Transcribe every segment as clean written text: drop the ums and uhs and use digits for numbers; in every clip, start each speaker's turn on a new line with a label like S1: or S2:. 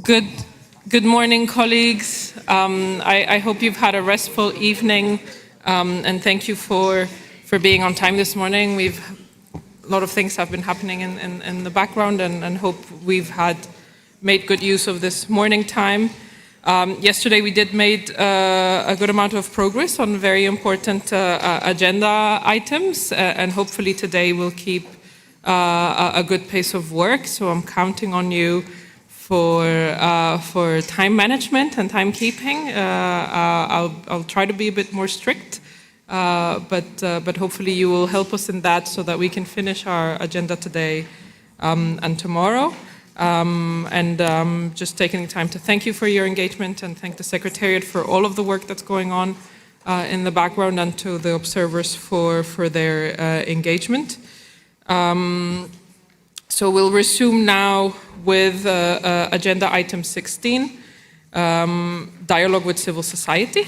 S1: Good, good morning, colleagues. I hope you've had a restful evening, and thank you for being on time this morning. A lot of things have been happening in the background, and hope we've made good use of this morning time. Yesterday we did made a good amount of progress on very important agenda items, and hopefully today we'll keep a good pace of work. So I'm counting on you for time management and timekeeping. I'll try to be a bit more strict, but hopefully you will help us in that so that we can finish our agenda today and tomorrow. Just taking the time to thank you for your engagement and thank the Secretariat for all of the work that's going on in the background, and to the observers for their engagement. So we'll resume now with agenda item 16, dialogue with civil society.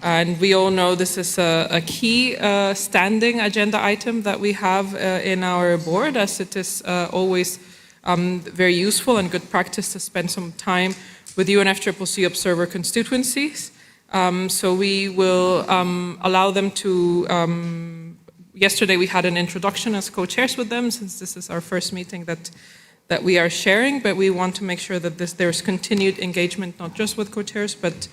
S1: And we all know this is a key standing agenda item that we have in our board, as it is always very useful and good practice to spend some time with UNFCCC observer constituencies. So we will allow them to yesterday we had an introduction as co-chairs with them, since this is our first meeting that we are sharing, but we want to make sure that there's continued engagement, not just with co-chairs, but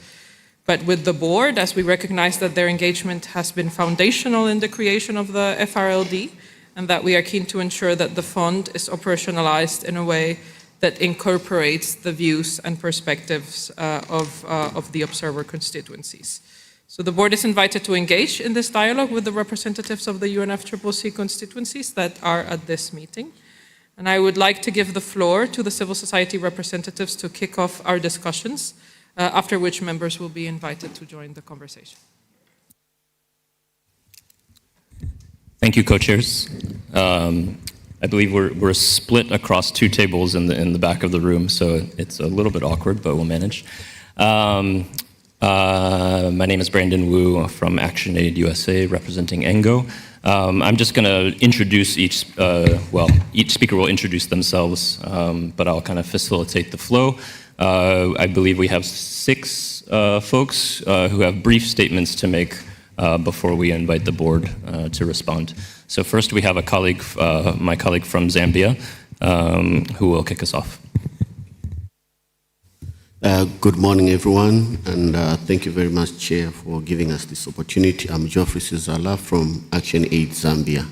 S1: with the board, as we recognize that their engagement has been foundational in the creation of the FRLD, and that we are keen to ensure that the fund is operationalized in a way that incorporates the views and perspectives of the observer constituencies. So the board is invited to engage in this dialogue with the representatives of the UNFCCC constituencies that are at this meeting. And I would like to give the floor to the civil society representatives to kick off our discussions, after which members will be invited to join the conversation.
S2: Thank you, co-chairs. I believe we're split across two tables in the back of the room, so it's a little bit awkward, but we'll manage. My name is Brandon Wu from ActionAid USA, representing ENGO. I'm just going to introduce each speaker will introduce themselves, but I'll kind of facilitate the flow. I believe we have 6 folks who have brief statements to make before we invite the board to respond. So first we have a colleague, my colleague from Zambia, who will kick us off.
S3: Good morning, everyone, and thank you very much, Chair, for giving us this opportunity. I'm Geoffrey Sizala from ActionAid Zambia.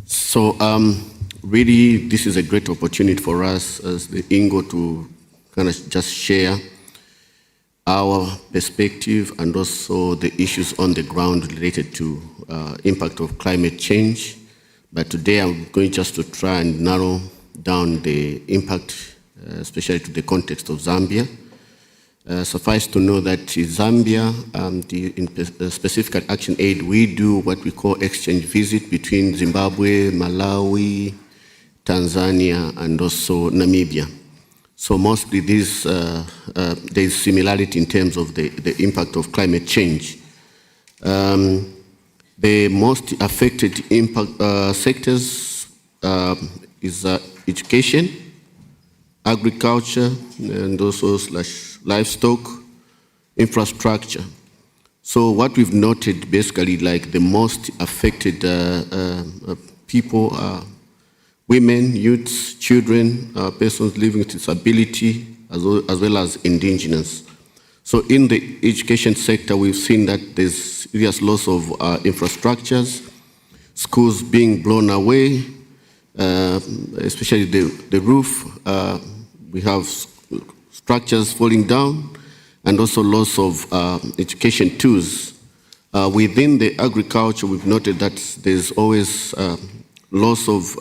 S3: So really, this is a great opportunity for us as the INGO to kind of just share our perspective and also the issues on the ground related to impact of climate change. But today I'm going just to try and narrow down the impact, especially to the context of Zambia. Suffice to know that in Zambia, in specific at ActionAid, we do what we call exchange visit between Zimbabwe, Malawi, Tanzania, and also Namibia. So mostly there's similarity in terms of the impact of climate change. The most affected impact sectors is education, agriculture, and also livestock, infrastructure. So what we've noted basically, like the most affected people are women, youths, children, persons living with disability, as well as indigenous. So in the education sector, we've seen that there's serious loss of infrastructures, schools being blown away, especially the roof. We have structures falling down, and also loss of education tools. Within the agriculture, we've noted that there's always loss of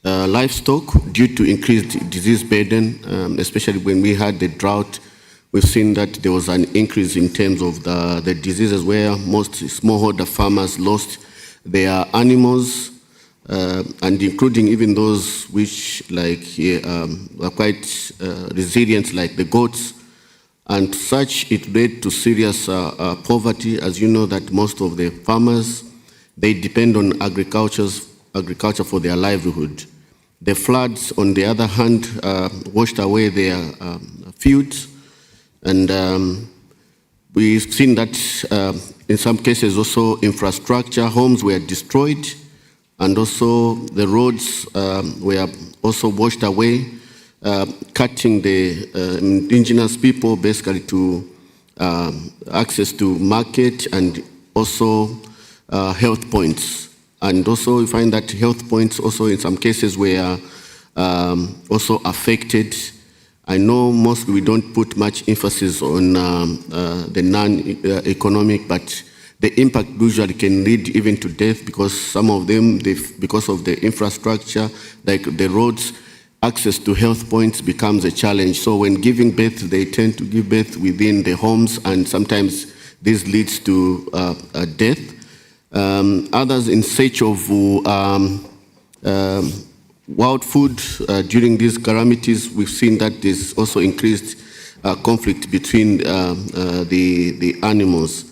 S3: livestock due to increased disease burden, especially when we had the drought. We've seen that there was an increase in terms of the diseases where most smallholder farmers lost their animals, and including even those which are quite resilient, like the goats. And such, it led to serious poverty. As you know, that most of the farmers, they depend on agriculture for their livelihood. The floods, on the other hand, washed away their fields, and we've seen that in some cases also infrastructure, homes were destroyed, and also the roads were also washed away, cutting the indigenous people basically to access to market and also health points. And also we find that health points also in some cases were also affected. I know mostly we don't put much emphasis on the non-economic, but the impact usually can lead even to death, because some of them, because of the infrastructure, like the roads, access to health points becomes a challenge. So when giving birth, they tend to give birth within the homes, and sometimes this leads to death. Others in search of wild food during these calamities, we've seen that there's also increased conflict between the animals.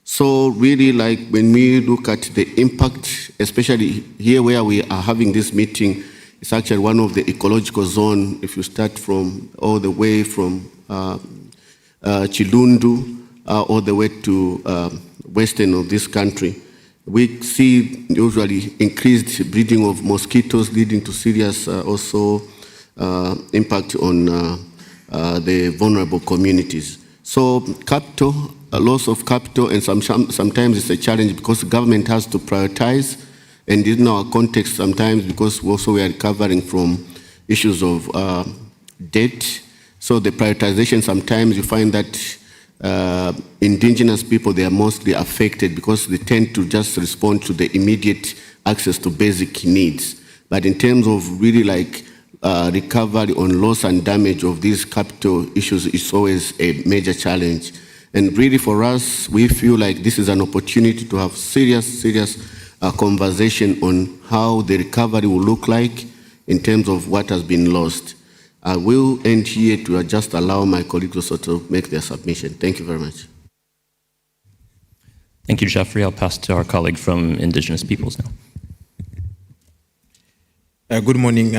S3: So really, like when we look at the impact, especially here where we are having this meeting, it's actually one of the ecological zone. If you start from all the way from Chilundu all the way to western of this country, we see usually increased breeding of mosquitoes, leading to serious also impact on the vulnerable communities. So capital, a loss of capital, and sometimes it's a challenge because the government has to prioritize. And in our context, sometimes because also we are recovering from issues of debt, so the prioritization, sometimes you find that indigenous people, they are mostly affected because they tend to just respond to the immediate access to basic needs. But in terms of really like recovery on loss and damage of these capital issues, it's always a major challenge. And really for us, we feel like this is an opportunity to have serious conversation on how the recovery will look like in terms of what has been lost. I will end here to just allow my colleagues also to make their submission. Thank you very much.
S2: Thank you, Jeffrey. I'll pass to our colleague from Indigenous Peoples now.
S4: Good morning.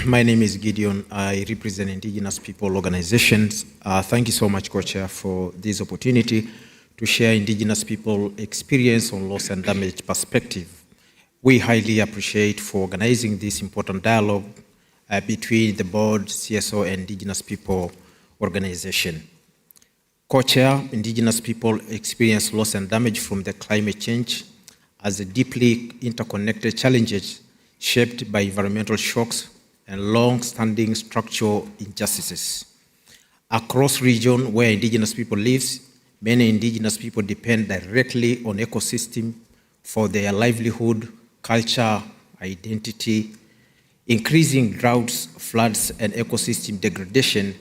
S4: My name is Gideon. I represent Indigenous People organizations. Thank you so much, Co-Chair, for this opportunity to share Indigenous people experience on loss and damage perspective. We highly appreciate for organizing this important dialogue between the board, CSO, and Indigenous People organization. Co-Chair, Indigenous people experience loss and damage from the climate change as a deeply interconnected challenges shaped by environmental shocks and long-standing structural injustices. Across region where Indigenous people lives, many Indigenous people depend directly on ecosystem for their livelihood, culture, identity. Increasing droughts, floods, and ecosystem degradation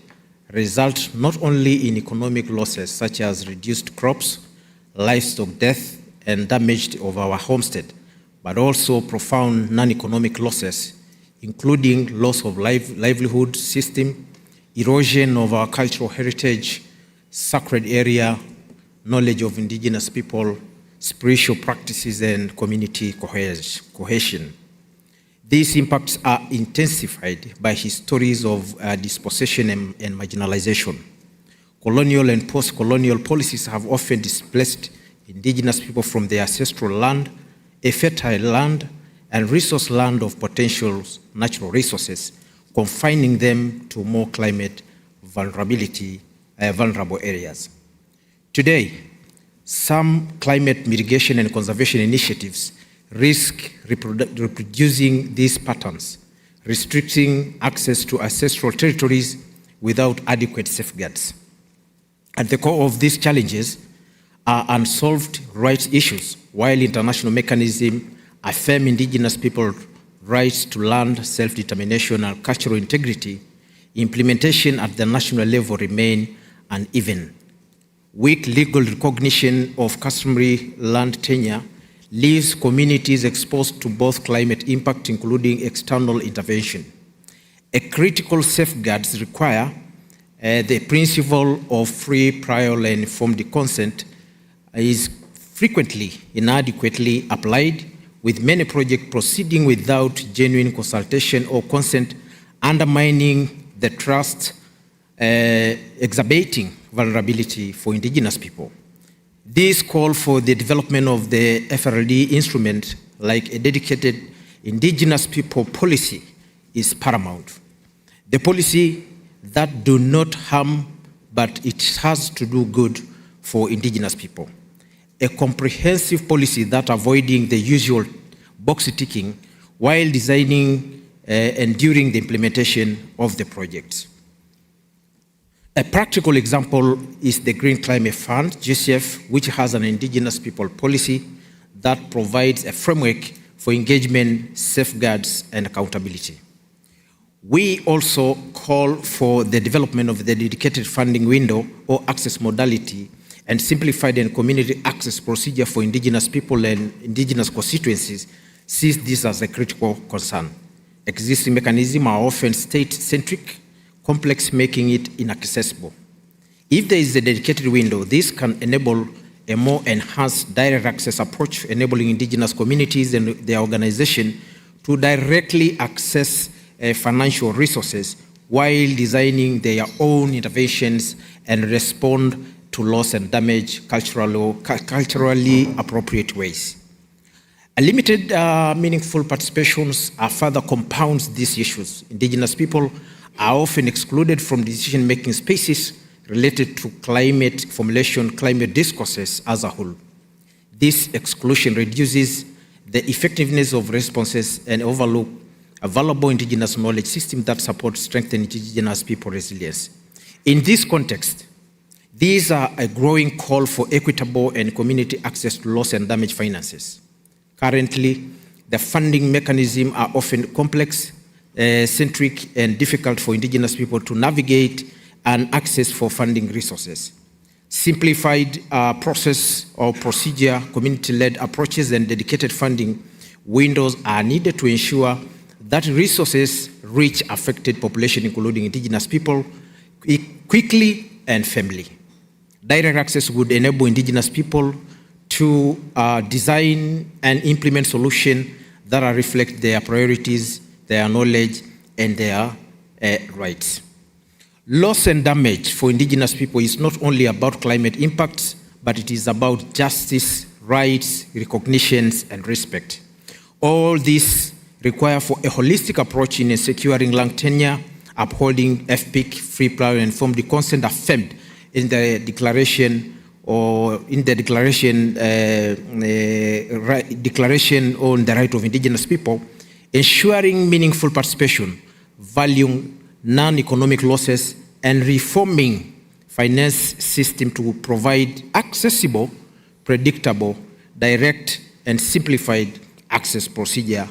S4: result not only in economic losses such as reduced crops, livestock death, and damage of our homestead, but also profound non-economic losses, including loss of livelihood system, erosion of our cultural heritage, sacred area, knowledge of Indigenous people, spiritual practices, and community cohesion. These impacts are intensified by histories of dispossession and marginalization. Colonial and post-colonial policies have often displaced Indigenous people from their ancestral land, a fertile land, and resource land of potential natural resources, confining them to more climate vulnerable areas. Today, some climate mitigation and conservation initiatives risk reproducing these patterns, restricting access to ancestral territories without adequate safeguards. At the core of these challenges are unsolved rights issues, while international mechanisms affirm Indigenous people's rights to land, self-determination, and cultural integrity. Implementation at the national level remain uneven. Weak legal recognition of customary land tenure leaves communities exposed to both climate impact, including external intervention. A critical safeguards require the principle of free, prior, and informed consent is frequently inadequately applied, with many projects proceeding without genuine consultation or consent, undermining the trust, exacerbating vulnerability for Indigenous people. This call for the development of the FRLD instrument, like a dedicated Indigenous people policy, is paramount. The policy that do not harm, but it has to do good for Indigenous people. A comprehensive policy that avoiding the usual box ticking while designing and during the implementation of the project. A practical example is the Green Climate Fund, GCF, which has an Indigenous people policy that provides a framework for engagement, safeguards, and accountability. We also call for the development of the dedicated funding window or access modality and simplified and community access procedure for Indigenous people and Indigenous constituencies, sees this as a critical concern. Existing mechanisms are often state-centric, complex, making it inaccessible. If there is a dedicated window, this can enable a more enhanced direct access approach, enabling Indigenous communities and their organization to directly access financial resources while designing their own interventions and respond to loss and damage culturally appropriate ways. A limited meaningful participations further compounds these issues. Indigenous people are often excluded from decision-making spaces related to climate formulation, climate discourses as a whole. This exclusion reduces the effectiveness of responses and overlook a valuable Indigenous knowledge system that supports strengthening Indigenous people resilience. In this context, these are a growing call for equitable and community access to loss and damage finances. Currently, the funding mechanisms are often complex, centric, and difficult for Indigenous people to navigate and access for funding resources. Simplified process or procedure, community-led approaches, and dedicated funding windows are needed to ensure that resources reach affected population, including Indigenous people, quickly and firmly. Direct access would enable Indigenous people to design and implement solutions that reflect their priorities, their knowledge, and their rights. Loss and damage for Indigenous people is not only about climate impacts, but it is about justice, rights, recognitions, and respect. All this require for a holistic approach in securing land tenure, upholding FPIC, free, prior, and informed consent affirmed in the declaration on the right of Indigenous people, ensuring meaningful participation, valuing non-economic losses, and reforming finance system to provide accessible, predictable, direct, and simplified access procedure,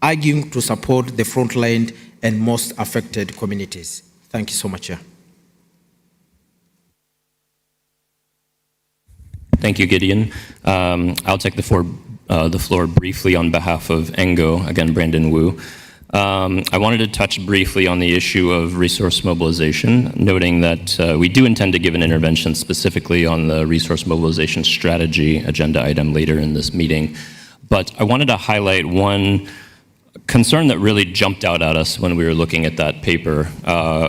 S4: arguing to support the frontline and most affected communities. Thank you so much, Chair.
S2: Thank you, Gideon. I'll take the floor briefly on behalf of ENGO, again, Brandon Wu. I wanted to touch briefly on the issue of resource mobilization, noting that we do intend to give an intervention specifically on the resource mobilization strategy agenda item later in this meeting. But I wanted to highlight one concern that really jumped out at us when we were looking at that paper,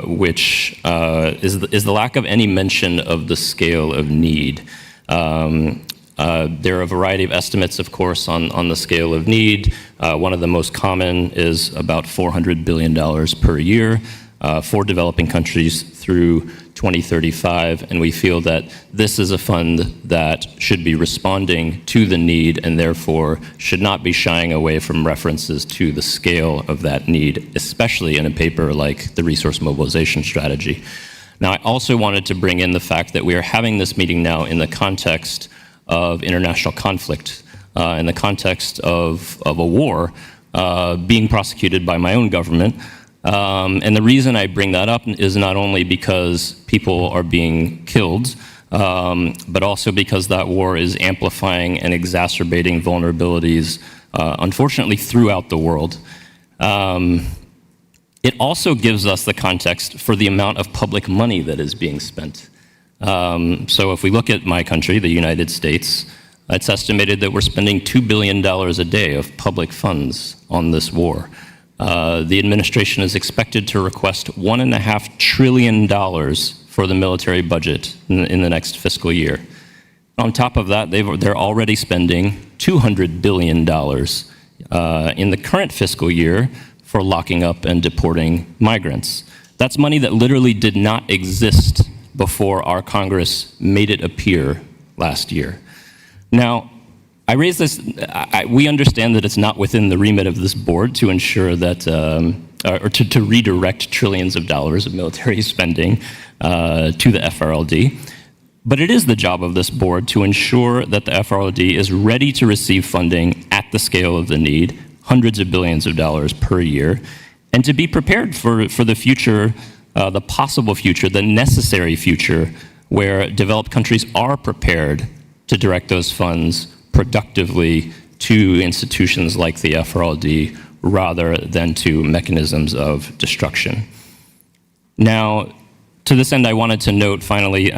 S2: which is the lack of any mention of the scale of need. There are a variety of estimates, of course, on the scale of need. One of the most common is about $400 billion per year for developing countries through 2035, and we feel that this is a fund that should be responding to the need and therefore should not be shying away from references to the scale of that need, especially in a paper like the resource mobilization strategy. Now, I also wanted to bring in the fact that we are having this meeting now in the context of international conflict, in the context of a war being prosecuted by my own government. And the reason I bring that up is not only because people are being killed, but also because that war is amplifying and exacerbating vulnerabilities, unfortunately, throughout the world. It also gives us the context for the amount of public money that is being spent. So if we look at my country, the United States, It's estimated that we're spending $2 billion a day of public funds on this war. The administration is expected to request $1.5 trillion for the military budget in the next fiscal year. On top of that, they're already spending $200 billion in the current fiscal year for locking up and deporting migrants. That's money that literally did not exist before our Congress made it appear last year. Now, I raise this, we understand that it's not within the remit of this board to ensure that, or to redirect trillions of dollars of military spending to the FRLD, but it is the job of this board to ensure that the FRLD is ready to receive funding at the scale of the need, hundreds of billions of dollars per year, and to be prepared for the future, the possible future, the necessary future, where developed countries are prepared to direct those funds productively to institutions like the FRLD rather than to mechanisms of destruction. Now, to this end, I wanted to note finally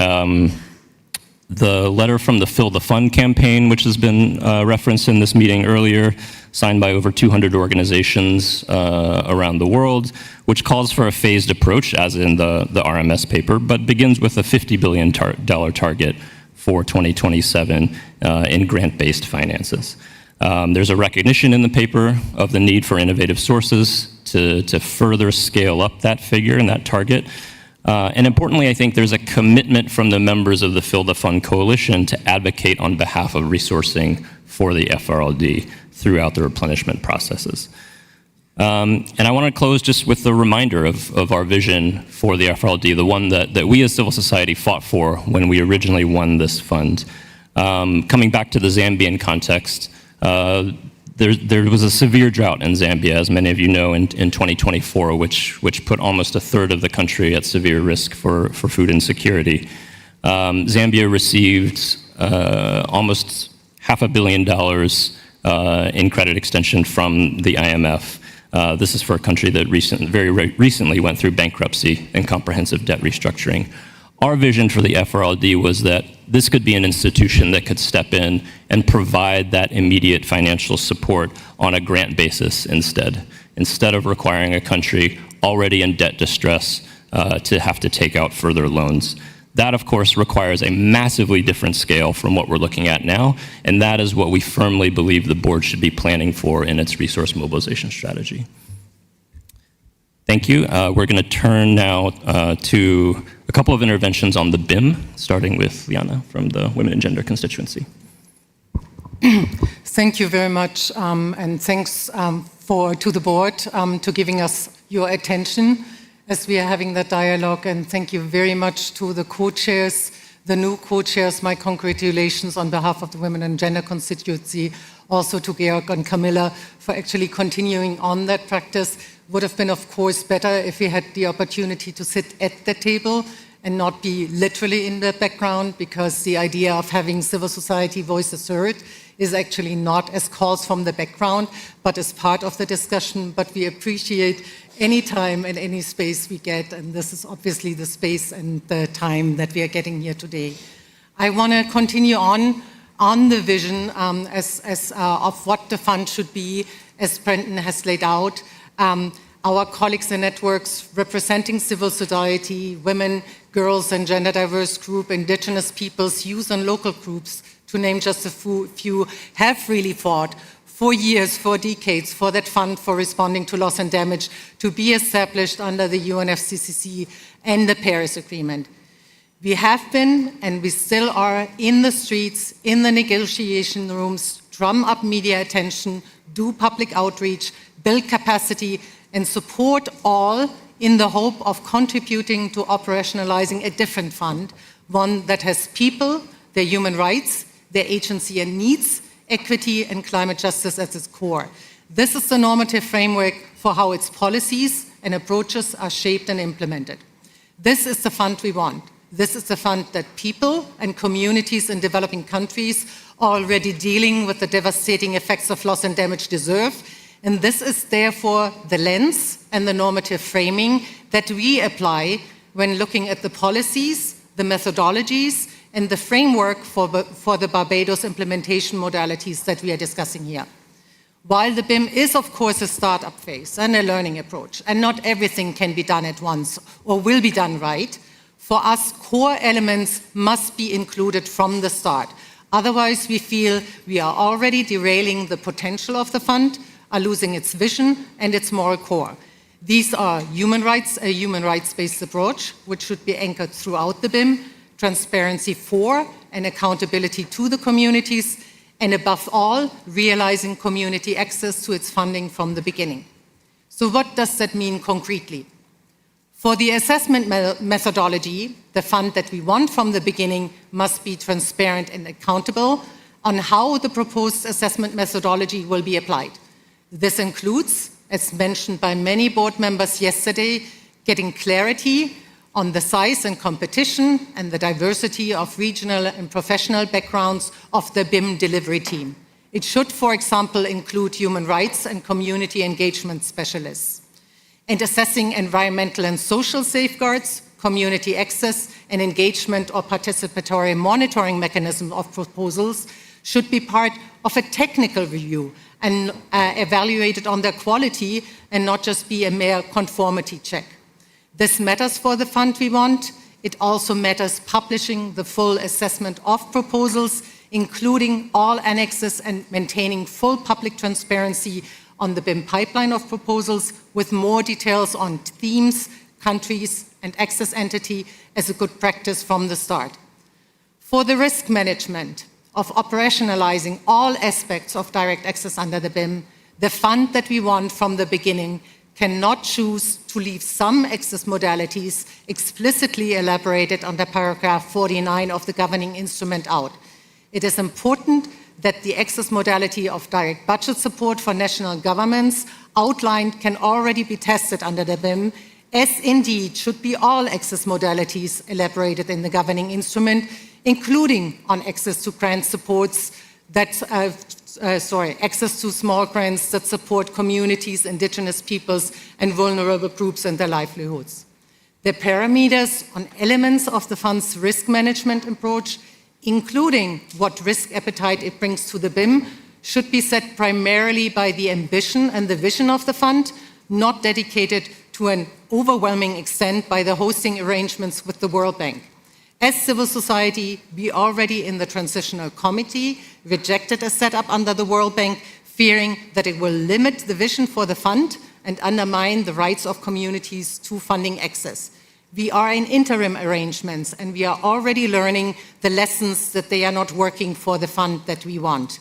S2: the letter from the Fill the Fund campaign, which has been referenced in this meeting earlier, signed by over 200 organizations around the world, which calls for a phased approach, as in the RMS paper, but begins with a $50 billion target for 2027 in grant-based finances. There's a recognition in the paper of the need for innovative sources to further scale up that figure and that target. And importantly, I think there's a commitment from the members of the Fill the Fund Coalition to advocate on behalf of resourcing for the FRLD throughout the replenishment processes. And I want to close just with a reminder of our vision for the FRLD, the one that we as civil society fought for when we originally won this fund. Coming back to the Zambian context, there was a severe drought in Zambia, as many of you know, in 2024, which put almost a third of the country at severe risk for food insecurity. Zambia received almost $500 million in credit extension from the IMF. This is for a country that very recently went through bankruptcy and comprehensive debt restructuring. Our vision for the FRLD was that this could be an institution that could step in and provide that immediate financial support on a grant basis instead of requiring a country already in debt distress to have to take out further loans. That, of course, requires a massively different scale from what we're looking at now, and that is what we firmly believe the board should be planning for in its resource mobilization strategy. Thank you. We're going to turn now to a couple of interventions on the BIM, starting with Liana from the Women and Gender constituency.
S5: Thank you very much, and thanks to the board to giving us your attention as we are having that dialogue, and thank you very much to the co-chairs, the new co-chairs. My congratulations on behalf of the Women and Gender constituency, also to Georg and Camilla for actually continuing on that practice. Would have been, of course, better if we had the opportunity to sit at the table and not be literally in the background, because the idea of having civil society voices heard is actually not as calls from the background, but as part of the discussion. But we appreciate any time and any space we get, and this is obviously the space and the time that we are getting here today. I want to continue on the vision of what the fund should be, as Brendan has laid out. Our colleagues and networks representing civil society, women, girls and gender diverse group, indigenous peoples, youth and local groups, to name just a few, have really fought for years, for decades, for that fund for responding to loss and damage to be established under the UNFCCC and the Paris Agreement. We have been, and we still are, in the streets, in the negotiation rooms, drum up media attention, do public outreach, build capacity, and support all in the hope of contributing to operationalizing a different fund, one that has people, their human rights, their agency and needs, equity and climate justice at its core. This is the normative framework for how its policies and approaches are shaped and implemented. This is the fund we want. This is the fund that people and communities in developing countries already dealing with the devastating effects of loss and damage deserve. And this is therefore the lens and the normative framing that we apply when looking at the policies, the methodologies, and the framework for the Barbados implementation modalities that we are discussing here. While the BIM is, of course, a startup phase and a learning approach, and not everything can be done at once or will be done right, for us, core elements must be included from the start. Otherwise, we feel we are already derailing the potential of the fund, are losing its vision and its moral core. These are human rights, a human rights-based approach, which should be anchored throughout the BIM, transparency for and accountability to the communities, and above all, realizing community access to its funding from the beginning. So what does that mean concretely? For the assessment methodology, the fund that we want from the beginning must be transparent and accountable on how the proposed assessment methodology will be applied. This includes, as mentioned by many board members yesterday, getting clarity on the size and competition and the diversity of regional and professional backgrounds of the BIM delivery team. It should, for example, include human rights and community engagement specialists. And assessing environmental and social safeguards, community access and engagement or participatory monitoring mechanism of proposals should be part of a technical review and evaluated on their quality and not just be a mere conformity check. This matters for the fund we want. It also matters publishing the full assessment of proposals, including all annexes and maintaining full public transparency on the BIM pipeline of proposals with more details on themes, countries, and access entity as a good practice from the start. For the risk management of operationalizing all aspects of direct access under the BIM, the fund that we want from the beginning cannot choose to leave some access modalities explicitly elaborated under paragraph 49 of the governing instrument out. It is important that the access modality of direct budget support for national governments outlined can already be tested under the BIM, as indeed should be all access modalities elaborated in the governing instrument, including on access to grant supports that, access to small grants that support communities, indigenous peoples, and vulnerable groups and their livelihoods. The parameters on elements of the fund's risk management approach, including what risk appetite it brings to the BIM, should be set primarily by the ambition and the vision of the fund, not dedicated to an overwhelming extent by the hosting arrangements with the World Bank. As civil society, we already in the transitional committee rejected a setup under the World Bank, fearing that it will limit the vision for the fund and undermine the rights of communities to funding access. We are in interim arrangements and we are already learning the lessons that they are not working for the fund that we want.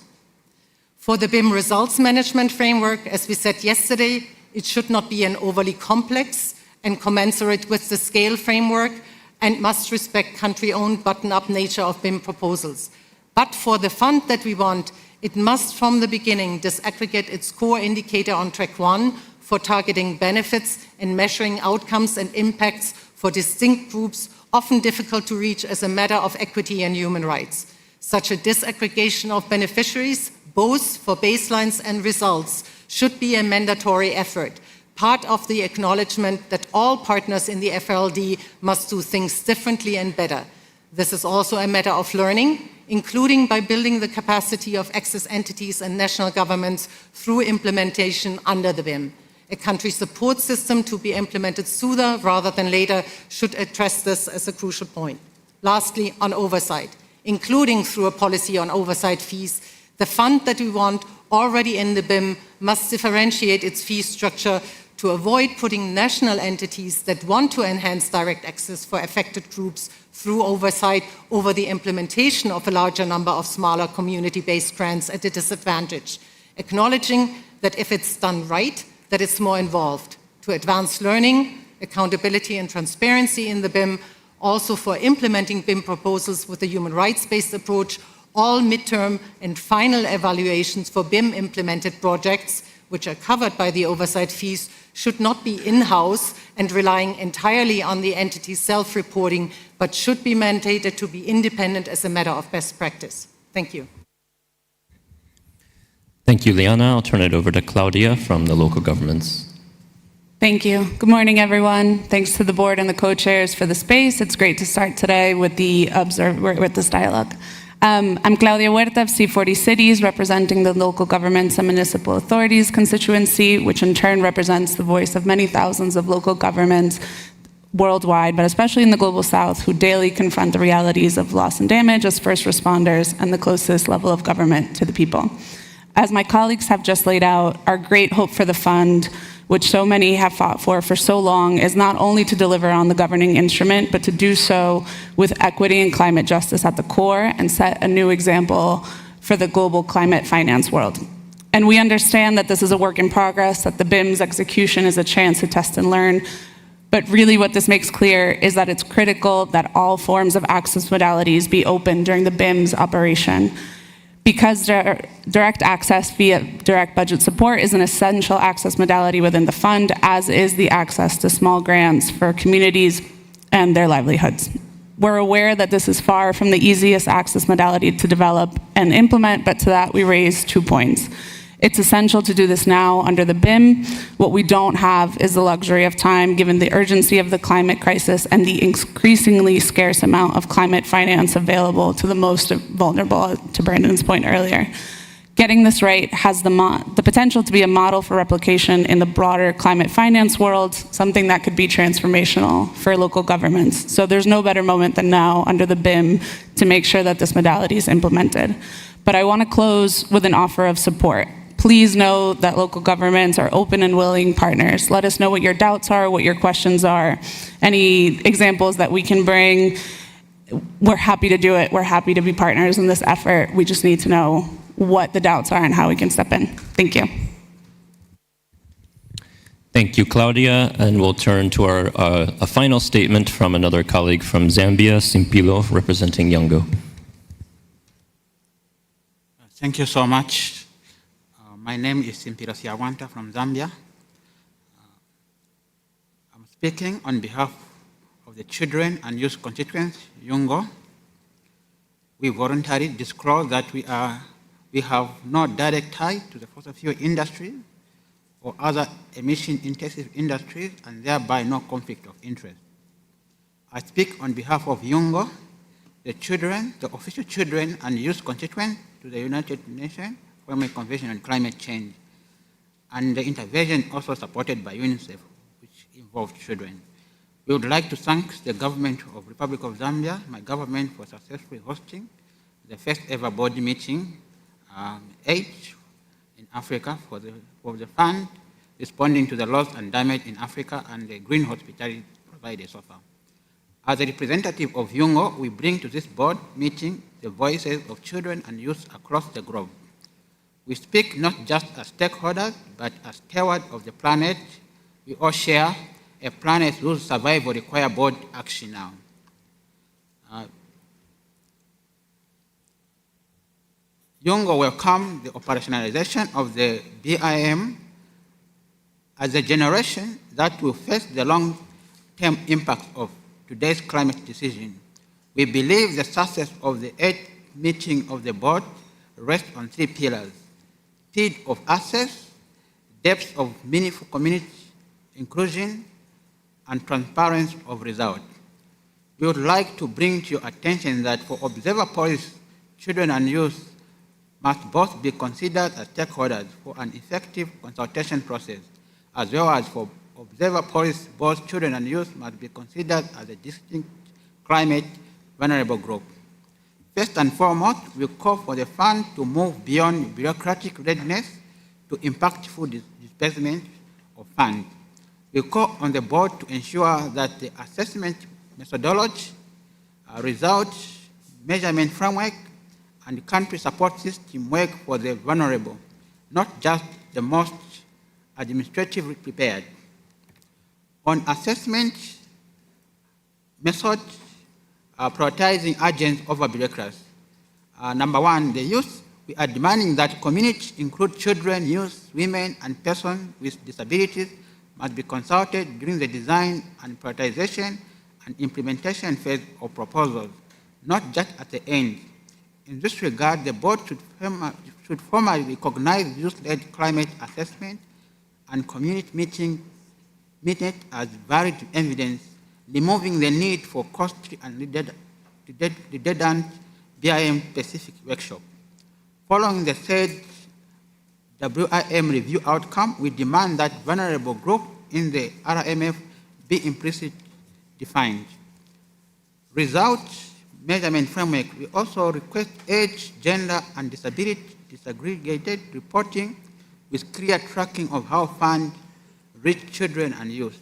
S5: For the BIM results management framework, as we said yesterday, it should not be an overly complex and commensurate with the scale framework and must respect country-owned button-up nature of BIM proposals. But for the fund that we want, it must from the beginning disaggregate its core indicator on track 1 for targeting benefits and measuring outcomes and impacts for distinct groups, often difficult to reach as a matter of equity and human rights. Such a disaggregation of beneficiaries, both for baselines and results, should be a mandatory effort, part of the acknowledgement that all partners in the FLD must do things differently and better. This is also a matter of learning, including by building the capacity of access entities and national governments through implementation under the BIM. A country support system to be implemented sooner rather than later should address this as a crucial point. Lastly, on oversight, including through a policy on oversight fees, the fund that we want already in the BIM must differentiate its fee structure to avoid putting national entities that want to enhance direct access for affected groups through oversight over the implementation of a larger number of smaller community-based grants at a disadvantage, acknowledging that if it's done right, that it's more involved to advance learning, accountability and transparency in the BIM, also for implementing BIM proposals with a human rights-based approach. All midterm and final evaluations for BIM implemented projects, which are covered by the oversight fees, should not be in-house and relying entirely on the entity's self-reporting, but should be mandated to be independent as a matter of best practice. Thank you.
S2: Thank you, Liana. I'll turn it over to Claudia from the local governments.
S6: Thank you. Good morning, everyone. Thanks to the board and the co-chairs for the space. It's great to start today with this dialogue. I'm Claudia Huerta of C40 Cities, representing the local governments and municipal authorities constituency, which in turn represents the voice of many thousands of local governments worldwide, but especially in the Global South, who daily confront the realities of loss and damage as first responders and the closest level of government to the people. As my colleagues have just laid out, our great hope for the fund, which so many have fought for so long, is not only to deliver on the governing instrument, but to do so with equity and climate justice at the core and set a new example for the global climate finance world. And we understand that this is a work in progress, that the BIM's execution is a chance to test and learn, but really what this makes clear is that it's critical that all forms of access modalities be open during the BIM's operation. Because direct access via direct budget support is an essential access modality within the fund, as is the access to small grants for communities and their livelihoods. We're aware that this is far from the easiest access modality to develop and implement, but to that we raise 2 points. It's essential to do this now under the BIM. What we don't have is the luxury of time, given the urgency of the climate crisis and the increasingly scarce amount of climate finance available to the most vulnerable, to Brandon's point earlier. Getting this right has the potential to be a model for replication in the broader climate finance world, something that could be transformational for local governments. So there's no better moment than now under the BIM to make sure that this modality is implemented. But I want to close with an offer of support. Please know that local governments are open and willing partners. Let us know what your doubts are, what your questions are, any examples that we can bring. We're happy to do it. We're happy to be partners in this effort. We just need to know what the doubts are and how we can step in. Thank you.
S2: Thank you, Claudia. And we'll turn to a final statement from another colleague from Zambia, Simpilo, representing Yongo.
S7: Thank you so much. My name is Simpiro Siawanta from Zambia. I'm speaking on behalf of the children and youth constituency, Yongo. We voluntarily disclose that we have no direct tie to the fossil fuel industry or other emission-intensive industries, and thereby no conflict of interest. I speak on behalf of Yongo, the children, the official children and youth constituent to the United Nations Framework Convention on Climate Change, and the intervention also supported by UNICEF, which involved children. We would like to thank the government of the Republic of Zambia, my government, for successfully hosting the first ever board meeting, 8 in Africa for the fund, responding to the loss and damage in Africa and the green hospitality provided so far. As a representative of Yongo, we bring to this board meeting the voices of children and youth across the globe. We speak not just as stakeholders, but as stewards of the planet. We all share a planet whose survival requires board action now. Yongo welcomes the operationalization of the BIM as a generation that will face the long-term impact of today's climate decision. We believe the success of the 8th meeting of the board rests on 3 pillars: speed of access, depth of meaningful community inclusion, and transparency of results. We would like to bring to your attention that for observer policy, children and youth must both be considered as stakeholders for an effective consultation process, as well as for observer policy, both children and youth must be considered as a distinct climate vulnerable group. First and foremost, we call for the fund to move beyond bureaucratic readiness to impactful disbursement of funds. We call on the board to ensure that the assessment methodology, results, measurement framework, and country support system work for the vulnerable, not just the most administratively prepared. On assessment method, prioritizing agents over bureaucrats. Number 1, the youth. We are demanding that communities include children, youth, women, and persons with disabilities must be consulted during the design and prioritization and implementation phase of proposals, not just at the end. In this regard, the board should formally recognize youth-led climate assessment and community meeting submitted as varied evidence, removing the need for costly and redundant BIM-specific workshop. Following the said WIM review outcome, we demand that vulnerable group in the RMF be implicitly defined. Result measurement framework, we also request age, gender, and disability disaggregated reporting with clear tracking of how funds reach children and youth.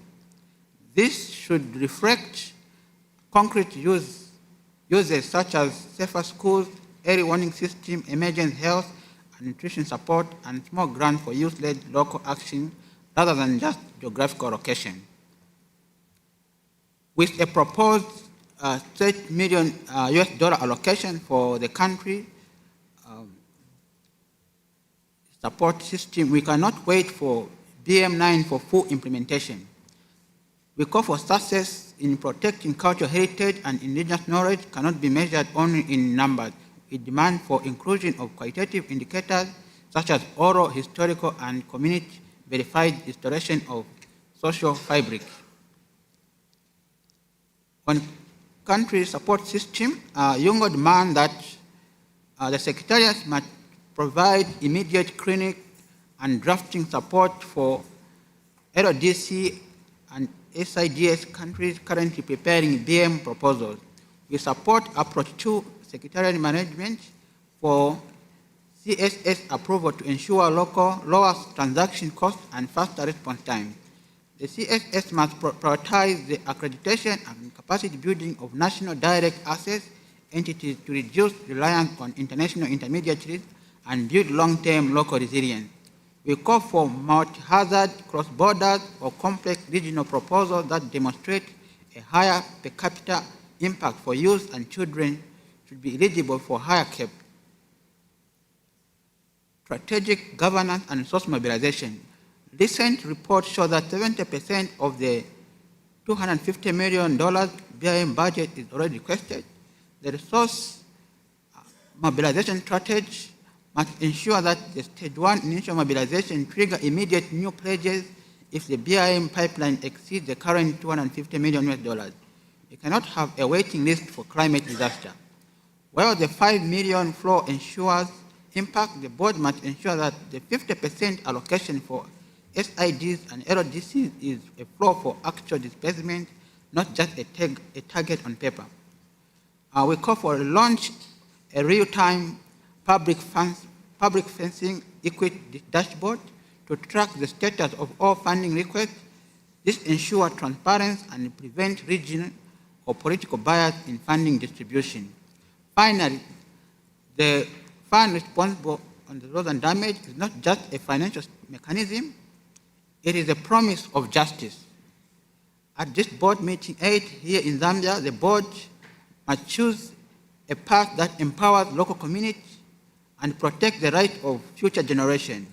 S7: This should reflect concrete uses such as safer schools, early warning system, emergency health and nutrition support, and small grants for youth-led local action rather than just geographical location. With a proposed $30 million US allocation for the country support system, we cannot wait for BM9 for full implementation. We call for success in protecting cultural heritage and indigenous knowledge cannot be measured only in numbers. We demand for inclusion of qualitative indicators such as oral, historical, and community-verified restoration of social fabric. On country support system, Yungo demand that the secretariat must provide immediate clinic and drafting support for LDC and SIDS countries currently preparing BM proposals. We support approach 2 secretarial management for CSS approval to ensure lower transaction costs and faster response time. The CSS must prioritize the accreditation and capacity building of national direct access entities to reduce reliance on international intermediaries and build long-term local resilience. We call for multi-hazard, cross-border, or complex regional proposals that demonstrate a higher per capita impact for youth and children should be eligible for higher cap. Strategic governance and resource mobilization. Recent reports show that 70% of the $250 million BIM budget is already requested. The resource mobilization strategy must ensure that the stage 1 initial mobilization trigger immediate new pledges if the BIM pipeline exceeds the current $250 million US. We cannot have a waiting list for climate disaster. While the $5 million flow ensures impact, the board must ensure that the 50% allocation for SIDs and LDCs is a flow for actual disbursement, not just a target on paper. We call for launch a real-time public fencing equity dashboard to track the status of all funding requests. This ensures transparency and prevents regional or political bias in funding distribution. Finally, the fund responsible on the loss and damage is not just a financial mechanism, it is a promise of justice. At this board meeting 8 here in Zambia, the board must choose a path that empowers local communities and protects the right of future generations.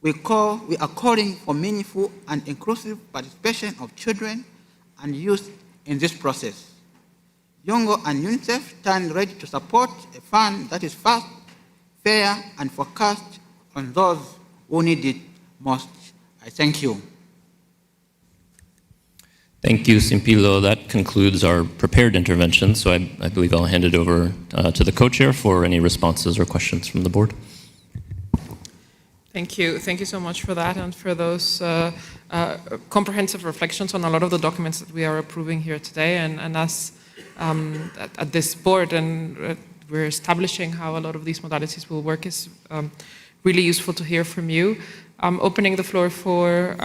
S7: We are calling for meaningful and inclusive participation of children and youth in this process. Yongo and UNICEF stand ready to support a fund that is fast, fair, and focused on those who need it most. I thank you.
S2: Thank you, Simpilo. That concludes our prepared intervention, so I believe I'll hand it over to the co-chair for any responses or questions from the board.
S1: Thank you. Thank you so much for that and for those comprehensive reflections on a lot of the documents that we are approving here today. And us at this board, and we're establishing how a lot of these modalities will work is really useful to hear from you. I'm opening the floor for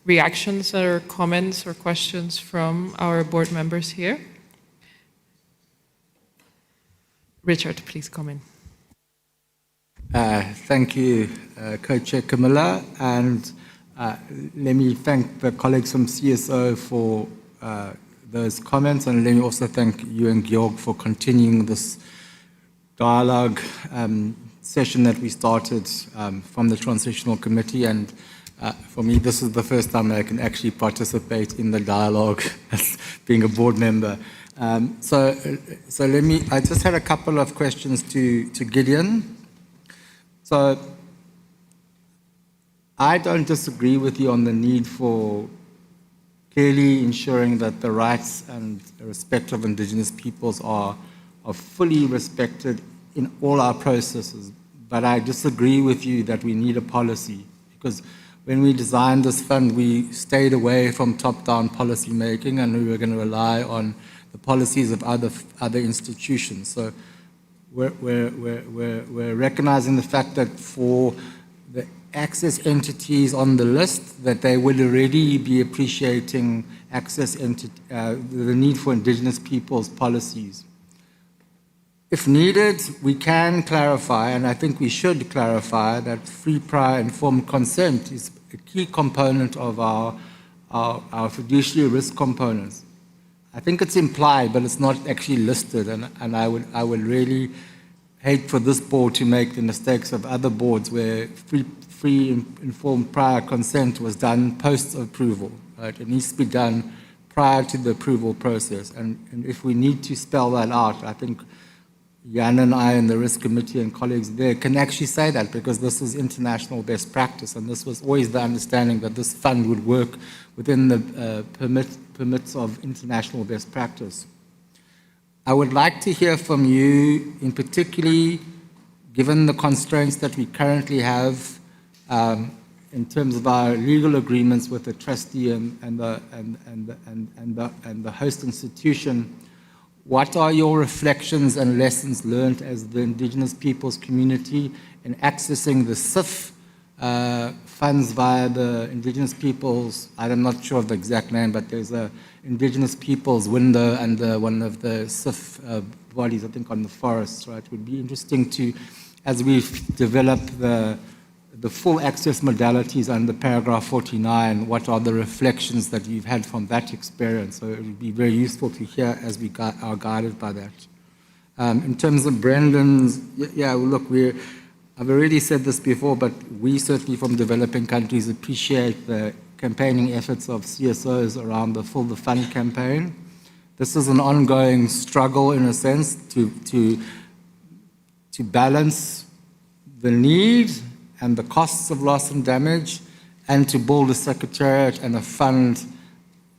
S1: reactions or comments or questions from our board members here. Richard, please come in.
S8: Thank you, Co-Chair Camilla, and let me thank the colleagues from CSO for those comments, and let me also thank you and Georg for continuing this dialogue session that we started from the Transitional Committee, and for me, this is the first time that I can actually participate in the dialogue as being a board member. So I just had a couple of questions to Gideon. So I don't disagree with you on the need for clearly ensuring that the rights and respect of Indigenous peoples are fully respected in all our processes. But I disagree with you that we need a policy, because when we designed this fund, we stayed away from top-down policy making, and we were going to rely on the policies of other institutions. So we're recognizing the fact that for the access entities on the list, that they would already be appreciating the need for Indigenous peoples' policies. If needed, we can clarify, and I think we should clarify, that free, prior, informed consent is a key component of our fiduciary risk components. I think it's implied, but it's not actually listed, and I would really hate for this board to make the mistakes of other boards where free informed prior consent was done post-approval. Right? It needs to be done prior to the approval process, and if we need to spell that out, I think Jan and I and the risk committee and colleagues there can actually say that, because this is international best practice, and this was always the understanding that this fund would work within the permits of international best practice. I would like to hear from you, in particularly, given the constraints that we currently have in terms of our legal agreements with the trustee and the host institution. What are your reflections and lessons learned as the Indigenous peoples community in accessing the SIF funds via the Indigenous peoples, I'm not sure of the exact name, but there's a Indigenous peoples window under one of the SIF bodies, I think on the forests, right? It would be interesting to, as we develop the full access modalities under paragraph 49, what are the reflections that you've had from that experience? So it would be very useful to hear as we are guided by that. In terms of Brendan's, yeah, look, I've already said this before, but we certainly from developing countries appreciate the campaigning efforts of CSOs around the Fill the Fund campaign. This is an ongoing struggle, in a sense, to balance the need and the costs of loss and damage, and to build a secretariat and a fund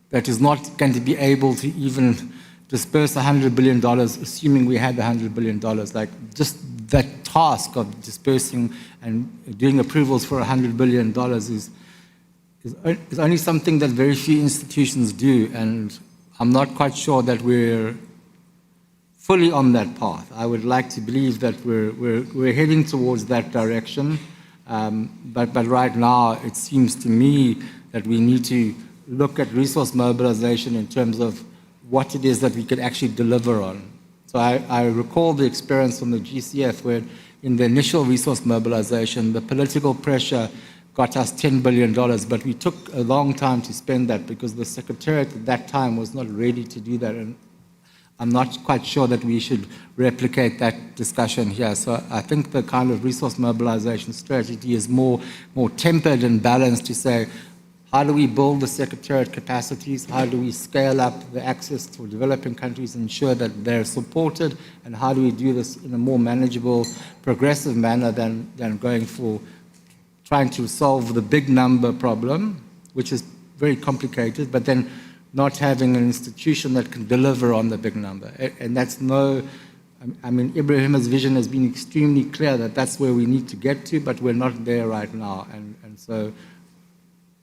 S8: that is not going to be able to even disperse $100 billion, assuming we had $100 billion. Like, just that task of dispersing and doing approvals for $100 billion is only something that very few institutions do, and I'm not quite sure that we're fully on that path. I would like to believe that we're heading towards that direction. But right now, it seems to me that we need to look at resource mobilization in terms of what it is that we could actually deliver on. So I recall the experience from the GCF where in the initial resource mobilization, the political pressure got us $10 billion, but we took a long time to spend that because the Secretariat at that time was not ready to do that. And I'm not quite sure that we should replicate that discussion here. So I think the kind of resource mobilization strategy is more tempered and balanced to say, how do we build the Secretariat capacities? How do we scale up the access to developing countries, ensure that they're supported? And how do we do this in a more manageable, progressive manner than going for trying to solve the big number problem, which is very complicated, but then not having an institution that can deliver on the big number. And that's I mean, Ibrahim's vision has been extremely clear that that's where we need to get to, but we're not there right now. And so,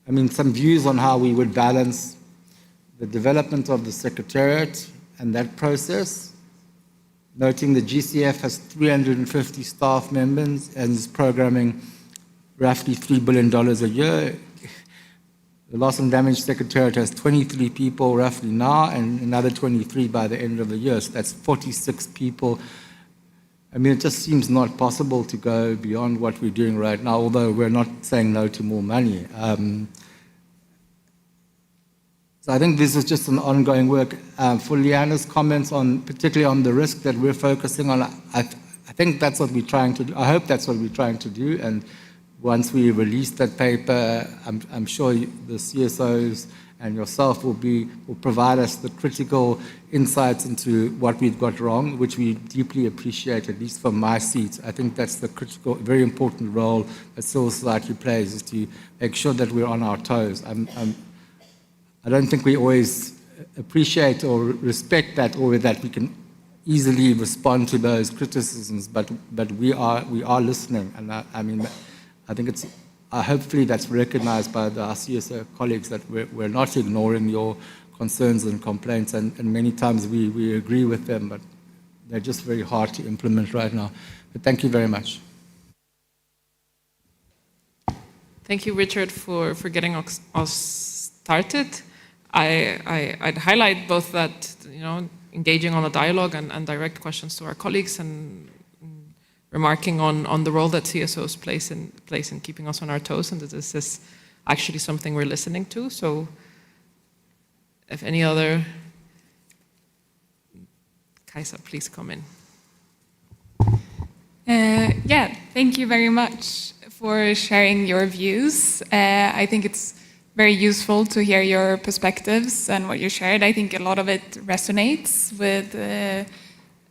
S8: I mean, some views on how we would balance the development of the Secretariat and that process, noting the GCF has 350 staff members and is programming roughly $3 billion a year. The Loss and Damage Secretariat has 23 people roughly now and another 23 by the end of the year. So that's 46 people. I mean, it just seems not possible to go beyond what we're doing right now, although we're not saying no to more money. So I think this is just an ongoing work. For Liana's comments on, particularly on the risk that we're focusing on, I think that's what we're trying to do. I hope that's what we're trying to do. And once we release that paper, I'm sure the CSOs and yourself will provide us the critical insights into what we've got wrong, which we deeply appreciate, at least from my seat. I think that's the critical, very important role that civil society plays, is to make sure that we're on our toes. I don't think we always appreciate or respect that, or that we can easily respond to those criticisms, but we are listening, and I think it's hopefully that's recognized by our CSO colleagues, that we're not ignoring your concerns and complaints, and many times we agree with them, but they're just very hard to implement right now. But thank you very much.
S1: Thank you, Richard, for getting us started. I'd highlight both that, engaging on a dialogue and direct questions to our colleagues, and remarking on the role that CSOs plays in keeping us on our toes, and that this is actually something we're listening to. So if any other, Kaisa, please come in.
S9: Thank you very much for sharing your views. I think it's very useful to hear your perspectives and what you shared. I think a lot of it resonates with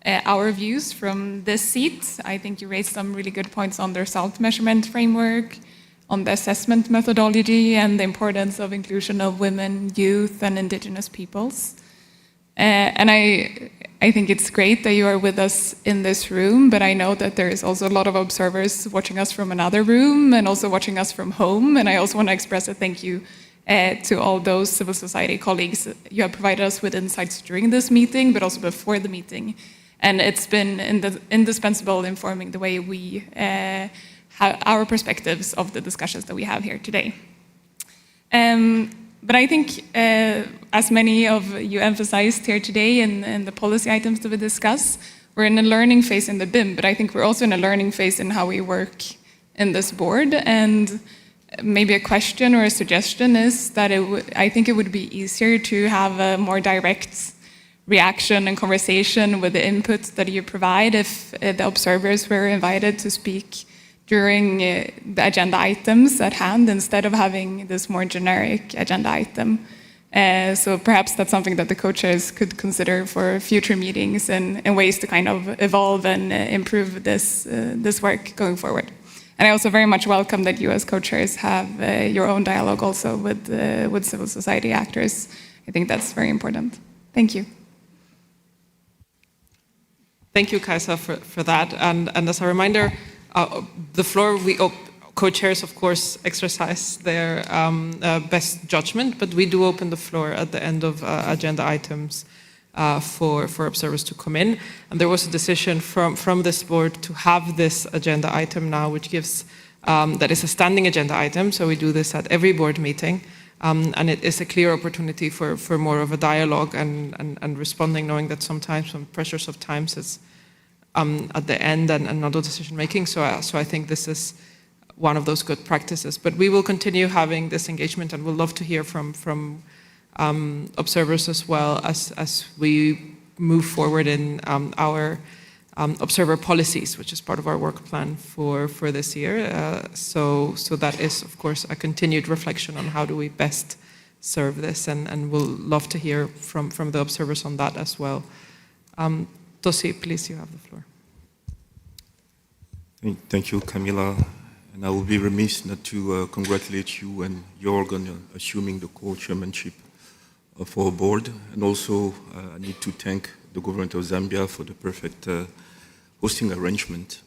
S9: our views from this seat. I think you raised some really good points on the self-measurement framework, on the assessment methodology, and the importance of inclusion of women, youth, and Indigenous peoples. And I think it's great that you are with us in this room, but I know that there is also a lot of observers watching us from another room and also watching us from home. And I also want to express a thank you to all those civil society colleagues. You have provided us with insights during this meeting, but also before the meeting. And it's been indispensable in forming the way we have our perspectives of the discussions that we have here today. But I think, as many of you emphasized here today in the policy items that we discuss, we're in a learning phase in the BIM, but I think we're also in a learning phase in how we work in this board. And maybe a question or a suggestion is that I think it would be easier to have a more direct reaction and conversation with the input that you provide if the observers were invited to speak during the agenda items at hand, instead of having this more generic agenda item. So perhaps that's something that the co-chairs could consider for future meetings and ways to kind of evolve and improve this work going forward. And I also very much welcome that you as co-chairs have your own dialogue also with civil society actors. I think that's very important. Thank you.
S1: Thank you, Kaisa, for that. And as a reminder, the floor, co-chairs, of course, exercise their best judgment, but we do open the floor at the end of agenda items for observers to come in. And there was a decision from this board to have this agenda item now, which gives, that is a standing agenda item, so we do this at every board meeting. And it is a clear opportunity for more of a dialogue and responding, knowing that sometimes some pressures of times is at the end and not a decision making. So I think this is one of those good practices. But we will continue having this engagement, and we'll love to hear from observers as well as we move forward in our observer policies, which is part of our work plan for this year. So that is, of course, a continued reflection on how do we best serve this, and we'll love to hear from the observers on that as well. Tosi, please, you have the floor.
S10: Thank you, Camilla. And I will be remiss not to congratulate you and Jorg on assuming the co-chairmanship of our board. And also, I need to thank the government of Zambia for the perfect hosting arrangement.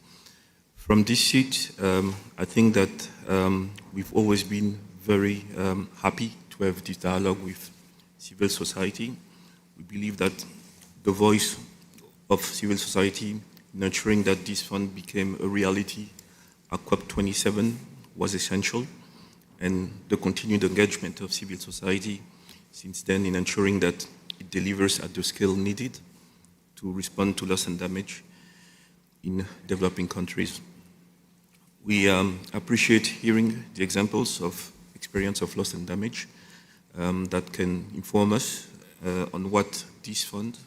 S10: From this seat, I think that we've always been very happy to have this dialogue with civil society. We believe that the voice of civil society, nurturing that this fund became a reality at COP27 was essential, and the continued engagement of civil society since then in ensuring that it delivers at the scale needed to respond to loss and damage in developing countries. We appreciate hearing the examples of experience of loss and damage that can inform us on what this fund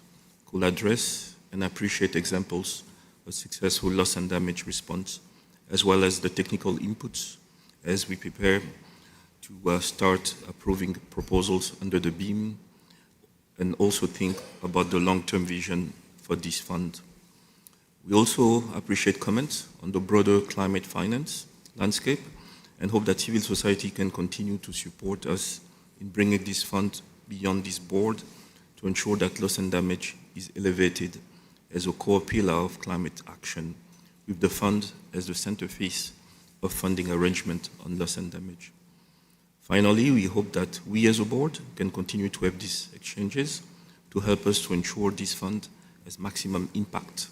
S10: could address, and appreciate examples of successful loss and damage response, as well as the technical inputs as we prepare to start approving proposals under the BEAM and also think about the long-term vision for this fund. We also appreciate comments on the broader climate finance landscape and hope that civil society can continue to support us in bringing this fund beyond this board to ensure that loss and damage is elevated as a core pillar of climate action, with the fund as the centerpiece of funding arrangement on loss and damage. Finally, we hope that we as a board can continue to have these exchanges to help us to ensure this fund has maximum impact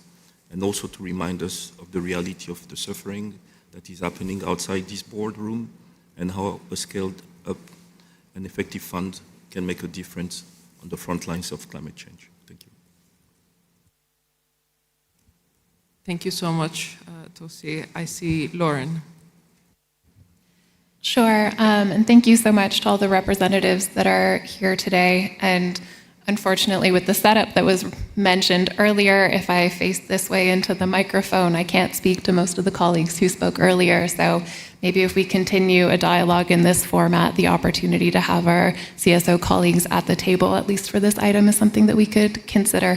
S10: and also to remind us of the reality of the suffering that is happening outside this boardroom and how a scaled up and effective fund can make a difference on the front lines of climate change. Thank you.
S1: Thank you so much, Tosi. I see Lauren.
S9: Sure, and thank you so much to all the representatives that are here today. And unfortunately, with the setup that was mentioned earlier, if I face this way into the microphone, I can't speak to most of the colleagues who spoke earlier. So maybe if we continue a dialogue in this format, the opportunity to have our CSO colleagues at the table, at least for this item, is something that we could consider.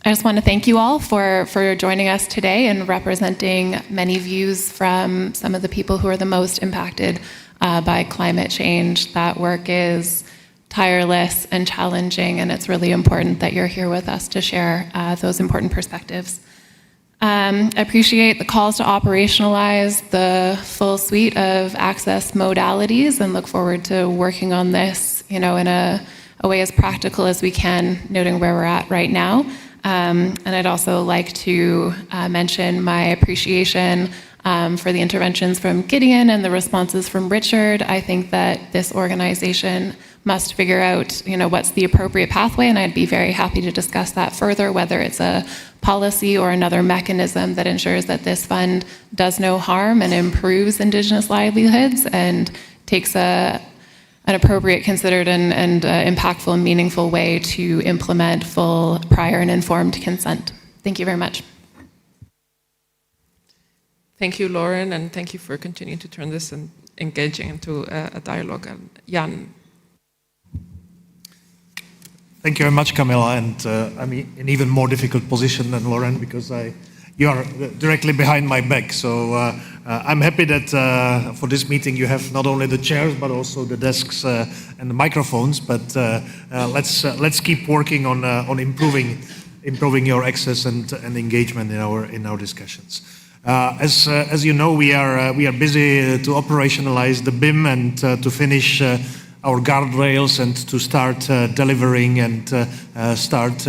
S9: I just want to thank you all for joining us today and representing many views from some of the people who are the most impacted by climate change. That work is tireless and challenging, and it's really important that you're here with us to share those important perspectives. I appreciate the calls to operationalize the full suite of access modalities and look forward to working on this, in a way as practical as we can, noting where we're at right now. And I'd also like to mention my appreciation for the interventions from Gideon and the responses from Richard. I think that this organization must figure out, what's the appropriate pathway, and I'd be very happy to discuss that further, whether it's a policy or another mechanism that ensures that this fund does no harm and improves Indigenous livelihoods and takes an appropriate, considered, and impactful and meaningful way to implement full, prior, and informed consent. Thank you very much.
S1: Thank you, Lauren, and thank you for continuing to turn this and engaging into a dialogue. And Jan.
S11: Thank you very much, Camilla, and I'm in an even more difficult position than Lauren because you are directly behind my back. So I'm happy that for this meeting you have not only the chairs but also the desks and the microphones. But let's keep working on improving your access and engagement in our discussions. As you know, we are busy to operationalize the BIM and to finish our guardrails and to start delivering and start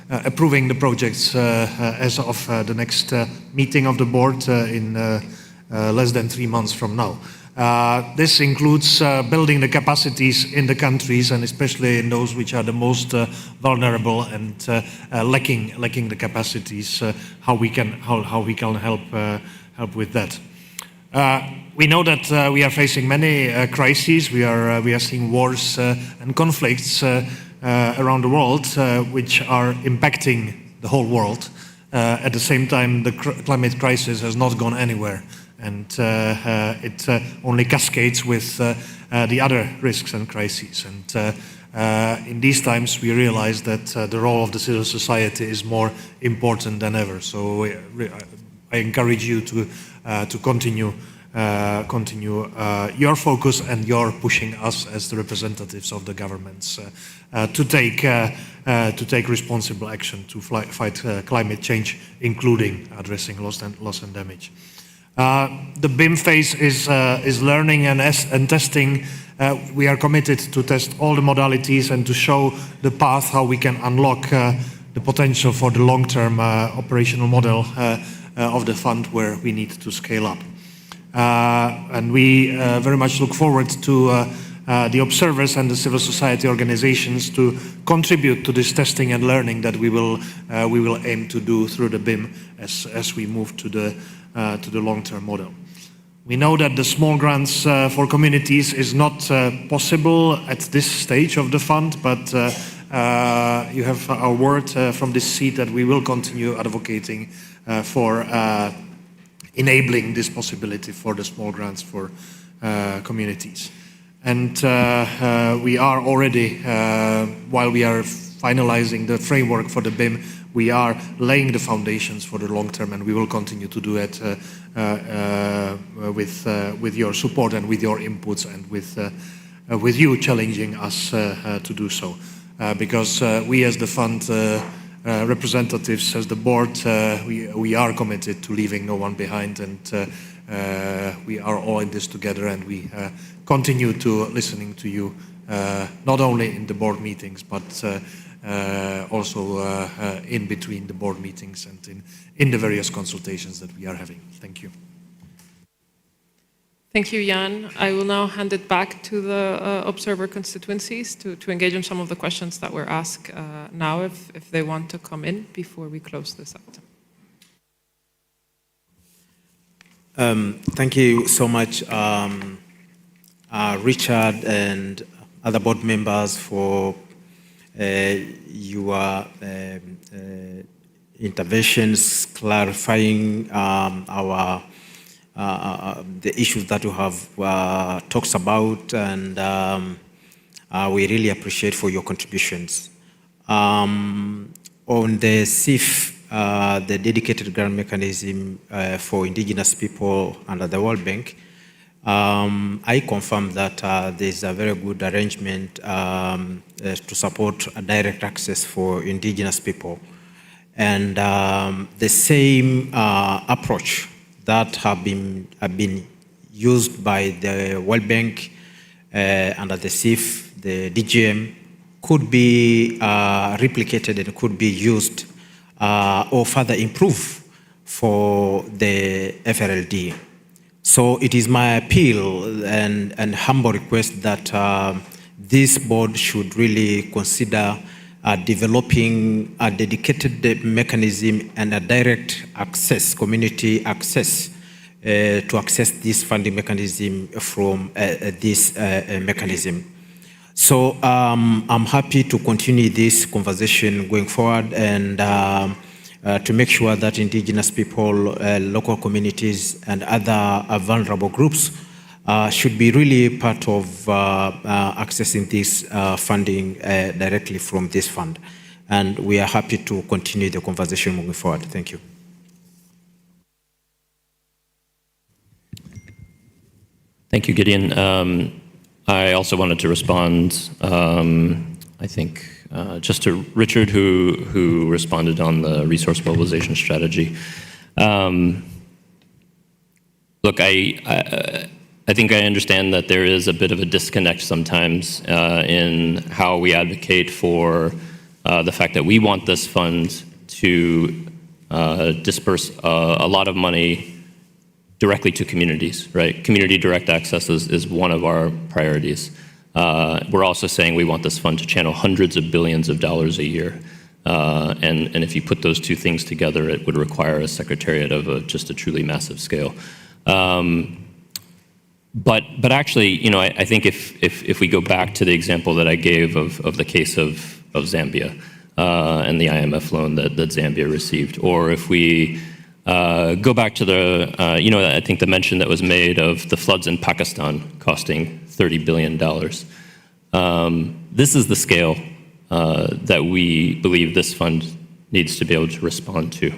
S11: approving the projects as of the next meeting of the board in less than 3 months from now. This includes building the capacities in the countries and especially in those which are the most vulnerable and lacking the capacities, how we can help with that. We know that we are facing many crises. We are seeing wars and conflicts around the world, which are impacting the whole world. At the same time, the climate crisis has not gone anywhere, and it only cascades with the other risks and crises. And in these times, we realize that the role of the civil society is more important than ever. So I encourage you to continue your focus and your pushing us as the representatives of the governments to take responsible action to fight climate change, including addressing loss and damage. The BIM phase is learning and testing. We are committed to test all the modalities and to show the path how we can unlock the potential for the long-term operational model of the fund where we need to scale up. And we very much look forward to the observers and the civil society organizations to contribute to this testing and learning that we will aim to do through the BIM as we move to the long-term model. We know that the small grants for communities is not possible at this stage of the fund, but you have our word from this seat that we will continue advocating for enabling this possibility for the small grants for communities. And we are already, while we are finalizing the framework for the BIM, we are laying the foundations for the long term, and we will continue to do it with your support and with your inputs, and with you challenging us to do so. Because we as the fund representatives, as the board, we are committed to leaving no one behind, and we are all in this together, and we continue to listening to you, not only in the board meetings, but also in between the board meetings and in the various consultations that we are having. Thank you.
S1: Thank you, Jan. I will now hand it back to the observer constituencies to engage in some of the questions that were asked now, if they want to come in before we close this item.
S4: Thank you so much, Richard and other board members, for your interventions, clarifying the issues that you have talked about, and we really appreciate for your contributions. On the CIF, the dedicated grant mechanism for indigenous people under the World Bank, I confirm that there's a very good arrangement to support a direct access for indigenous people. And the same approach that have been used by the World Bank under the CIF, the DGM, could be replicated and could be used or further improved for the FRLD. So it is my appeal and humble request that this board should really consider developing a dedicated mechanism and a direct access, community access, to access this funding mechanism from this mechanism. So I'm happy to continue this conversation going forward, and to make sure that indigenous people, local communities, and other vulnerable groups should be really part of accessing this funding directly from this fund. And we are happy to continue the conversation moving forward. Thank you.
S2: Thank you, Gideon. I also wanted to respond, I think, just to Richard, who responded on the resource mobilization strategy. Look, I think I understand that there is a bit of a disconnect sometimes in how we advocate for the fact that we want this fund to disperse a lot of money directly to communities, right? Community direct access is one of our priorities. We're also saying we want this fund to channel hundreds of billions of dollars a year. And if you put those two things together, it would require a secretariat of just a truly massive scale. But actually, you know, I think if we go back to the example that I gave of the case of Zambia and the IMF loan that Zambia received, or if we go back to the, I think the mention that was made of the floods in Pakistan costing $30 billion. This is the scale that we believe this fund needs to be able to respond to.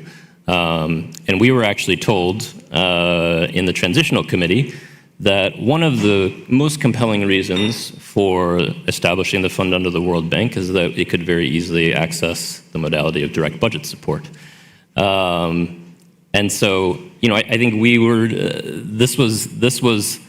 S2: And we were actually told in the transitional committee that one of the most compelling reasons for establishing the fund under the World Bank is that it could very easily access the modality of direct budget support. And so, I think we were, this was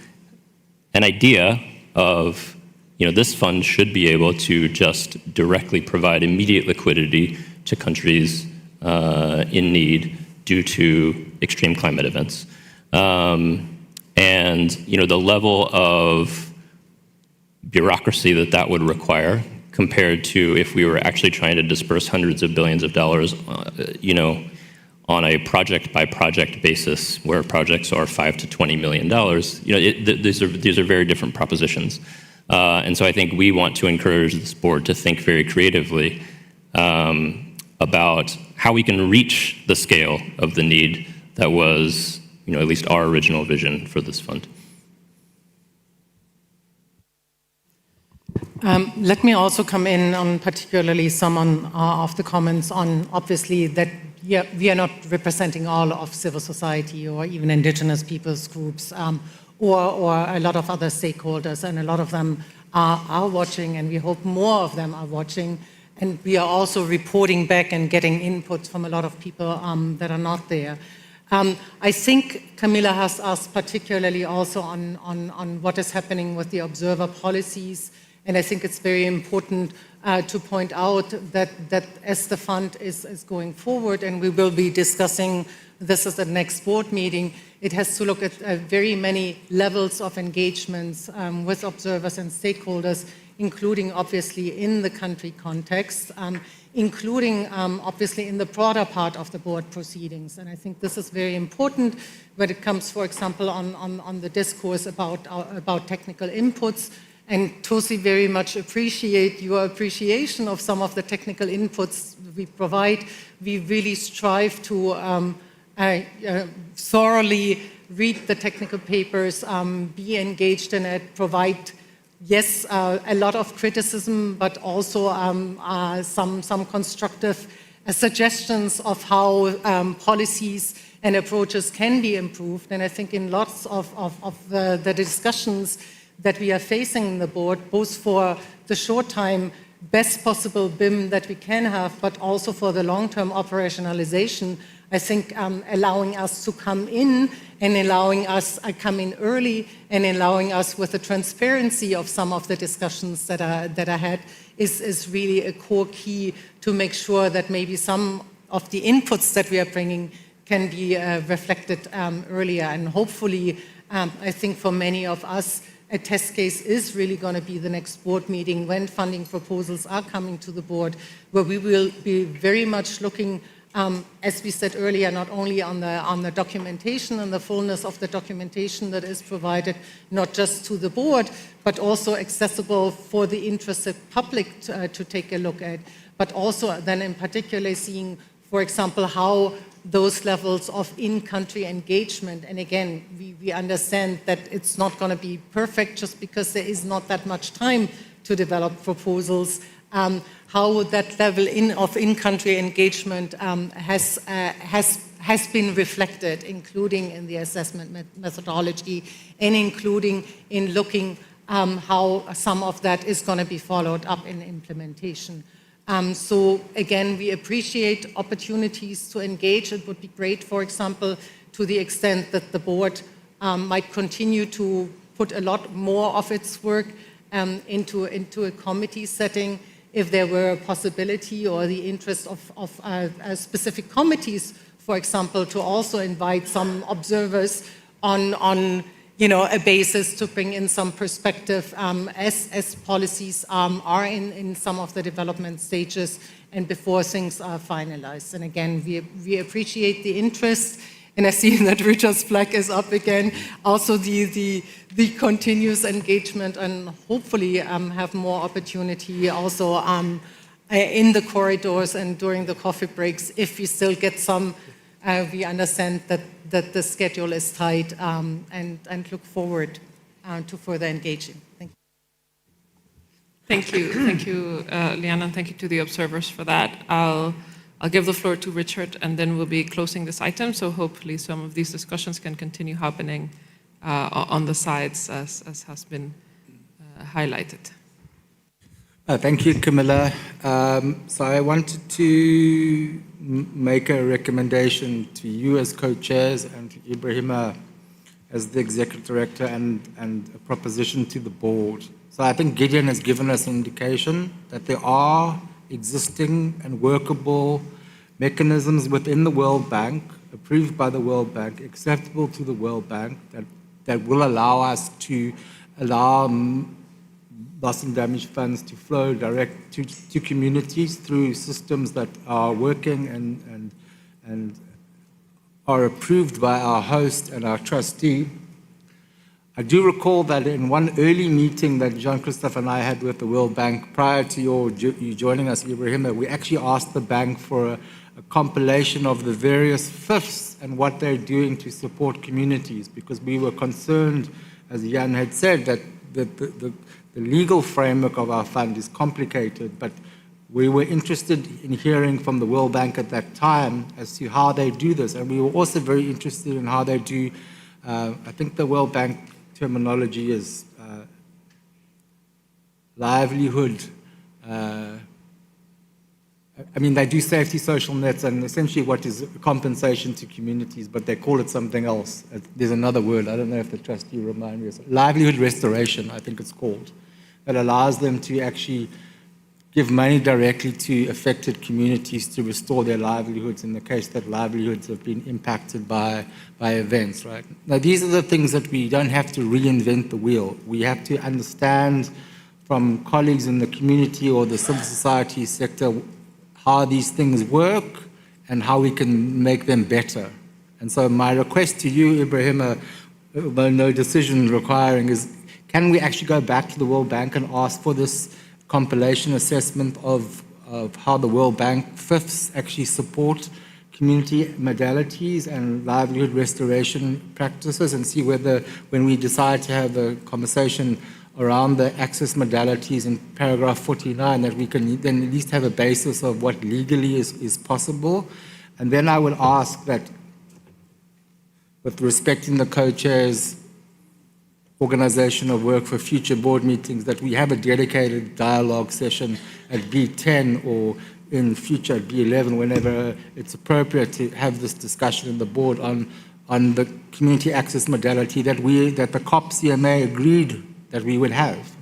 S2: an idea of, this fund should be able to just directly provide immediate liquidity to countries in need due to extreme climate events. And, the level of bureaucracy that would require compared to if we were actually trying to disperse hundreds of billions of dollars, on a project-by-project basis, where projects are $5 to $20 million, these are very different propositions. And so I think we want to encourage this board to think very creatively about how we can reach the scale of the need that was, at least our original vision for this fund.
S5: Let me also come in on particularly some of the comments on, obviously, that we are not representing all of civil society or even indigenous peoples groups or a lot of other stakeholders, and a lot of them are watching, and we hope more of them are watching. And we are also reporting back and getting input from a lot of people that are not there. I think Camilla has asked particularly also on what is happening with the observer policies. And I think it's very important to point out that as the fund is going forward, and we will be discussing this at the next board meeting, it has to look at very many levels of engagements with observers and stakeholders, including obviously in the country context, including obviously in the broader part of the board proceedings. And I think this is very important when it comes, for example, on the discourse about technical inputs. And Tosi, very much appreciate your appreciation of some of the technical inputs we provide. We really strive to thoroughly read the technical papers, be engaged in it, provide, yes, a lot of criticism, but also some constructive suggestions of how policies and approaches can be improved. And I think in lots of the discussions that we are facing in the board, both for the short time, best possible BIM that we can have, but also for the long-term operationalization, I think allowing us to come in and allowing us come in early and allowing us with the transparency of some of the discussions that I had is really a core key to make sure that maybe some of the inputs that we are bringing can be reflected earlier. And hopefully, I think for many of us, a test case is really going to be the next board meeting when funding proposals are coming to the board, where we will be very much looking, as we said earlier, not only on the documentation and the fullness of the documentation that is provided, not just to the board, but also accessible for the interested public to take a look at, but also then in particular seeing, for example, how those levels of in-country engagement, and again, we understand that it's not going to be perfect just because there is not that much time to develop proposals, how that level of in-country engagement has been reflected, including in the assessment methodology and including in looking how some of that is going to be followed up in implementation. So again, we appreciate opportunities to engage. It would be great, for example, to the extent that the board might continue to put a lot more of its work into a committee setting, if there were a possibility or the interest of specific committees, for example, to also invite some observers on a basis to bring in some perspective as policies are in some of the development stages and before things are finalized. And again, we appreciate the interest, and I see that Richard's flag is up again. Also the continuous engagement, and hopefully have more opportunity also in the corridors and during the coffee breaks if we still get some. We understand that the schedule is tight and look forward to further engaging. Thank you.
S1: Thank you, Liana, and thank you to the observers for that. I'll give the floor to Richard, and then we'll be closing this item. So hopefully some of these discussions can continue happening on the sides as has been highlighted.
S8: Thank you, Camilla. So I wanted to make a recommendation to you as co-chairs and to Ibrahima as the executive director and a proposition to the board. So I think Gideon has given us an indication that there are existing and workable mechanisms within the World Bank, approved by the World Bank, acceptable to the World Bank, that will allow us to allow loss and damage funds to flow direct to communities through systems that are working and are approved by our host and our trustee. I do recall that in one early meeting that Jean-Christophe and I had with the World Bank prior to you joining us, Ibrahima, we actually asked the bank for a compilation of the various FIFs and what they're doing to support communities, because we were concerned, as Jan had said, that legal framework of our fund is complicated, but we were interested in hearing from the World Bank at that time as to how they do this. And we were also very interested in how they do, I think the World Bank terminology is livelihood. I mean, they do safety social nets and essentially what is compensation to communities, but they call it something else. There's another word, I don't know if the trustee will remind me. Livelihood restoration, I think it's called. That allows them to actually give money directly to affected communities to restore their livelihoods in the case that livelihoods have been impacted by events, right? Now, these are the things that we don't have to reinvent the wheel. We have to understand from colleagues in the community or the civil society sector how these things work and how we can make them better. And so my request to you, Ibrahim, no decision requiring, is can we actually go back to the World Bank and ask for this compilation assessment of how the World Bank fifths actually support community modalities and livelihood restoration practices, and see whether when we decide to have a conversation around the access modalities in paragraph 49 that we can then at least have a basis of what legally is possible. And then I would ask that, with respecting the co-chair's organization of work for future board meetings, that we have a dedicated dialogue session at B10 or in future at B11, whenever it's appropriate to have this discussion in the board on the community access modality that the COP CMA agreed that we would have.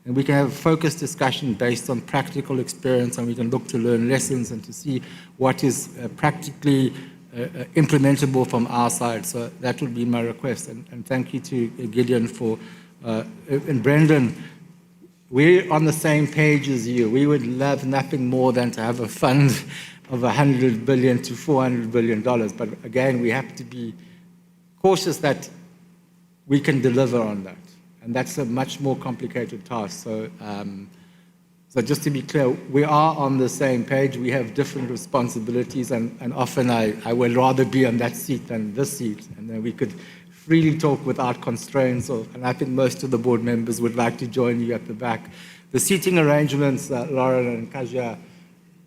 S8: And we can have a focused discussion based on practical experience, and we can look to learn lessons and to see what is practically implementable from our side. So that would be my request. And thank you to Gideon for, and Brendan, we're on the same page as you. We would love nothing more than to have a fund of $100 billion to $400 billion. But again, we have to be cautious that we can deliver on that. And that's a much more complicated task. So, so just to be clear, we are on the same page. We have different responsibilities, and often I would rather be on that seat than this seat. And then we could freely talk without constraints. And I think most of the board members would like to join you at the back. The seating arrangements, Lauren and Kaja,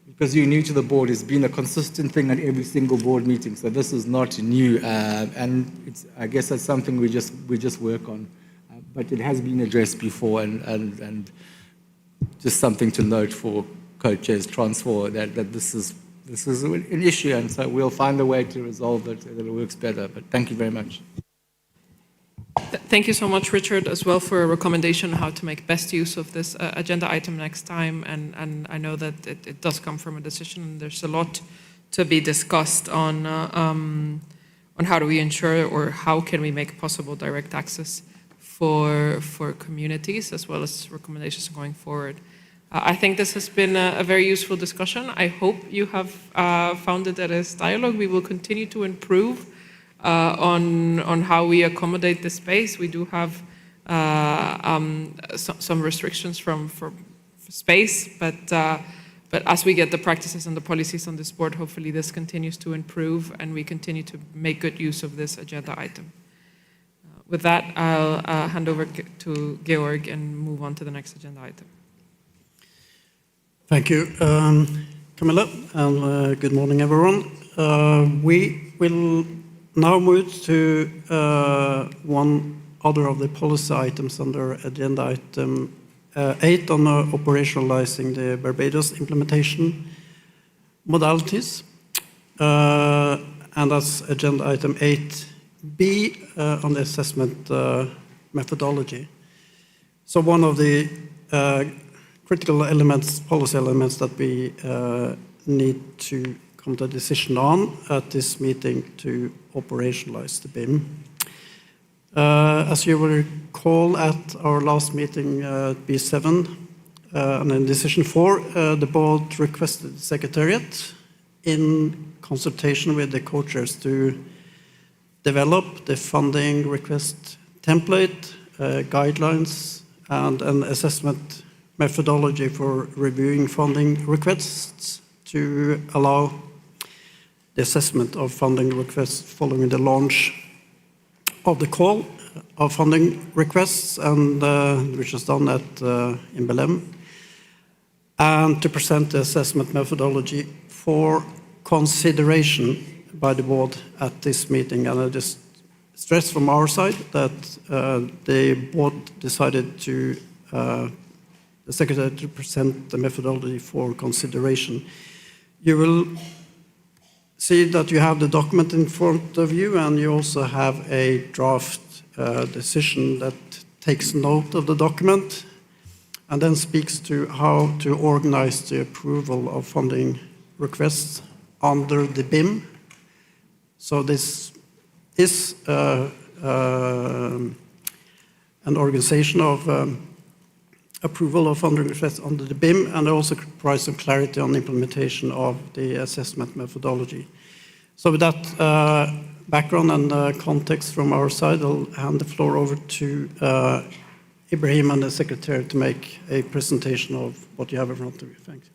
S8: because you're new to the board, has been a consistent thing at every single board meeting. So this is not new. And it's, I guess that's something we just work on. But it has been addressed before, and just something to note for co-chairs transfer that this is an issue, and so we'll find a way to resolve it so that it works better. But thank you very much.
S1: Thank you so much, Richard, as well for a recommendation on how to make best use of this agenda item next time. And I know that it does come from a decision, and there's a lot to be discussed on how do we ensure, or how can we make possible direct access for communities, as well as recommendations going forward. I think this has been a very useful discussion. I hope you have found it as dialogue. We will continue to improve on how we accommodate this space. We do have some restrictions for space, but as we get the practices and the policies on this board, hopefully this continues to improve and we continue to make good use of this agenda item. With that, I'll hand over to Georg and move on to the next agenda item.
S12: Thank you, Camilla, and good morning, everyone. We will now move to one other of the policy items under agenda item 8 on operationalizing the Barbados implementation modalities, and that's agenda item 8B on the assessment methodology. So one of the critical elements, policy elements that we need to come to a decision on at this meeting to operationalize the BIM. As you will recall at our last meeting at B7, and in decision 4, the board requested the Secretariat in consultation with the co-chairs to develop the funding request template, guidelines, and an assessment methodology for reviewing funding requests to allow the assessment of funding requests following the launch of the call of funding requests, and which was done in Belém, and to present the assessment methodology for consideration by the board at this meeting. And I just stress from our side that the board decided to the secretary to present the methodology for consideration. You will see that you have the document in front of you, and you also have a draft decision that takes note of the document and then speaks to how to organize the approval of funding requests under the BIM. So this is an organization of approval of funding requests under the BIM, and also provides some clarity on the implementation of the assessment methodology. So with that background and context from our side, I'll hand the floor over to Ibrahim and the Secretary to make a presentation of what you have in front of you. Thanks.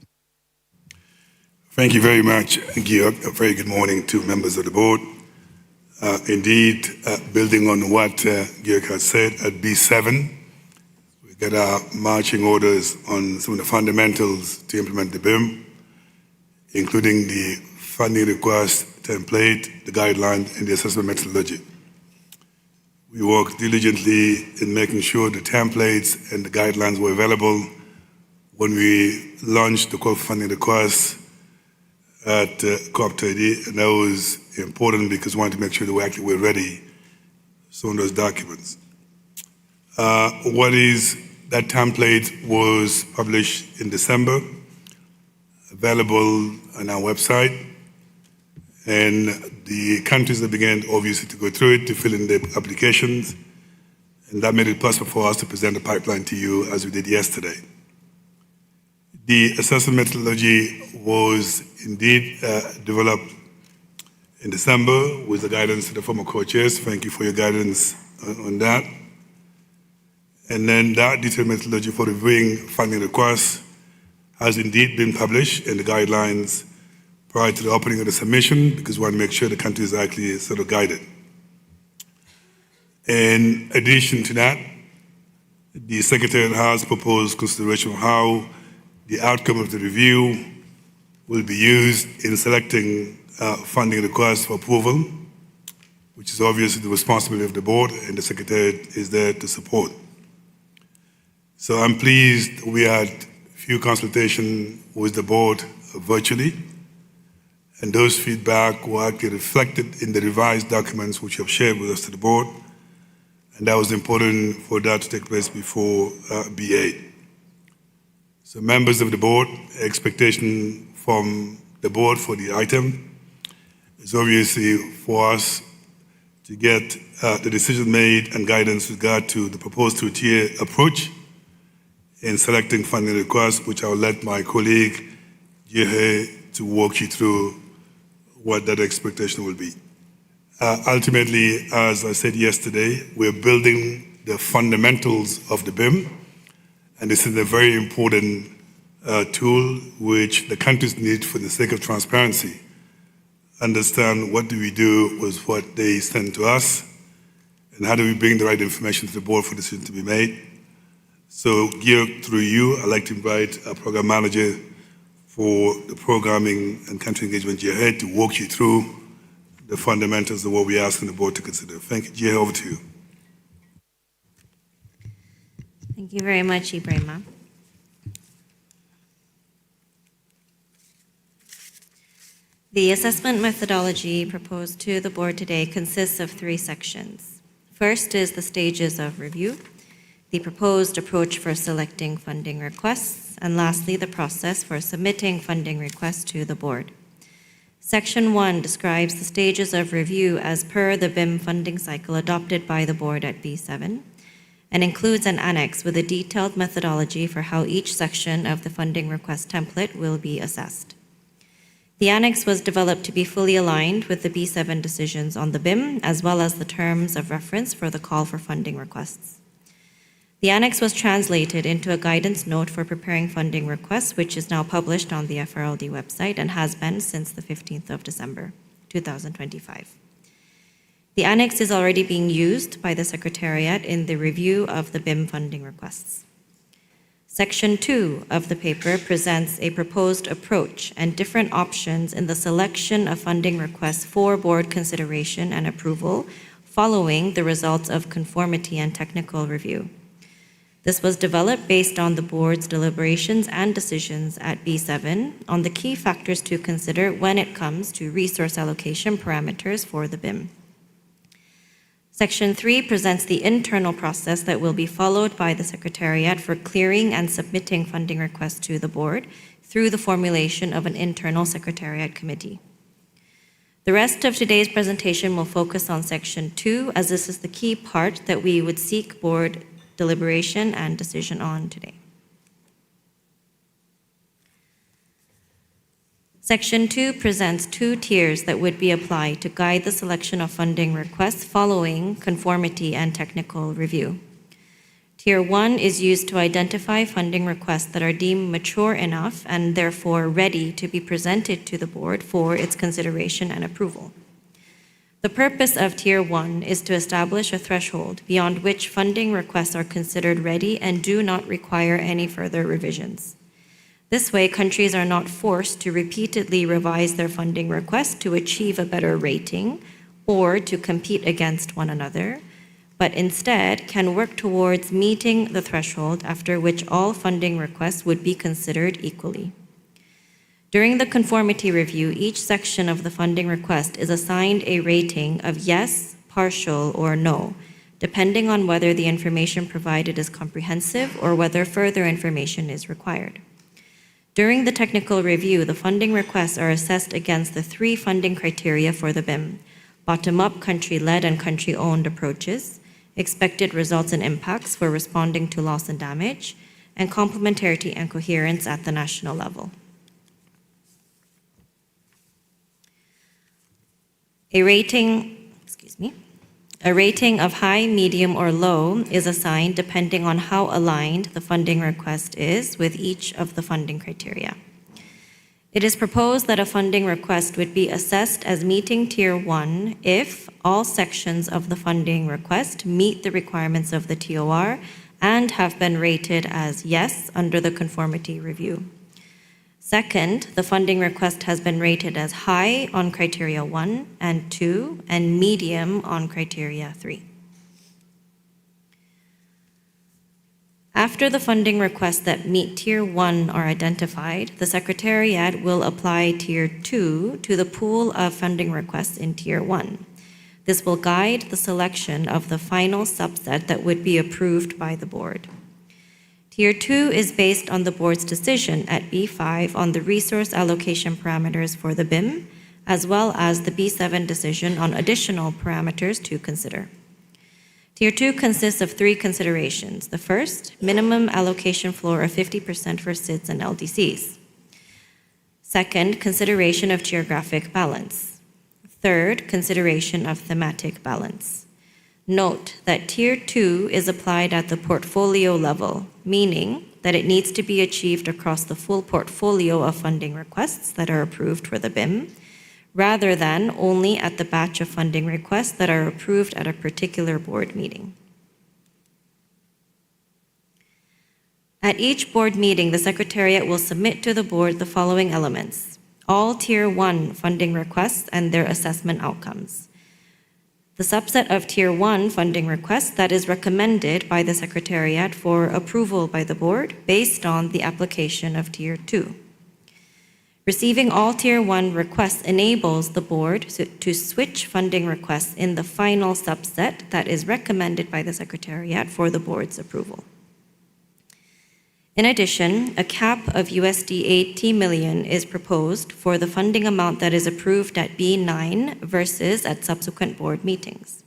S13: Thank you very much, Georg. A very good morning to members of the board. Indeed, building on what Georg has said, at B7, we got our marching orders on some of the fundamentals to implement the BIM, including the funding request template, the guidelines, and the assessment methodology. We worked diligently in making sure the templates and the guidelines were available when we launched the call for funding request at COP30, and that was important because we wanted to make sure that we actually were ready on those documents. That template was published in December, available on our website, and the countries that began obviously to go through it, to fill in the applications, and that made it possible for us to present the pipeline to you as we did yesterday. The assessment methodology was indeed developed in December with the guidance of the former co-chairs. Thank you for your guidance on that. And then that detailed methodology for reviewing funding requests has indeed been published in the guidelines prior to the opening of the submission, because we want to make sure the country is actually sort of guided. In addition to that, the Secretariat has proposed consideration of how the outcome of the review will be used in selecting funding requests for approval, which is obviously the responsibility of the board, and the Secretariat is there to support. So I'm pleased we had a few consultations with the board virtually, and those feedback were actually reflected in the revised documents which you have shared with us to the board, and that was important for that to take place before B8. So members of the board, expectation from the board for the item is obviously for us to get the decision made and guidance with regard to the proposed two-tier approach in selecting funding requests, which I'll let my colleague Jehe to walk you through what that expectation will be. Ultimately, as I said yesterday, we're building the fundamentals of the BIM, and this is a very important tool which the countries need for the sake of transparency. Understand what do we do with what they send to us, and how do we bring the right information to the board for decision to be made. So, Georg, through you, I'd like to invite our program manager for the programming and country engagement Jehe to walk you through the fundamentals of what we're asking the board to consider. Thank you. Jehe, over to you.
S14: Thank you very much, Ibrahim. The assessment methodology proposed to the board today consists of 3 sections. First is the stages of review, the proposed approach for selecting funding requests, and lastly, the process for submitting funding requests to the board. Section 1 describes the stages of review as per the BIM funding cycle adopted by the board at B7, and includes an annex with a detailed methodology for how each section of the funding request template will be assessed. The annex was developed to be fully aligned with the B7 decisions on the BIM, as well as the terms of reference for the call for funding requests. The annex was translated into a guidance note for preparing funding requests, which is now published on the FRLD website and has been since the 15th of December, 2025. The annex is already being used by the Secretariat in the review of the BIM funding requests. Section 2 of the paper presents a proposed approach and different options in the selection of funding requests for board consideration and approval following the results of conformity and technical review. This was developed based on the board's deliberations and decisions at B7 on the key factors to consider when it comes to resource allocation parameters for the BIM. Section 3 presents the internal process that will be followed by the Secretariat for clearing and submitting funding requests to the board through the formulation of an internal Secretariat committee. The rest of today's presentation will focus on Section 2, as this is the key part that we would seek board deliberation and decision on today. Section 2 presents 2 tiers that would be applied to guide the selection of funding requests following conformity and technical review. Tier 1 is used to identify funding requests that are deemed mature enough and therefore ready to be presented to the board for its consideration and approval. The purpose of Tier 1 is to establish a threshold beyond which funding requests are considered ready and do not require any further revisions. This way, countries are not forced to repeatedly revise their funding requests to achieve a better rating or to compete against one another, but instead can work towards meeting the threshold after which all funding requests would be considered equally. During the conformity review, each section of the funding request is assigned a rating of yes, partial, or no, depending on whether the information provided is comprehensive or whether further information is required. During the technical review, the funding requests are assessed against the 3 funding criteria for the BIM: bottom-up, country-led, and country-owned approaches, expected results and impacts for responding to loss and damage, and complementarity and coherence at the national level. A rating of high, medium, or low is assigned depending on how aligned the funding request is with each of the funding criteria. It is proposed that a funding request would be assessed as meeting Tier 1 if all sections of the funding request meet the requirements of the TOR and have been rated as yes under the conformity review. Second, the funding request has been rated as high on criteria 1 and 2 and medium on criteria 3. After the funding requests that meet Tier 1 are identified, the Secretariat will apply Tier 2 to the pool of funding requests in Tier 1. This will guide the selection of the final subset that would be approved by the board. Tier 2 is based on the board's decision at B5 on the resource allocation parameters for the BIM, as well as the B7 decision on additional parameters to consider. Tier 2 consists of 3 considerations. The first, minimum allocation floor of 50% for SIDS and LDCs. Second, consideration of geographic balance. Third, consideration of thematic balance. Note that Tier 2 is applied at the portfolio level, meaning that it needs to be achieved across the full portfolio of funding requests that are approved for the BIM, rather than only at the batch of funding requests that are approved at a particular board meeting. At each board meeting, the Secretariat will submit to the board the following elements: all Tier 1 funding requests and their assessment outcomes, the subset of Tier 1 funding requests that is recommended by the Secretariat for approval by the board based on the application of Tier 2. Receiving all Tier 1 requests enables the board to switch funding requests in the final subset that is recommended by the Secretariat for the board's approval. In addition, a cap of USD 80 million is proposed for the funding amount that is approved at B9 versus at subsequent board meetings.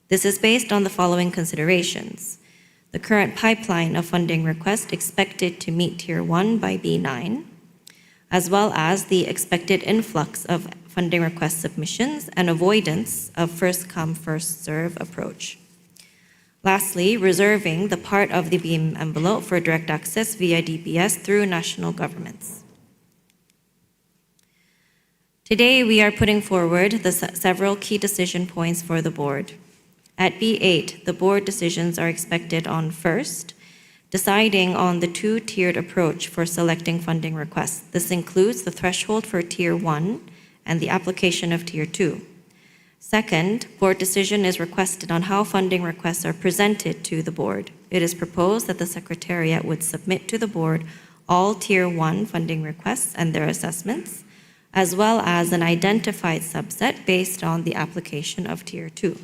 S14: This is based on the following considerations: the current pipeline of funding requests expected to meet Tier 1 by B9, as well as the expected influx of funding request submissions and avoidance of first-come, first-serve approach. Lastly, reserving the part of the BIM envelope for direct access via DPS through national governments. Today, we are putting forward the several key decision points for the board. At B8, the board decisions are expected on first, deciding on the two-tiered approach for selecting funding requests. This includes the threshold for Tier 1 and the application of Tier 2. Second, board decision is requested on how funding requests are presented to the board. It is proposed that the Secretariat would submit to the board all Tier 1 funding requests and their assessments, as well as an identified subset based on the application of Tier 2.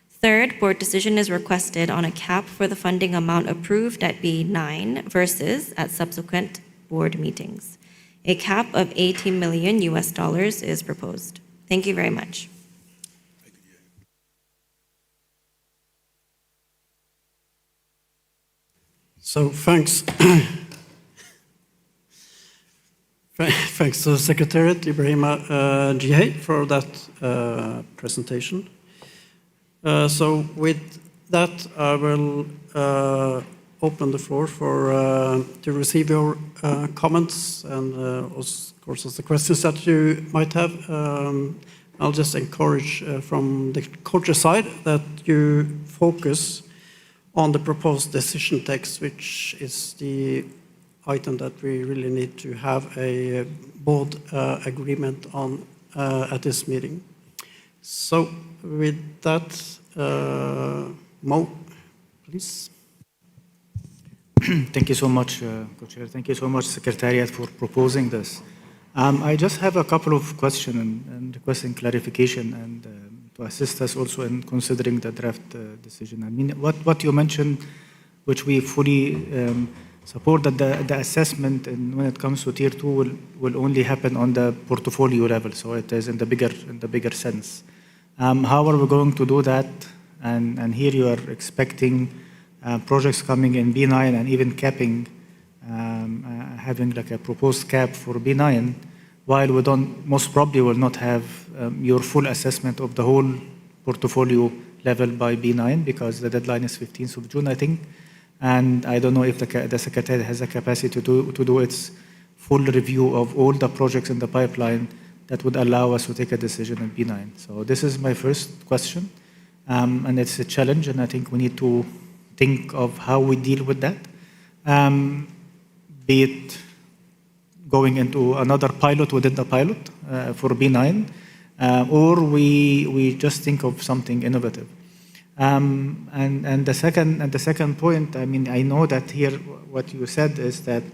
S14: Third, board decision is requested on a cap for the funding amount approved at B9 versus at subsequent board meetings. A cap of $80 million is proposed. Thank you very much.
S12: So thanks. Thanks to Secretariat Ibrahima GA for that presentation. So with that, I will open the floor to receive your comments and of course the questions that you might have. I'll just encourage from the culture side that you focus on the proposed decision text, which is the item that we really need to have a board agreement on at this meeting. So with that, Mo, please.
S15: Thank you so much, Co-Chair. Thank you so much, Secretariat, for proposing this. I just have a couple of questions and requesting clarification and to assist us also in considering the draft decision. I mean, what you mentioned, which we fully support, that the assessment and when it comes to Tier 2 will only happen on the portfolio level, so it is in the bigger sense. How are we going to do that? And here you are expecting projects coming in B9 and even capping, having like a proposed cap for B9, while we most probably will not have your full assessment of the whole portfolio level by B9 because the deadline is 15th of June, I think. And I don't know if the Secretariat has the capacity to do its full review of all the projects in the pipeline that would allow us to take a decision in B9. So this is my first question. And it's a challenge, and I think we need to think of how we deal with that. Be it going into another pilot within the pilot for B9, or we just think of something innovative. And the second point, I mean, I know that here what you said is that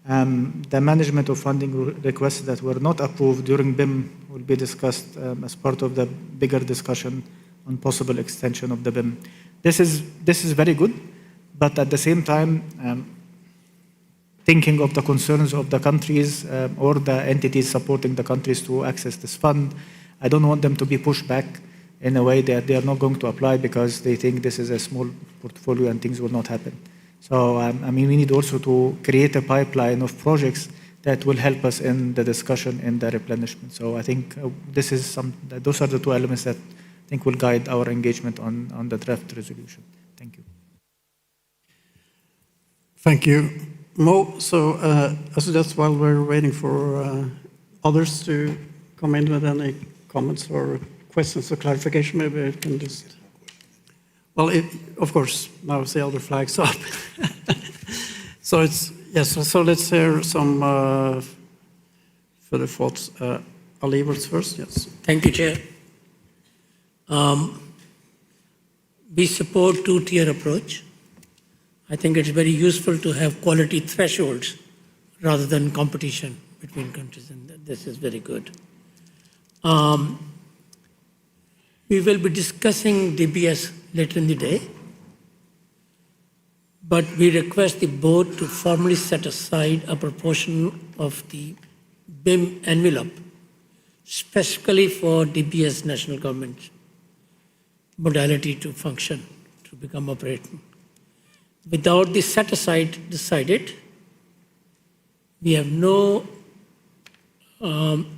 S15: the management of funding requests that were not approved during BIM will be discussed as part of the bigger discussion on possible extension of the BIM. This is very good, but at the same time, thinking of the concerns of the countries or the entities supporting the countries to access this fund, I don't want them to be pushed back in a way that they are not going to apply because they think this is a small portfolio and things will not happen. So, I mean, we need also to create a pipeline of projects that will help us in the discussion and the replenishment. So I think those are the two elements that I think will guide our engagement on the draft resolution. Thank you.
S12: Thank you, Mo. So I suggest while we're waiting for others to come in with any comments or questions or clarification, maybe I can just... Well, of course, now the other flags up. So it's, yes, so let's hear some further thoughts. Ali was first, yes.
S16: Thank you, Chair. We support two-tier approach. I think it's very useful to have quality thresholds rather than competition between countries, and this is very good. We will be discussing DBS later in the day, but we request the board to formally set aside a proportion of the BIM envelope specifically for DBS national government modality to function, to become operating. Without the set aside decided, we have no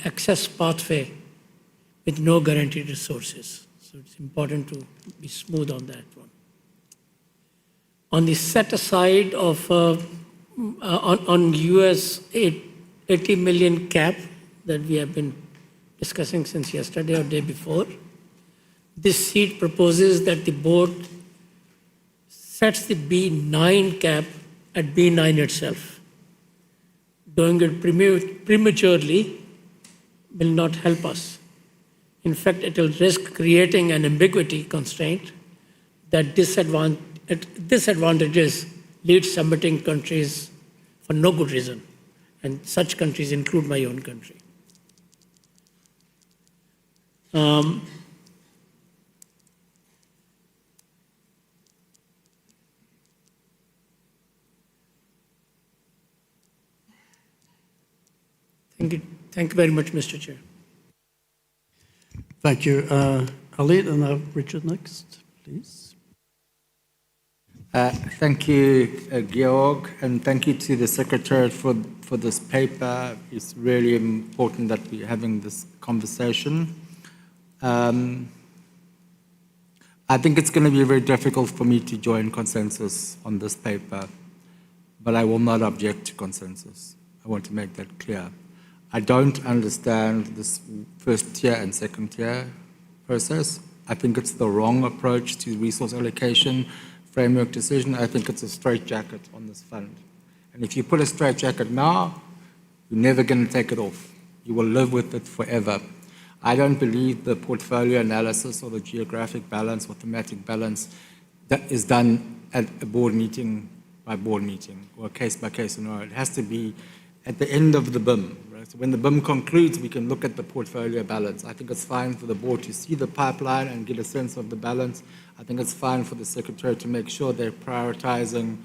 S16: access pathway with no guaranteed resources. So it's important to be smooth on that one. On the set aside of on US $80 million cap that we have been discussing since yesterday or day before. This sheet proposes that the board sets the B9 cap at B9 itself. Doing it prematurely will not help us. In fact, it will risk creating an ambiguity constraint that disadvantages lead submitting countries for no good reason. And such countries include my own country. Thank you. Thank you very much, Mr. Chair.
S12: Thank you. Ali, and Richard next, please.
S8: Thank you, Georg, and thank you to the Secretariat for this paper. It's really important that we're having this conversation. I think it's going to be very difficult for me to join consensus on this paper, but I will not object to consensus. I want to make that clear. I don't understand this first tier and second tier process. I think it's the wrong approach to resource allocation framework decision. I think it's a straitjacket on this fund. And if you put a straitjacket now, you're never going to take it off. You will live with it forever. I don't believe the portfolio analysis or the geographic balance or thematic balance that is done at a board meeting by board meeting or a case by case scenario. It has to be at the end of the BIM. Right? So when the BIM concludes, we can look at the portfolio balance. I think it's fine for the board to see the pipeline and get a sense of the balance. I think it's fine for the Secretary to make sure they're prioritizing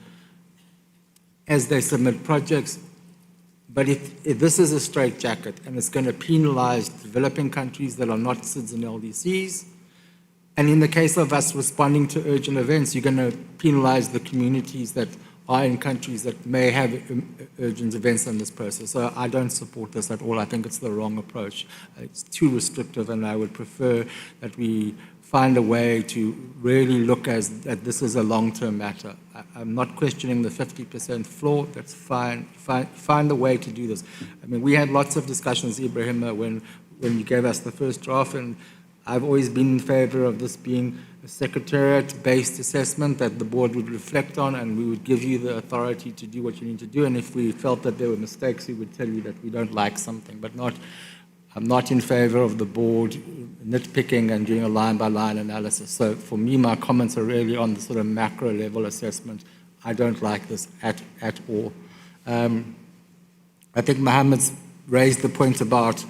S8: as they submit projects. But if this is a straitjacket and it's going to penalize developing countries that are not SIDS and LDCs, and in the case of us responding to urgent events, you're going to penalize the communities that are in countries that may have urgent events in this process. So I don't support this at all. I think it's the wrong approach. It's too restrictive, and I would prefer that we find a way to really look at this as a long-term matter. I'm not questioning the 50% floor. That's fine. Find a way to do this. I mean, we had lots of discussions, Ibrahim, when you gave us the first draft, and I've always been in favor of this being a secretariat-based assessment that the board would reflect on, and we would give you the authority to do what you need to do. And if we felt that there were mistakes, we would tell you that we don't like something, but I'm not in favor of the board nitpicking and doing a line-by-line analysis. So for me, my comments are really on the sort of macro-level assessment. I don't like this at all. I think Mohammed's raised the point about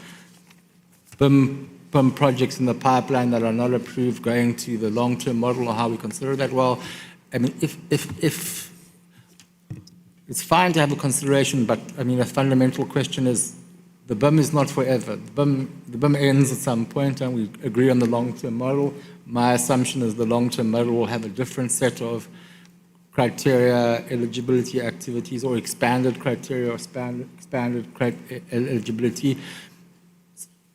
S8: BIM projects in the pipeline that are not approved going to the long-term model or how we consider that. Well, I mean, if it's fine to have a consideration, but I mean, a fundamental question is the BIM is not forever. The BIM ends at some point, and we agree on the long-term model. My assumption is the long-term model will have a different set of criteria, eligibility activities, or expanded criteria or expanded eligibility.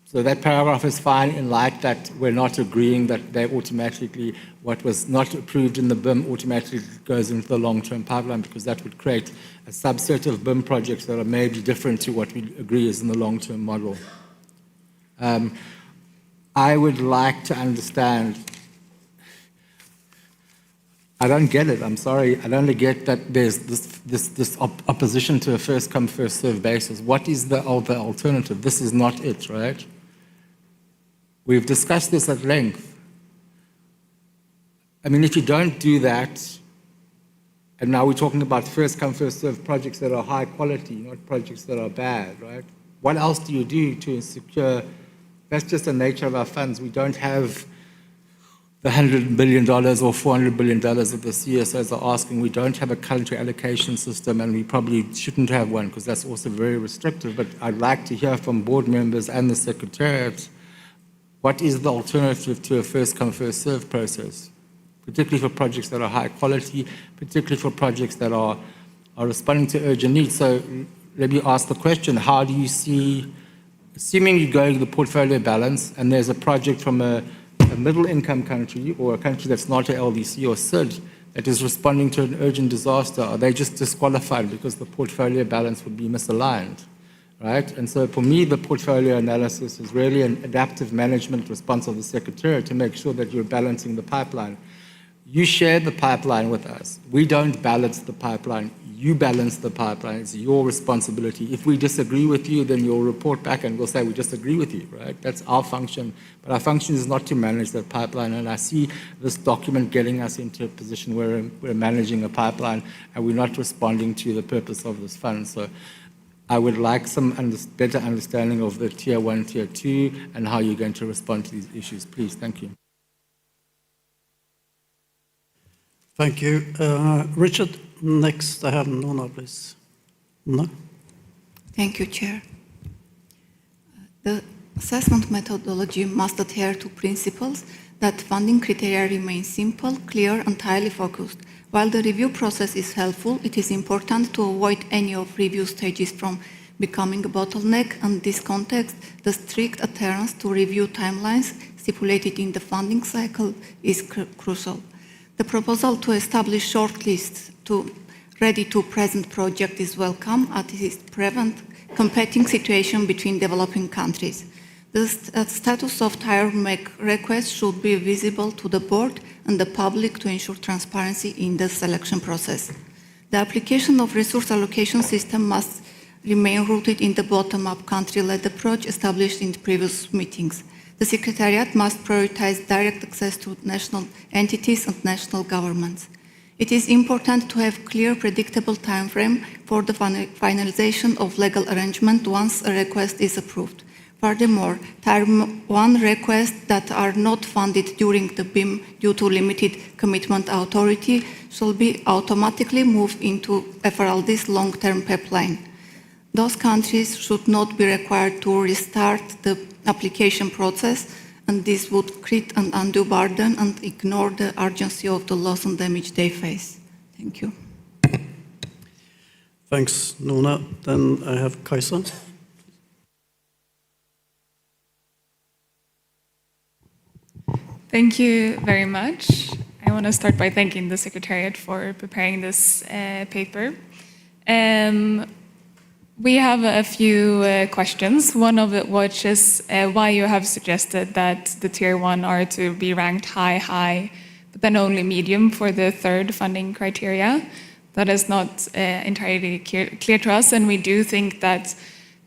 S8: So that paragraph is fine in light that we're not agreeing that they automatically, what was not approved in the BIM automatically goes into the long-term pipeline, because that would create a subset of BIM projects that are maybe different to what we agree is in the long-term model. I would like to understand, I don't get it, I'm sorry, I don't get that there's this opposition to a first-come, first-served basis. What is the alternative? This is not it, right? We've discussed this at length. I mean, if you don't do that, and now we're talking about first-come, first-served projects that are high quality, not projects that are bad, right? What else do you do to secure? That's just the nature of our funds. We don't have the $100 billion or $400 billion that the CSOs are asking. We don't have a country allocation system, and we probably shouldn't have one, because that's also very restrictive. But I'd like to hear from board members and the Secretariat, what is the alternative to a first-come, first-served process, particularly for projects that are high quality, particularly for projects that are responding to urgent needs? So let me ask the question, how do you see, assuming you go to the portfolio balance and there's a project from a middle-income country or a country that's not a LDC or SID that is responding to an urgent disaster, are they just disqualified because the portfolio balance would be misaligned? right? And so for me, the portfolio analysis is really an adaptive management response of the Secretariat to make sure that you're balancing the pipeline. You share the pipeline with us. We don't balance the pipeline. You balance the pipeline. It's your responsibility. If we disagree with you, then you'll report back and we'll say we disagree with you, right? That's our function. But our function is not to manage that pipeline. And I see this document getting us into a position where we're managing a pipeline and we're not responding to the purpose of this fund. So I would like some better understanding of the Tier 1, Tier 2, and how you're going to respond to these issues. Please, thank you.
S12: Thank you. Richard, next I have Nona, please. Nona?
S17: Thank you, Chair. The assessment methodology must adhere to principles that funding criteria remain simple, clear, and highly focused. While the review process is helpful, it is important to avoid any of review stages from becoming a bottleneck, and in this context, the strict adherence to review timelines stipulated in the funding cycle is crucial. The proposal to establish shortlists to ready-to-present project is welcome, as it prevents competing situation between developing countries. The status of tire make requests should be visible to the board and the public to ensure transparency in the selection process. The application of resource allocation system must remain rooted in the bottom-up country-led approach established in the previous meetings. The Secretariat must prioritize direct access to national entities and national governments. It is important to have clear, predictable timeframe for the finalization of legal arrangement once a request is approved. Furthermore, Tier 1 requests that are not funded during the BIM due to limited commitment authority shall be automatically moved into FRLD's long-term pipeline. Those countries should not be required to restart the application process, and this would create an undue burden and ignore the urgency of the loss and damage they face. Thank you.
S12: Thanks, Nona. Then I have Kaisa.
S9: Thank you very much. I want to start by thanking the Secretariat for preparing this paper. We have a few questions, one of which is why you have suggested that the Tier 1 are to be ranked high, but then only medium for the third funding criteria. That is not entirely clear to us, and we do think that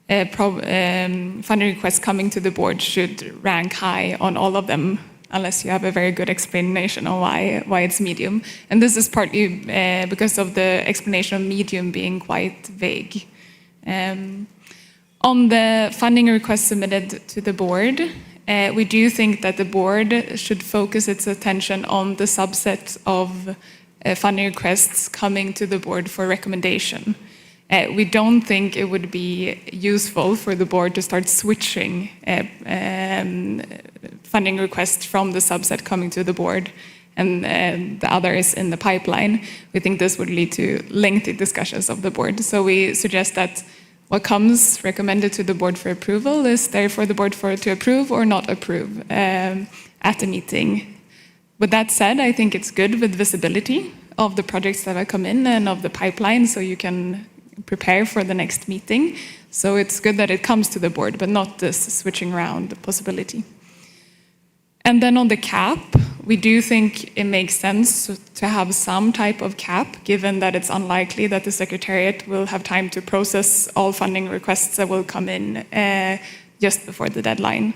S9: funding requests coming to the board should rank high on all of them, unless you have a very good explanation on why it's medium. And this is partly because of the explanation of medium being quite vague. On the funding request submitted to the board, we do think that the board should focus its attention on the subset of funding requests coming to the board for recommendation. We don't think it would be useful for the board to start switching funding requests from the subset coming to the board and the others in the pipeline. We think this would lead to lengthy discussions of the board. So we suggest that what comes recommended to the board for approval is there for the board to approve or not approve at the meeting. With that said, I think it's good with visibility of the projects that have come in and of the pipeline, so you can prepare for the next meeting. So it's good that it comes to the board, but not this switching around possibility. And then on the cap, we do think it makes sense to have some type of cap, given that it's unlikely that the Secretariat will have time to process all funding requests that will come in just before the deadline.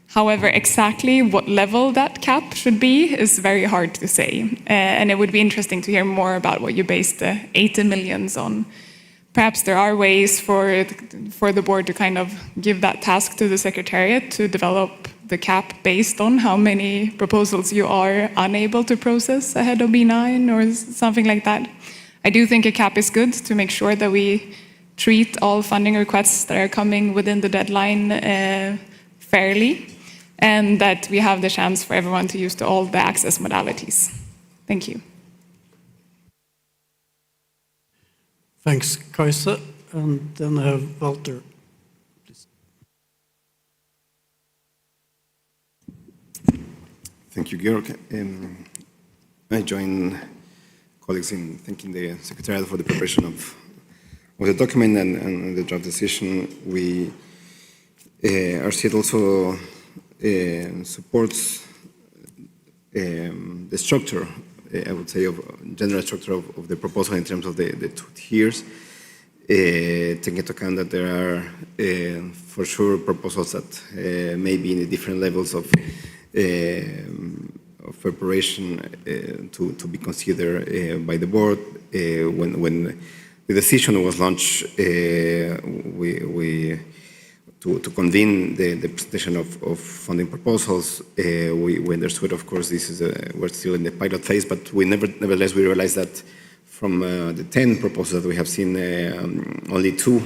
S9: However, exactly what level that cap should be is very hard to say. And it would be interesting to hear more about what you base the 80 millions on. Perhaps there are ways for the board to kind of give that task to the Secretariat to develop the cap based on how many proposals you are unable to process ahead of B9 or something like that. I do think a cap is good to make sure that we treat all funding requests that are coming within the deadline fairly, and that we have the chance for everyone to use all the access modalities. Thank you.
S12: Thanks, Kaisa. And then I have Walter.
S18: Thank you, Georg. I join colleagues in thanking the Secretariat for the preparation of the document and the draft decision, we RCED also supports the structure, I would say, of general structure of the proposal in terms of the 2 tiers, taking into account that there are for sure proposals that may be in the different levels of preparation to be considered by the board. When the decision was launched, to convene the presentation of funding proposals, we understood, of course, we're still in the pilot phase, but nevertheless we realized that from the 10 proposals that we have seen, only 2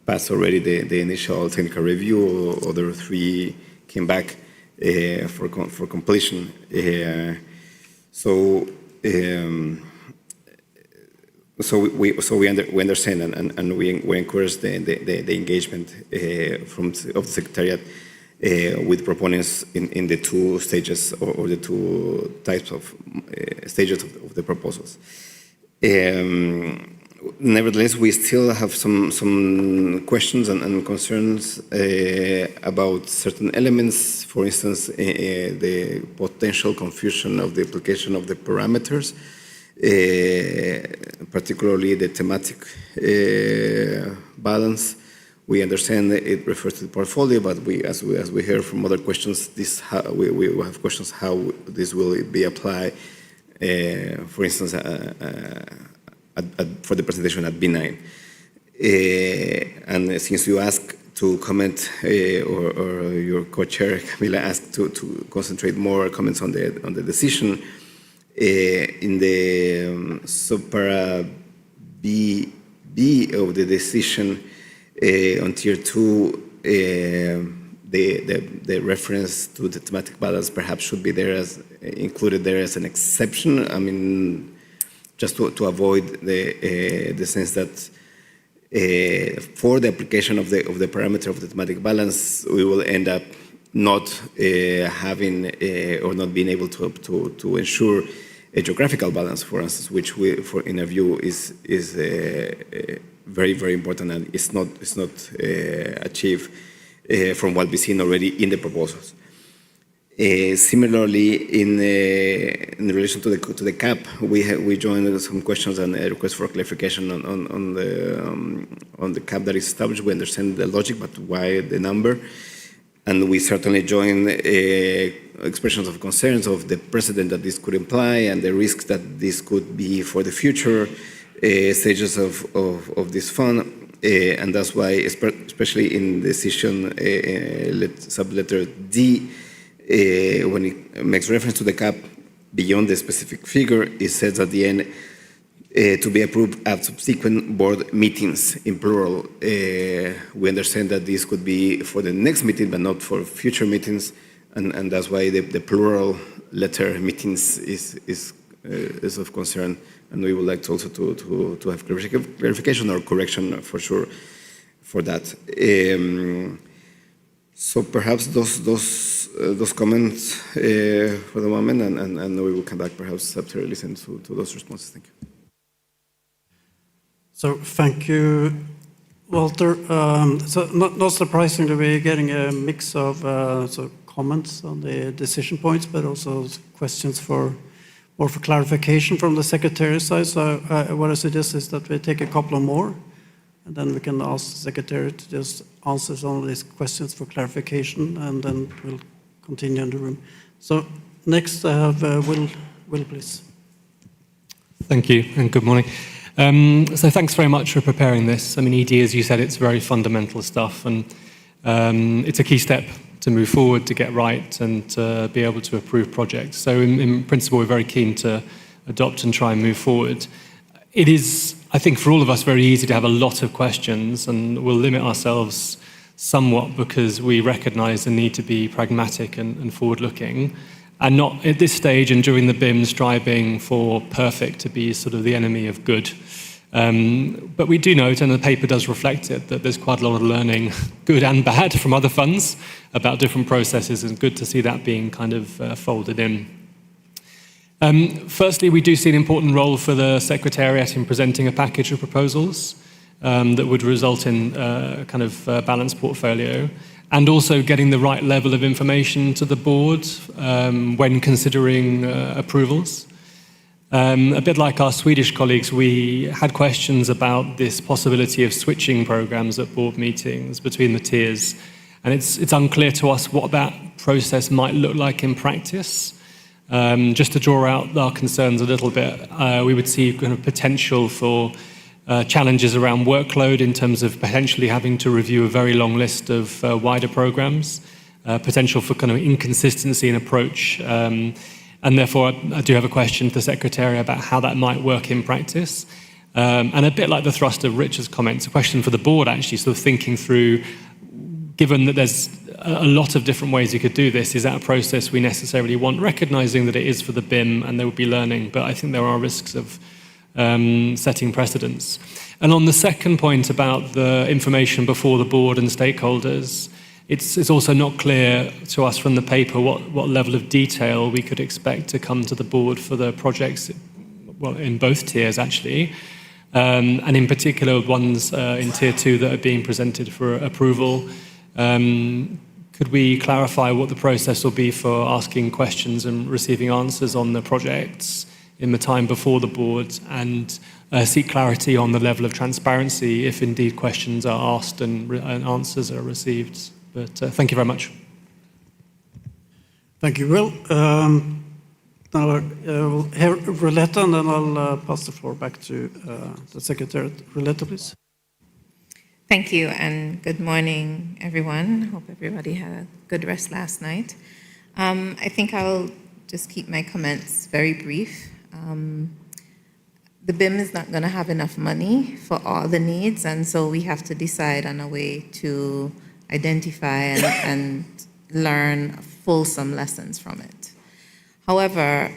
S18: passed already the initial technical review. Other 3 came back for completion. So we understand and we encourage the engagement of the Secretariat with proponents in the 2 stages or the 2 types of stages of the proposals. Nevertheless, we still have some questions and concerns about certain elements. For instance, the potential confusion of the application of the parameters, particularly the thematic balance. We understand that it refers to the portfolio, but as we heard from other questions, we have questions how this will be applied. For instance, for the presentation at B9. And since you asked to comment, or your co-chair Camila asked to concentrate more comments on the decision, in the subpara B of the decision on tier 2, the reference to the thematic balance perhaps should be there included there as an exception. I mean, just to avoid the sense that for the application of the parameter of the thematic balance, we will end up not having or not being able to ensure a geographical balance, for instance, which in our view is very, very important and it's not achieved from what we've seen already in the proposals. Similarly, in relation to the cap, we joined some questions and a request for clarification on the cap that is established. We understand the logic, but why the number? And we certainly join expressions of concerns of the precedent that this could imply and the risks that this could be for the future stages of this fund. And that's why, especially in decision subletter D, when it makes reference to the cap beyond the specific figure, it says at the end to be approved at subsequent board meetings, in plural. We understand that this could be for the next meeting, but not for future meetings, and that's why the plural letter meetings is of concern, and we would like also to have clarification or correction for sure for that. So perhaps those comments for the moment, and we will come back perhaps after listening to those responses. Thank you.
S12: So thank you, Walter. So not surprisingly, we're getting a mix of comments on the decision points, but also questions for clarification from the Secretary side. So what I suggest is that we take a couple of more, and then we can ask the Secretary to just answer some of these questions for clarification, and then we'll continue in the room. So next I have Will, please.
S19: Thank you, and good morning. So thanks very much for preparing this. I mean, ED, as you said, it's very fundamental stuff, and it's a key step to move forward, to get right, and to be able to approve projects. So in principle, we're very keen to adopt and try and move forward. It is, I think, for all of us, very easy to have a lot of questions, and we'll limit ourselves somewhat because we recognise the need to be pragmatic and forward-looking, and not at this stage and during the BIM striving for perfect to be sort of the enemy of good. But we do note, and the paper does reflect it, that there's quite a lot of learning, good and bad, from other funds about different processes, and good to see that being kind of folded in. Firstly, we do see an important role for the Secretariat in presenting a package of proposals. that would result in a kind of balanced portfolio, and also getting the right level of information to the board when considering approvals. A bit like our Swedish colleagues, we had questions about this possibility of switching programs at board meetings between the tiers. And it's unclear to us what that process might look like in practice. Just to draw out our concerns a little bit, we would see kind of potential for challenges around workload in terms of potentially having to review a very long list of wider programs, potential for kind of inconsistency in approach. And therefore, I do have a question to the Secretary about how that might work in practice. And a bit like the thrust of Richard's comments, a question for the board actually, sort of thinking through, given that there's a lot of different ways you could do this, is that a process we necessarily want, recognizing that it is for the BIM and there will be learning, but I think there are risks of setting precedents. And on the second point about the information before the board and stakeholders, it's also not clear to us from the paper what level of detail we could expect to come to the board for the projects, well, in both tiers actually, and in particular ones in tier 2 that are being presented for approval. Could we clarify what the process will be for asking questions and receiving answers on the projects in the time before the board, and seek clarity on the level of transparency if indeed questions are asked and answers are received? But thank you very much.
S12: Thank you, Will. Now we'll hear Roletta, and then I'll pass the floor back to the Secretary. Roletta, please.
S20: Thank you, and good morning, everyone. Hope everybody had a good rest last night. I think I'll just keep my comments very brief. The BIM is not going to have enough money for all the needs, and so we have to decide on a way to identify and learn fulsome lessons from it. However,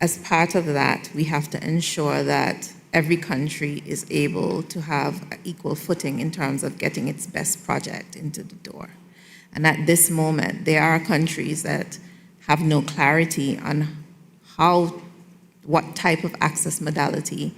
S20: as part of that, we have to ensure that every country is able to have an equal footing in terms of getting its best project into the door. And at this moment, there are countries that have no clarity on what type of access modality,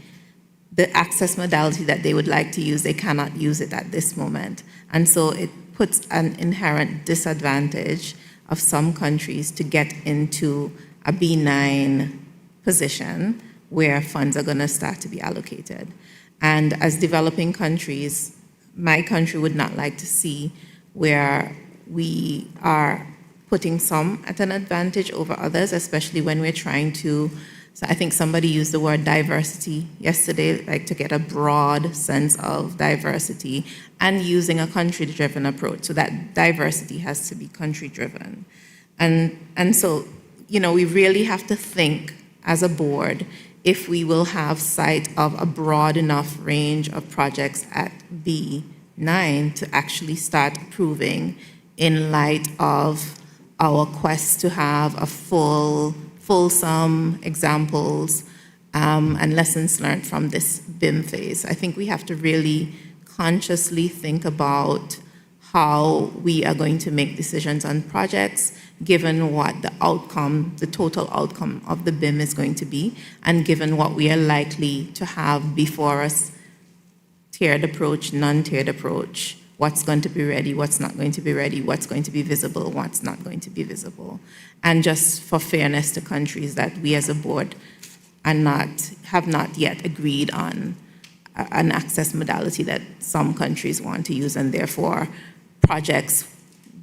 S20: the access modality that they would like to use, they cannot use it at this moment. And so it puts an inherent disadvantage of some countries to get into a B9 position where funds are going to start to be allocated. And as developing countries, my country would not like to see where we are putting some at an advantage over others, especially when we're trying to, so I think somebody used the word diversity yesterday, like to get a broad sense of diversity and using a country-driven approach. So that diversity has to be country-driven. And so, you know, we really have to think as a board if we will have sight of a broad enough range of projects at B9 to actually start approving in light of our quest to have a fulsome examples and lessons learned from this BIM phase. I think we have to really consciously think about how we are going to make decisions on projects, given what the outcome, the total outcome of the BIM is going to be, and given what we are likely to have before us, tiered approach, non-tiered approach, what's going to be ready, what's not going to be ready, what's going to be visible, what's not going to be visible. And just for fairness to countries that we as a board have not yet agreed on an access modality that some countries want to use, and therefore projects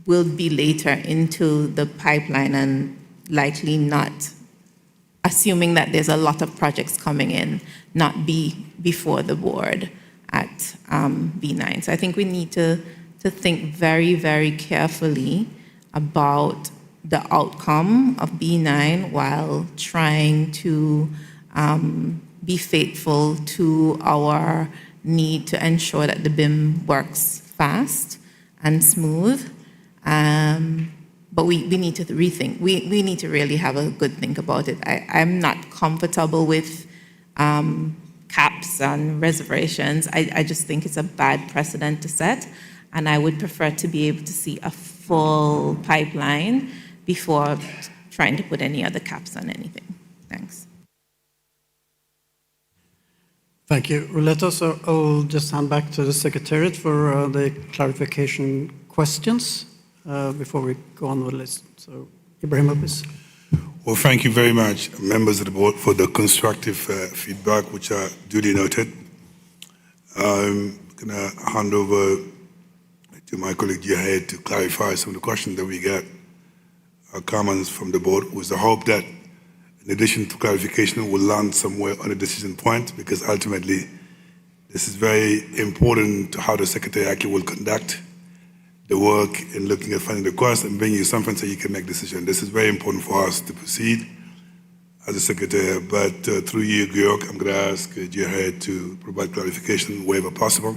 S20: will be later into the pipeline and likely not, assuming that there's a lot of projects coming in, not be before the board at B9. So I think we need to think very, very carefully about the outcome of B9 while trying to be faithful to our need to ensure that the BIM works fast and smooth. But we need to rethink. We need to really have a good think about it. I'm not comfortable with caps and reservations. I just think it's a bad precedent to set, and I would prefer to be able to see a full pipeline before trying to put any other caps on anything. Thanks.
S12: Thank you, Ruleta. So I'll just hand back to the Secretariat for the clarification questions before we go on with the list. So, Ibrahim, please.
S13: Well, thank you very much, members of the board, for the constructive feedback, which are duly noted. I'm going to hand over to my colleague Jahed to clarify some of the questions that we got, comments from the board, with the hope that in addition to clarification, we'll land somewhere on a decision point, because ultimately this is very important to how the Secretariat will conduct the work in looking at funding requests and bring you something so you can make decisions. This is very important for us to proceed as a Secretariat, but through you, Georg, I'm going to ask Jahed to provide clarification wherever possible,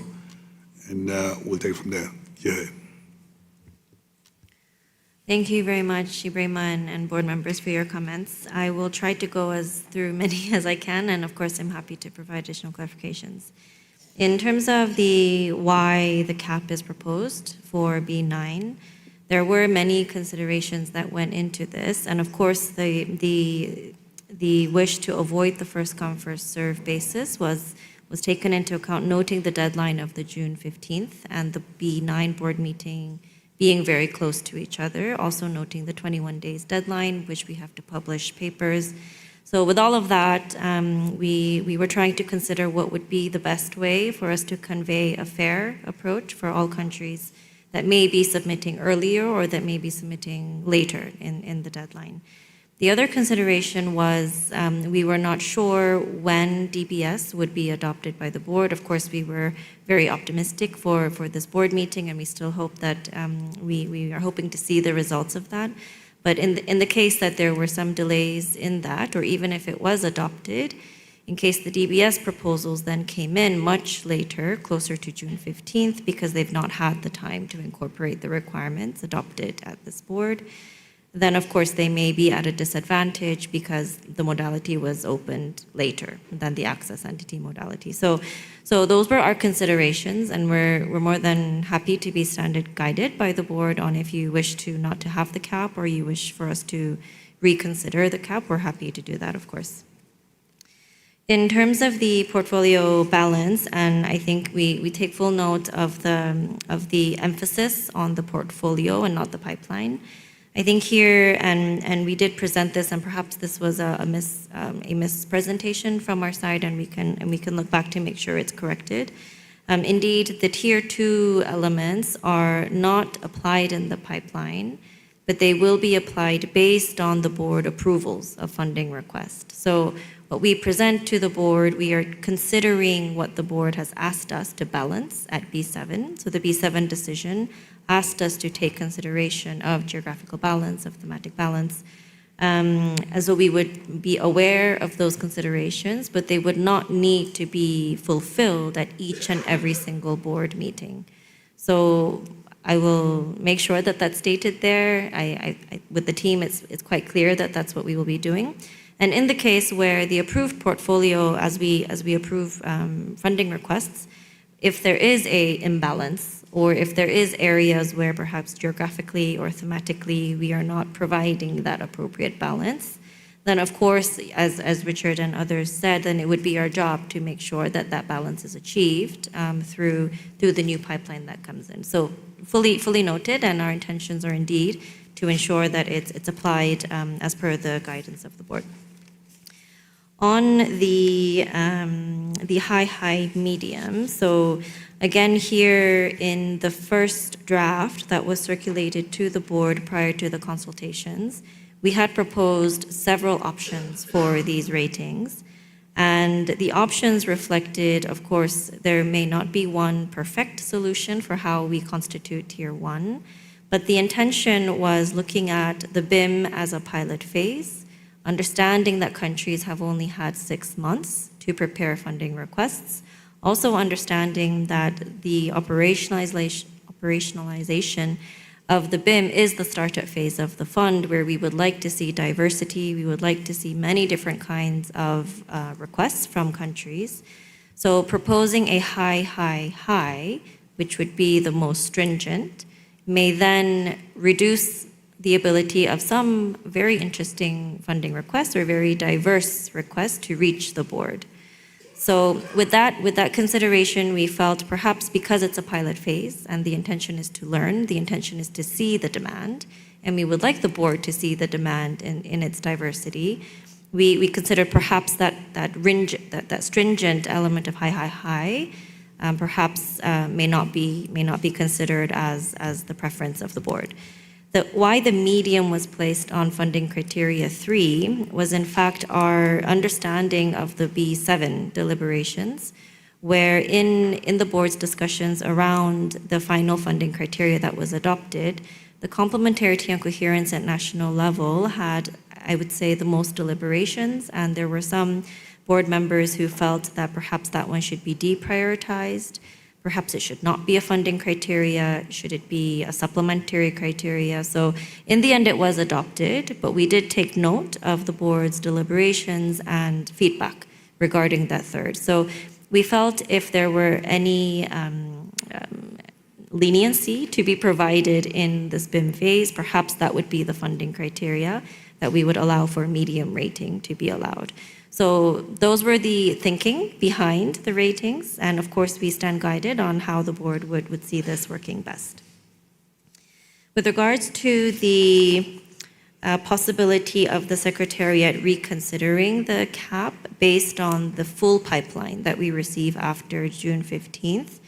S13: and we'll take it from there. Jahed.
S14: Thank you very much, Ibrahim and board members, for your comments. I will try to go through many as I can, and of course, I'm happy to provide additional clarifications. In terms of why the cap is proposed for B9, there were many considerations that went into this, and of course, the wish to avoid the first come, first served basis was taken into account, noting the deadline of the June 15th and the B9 board meeting being very close to each other, also noting the 21 days deadline, which we have to publish papers. So with all of that, we were trying to consider what would be the best way for us to convey a fair approach for all countries that may be submitting earlier or that may be submitting later in the deadline. The other consideration was we were not sure when DBS would be adopted by the board. Of course, we were very optimistic for this board meeting, and we still hope that we are hoping to see the results of that. But in the case that there were some delays in that, or even if it was adopted, in case the DBS proposals then came in much later, closer to June 15th, because they've not had the time to incorporate the requirements adopted at this board, then of course they may be at a disadvantage because the modality was opened later than the access entity modality. So those were our considerations, and we're more than happy to be standard guided by the board on if you wish to not to have the cap or you wish for us to reconsider the cap, we're happy to do that, of course. In terms of the portfolio balance, and I think we take full note of the emphasis on the portfolio and not the pipeline. I think here, and we did present this, and perhaps this was a mispresentation from our side, and we can look back to make sure it's corrected. Indeed, the tier 2 elements are not applied in the pipeline, but they will be applied based on the board approvals of funding request. So what we present to the board, we are considering what the board has asked us to balance at B7. So the B7 decision asked us to take consideration of geographical balance, of thematic balance. And so we would be aware of those considerations, but they would not need to be fulfilled at each and every single board meeting. So I will make sure that that's stated there. With the team, it's quite clear that that's what we will be doing. And in the case where the approved portfolio, as we approve funding requests, if there is a imbalance, or if there is areas where perhaps geographically or thematically we are not providing that appropriate balance, then of course, as Richard and others said, then it would be our job to make sure that that balance is achieved through the new pipeline that comes in. So fully noted, and our intentions are indeed to ensure that it's applied as per the guidance of the board. On the high medium, so again here in the first draft that was circulated to the board prior to the consultations, we had proposed several options for these ratings. And the options reflected, of course, there may not be one perfect solution for how we constitute tier 1, but the intention was looking at the BIM as a pilot phase, understanding that countries have only had 6 months to prepare funding requests, also understanding that the operationalization of the BIM is the startup phase of the fund, where we would like to see diversity, we would like to see many different kinds of requests from countries. So proposing a high, which would be the most stringent, may then reduce the ability of some very interesting funding requests or very diverse requests to reach the board. So with that consideration, we felt perhaps because it's a pilot phase and the intention is to learn, the intention is to see the demand, and we would like the board to see the demand in its diversity, we considered perhaps that stringent element of high, perhaps may not be considered as the preference of the board. Why the medium was placed on funding criteria 3 was in fact our understanding of the B7 deliberations, where in the board's discussions around the final funding criteria that was adopted, the complementarity and coherence at national level had, I would say, the most deliberations, and there were some board members who felt that perhaps that one should be deprioritized. Perhaps it should not be a funding criteria. Should it be a supplementary criteria? So in the end, it was adopted, but we did take note of the board's deliberations and feedback regarding that third. So we felt if there were any leniency to be provided in this BIM phase, perhaps that would be the funding criteria that we would allow for medium rating to be allowed. So those were the thinking behind the ratings, and of course we stand guided on how the board would see this working best. With regards to the possibility of the Secretariat reconsidering the cap based on the full pipeline that we receive after June 15th,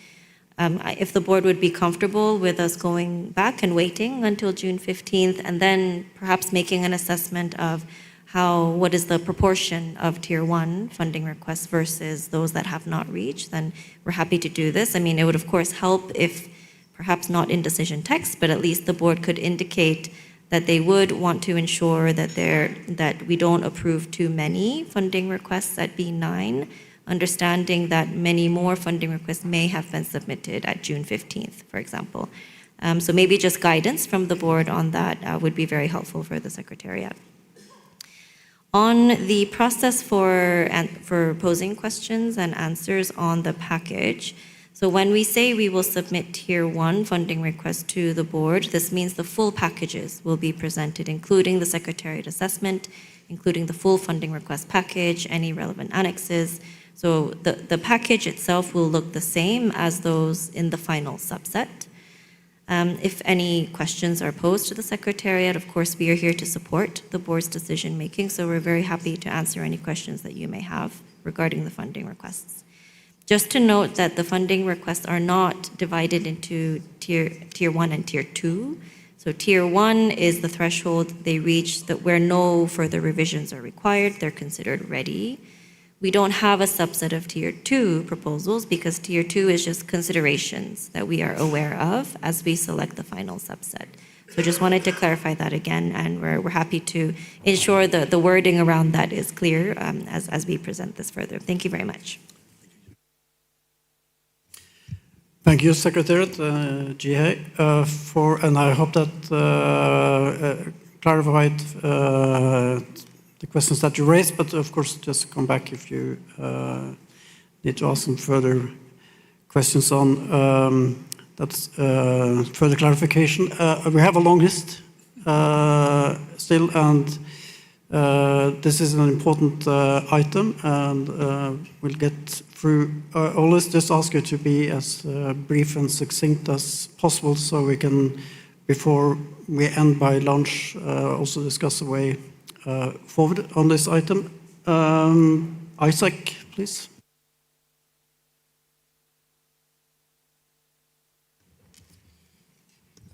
S14: if the board would be comfortable with us going back and waiting until June 15th and then perhaps making an assessment of what is the proportion of Tier 1 funding requests versus those that have not reached, then we're happy to do this. I mean, it would of course help if perhaps not in decision text, but at least the board could indicate that they would want to ensure that we don't approve too many funding requests at B9, understanding that many more funding requests may have been submitted at June 15th, for example. So maybe just guidance from the board on that would be very helpful for the Secretariat. On the process for posing questions and answers on the package, so when we say we will submit Tier 1 funding requests to the board, this means the full packages will be presented, including the Secretariat assessment, including the full funding request package, any relevant annexes. So the package itself will look the same as those in the final subset. If any questions are posed to the Secretariat, of course, we are here to support the board's decision making, so we're very happy to answer any questions that you may have regarding the funding requests. Just to note that the funding requests are not divided into tier 1 and Tier 2. So Tier 1 is the threshold they reach where no further revisions are required. They're considered ready. We don't have a subset of Tier 2 proposals because Tier 2 is just considerations that we are aware of as we select the final subset. So just wanted to clarify that again, and we're happy to ensure that the wording around that is clear as we present this further. Thank you very much.
S12: Thank you, Secretariat, Jihye, and I hope that clarified the questions that you raised, but of course, just come back if you need to ask some further questions on that's further clarification. We have a long list still, and this is an important item, and we'll get through. I always just ask you to be as brief and succinct as possible so we can, before we end by lunch, also discuss the way forward on this item. Isaac, please.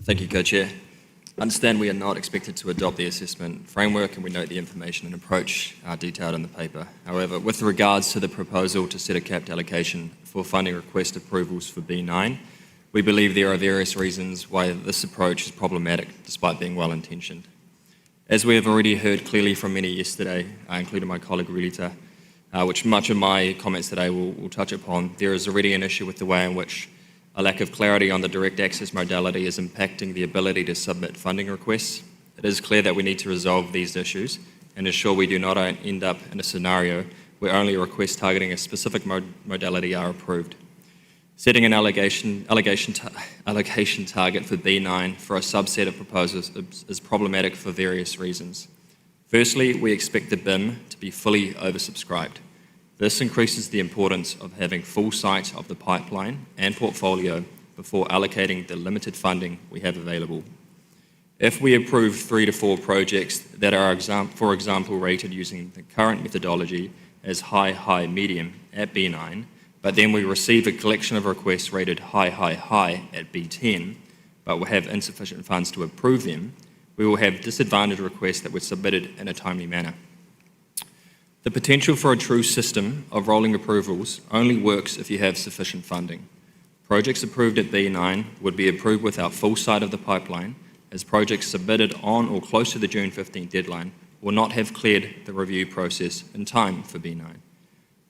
S21: Thank you, Co-Chair. I understand we are not expected to adopt the assessment framework, and we note the information and approach are detailed in the paper. However, with regards to the proposal to set a capped allocation for funding request approvals for B9, we believe there are various reasons why this approach is problematic, despite being well-intentioned. As we have already heard clearly from many yesterday, including my colleague Rilita, which much of my comments today will touch upon, there is already an issue with the way in which a lack of clarity on the direct access modality is impacting the ability to submit funding requests. It is clear that we need to resolve these issues and ensure we do not end up in a scenario where only requests targeting a specific modality are approved. Setting an allocation target for B9 for a subset of proposals is problematic for various reasons. Firstly, we expect the BIM to be fully oversubscribed. This increases the importance of having full sight of the pipeline and portfolio before allocating the limited funding we have available. If we approve 3 to 4 projects that are, for example, rated using the current methodology as high, high, medium at B9, but then we receive a collection of requests rated high, high, high at B10, but will have insufficient funds to approve them, we will have disadvantaged requests that were submitted in a timely manner. The potential for a true system of rolling approvals only works if you have sufficient funding. Projects approved at B9 would be approved without full sight of the pipeline, as projects submitted on or close to the June 15th deadline will not have cleared the review process in time for B9.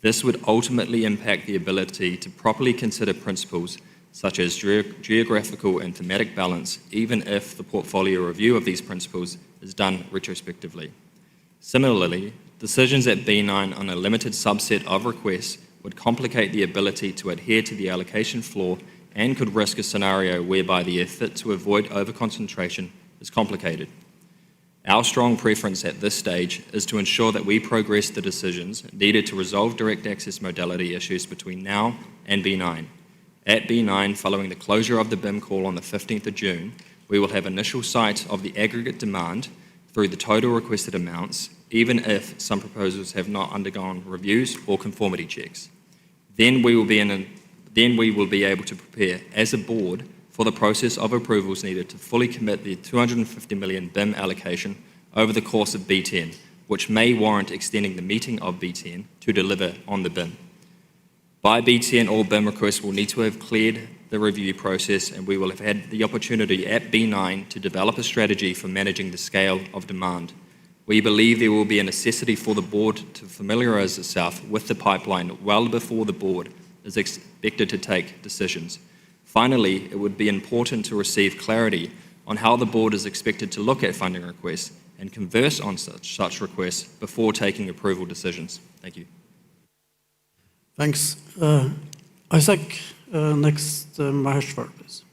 S21: This would ultimately impact the ability to properly consider principles such as geographical and thematic balance, even if the portfolio review of these principles is done retrospectively. Similarly, decisions at B9 on a limited subset of requests would complicate the ability to adhere to the allocation floor and could risk a scenario whereby the effort to avoid overconcentration is complicated. Our strong preference at this stage is to ensure that we progress the decisions needed to resolve direct access modality issues between now and B9. At B9, following the closure of the BIM call on the 15th of June, we will have initial sight of the aggregate demand through the total requested amounts, even if some proposals have not undergone reviews or conformity checks. Then we will be able to prepare as a board for the process of approvals needed to fully commit the 250 million BIM allocation over the course of B10, which may warrant extending the meeting of B10 to deliver on the BIM. By B10, all BIM requests will need to have cleared the review process, and we will have had the opportunity at B9 to develop a strategy for managing the scale of demand. We believe there will be a necessity for the board to familiarise itself with the pipeline well before the board is expected to take decisions. Finally, it would be important to receive clarity on how the board is expected to look at funding requests and converse on such requests before taking approval decisions. Thank you.
S12: Thanks. Isaac, next, Maheshwar, please.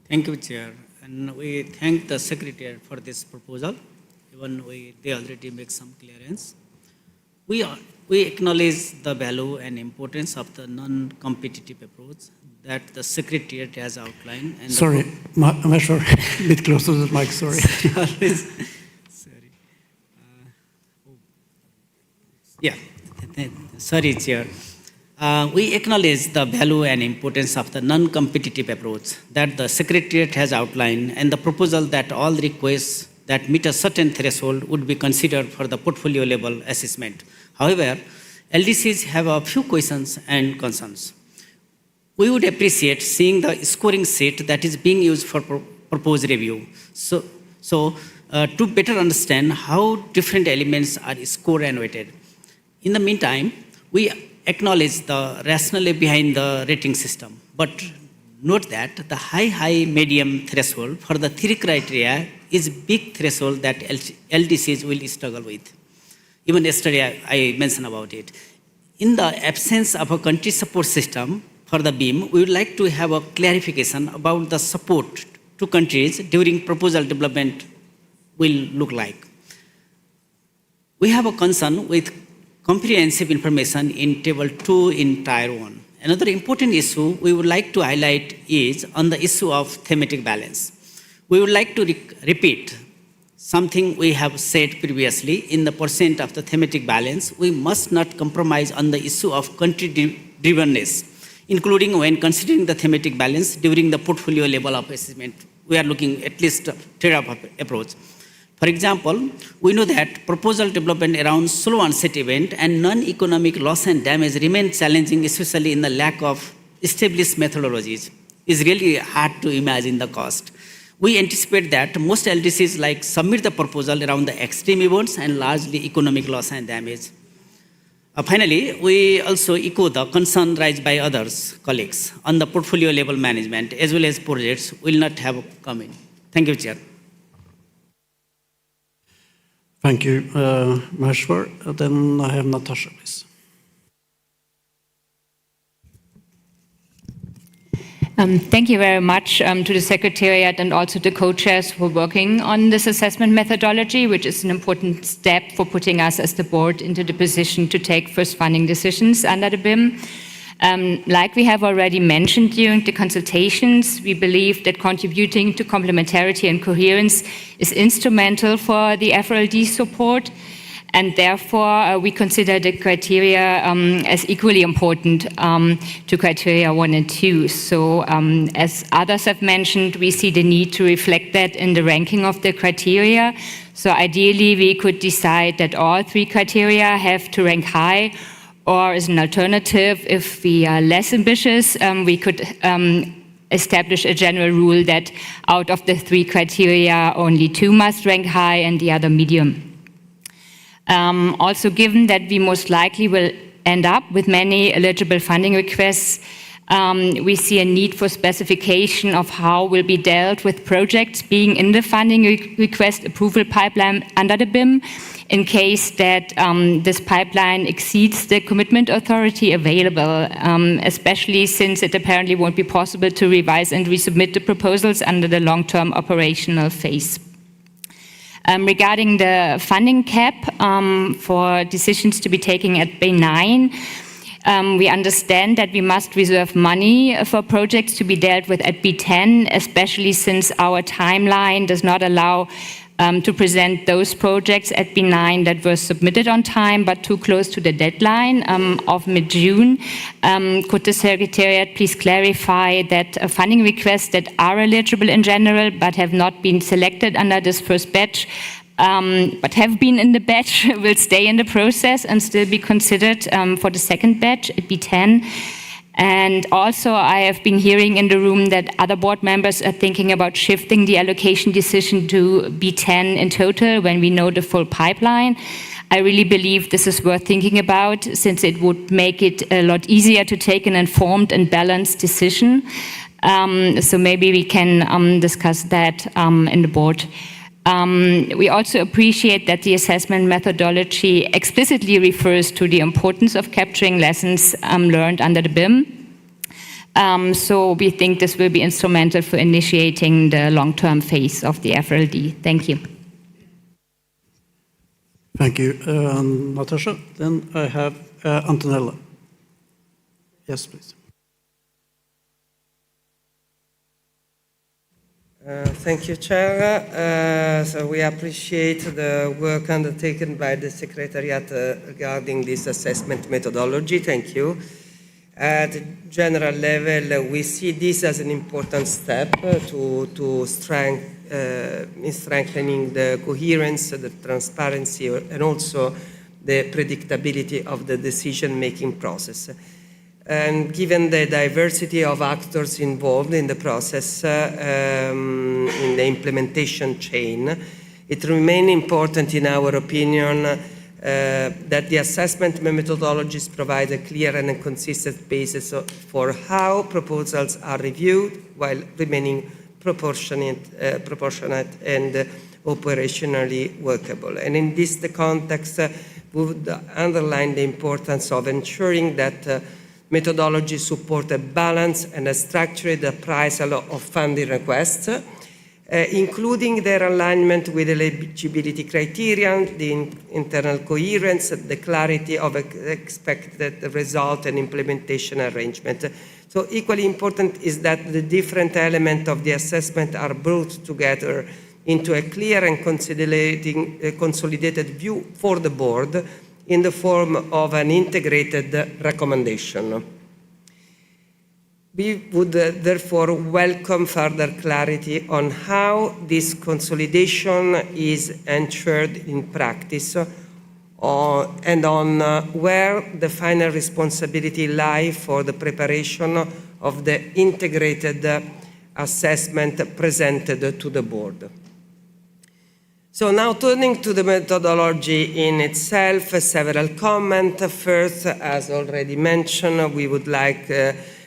S3: Thank you, Chair. And we thank the Secretary for this proposal. Even they already make some clearance. We acknowledge the value and importance of the non-competitive approach that the Secretariat has outlined. And
S12: sorry, Maheshwar, a bit closer to the mic, sorry.
S3: Sorry. Sorry, Chair. We acknowledge the value and importance of the non-competitive approach that the Secretariat has outlined and the proposal that all requests that meet a certain threshold would be considered for the portfolio level assessment. However, LDCs have a few questions and concerns. We would appreciate seeing the scoring set that is being used for proposed review. So to better understand how different elements are scored and weighted. In the meantime, we acknowledge the rationale behind the rating system, but note that the high, medium threshold for the 3 criteria is big threshold that LDCs will struggle with. Even yesterday I mentioned about it. In the absence of a country support system for the BIM, we would like to have a clarification about the support to countries during proposal development will look like. We have a concern with comprehensive information in Table 2 in Tier 1. Another important issue we would like to highlight is on the issue of thematic balance. We would like to repeat something we have said previously in the percent of the thematic balance. We must not compromise on the issue of country-drivenness, including when considering the thematic balance during the portfolio level of assessment. We are looking at least a trade-off approach. For example, we know that proposal development around slow onset event and non-economic loss and damage remain challenging, especially in the lack of established methodologies. It's really hard to imagine the cost. We anticipate that most LDCs submit the proposal around the extreme events and largely economic loss and damage. Finally, we also echo the concern raised by others, colleagues, on the portfolio level management as well as projects will not have come in. Thank you, Chair.
S12: Thank you, Maheshwar. Then I have Natasha, please.
S6: Thank you very much to the Secretariat and also the co-chairs for working on this assessment methodology, which is an important step for putting us as the board into the position to take first funding decisions under the BIM. Like we have already mentioned during the consultations, we believe that contributing to complementarity and coherence is instrumental for the FRLD support. And therefore, we consider the criteria as equally important to criteria 1 and 2. So as others have mentioned, we see the need to reflect that in the ranking of the criteria. So ideally, we could decide that all 3 criteria have to rank high, or as an alternative, if we are less ambitious, we could establish a general rule that out of the 3 criteria, only 2 must rank high and the other medium. Also, given that we most likely will end up with many eligible funding requests, we see a need for specification of how will be dealt with projects being in the funding request approval pipeline under the BIM, in case that this pipeline exceeds the commitment authority available, especially since it apparently won't be possible to revise and resubmit the proposals under the long-term operational phase. Regarding the funding cap for decisions to be taken at B9, we understand that we must reserve money for projects to be dealt with at B10, especially since our timeline does not allow to present those projects at B9 that were submitted on time but too close to the deadline of mid-June. Could the Secretariat please clarify that funding requests that are eligible in general but have not been selected under this first batch but have been in the batch will stay in the process and still be considered for the second batch at B10? And also, I have been hearing in the room that other board members are thinking about shifting the allocation decision to B10 in total when we know the full pipeline. I really believe this is worth thinking about, since it would make it a lot easier to take an informed and balanced decision. So maybe we can discuss that in the board. We also appreciate that the assessment methodology explicitly refers to the importance of capturing lessons learned under the BIM. So we think this will be instrumental for initiating the long-term phase of the FRLD. Thank you.
S12: Thank you, Natasha. Then I have Antonella. Yes, please.
S22: Thank you, Chair. So we appreciate the work undertaken by the Secretariat regarding this assessment methodology. Thank you. At the general level, we see this as an important step in strengthening the coherence, the transparency, and also the predictability of the decision-making process. And given the diversity of actors involved in the process, in the implementation chain, it remains important, in our opinion, that the assessment methodologies provide a clear and a consistent basis for how proposals are reviewed while remaining proportionate and operationally workable. And in this context, we would underline the importance of ensuring that methodologies support a balanced and a structured appraisal of funding requests, including their alignment with eligibility criteria, the internal coherence, the clarity of expected result and implementation arrangement. So equally important is that the different elements of the assessment are brought together into a clear and consolidated view for the board in the form of an integrated recommendation. We would therefore welcome further clarity on how this consolidation is ensured in practice and on where the final responsibility lies for the preparation of the integrated assessment presented to the board. So now turning to the methodology in itself, several comments. First, as already mentioned, we would like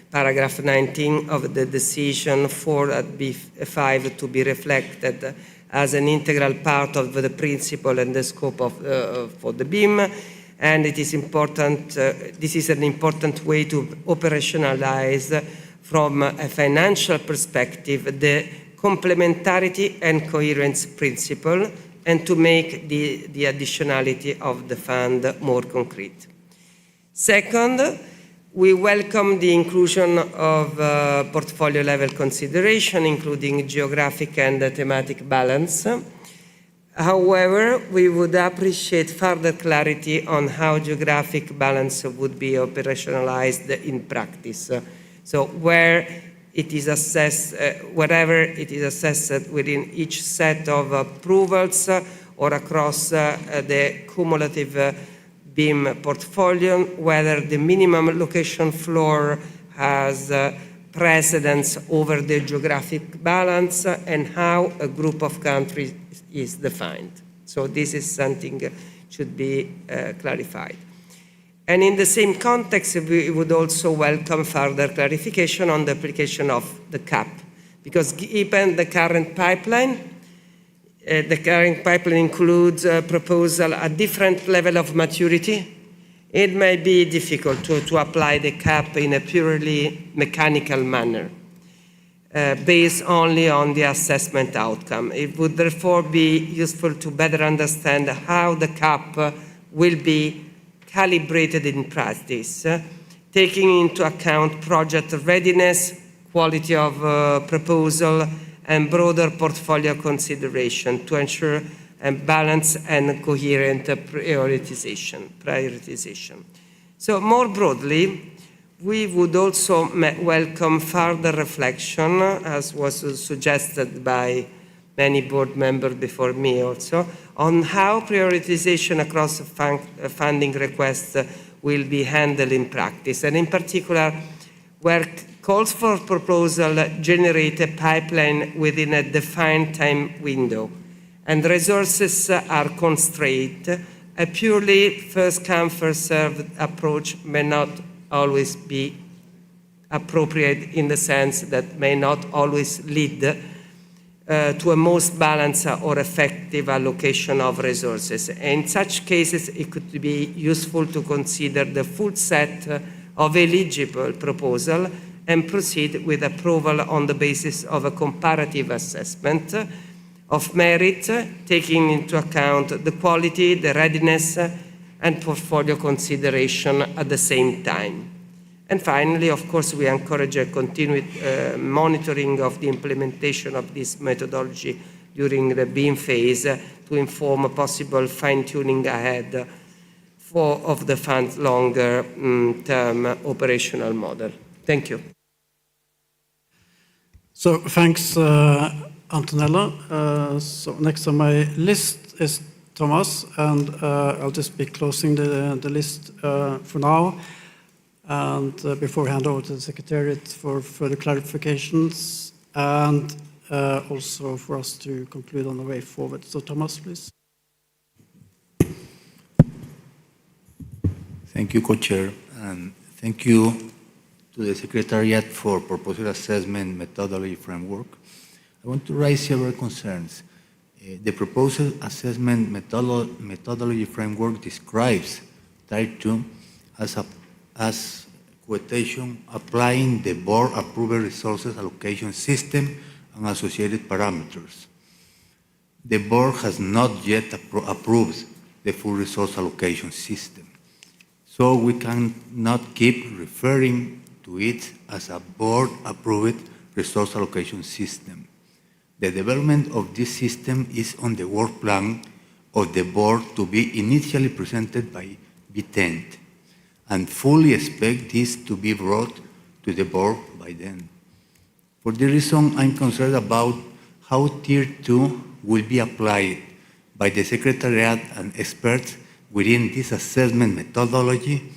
S22: paragraph 19 of the decision 4 at B5 to be reflected as an integral part of the principle and the scope of for the BIM. And it is important, this is an important way to operationalize from a financial perspective, the complementarity and coherence principle, and to make the additionality of the fund more concrete. Second, we welcome the inclusion of portfolio level consideration, including geographic and thematic balance. However, we would appreciate further clarity on how geographic balance would be operationalized in practice. So wherever it is assessed within each set of approvals or across the cumulative BIM portfolio, whether the minimum location floor has precedence over the geographic balance, and how a group of countries is defined. So this is something that should be clarified. And in the same context, we would also welcome further clarification on the application of the cap, because given the current pipeline includes a proposal at different level of maturity. It may be difficult to apply the cap in a purely mechanical manner, based only on the assessment outcome. It would therefore be useful to better understand how the cap will be calibrated in practice, taking into account project readiness, quality of proposal, and broader portfolio consideration to ensure a balanced and coherent prioritization. So more broadly, we would also welcome further reflection, as was suggested by many board members before me also, on how prioritization across funding requests will be handled in practice, and in particular, where calls for proposal generate a pipeline within a defined time window, and resources are constrained, a purely first-come, first-served approach may not always be appropriate, in the sense that may not always lead to a most balanced or effective allocation of resources. In such cases, it could be useful to consider the full set of eligible proposals and proceed with approval on the basis of a comparative assessment of merit, taking into account the quality, the readiness, and portfolio consideration at the same time. And finally, of course, we encourage a continued monitoring of the implementation of this methodology during the BIM phase to inform a possible fine-tuning ahead of the fund's longer-term operational model. Thank you.
S12: So thanks, Antonella. So next on my list is Thomas, and I'll just be closing the list for now. And before I hand over to the Secretariat for further clarifications, and also for us to conclude on the way forward. So Thomas, please.
S7: Thank you, Co-Chair, and thank you to the Secretariat for proposal assessment methodology framework. I want to raise several concerns. The proposal assessment methodology framework describes Tier 2 as quotation applying the board approval resources allocation system and associated parameters. The board has not yet approved the full resource allocation system, so we cannot keep referring to it as a board-approved resource allocation system. The development of this system is on the work plan of the board to be initially presented by B10th, and fully expect this to be brought to the board by then. For this reason, I'm concerned about how Tier 2 will be applied by the Secretariat and experts within this assessment methodology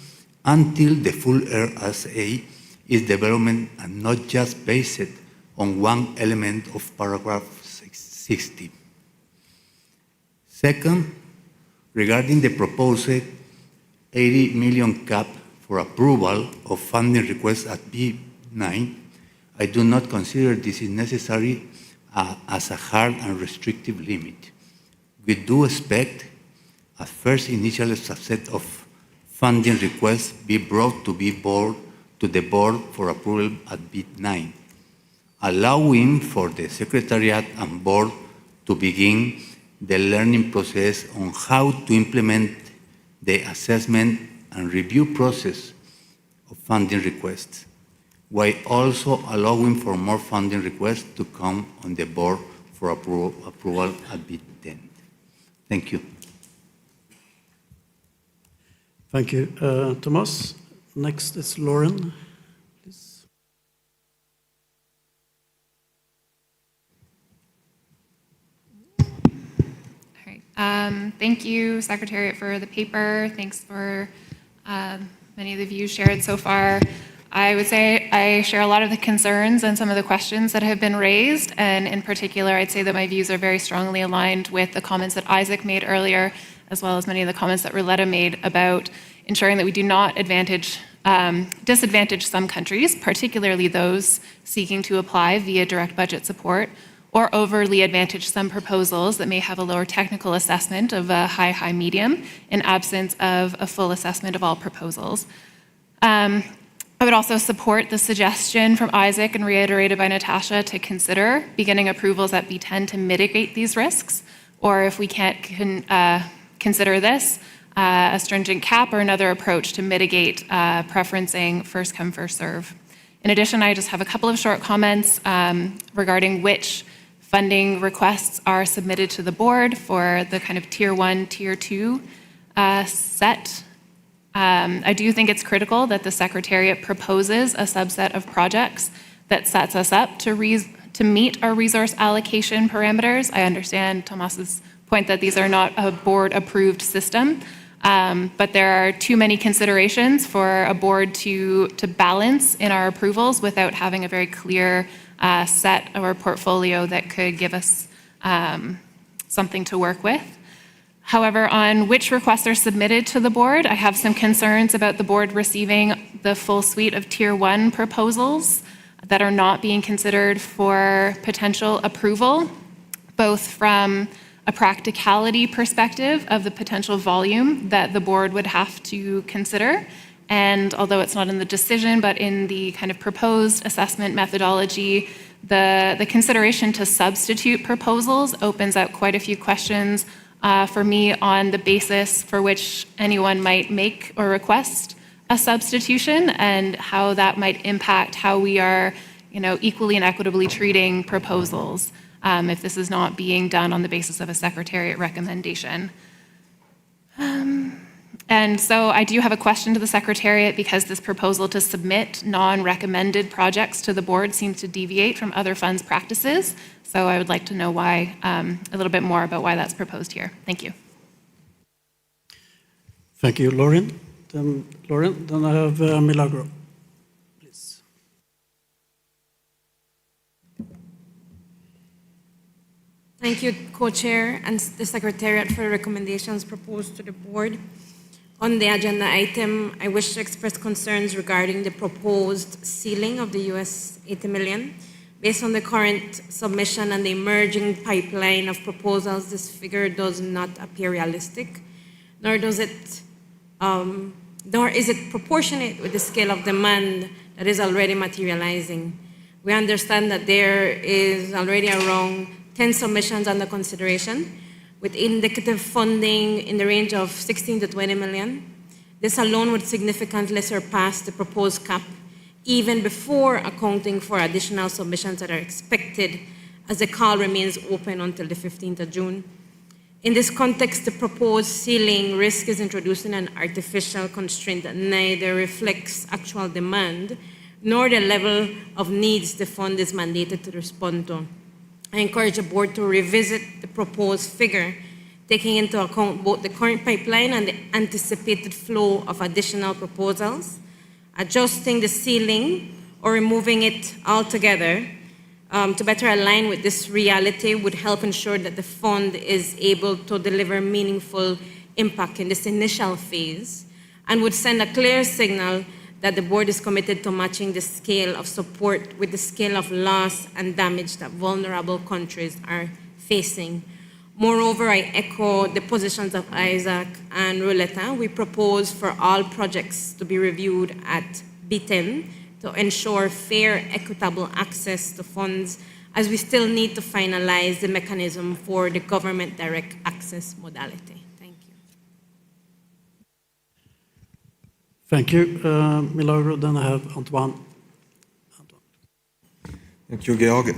S7: until the full RSA is development and not just based on one element of paragraph 60. Second, regarding the proposed 80 million cap for approval of funding requests at B9, I do not consider this is necessary as a hard and restrictive limit. We do expect a first initial subset of funding requests be brought to to the board for approval at bid 9, allowing for the Secretariat and board to begin the learning process on how to implement the assessment and review process of funding requests, while also allowing for more funding requests to come on the board for approval at bid 10. Thank you.
S12: Thank you, Thomas. Next is Lauren, please.
S9: All right. Thank you, Secretariat, for the paper. Thanks for many of the views shared so far. I would say I share a lot of the concerns and some of the questions that have been raised, and in particular, I'd say that my views are very strongly aligned with the comments that Isaac made earlier, as well as many of the comments that Roletta made about ensuring that we do not disadvantage some countries, particularly those seeking to apply via direct budget support, or overly advantage some proposals that may have a lower technical assessment of a high, medium, in absence of a full assessment of all proposals. I would also support the suggestion from Isaac and reiterated by Natasha to consider beginning approvals at B10 to mitigate these risks, or if we can't consider this, a stringent cap or another approach to mitigate preferencing first come, first serve. In addition, I just have a couple of short comments regarding which funding requests are submitted to the board for the kind of tier 1, tier 2 set. I do think it's critical that the Secretariat proposes a subset of projects that sets us up to meet our resource allocation parameters. I understand Tomas's point that these are not a board-approved system, but there are too many considerations for a board to balance in our approvals without having a very clear set or portfolio that could give us something to work with. However, on which requests are submitted to the board, I have some concerns about the board receiving the full suite of tier 1 proposals that are not being considered for potential approval, both from a practicality perspective of the potential volume that the board would have to consider. And although it's not in the decision, but in the kind of proposed assessment methodology, the consideration to substitute proposals opens up quite a few questions for me on the basis for which anyone might make or request a substitution and how that might impact how we are, equally and equitably treating proposals if this is not being done on the basis of a Secretariat recommendation. And so I do have a question to the Secretariat because this proposal to submit non-recommended projects to the board seems to deviate from other funds practices. So I would like to know why, a little bit more about why that's proposed here. Thank you.
S12: Thank you, Lauren. Then I have Milagro, please.
S10: Thank you, Co-Chair and the Secretariat for the recommendations proposed to the board. On the agenda item, I wish to express concerns regarding the proposed ceiling of the US 80 million. Based on the current submission and the emerging pipeline of proposals, this figure does not appear realistic, nor is it proportionate with the scale of demand that is already materializing. We understand that there is already around 10 submissions under consideration, with indicative funding in the range of 16 to 20 million. This alone would significantly surpass the proposed cap, even before accounting for additional submissions that are expected, as the call remains open until the 15th of June. In this context, the proposed ceiling risk is introducing an artificial constraint that neither reflects actual demand nor the level of needs the fund is mandated to respond to. I encourage the board to revisit the proposed figure, taking into account both the current pipeline and the anticipated flow of additional proposals. Adjusting the ceiling or removing it altogether to better align with this reality would help ensure that the fund is able to deliver meaningful impact in this initial phase and would send a clear signal that the board is committed to matching the scale of support with the scale of loss and damage that vulnerable countries are facing. Moreover, I echo the positions of Isaac and Roletta. We propose for all projects to be reviewed at B10 to ensure fair, equitable access to funds, as we still need to finalize the mechanism for the government direct access modality. Thank you.
S12: Thank you, Milagro. Then I have Antoine.
S4: Thank you, Georg.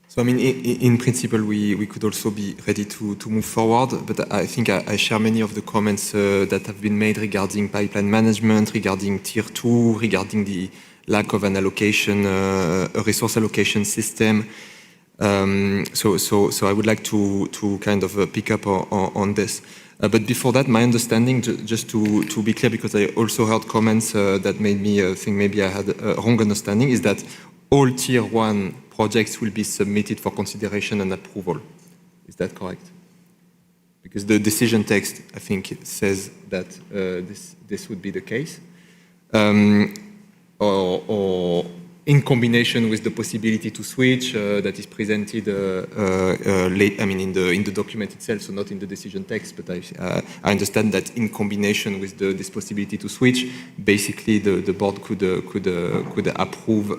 S4: So, I mean, in principle, we could also be ready to move forward, but I think I share many of the comments that have been made regarding pipeline management, regarding Tier 2, regarding the lack of an allocation, a resource allocation system. So I would like to kind of pick up on this. But before that, my understanding, just to be clear, because I also heard comments that made me think maybe I had a wrong understanding, is that all Tier 1 projects will be submitted for consideration and approval. Is that correct? Because the decision text, I think, it says that this would be the case. Or in combination with the possibility to switch that is presented late, I mean, in the document itself, so not in the decision text, but I understand that in combination with this possibility to switch, basically the board could approve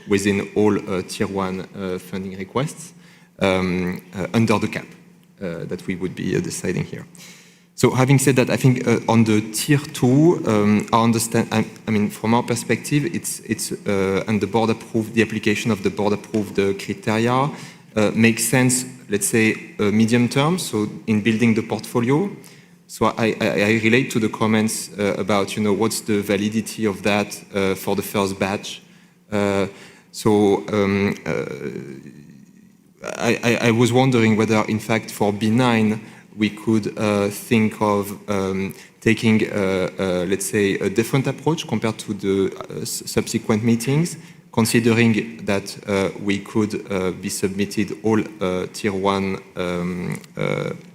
S4: within all Tier 1 funding requests under the cap that we would be deciding here. So having said that, I think on the Tier 2, I understand, I mean, from our perspective, it's and the board approved, the application of the board approved criteria makes sense, let's say, medium term, so in building the portfolio. So I relate to the comments about, you know, what's the validity of that for the first batch. I was wondering whether, in fact, for B9, we could think of taking, let's say, a different approach compared to the subsequent meetings, considering that we could be submitted all Tier 1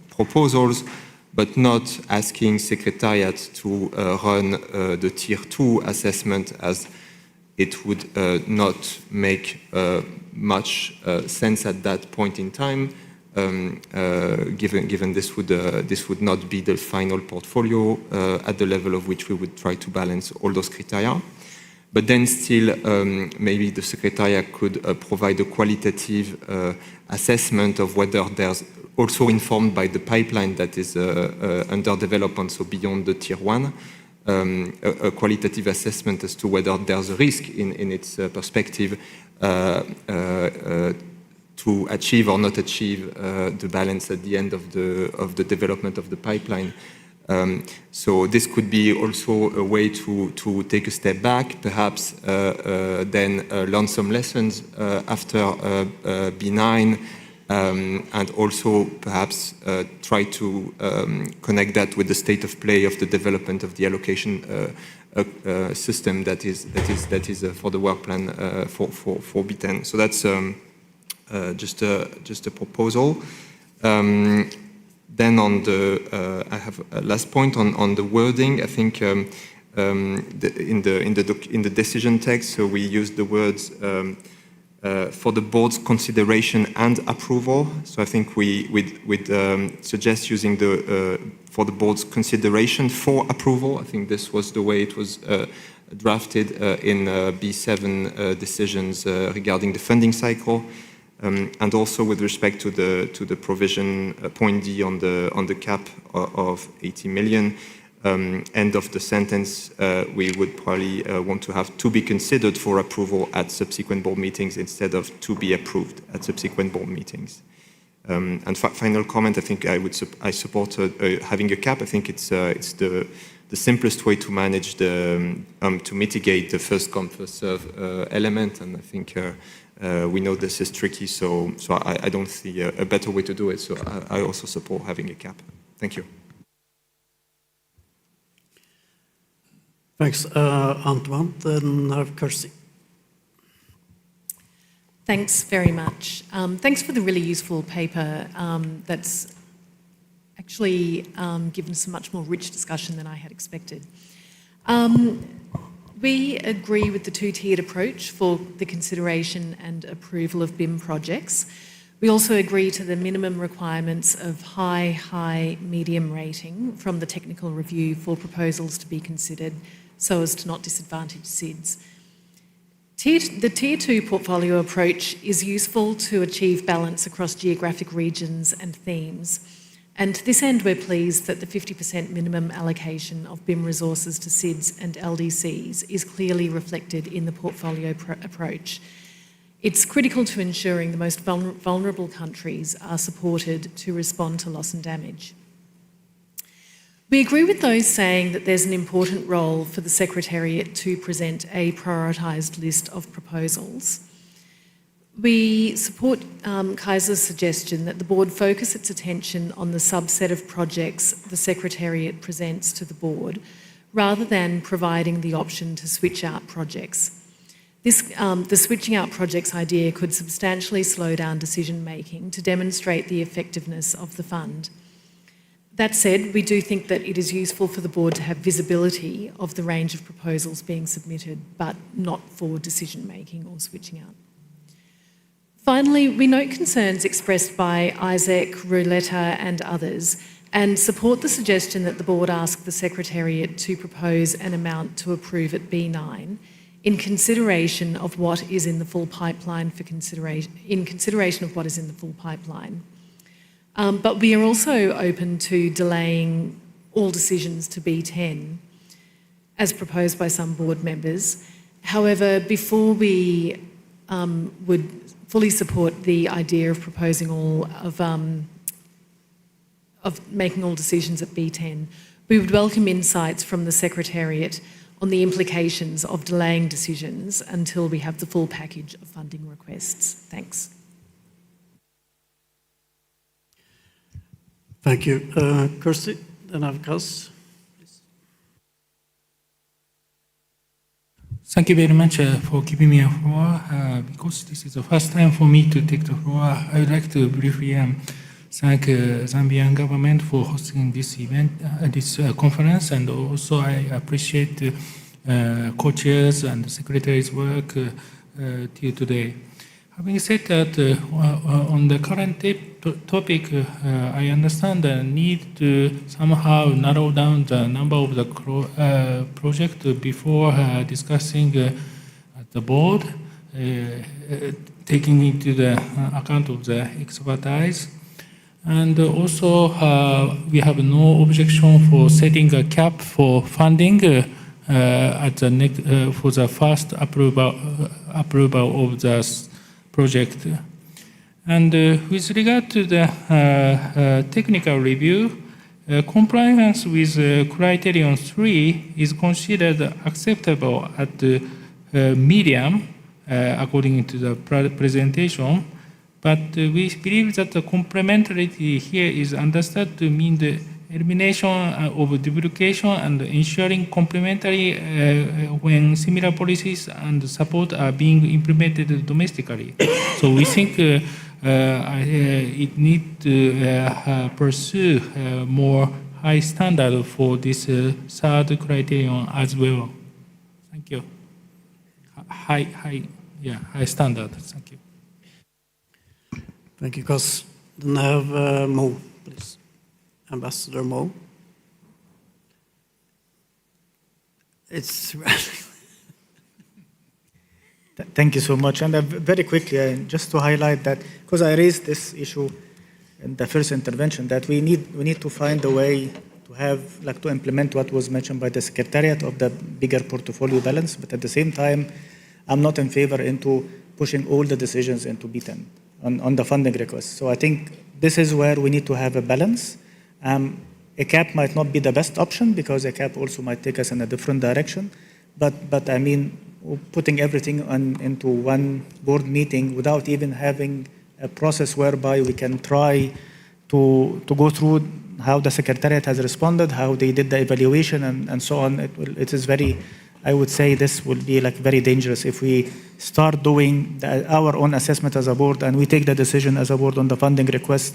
S4: proposals, but not asking Secretariat to run the Tier 2 assessment, as it would not make much sense at that point in time. Given this would not be the final portfolio at the level of which we would try to balance all those criteria. But then still, maybe the Secretariat could provide a qualitative assessment of whether there's also informed by the pipeline that is under development, so beyond the Tier 1, a qualitative assessment as to whether there's a risk in its perspective to achieve or not achieve the balance at the end of the development of the pipeline. So this could be also a way to take a step back, perhaps then learn some lessons after B9, and also perhaps try to connect that with the state of play of the development of the allocation system that is for the work plan for B10. So that's just a proposal. Then on the, I have a last point on the wording. I think in the decision text, so we use the words for the board's consideration and approval. So I think we'd suggest using the for the board's consideration for approval. I think this was the way it was drafted in B7 decisions regarding the funding cycle. And also with respect to the provision point D on the cap of 80 million, end of the sentence, we would probably want to have to be considered for approval at subsequent board meetings instead of to be approved at subsequent board meetings. And final comment, I think I support having a cap. I think it's the simplest way to manage to mitigate the first come first serve element, and I think. We know this is tricky, so I don't see a better way to do it. So I also support having a cap. Thank you.
S12: Thanks, Antoine. Then I have Kirsty.
S11: Thanks very much. Thanks for the really useful paper that's actually given some much more rich discussion than I had expected. We agree with the two-tiered approach for the consideration and approval of BIM projects. We also agree to the minimum requirements of high, medium rating from the technical review for proposals to be considered so as to not disadvantage SIDS. The Tier 2 portfolio approach is useful to achieve balance across geographic regions and themes. And to this end, we're pleased that the 50% minimum allocation of BIM resources to SIDS and LDCs is clearly reflected in the portfolio approach. It's critical to ensuring the most vulnerable countries are supported to respond to loss and damage. We agree with those saying that there's an important role for the Secretariat to present a prioritised list of proposals. We support Kaiser's suggestion that the Board focus its attention on the subset of projects the Secretariat presents to the Board, rather than providing the option to switch out projects. The switching out projects idea could substantially slow down decision making to demonstrate the effectiveness of the fund. That said, we do think that it is useful for the Board to have visibility of the range of proposals being submitted, but not for decision making or switching out. Finally, we note concerns expressed by Isaac, Ruletta and others, and support the suggestion that the Board ask the Secretariat to propose an amount to approve at B9 in consideration of what is in the full pipeline of what is in the full pipeline. But we are also open to delaying all decisions to B10, as proposed by some Board members. However, before we would fully support the idea of proposing of making all decisions at B10, we would welcome insights from the Secretariat on the implications of delaying decisions until we have the full package of funding requests. Thanks.
S12: Thank you. Kirsty, then I've Gus.
S2: Thank you very much for giving me a floor. Because this is the first time for me to take the floor, I would like to briefly thank Zambian government for hosting this event, this conference, and also I appreciate co-chairs and the secretary's work till today. Having said that, on the current topic, I understand the need to somehow narrow down the number of the project before discussing at the Board, taking into the account of the expertise. And also, we have no objection for setting a cap for funding at the for the first approval of the project. And with regard to the technical review, compliance with criterion 3 is considered acceptable at the medium, according to the presentation. But we believe that the complementarity here is understood to mean the elimination of duplication and ensuring complementary when similar policies and support are being implemented domestically. So we think it needs to pursue more high standard for this third criterion as well. Thank you. High standard. Thank you.
S12: Thank you, Gus. Then I have Mo, please. Ambassador Mo.
S15: Thank you so much. And very quickly, just to highlight that, because I raised this issue in the first intervention, that we need to find a way to have, to implement what was mentioned by the Secretariat of the bigger portfolio balance. But at the same time, I'm not in favor into pushing all the decisions into B10 on the funding request. So I think this is where we need to have a balance. A cap might not be the best option because a cap also might take us in a different direction. But I mean, putting everything into one Board meeting without even having a process whereby we can try to go through how the Secretariat has responded, how they did the evaluation and so on. It is very, I would say this will be very dangerous if we start doing our own assessment as a Board and we take the decision as a Board on the funding request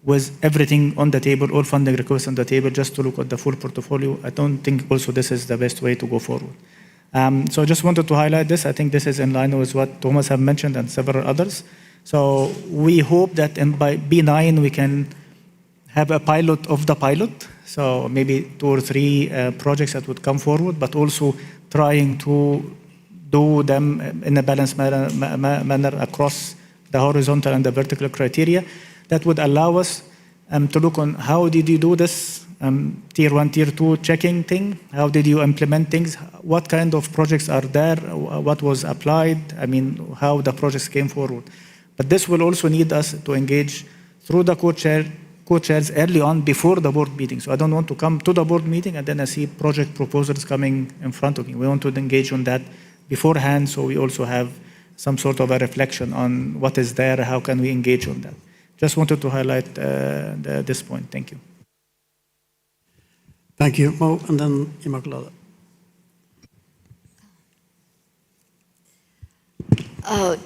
S15: with everything on the table, all funding requests on the table, just to look at the full portfolio. I don't think also this is the best way to go forward. So I just wanted to highlight this. I think this is in line with what Thomas have mentioned and several others. So we hope that by B9 we can have a pilot of the pilot. So maybe 2 or 3 projects that would come forward, but also trying to do them in a balanced manner across the horizontal and the vertical criteria. That would allow us to look on how did you do this tier 1, tier 2 checking thing? How did you implement things? What kind of projects are there? What was applied? I mean, how the projects came forward. But this will also need us to engage through the co-chairs early on before the board meeting. So I don't want to come to the board meeting and then I see project proposals coming in front of me. We want to engage on that beforehand, so we also have some sort of a reflection on what is there, how can we engage on that. Just wanted to highlight this point. Thank you.
S12: Thank you, Mo, and then Immaculada.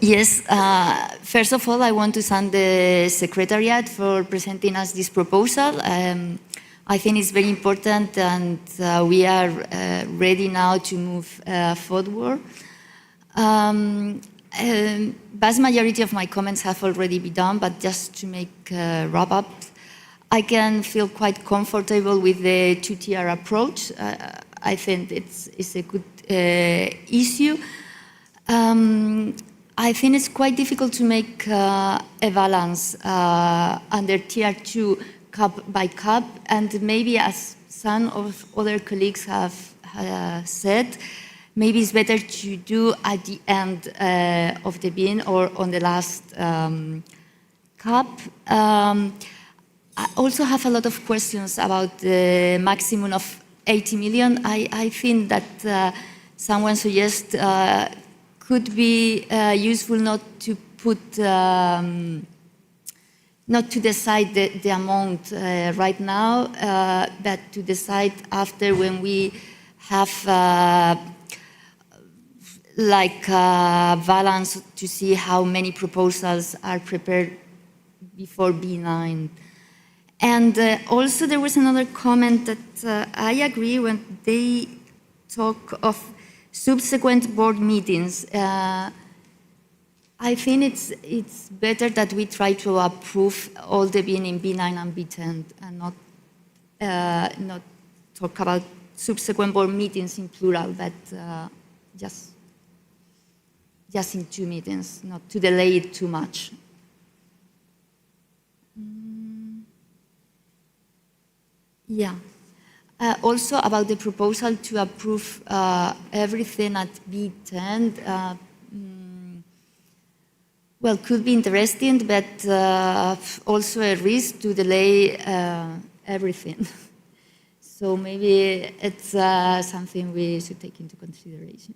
S1: Yes, first of all, I want to thank the Secretariat for presenting us this proposal. I think it's very important and we are ready now to move forward. Vast majority of my comments have already been done, but just to make a wrap up, I can feel quite comfortable with the two-tier approach. I think it's a good issue. I think it's quite difficult to make a balance under tier 2 cup by cup, and maybe as some of other colleagues have said, maybe it's better to do at the end of the bin or on the last cup. I also have a lot of questions about the maximum of 80 million. I think that someone suggests could be useful not to put, not to decide the amount right now, but to decide after when we have like a balance to see how many proposals are prepared before B9. And also there was another comment that I agree when they talk of subsequent board meetings. I think it's better that we try to approve all the bin in B9 and B10 and not talk about subsequent board meetings in plural, but just in 2 meetings, not to delay it too much. Yeah. Also about the proposal to approve everything at B10, well, could be interesting, but also a risk to delay everything. So maybe it's something we should take into consideration.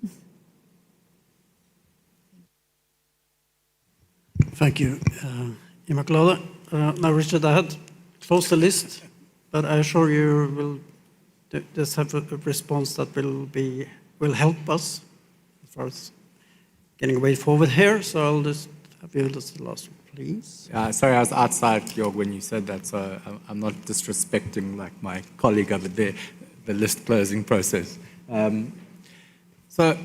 S12: Thank you, Immaculada. Now, Richard, I had closed the list, but I assure you we'll just have a response that will help us as far as getting a way forward here. So I'll just have you as the last one, please.
S5: Sorry, I was outside, Georg, when you said that, so I'm not disrespecting like my colleague over there, the list closing process. So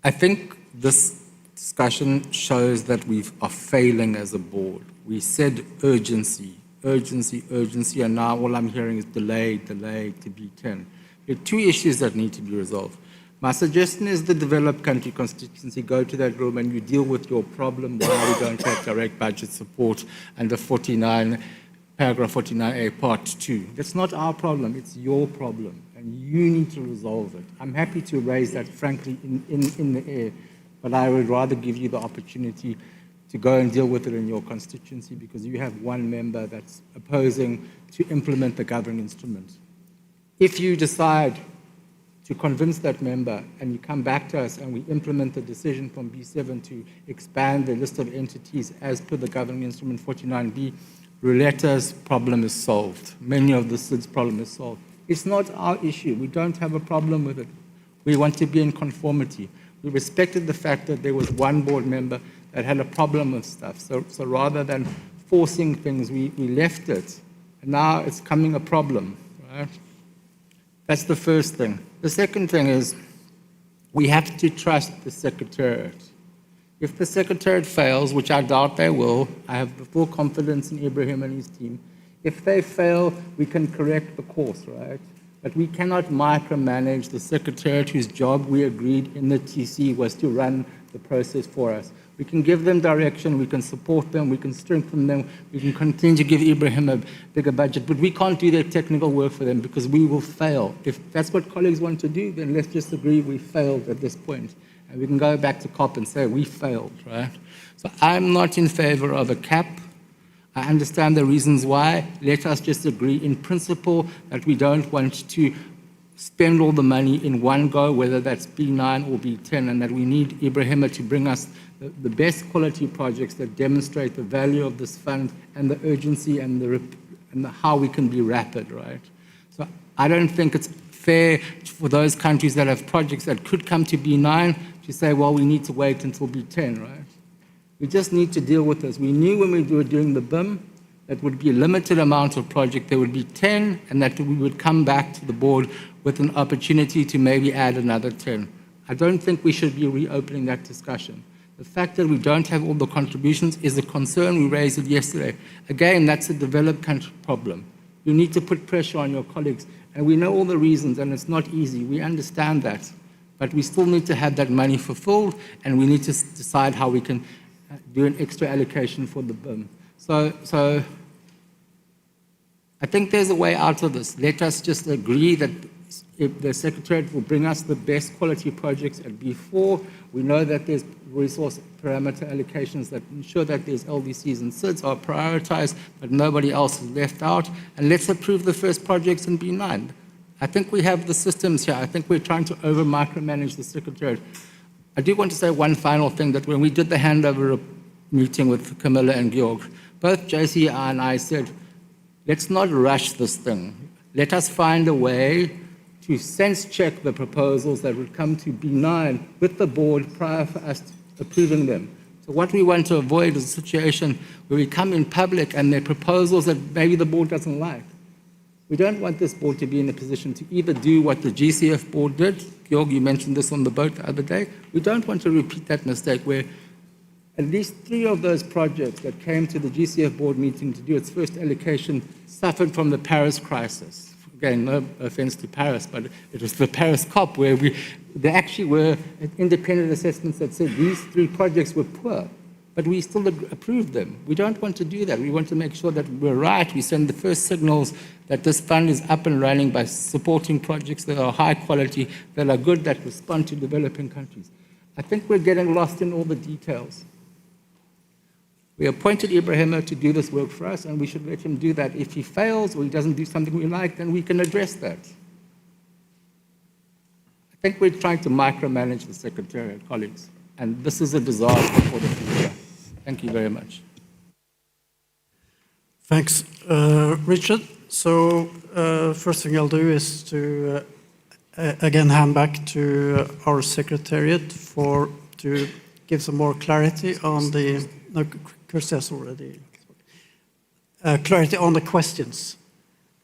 S5: I think this discussion shows that we are failing as a board. We said urgency, urgency, urgency, and now all I'm hearing is delay, delay to B10. There are 2 issues that need to be resolved. My suggestion is the developed country constituency, go to that room and you deal with your problem, why we don't have direct budget support under 49, paragraph 49A, part 2. That's not our problem, it's your problem, and you need to resolve it. I'm happy to raise that, frankly, in the air, but I would rather give you the opportunity to go and deal with it in your constituency because you have one member that's opposing to implement the governing instrument. If you decide to convince that member and you come back to us and we implement the decision from B7 to expand the list of entities as per the governing instrument 49B, Ruletta's problem is solved. Many of the SID's problem is solved. It's not our issue. We don't have a problem with it. We want to be in conformity. We respected the fact that there was one board member that had a problem with stuff. So rather than forcing things, we left it. And now it's becoming a problem, right? That's the first thing. The second thing is we have to trust the Secretariat. If the Secretariat fails, which I doubt they will, I have full confidence in Ibrahim and his team. If they fail, we can correct the course, right? But we cannot micromanage the Secretariat whose job we agreed in the TC was to run the process for us. We can give them direction, we can support them, we can strengthen them, we can continue to give Ibrahim a bigger budget, but we can't do their technical work for them because we will fail. If that's what colleagues want to do, then let's just agree we failed at this point. And we can go back to COP and say we failed, right? So I'm not in favor of a cap. I understand the reasons why. Let us just agree in principle that we don't want to spend all the money in one go, whether that's B9 or B10, and that we need Ibrahim to bring us the best quality projects that demonstrate the value of this fund and the urgency and how we can be rapid, right? So I don't think it's fair for those countries that have projects that could come to B9 to say, well, we need to wait until B10, right? We just need to deal with this. We knew when we were doing the BIM that would be a limited amount of project. There would be 10, and that we would come back to the board with an opportunity to maybe add another 10. I don't think we should be reopening that discussion. The fact that we don't have all the contributions is a concern. We raised it yesterday. Again, that's a developed country problem. You need to put pressure on your colleagues. And we know all the reasons, and it's not easy. We understand that. But we still need to have that money fulfilled, and we need to decide how we can do an extra allocation for the BIM. So I think there's a way out of this. Let us just agree that if the Secretariat will bring us the best quality projects at B4, we know that there's resource parameter allocations that ensure that there's LDCs and SIDs are prioritized, but nobody else is left out. And let's approve the first projects in B9. I think we have the systems here. I think we're trying to over-micromanage the Secretariat. I do want to say one final thing, that when we did the handover meeting with Camilla and Georg, both JC and I said, let's not rush this thing. Let us find a way to sense check the proposals that would come to B9 with the board prior for us approving them. So what we want to avoid is a situation where we come in public and there are proposals that maybe the board doesn't like. We don't want this board to be in a position to either do what the GCF board did. Georg, you mentioned this on the boat the other day. We don't want to repeat that mistake where at least 3 of those projects that came to the GCF board meeting to do its first allocation suffered from the Paris crisis. Again, no offense to Paris, but it was the Paris COP where there actually were independent assessments that said these 3 projects were poor, but we still approved them. We don't want to do that. We want to make sure that we're right. We send the first signals that this fund is up and running by supporting projects that are high quality, that are good, that respond to developing countries. I think we're getting lost in all the details. We appointed Ibrahim to do this work for us, and we should let him do that. If he fails or he doesn't do something we like, then we can address that. I think we're trying to micromanage the Secretariat, colleagues, and this is a disaster for the future. Thank you very much.
S12: Thanks, Richard. So first thing I'll do is to again hand back to our Secretariat to give some more clarity on the... No, Kirsty has already clarity on the questions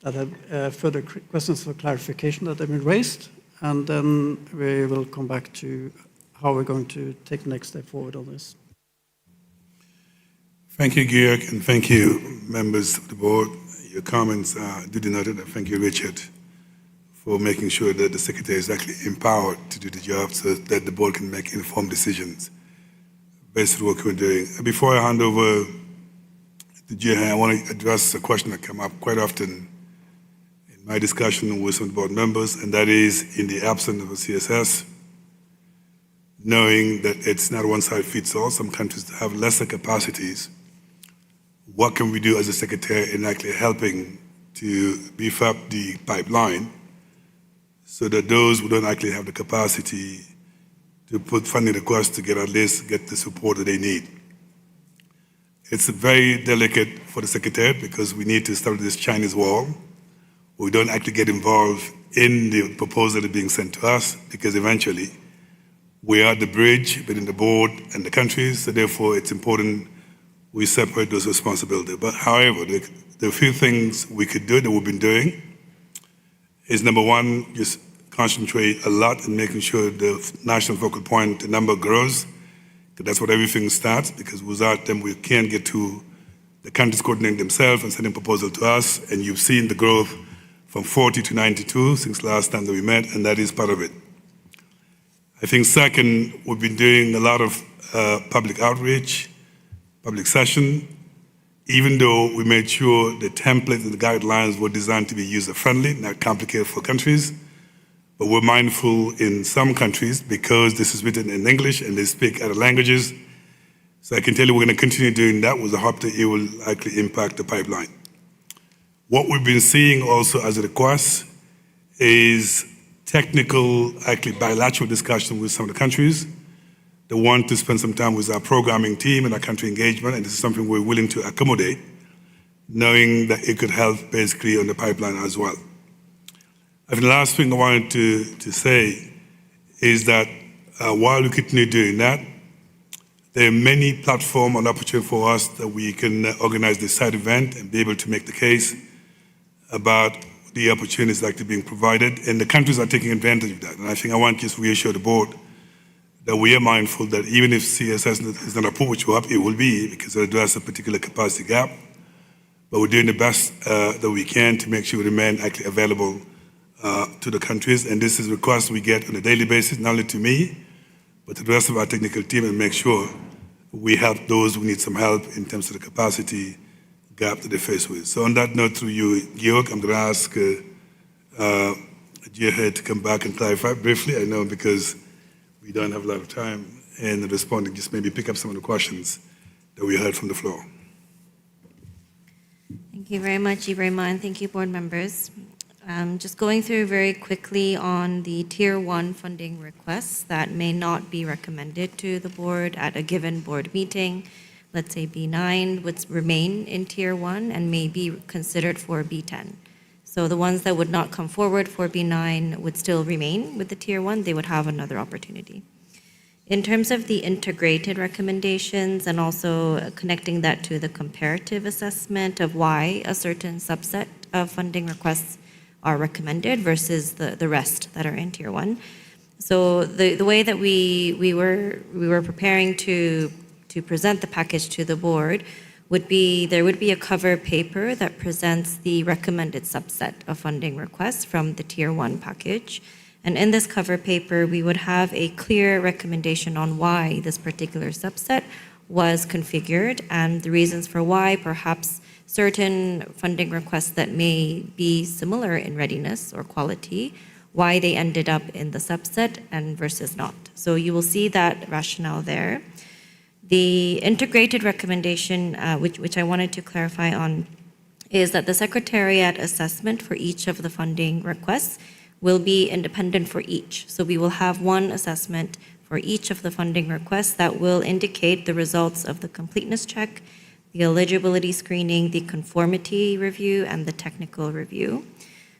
S12: that have further questions for clarification that have been raised, and then we will come back to how we're going to take the next step forward on this.
S13: Thank you, Georg, and thank you, members of the board. Your comments are duly noted, and thank you, Richard, for making sure that the Secretary is actually empowered to do the job so that the board can make informed decisions based on what we're doing. Before I hand over to Jehan, I want to address a question that comes up quite often in my discussion with some board members, and that is in the absence of a CSS, knowing that it's not one size fits all, some countries have lesser capacities. What can we do as a Secretary in actually helping to beef up the pipeline so that those who don't actually have the capacity to put funding requests to get the support that they need? It's very delicate for the Secretariat because we need to establish this Chinese wall. We don't actually get involved in the proposal that is being sent to us because eventually we are the bridge between the board and the countries, so therefore it's important we separate those responsibilities. But however, the few things we could do that we've been doing is, number one, just concentrate a lot in making sure the national focal point, the number grows, because that's what everything starts, because without them we can't get to the countries coordinating themselves and sending proposal to us, and you've seen the growth from 40 to 92 since last time that we met, and that is part of it. I think second, we've been doing a lot of public outreach, public session, even though we made sure the templates and the guidelines were designed to be user-friendly, not complicated for countries. But we're mindful in some countries, because this is written in English and they speak other languages. So I can tell you we're going to continue doing that with the hope that it will likely impact the pipeline. What we've been seeing also as a request is technical, actually bilateral discussion with some of the countries. They want to spend some time with our programming team and our country engagement, and this is something we're willing to accommodate, knowing that it could help basically on the pipeline as well. I think the last thing I wanted to say is that while we continue doing that, there are many platforms and opportunities for us that we can organize this side event and be able to make the case about the opportunities that are being provided, and the countries are taking advantage of that. And I think I want to just reassure the board that we are mindful that even if CSS is not approved, which we hope it will be, because it addresses a particular capacity gap, but we're doing the best that we can to make sure we remain actually available to the countries. And this is a request we get on a daily basis, not only to me, but to the rest of our technical team, and make sure we help those who need some help in terms of the capacity gap that they face with. So on that note, through you, Georg, I'm going to ask Jihad to come back and clarify briefly. I know because we don't have a lot of time in responding, just maybe pick up some of the questions that we heard from the floor.
S14: Thank you very much, Ibrahima, and thank you, board members. Just going through very quickly on the Tier 1 funding requests that may not be recommended to the board at a given board meeting. Let's say B9 would remain in Tier 1 and may be considered for B10. So the ones that would not come forward for B9 would still remain with the Tier 1. They would have another opportunity. In terms of the integrated recommendations and also connecting that to the comparative assessment of why a certain subset of funding requests are recommended versus the rest that are in Tier 1. So the way that we were preparing to present the package to the board would be, there would be a cover paper that presents the recommended subset of funding requests from the Tier 1 package. And in this cover paper, we would have a clear recommendation on why this particular subset was configured and the reasons for why perhaps certain funding requests that may be similar in readiness or quality, why they ended up in the subset and versus not. So you will see that rationale there. The integrated recommendation, which I wanted to clarify on, is that the Secretariat assessment for each of the funding requests will be independent for each. So we will have one assessment for each of the funding requests that will indicate the results of the completeness check, the eligibility screening, the conformity review, and the technical review.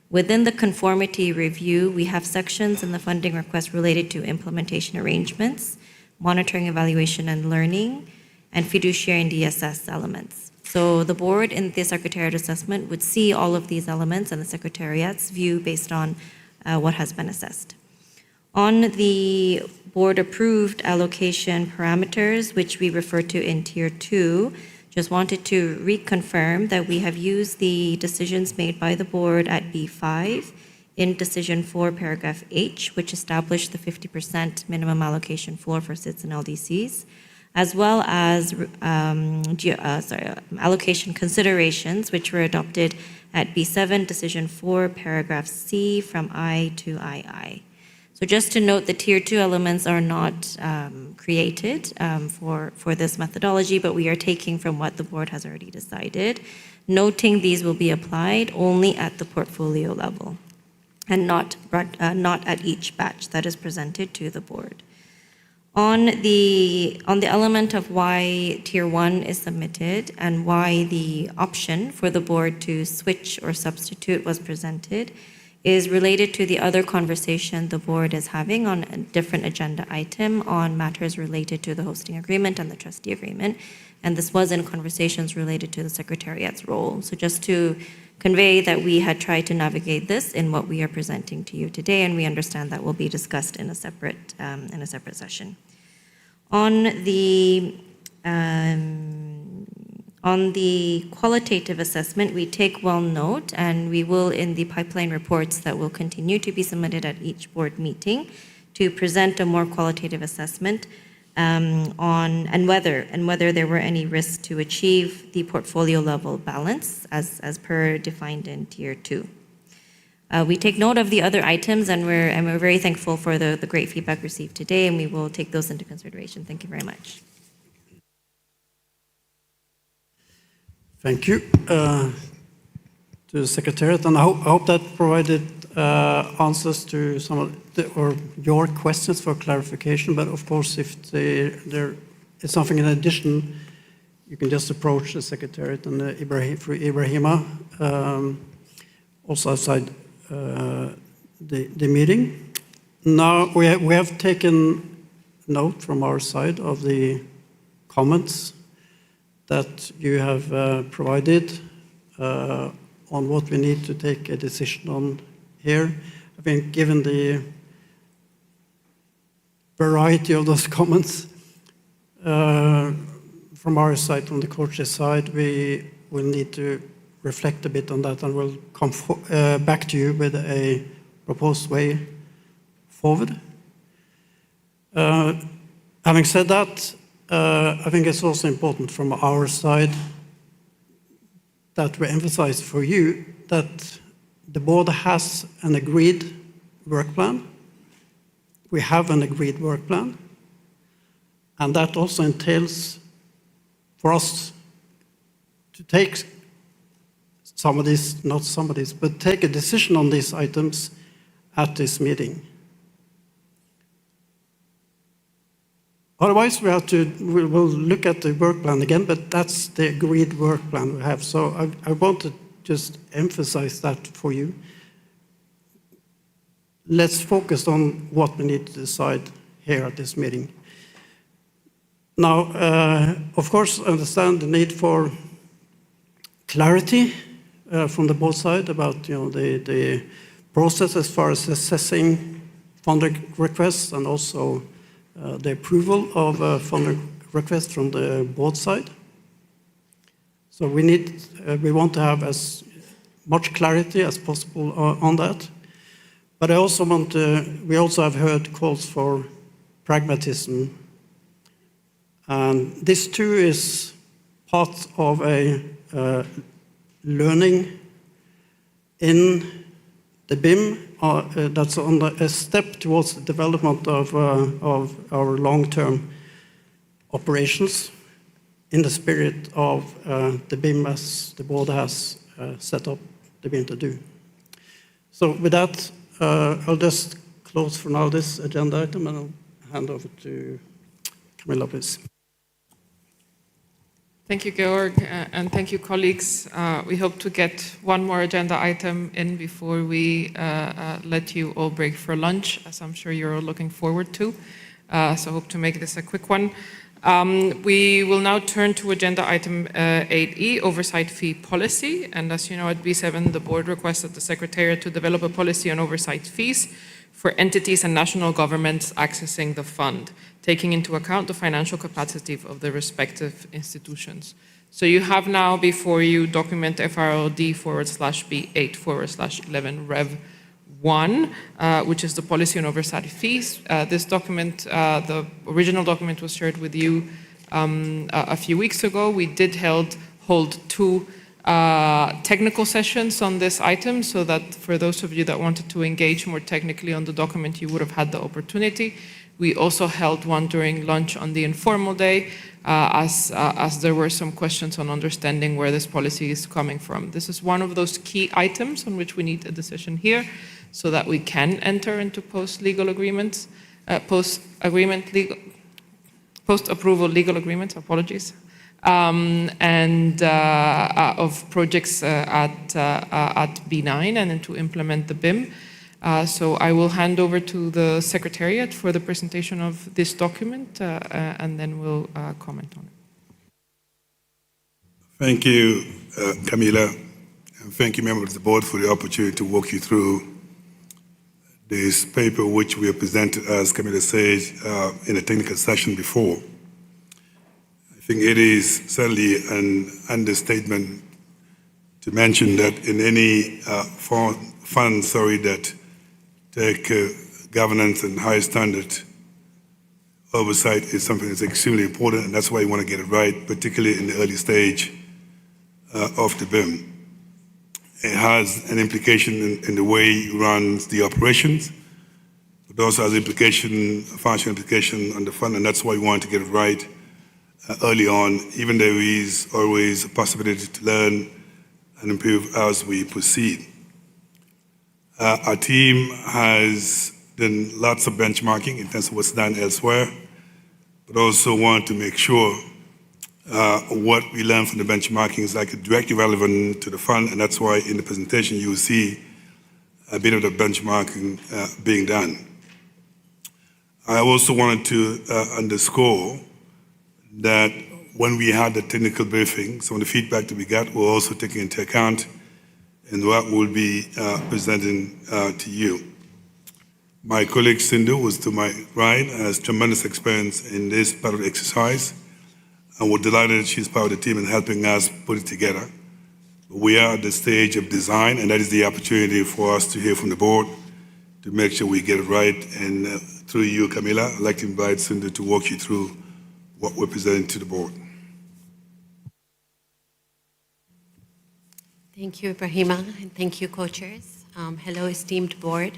S14: Within the conformity review, we have sections in the funding request related to implementation arrangements, monitoring, evaluation, and learning, and fiduciary and DSS elements. So the board in the Secretariat assessment would see all of these elements and the Secretariat's view based on what has been assessed. On the board-approved allocation parameters, which we refer to in Tier 2, just wanted to reconfirm that we have used the decisions made by the board at B5 in Decision 4, Paragraph H, which established the 50% minimum allocation floor for SIDS and LDCs, as well as allocation considerations, which were adopted at B7, Decision 4, Paragraph C, from I to II. So just to note, the Tier 2 elements are not created for this methodology, but we are taking from what the board has already decided, noting these will be applied only at the portfolio level and not at each batch that is presented to the board. On the element of why Tier 1 is submitted and why the option for the board to switch or substitute was presented is related to the other conversation the board is having on a different agenda item on matters related to the hosting agreement and the trustee agreement. And this was in conversations related to the Secretariat's role. So just to convey that we had tried to navigate this in what we are presenting to you today, and we understand that will be discussed in a separate session. On On the qualitative assessment, we take well note, and we will, in the pipeline reports that will continue to be submitted at each board meeting, to present a more qualitative assessment on whether there were any risks to achieve the portfolio level balance as per defined in Tier 2. We take note of the other items, and we're very thankful for the great feedback received today, and we will take those into consideration. Thank you very much.
S12: Thank you to the Secretariat, and I hope that provided answers to some of your questions for clarification. But of course, if there is something in addition, you can just approach the Secretariat and through Ibrahima, also outside the meeting. Now, we have taken note from our side of the comments that you have provided on what we need to take a decision on here. I think given the variety of those comments from our side, from the coach's side, we will need to reflect a bit on that, and we'll come back to you with a proposed way forward. Having said that, I think it's also important from our side that we emphasize for you that the board has an agreed work plan. We have an agreed work plan, and that also entails for us to take but take a decision on these items at this meeting. Otherwise, we will look at the work plan again, but that's the agreed work plan we have. So I want to just emphasize that for you. Let's focus on what we need to decide here at this meeting. Now, of course, I understand the need for clarity from the board side about the process as far as assessing funding requests and also the approval of funding requests from the board side. So we want to have as much clarity as possible on that. But we also have heard calls for pragmatism. And this too is part of a learning in the BIM that's on a step towards the development of our long-term operations in the spirit of the BIM as the board has set up the BIM to do. So with that, I'll just close for now this agenda item, and I'll hand over to Camilla, please.
S8: Thank you, Georg, and thank you, colleagues. We hope to get one more agenda item in before we let you all break for lunch, as I'm sure you're all looking forward to. So hope to make this a quick one. We will now turn to agenda item 8E, Oversight Fee Policy. And as you know, at B7, the board requested the Secretariat to develop a policy on oversight fees for entities and national governments accessing the fund, taking into account the financial capacity of the respective institutions. So you have now before you document FRLD/B8/11 Rev 1, which is the policy on oversight fees. This document, the original document was shared with you a few weeks ago. We did hold two technical sessions on this item, so that for those of you that wanted to engage more technically on the document, you would have had the opportunity. We also held one during lunch on the informal day, as there were some questions on understanding where this policy is coming from. This is one of those key items on which we need a decision here, so that we can enter into post-approval legal agreements, apologies, and of projects at B9 and then to implement the BIM. So I will hand over to the Secretariat for the presentation of this document, and then we'll comment on it.
S13: Thank you, Camilla, and thank you, members of the board, for the opportunity to walk you through this paper, which we have presented, as Camilla said, in a technical session before. think it is certainly an understatement to mention that in any fund, that take governance and high standard, oversight is something that's extremely important, and that's why you want to get it right, particularly in the early stage of the BIM. It has an implication in the way you run the operations, but also has financial implication on the fund, and that's why we want to get it right early on, even though there is always a possibility to learn and improve as we proceed. Our team has done lots of benchmarking in terms of what's done elsewhere, but also want to make sure what we learn from the benchmarking is directly relevant to the fund, and that's why in the presentation you will see a bit of the benchmarking being done. I also wanted to underscore that when we had the technical briefing, some of the feedback that we got were also taken into account in what we'll be presenting to you. My colleague Sindhu, who's to my right, has tremendous experience in this part of the exercise, and we're delighted that she's part of the team in helping us put it together. We are at the stage of design, and that is the opportunity for us to hear from the board to make sure we get it right. And through you, Camilla, I'd like to invite Sindhu to walk you through what we're presenting to the board.
S16: Thank you, Ibrahima, and thank you, co-chairs. Hello, esteemed board.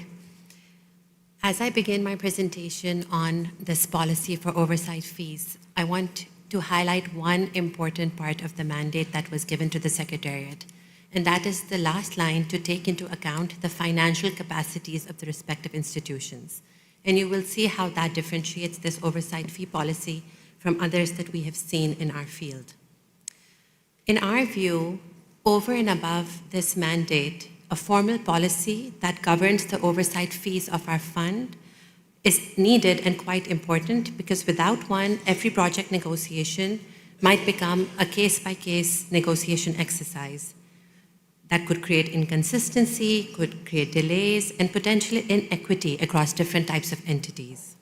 S16: As I begin my presentation on this policy for oversight fees, I want to highlight one important part of the mandate that was given to the Secretariat, and that is the last line, to take into account the financial capacities of the respective institutions. And you will see how that differentiates this oversight fee policy from others that we have seen in our field. In our view, over and above this mandate, a formal policy that governs the oversight fees of our fund is needed and quite important, because without one, every project negotiation might become a case-by-case negotiation exercise that could create inconsistency, could create delays, and potentially inequity across different types of entities.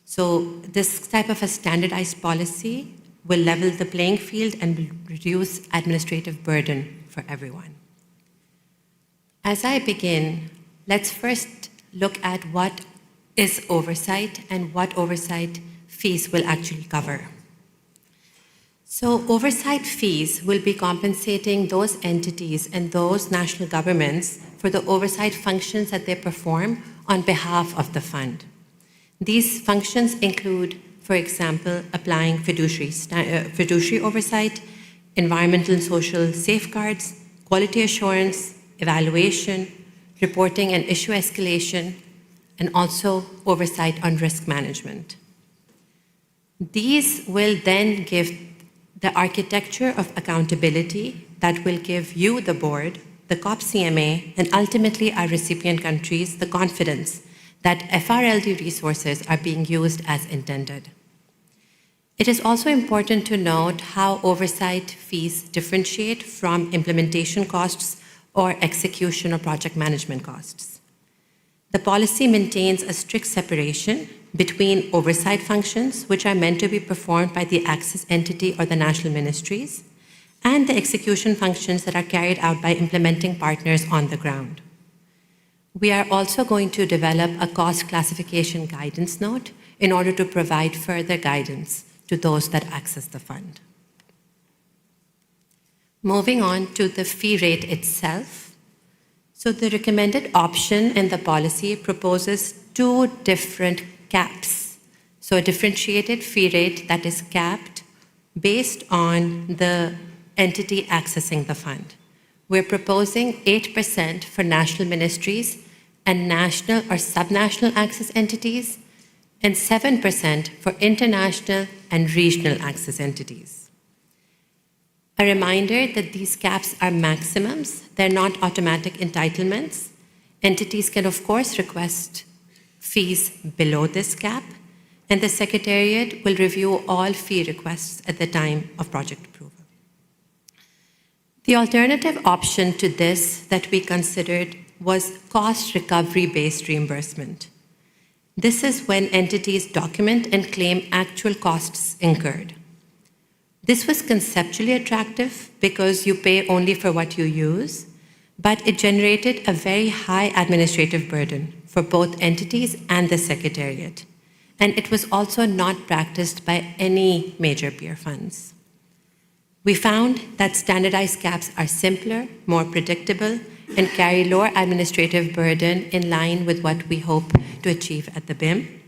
S16: So this type of a standardized policy will level the playing field and will reduce administrative burden for everyone. As I begin, let's first look at what is oversight and what oversight fees will actually cover. So oversight fees will be compensating those entities and those national governments for the oversight functions that they perform on behalf of the fund. These functions include, for example, applying fiduciary oversight, environmental and social safeguards, quality assurance, evaluation, reporting and issue escalation, and also oversight on risk management. These will then give the architecture of accountability that will give you, the board, the COP CMA, and ultimately our recipient countries, the confidence that FRLD resources are being used as intended. It is also important to note how oversight fees differentiate from implementation costs or execution or project management costs. The policy maintains a strict separation between oversight functions, which are meant to be performed by the access entity or the national ministries, and the execution functions that are carried out by implementing partners on the ground. We are also going to develop a cost classification guidance note in order to provide further guidance to those that access the fund. Moving on to the fee rate itself. So the recommended option in the policy proposes two different caps. So a differentiated fee rate that is capped based on the entity accessing the fund. We're proposing 8% for national ministries and national or subnational access entities, and 7% for international and regional access entities. A reminder that these caps are maximums, they're not automatic entitlements. Entities can, of course, request fees below this cap, and the Secretariat will review all fee requests at the time of project approval. The alternative option to this that we considered was cost recovery-based reimbursement. This is when entities document and claim actual costs incurred. This was conceptually attractive because you pay only for what you use, but it generated a very high administrative burden for both entities and the Secretariat. And it was also not practiced by any major peer funds. We found that standardized caps are simpler, more predictable, and carry lower administrative burden in line with what we hope to achieve at the BIM.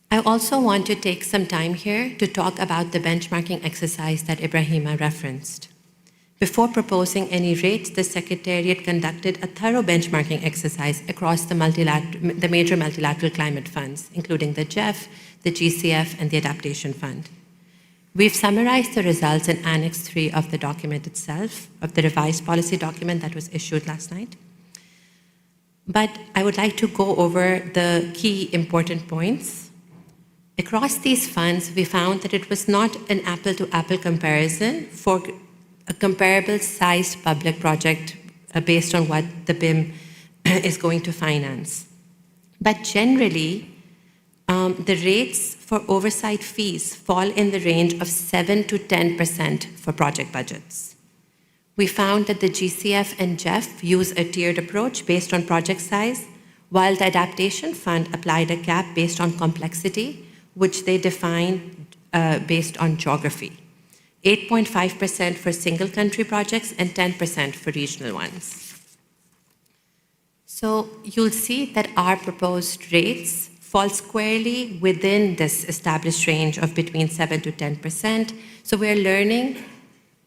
S16: I also want to take some time here to talk about the benchmarking exercise that Ibrahima referenced. Before proposing any rates, the Secretariat conducted a thorough benchmarking exercise across the major multilateral climate funds, including the GEF, the GCF, and the Adaptation Fund. We've summarized the results in Annex 3 of the document itself, of the revised policy document that was issued last night. But I would like to go over the key important points. Across these funds, we found that it was not an apple-to-apple comparison for a comparable sized public project based on what the BIM is going to finance. But generally, the rates for oversight fees fall in the range of 7 to 10% for project budgets. We found that the GCF and GEF use a tiered approach based on project size, while the Adaptation Fund applied a cap based on complexity, which they define based on geography. 8.5% for single country projects and 10% for regional ones. So you'll see that our proposed rates fall squarely within this established range of between 7 to 10%. So we're learning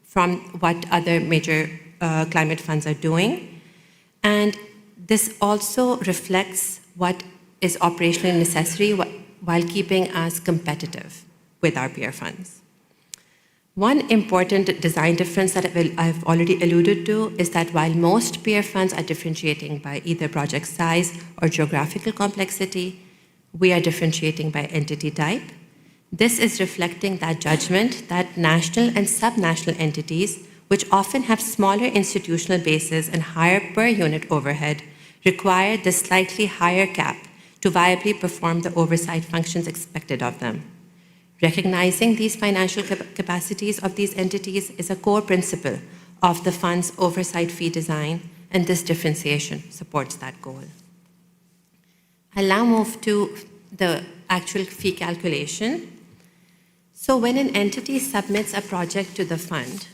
S16: from what other major climate funds are doing. And this also reflects what is operationally necessary while keeping us competitive with our peer funds. One important design difference that I've already alluded to is that while most peer funds are differentiating by either project size or geographical complexity, we are differentiating by entity type. This is reflecting that judgment that national and subnational entities, which often have smaller institutional bases and higher per unit overhead, require the slightly higher cap to viably perform the oversight functions expected of them. Recognizing these financial capacities of these entities is a core principle of the fund's oversight fee design, and this differentiation supports that goal. I'll now move to the actual fee calculation. So when an entity submits a project to the fund,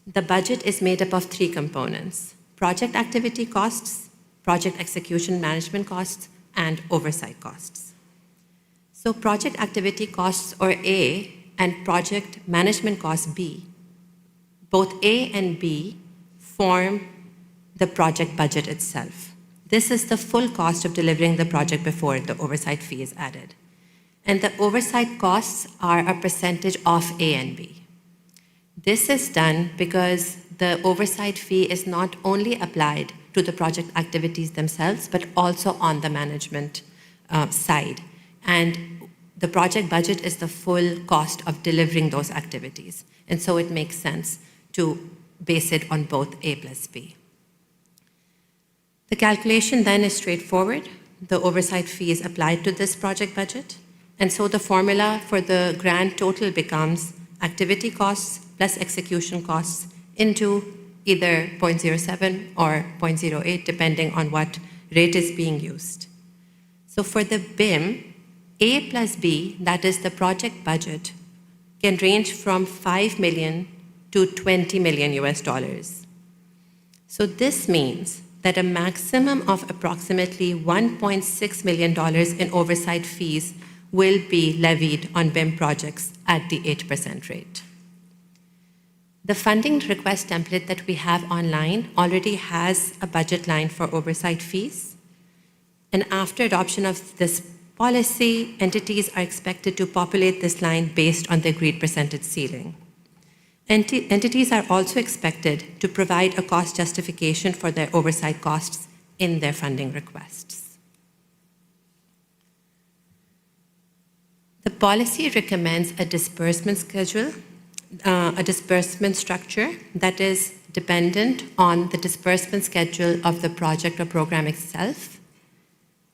S16: the budget is made up of 3 components: project activity costs, project execution management costs, and oversight costs. So project activity costs, or A, and project management costs, B, both A and B form the project budget itself. This is the full cost of delivering the project before the oversight fee is added. And the oversight costs are a percentage of A and B. This is done because the oversight fee is not only applied to the project activities themselves, but also on the management side. And the project budget is the full cost of delivering those activities. And so it makes sense to base it on both A plus B. The calculation then is straightforward. The oversight fee is applied to this project budget. And so the formula for the grand total becomes activity costs plus execution costs into either 0.07 or 0.08, depending on what rate is being used. So for the BIM, A plus B, that is the project budget, can range from 5 million to 20 million US dollars. So this means that a maximum of approximately $1.6 million in oversight fees will be levied on BIM projects at the 8% rate. The funding request template that we have online already has a budget line for oversight fees. And after adoption of this policy, entities are expected to populate this line based on the agreed percentage ceiling. Entities are also expected to provide a cost justification for their oversight costs in their funding requests. The policy recommends a disbursement schedule, a disbursement structure that is dependent on the disbursement schedule of the project or program itself,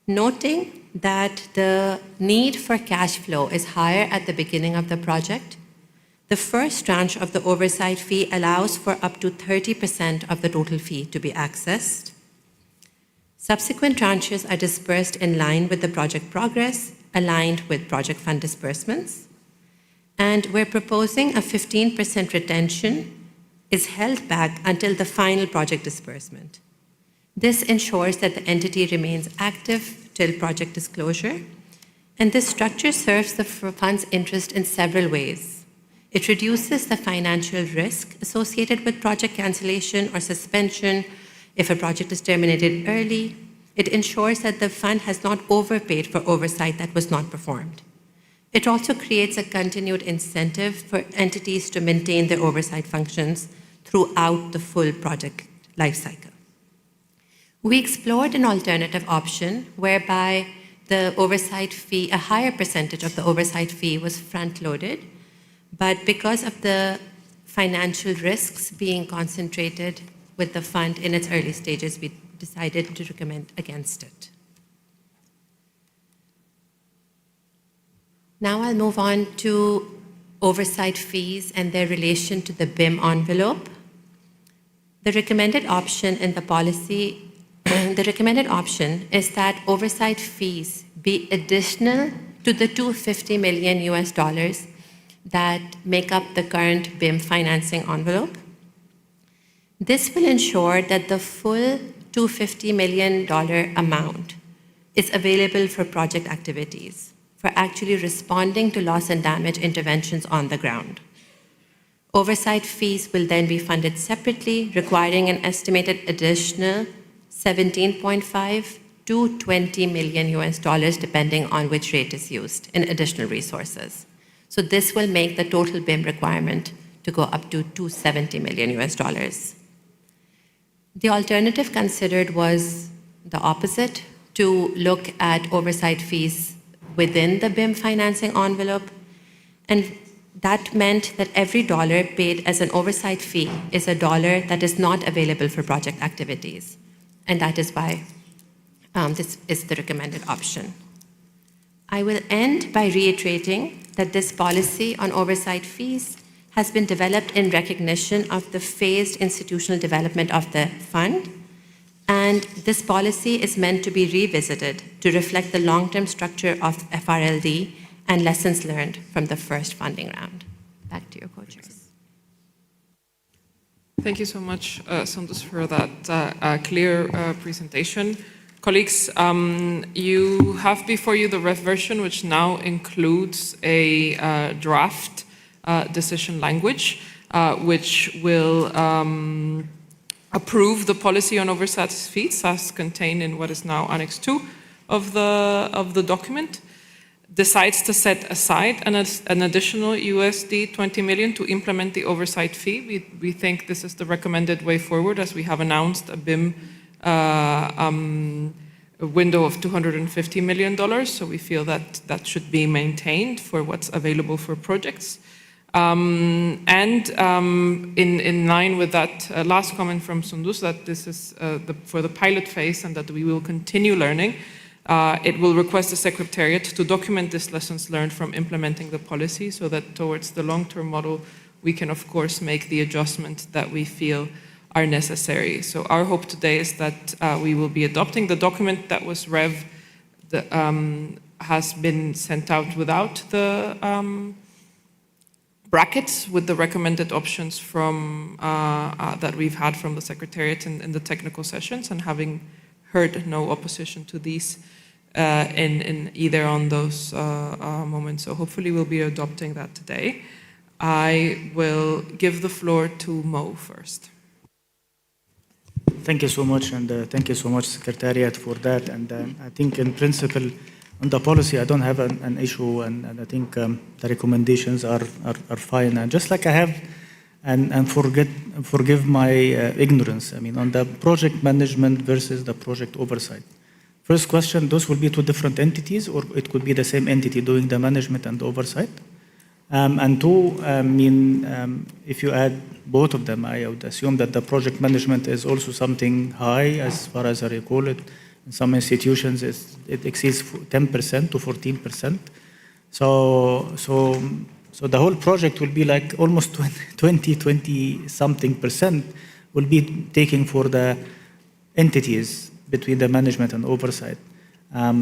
S16: noting that the need for cash flow is higher at the beginning of the project. The first tranche of the oversight fee allows for up to 30% of the total fee to be accessed. Subsequent tranches are dispersed in line with the project progress, aligned with project fund disbursements. And we're proposing a 15% retention is held back until the final project disbursement. This ensures that the entity remains active till project disclosure, and this structure serves the fund's interest in several ways. It reduces the financial risk associated with project cancellation or suspension if a project is terminated early. It ensures that the fund has not overpaid for oversight that was not performed. It also creates a continued incentive for entities to maintain their oversight functions throughout the full project lifecycle. We explored an alternative option whereby the oversight fee, a higher percentage of the oversight fee was front-loaded, but because of the financial risks being concentrated with the fund in its early stages, we decided to recommend against it. Now I'll move on to oversight fees and their relation to the BIM envelope. The recommended option in the policy the recommended option is that oversight fees be additional to the $250 million that make up the current BIM financing envelope. This will ensure that the full $250 million amount is available for project activities, for actually responding to loss and damage interventions on the ground. Oversight fees will then be funded separately, requiring an estimated additional $17.5 to $20 million, depending on which rate is used in additional resources. So this will make the total BIM requirement to go up to $270 million. The alternative considered was the opposite, to look at oversight fees within the BIM financing envelope. And that meant that every dollar paid as an oversight fee is a dollar that is not available for project activities. And that is why this is the recommended option. I will end by reiterating that this policy on oversight fees has been developed in recognition of the phased institutional development of the fund, and this policy is meant to be revisited to reflect the long-term structure of FRLD and lessons learned from the first funding round. Back to your co-chairs.
S8: Thank you so much, Sundus, for that clear presentation. Colleagues, you have before you the ref version, which now includes a draft decision language, which will approve the policy on oversight fees as contained in what is now Annex 2 of the document, decides to set aside an additional $20 million to implement the oversight fee. We think this is the recommended way forward, as we have announced a BIM a window of $250 million, so we feel that that should be maintained for what's available for projects. In line with that last comment from Sundus, that this is for the pilot phase and that we will continue learning, it will request the Secretariat to document these lessons learned from implementing the policy so that towards the long-term model, we can, of course, make the adjustments that we feel are necessary. So our hope today is that we will be adopting the document that was has been sent out without the brackets, with the recommended options from that we've had from the Secretariat in the technical sessions, and having heard no opposition to these in either on those moments. So hopefully we'll be adopting that today. I will give the floor to Mo first.
S15: Thank you so much, and thank you so much, Secretariat, for that. And I think in principle, on the policy, I don't have an issue, and I think the recommendations are fine. And just like I have, and forgive my ignorance, I mean, on the project management versus the project oversight. First question, those will be two different entities, or it could be the same entity doing the management and the oversight? And two, I mean, if you add both of them, I would assume that the project management is also something high, as far as I recall it. In some institutions, it exceeds 10% to 14%. So So the whole project will be like almost 20 something percent will be taken for the entities between the management and oversight.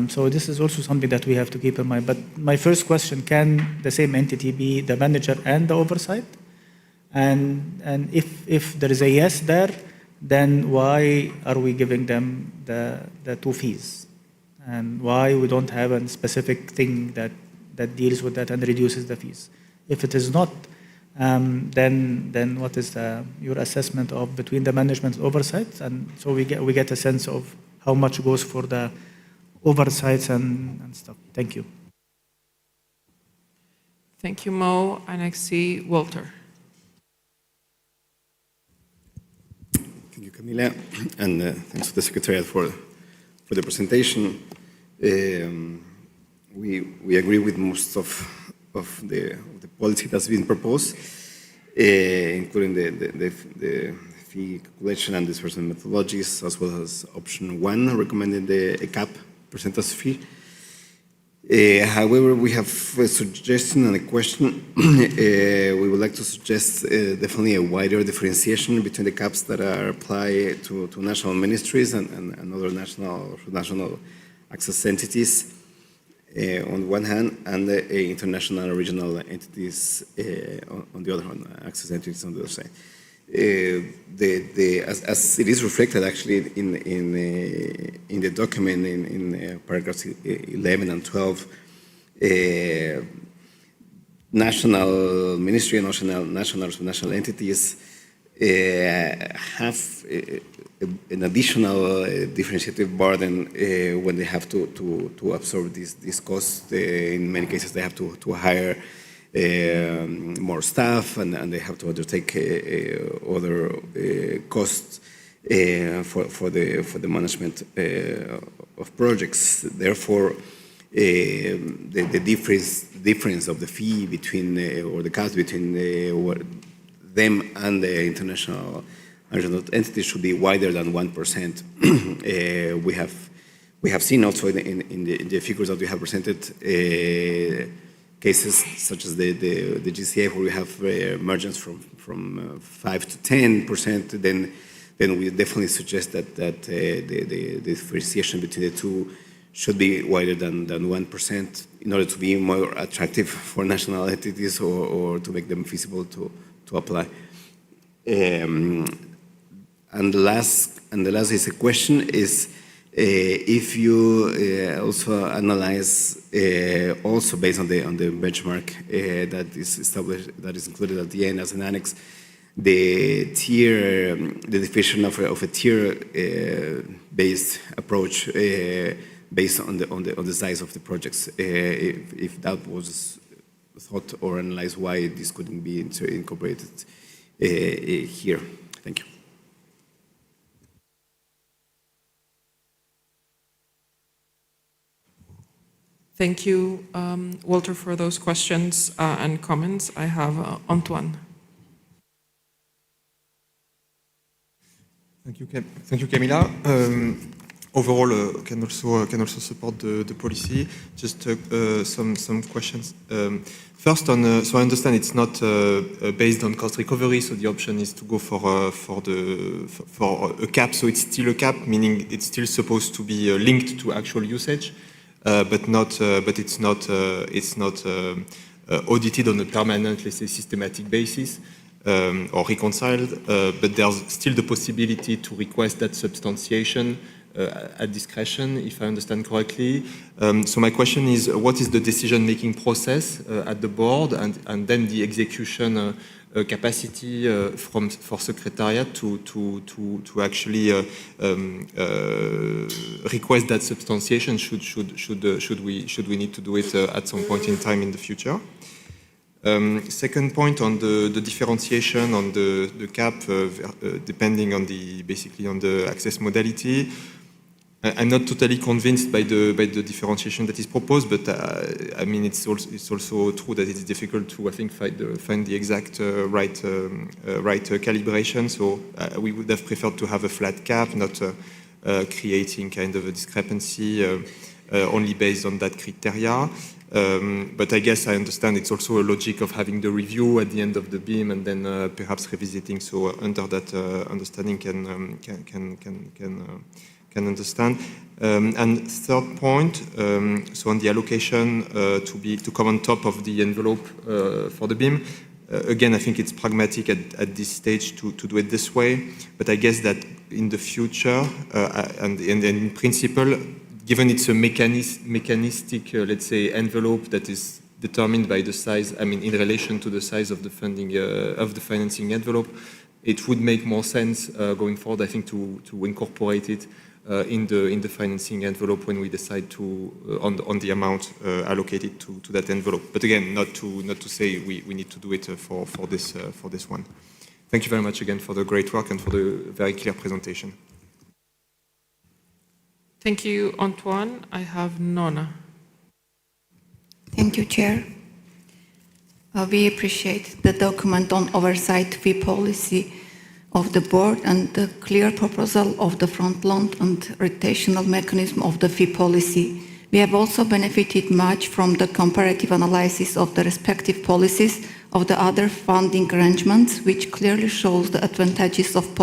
S15: So this is also something that we have to keep in mind. But my first question, can the same entity be the manager and the oversight? And if there is a yes there, then why are we giving them the two fees? And why we don't have a specific thing that deals with that and reduces the fees? If it is not, then what is your assessment of between the management and oversight? And so we get a sense of how much goes for the oversights and stuff. Thank you.
S8: Thank you, Mo. And I see Walter.
S17: Thank you, Camila, and thanks to the Secretariat for the presentation. We agree with most of the policy that's been proposed, including the fee calculation and disbursement methodologies, as well as option 1, recommending a cap percentage fee. However, we have a suggestion and a question. We would like to suggest definitely a wider differentiation between the caps that are applied to national ministries and other national access entities on one hand, and international regional entities on the other hand, access entities on the other side. As it is reflected actually in the document in paragraphs 11 and 12, national ministry and national entities have an additional differentiative burden when they have to absorb these costs. In many cases, they have to hire more staff, and they have to undertake other costs for the management of projects. Therefore, the difference of the fee between or the cost between them and the international entities should be wider than 1%. We have seen also in the figures that we have presented cases such as the GCF, where we have margins from 5 to 10%. Then we definitely suggest that the differentiation between the two should be wider than 1% in order to be more attractive for national entities or to make them feasible to apply. And the last is a question is if you also analyze also based on the benchmark that is established, that is included at the end as an annex, the definition of a tier based approach based on the size of the projects. If that was thought or analyzed, why this couldn't be incorporated here. Thank you.
S8: Thank you, Walter, for those questions and comments. I have Antoine.
S4: Thank you, Camila. Overall, can also support the policy. Just some questions. First, so I understand it's not based on cost recovery, so the option is to go for a cap. So it's still a cap, meaning it's still supposed to be linked to actual usage, but it's not audited on a permanent, let's say, systematic basis. Or reconciled, but there's still the possibility to request that substantiation at discretion, if I understand correctly. So my question is, what is the decision-making process at the board, and then the execution capacity for Secretariat to actually request that substantiation? Should we need to do it at some point in time in the future? Second point on the differentiation on the cap, depending on basically on the access modality. I'm not totally convinced by the differentiation that is proposed, but I mean it's also true that it's difficult to, I think, find the exact right calibration. So we would have preferred to have a flat cap, not creating kind of a discrepancy only based on that criteria. But I guess I understand it's also a logic of having the review at the end of the BIM and then perhaps revisiting. So under that understanding can understand. And third point, so on the allocation to come on top of the envelope for the BIM. Again, I think it's pragmatic at this stage to do it this way. But I guess that in the future and in principle, given it's a mechanistic, let's say, envelope that is determined by the size, I mean, in relation to the size of the funding, of the financing envelope, it would make more sense going forward, I think, to incorporate it in the financing envelope when we decide to, on the amount allocated to that envelope. But again, not to say we need to do it for this one. Thank you very much again for the great work and for the very clear presentation.
S8: Thank you, Antoine. I have Nona.
S18: Thank you, Chair. We appreciate the document on oversight fee policy of the board and the clear proposal of the front load and rotational mechanism of the fee policy. We have also benefited much from the comparative analysis of the respective policies of the other funding arrangements, which clearly shows the advantages of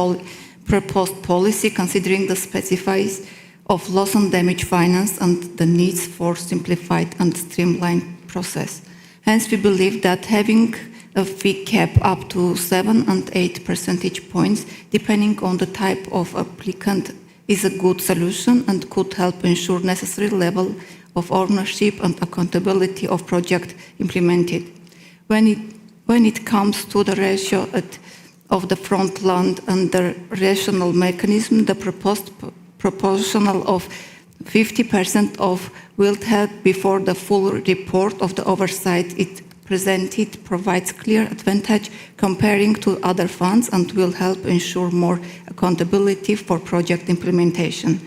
S18: proposed policy considering the specifics of loss and damage finance and the needs for simplified and streamlined process. Hence, we believe that having a fee cap up to 7 and 8 percentage points, depending on the type of applicant, is a good solution and could help ensure necessary level of ownership and accountability of project implemented. When it comes to the ratio of the front load and the rational mechanism, the proposed proportional of 50% of will help before the full report of the oversight it presented provides clear advantage comparing to other funds and will help ensure more accountability for project implementation.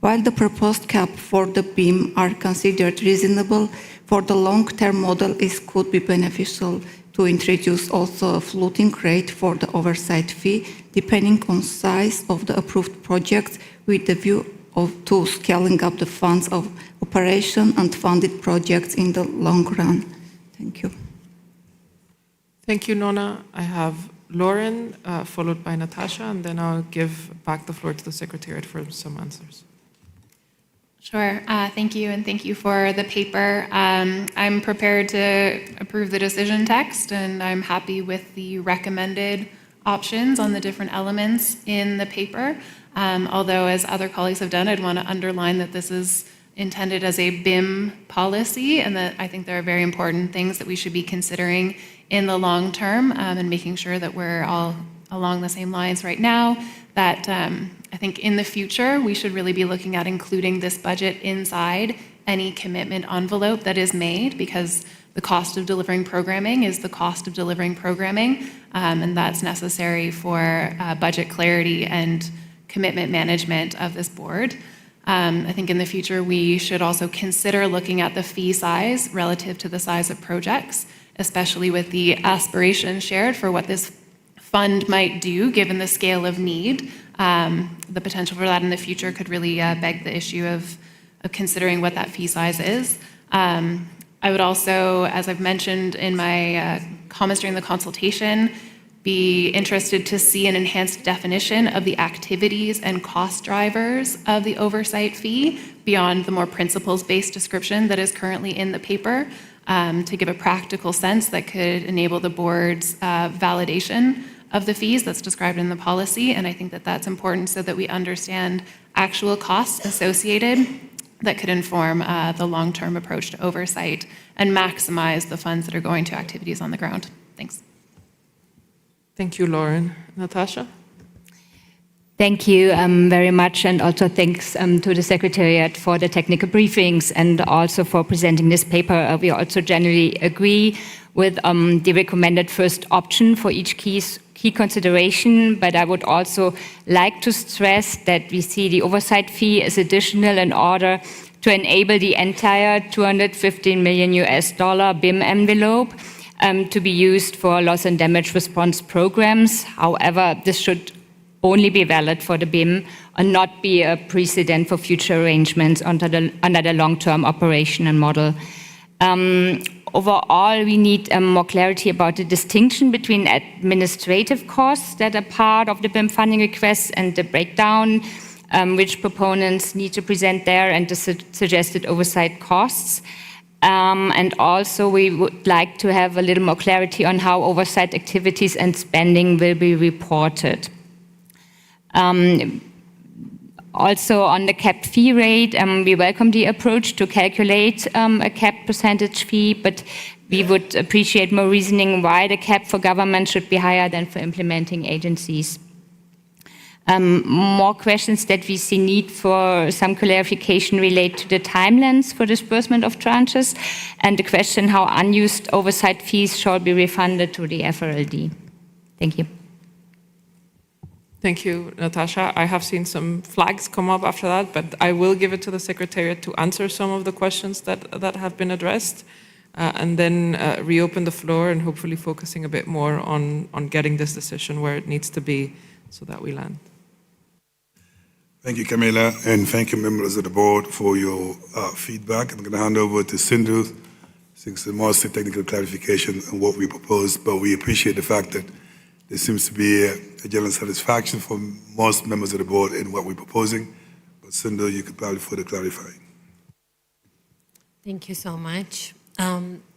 S18: While the proposed cap for the BIM are considered reasonable, for the long-term model it could be beneficial to introduce also a floating rate for the oversight fee depending on size of the approved projects with the view to scaling up the funds of operation and funded projects in the long run. Thank you.
S8: Thank you, Nona. I have Lauren, followed by Natasha, and then I'll give back the floor to the Secretariat for some answers.
S19: Sure. Thank you, and thank you for the paper. I'm prepared to approve the decision text, and I'm happy with the recommended options on the different elements in the paper. Although, as other colleagues have done, I'd want to underline that this is intended as a BIM policy, and that I think there are very important things that we should be considering in the long term, and making sure that we're all along the same lines right now, that I think in the future, we should really be looking at including this budget inside any commitment envelope that is made, because the cost of delivering programming is the cost of delivering programming, and that's necessary for budget clarity and commitment management of this board. I think in the future, we should also consider looking at the fee size relative to the size of projects, especially with the aspiration shared for what this fund might do, given the scale of need. The potential for that in the future could really beg the issue of considering what that fee size is. I would also, as I've mentioned in my comments during the consultation, be interested to see an enhanced definition of the activities and cost drivers of the oversight fee beyond the more principles-based description that is currently in the paper, to give a practical sense that could enable the board's validation of the fees that's described in the policy. And I think that that's important so that we understand actual costs associated that could inform the long-term approach to oversight and maximize the funds that are going to activities on the ground. Thanks.
S8: Thank you, Lauren. Natasha?
S6: Thank you very much, and also thanks to the Secretariat for the technical briefings and also for presenting this paper. We also generally agree with the recommended first option for each key consideration, but I would also like to stress that we see the oversight fee as additional in order to enable the entire $215 million BIM envelope to be used for loss and damage response programs. However, this should only be valid for the BIM and not be a precedent for future arrangements under the long-term operational model. Overall, we need more clarity about the distinction between administrative costs that are part of the BIM funding requests and the breakdown, which proponents need to present there, and the suggested oversight costs. And also, we would like to have a little more clarity on how oversight activities and spending will be reported. Also, on the capped fee rate, we welcome the approach to calculate a capped percentage fee, but we would appreciate more reasoning why the cap for government should be higher than for implementing agencies. More questions that we see need for some clarification relate to the timelines for disbursement of tranches and the question how unused oversight fees shall be refunded to the FRLD. Thank you.
S8: Thank you, Natasha. I have seen some flags come up after that, but I will give it to the Secretariat to answer some of the questions that have been addressed, and then reopen the floor and hopefully focusing a bit more on getting this decision where it needs to be so that we land.
S13: Thank you, Camilla, and thank you, members of the board, for your feedback. I'm going to hand over to Sindhu, since the most technical clarification on what we proposed, but we appreciate the fact that there seems to be a general satisfaction for most members of the board in what we're proposing. But Sindhu, you could probably further clarify.
S16: Thank you so much.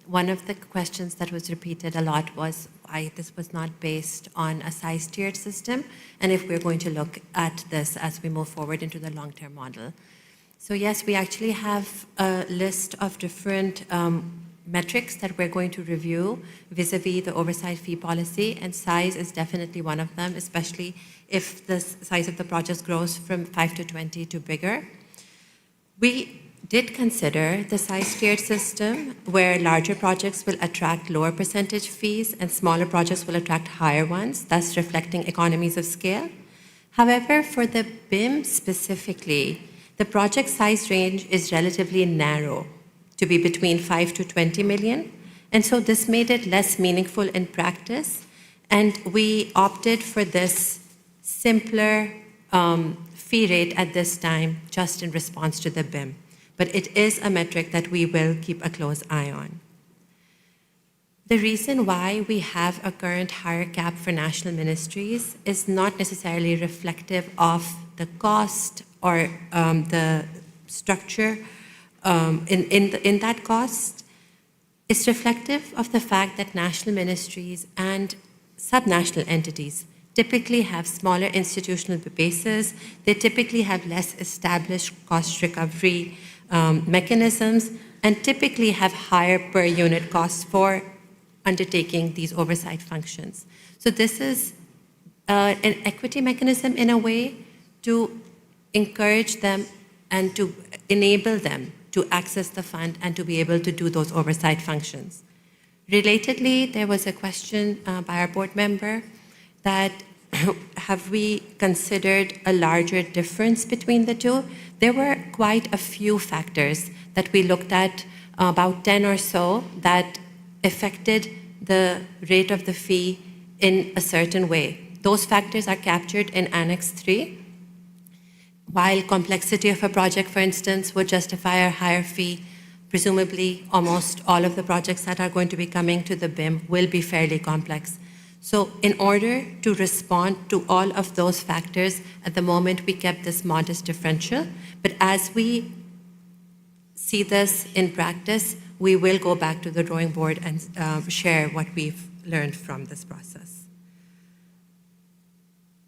S16: One of the questions that was repeated a lot was why this was not based on a size-tiered system, and if we're going to look at this as we move forward into the long-term model. So yes, we actually have a list of different metrics that we're going to review vis-a-vis the oversight fee policy, and size is definitely one of them, especially if the size of the project grows from 5 to 20 to bigger. We did consider the size-tiered system where larger projects will attract lower percentage fees and smaller projects will attract higher ones, thus reflecting economies of scale. However, for the BIM specifically, the project size range is relatively narrow, to be between 5 to 20 million. And so this made it less meaningful in practice. And we opted for this simpler fee rate at this time, just in response to the BIM. But it is a metric that we will keep a close eye on. The reason why we have a current higher cap for national ministries is not necessarily reflective of the cost or the structure in that cost. It's reflective of the fact that national ministries and subnational entities typically have smaller institutional bases. They typically have less established cost recovery mechanisms and typically have higher per unit costs for undertaking these oversight functions. So this is an equity mechanism in a way to encourage them and to enable them to access the fund and to be able to do those oversight functions. Relatedly, there was a question by our board member that have we considered a larger difference between the two? There were quite a few factors that we looked at, about 10 or so, that affected the rate of the fee in a certain way. Those factors are captured in Annex 3. While complexity of a project, for instance, would justify a higher fee, presumably almost all of the projects that are going to be coming to the BIM will be fairly complex. So in order to respond to all of those factors, at the moment we kept this modest differential, but as we see this in practice, we will go back to the drawing board and share what we've learned from this process.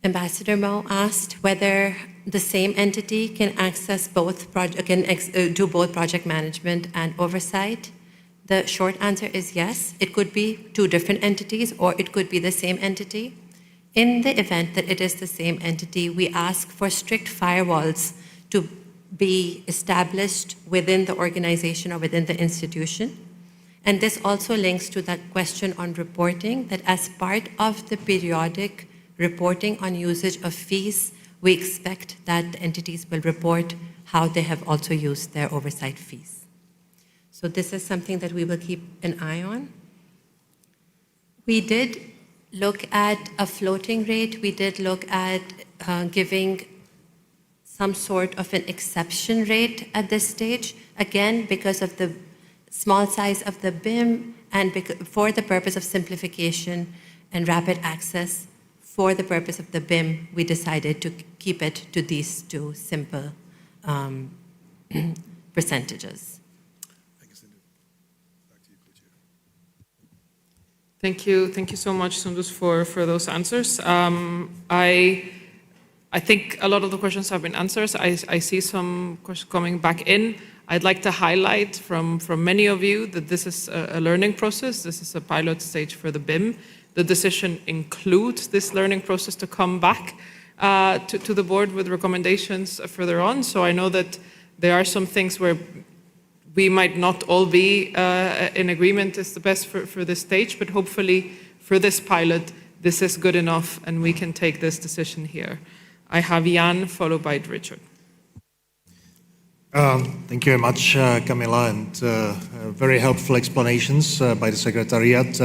S16: Ambassador Mo asked whether the same entity can access both do both project management and oversight. The short answer is yes. It could be two different entities or it could be the same entity. In the event that it is the same entity, we ask for strict firewalls to be established within the organization or within the institution. And this also links to that question on reporting, that as part of the periodic reporting on usage of fees, we expect that the entities will report how they have also used their oversight fees. So this is something that we will keep an eye on. We did look at a floating rate. We did look at giving some sort of an exception rate at this stage, again, because of the small size of the BIM and for the purpose of simplification and rapid access. For the purpose of the BIM, we decided to keep it to these two simple percentages.
S8: Thank you so much, Sundus, for those answers. I think a lot of the questions have been answered. I see some questions coming back in. I'd like to highlight from many of you that this is a learning process. This is a pilot stage for the BIM. The decision includes this learning process to come back to the board with recommendations further on. So I know that there are some things where we might not all be in agreement is the best for this stage, but hopefully for this pilot, this is good enough and we can take this decision here. I have Jan, followed by Richard.
S20: Thank you very much, Camilla, and very helpful explanations by the Secretariat.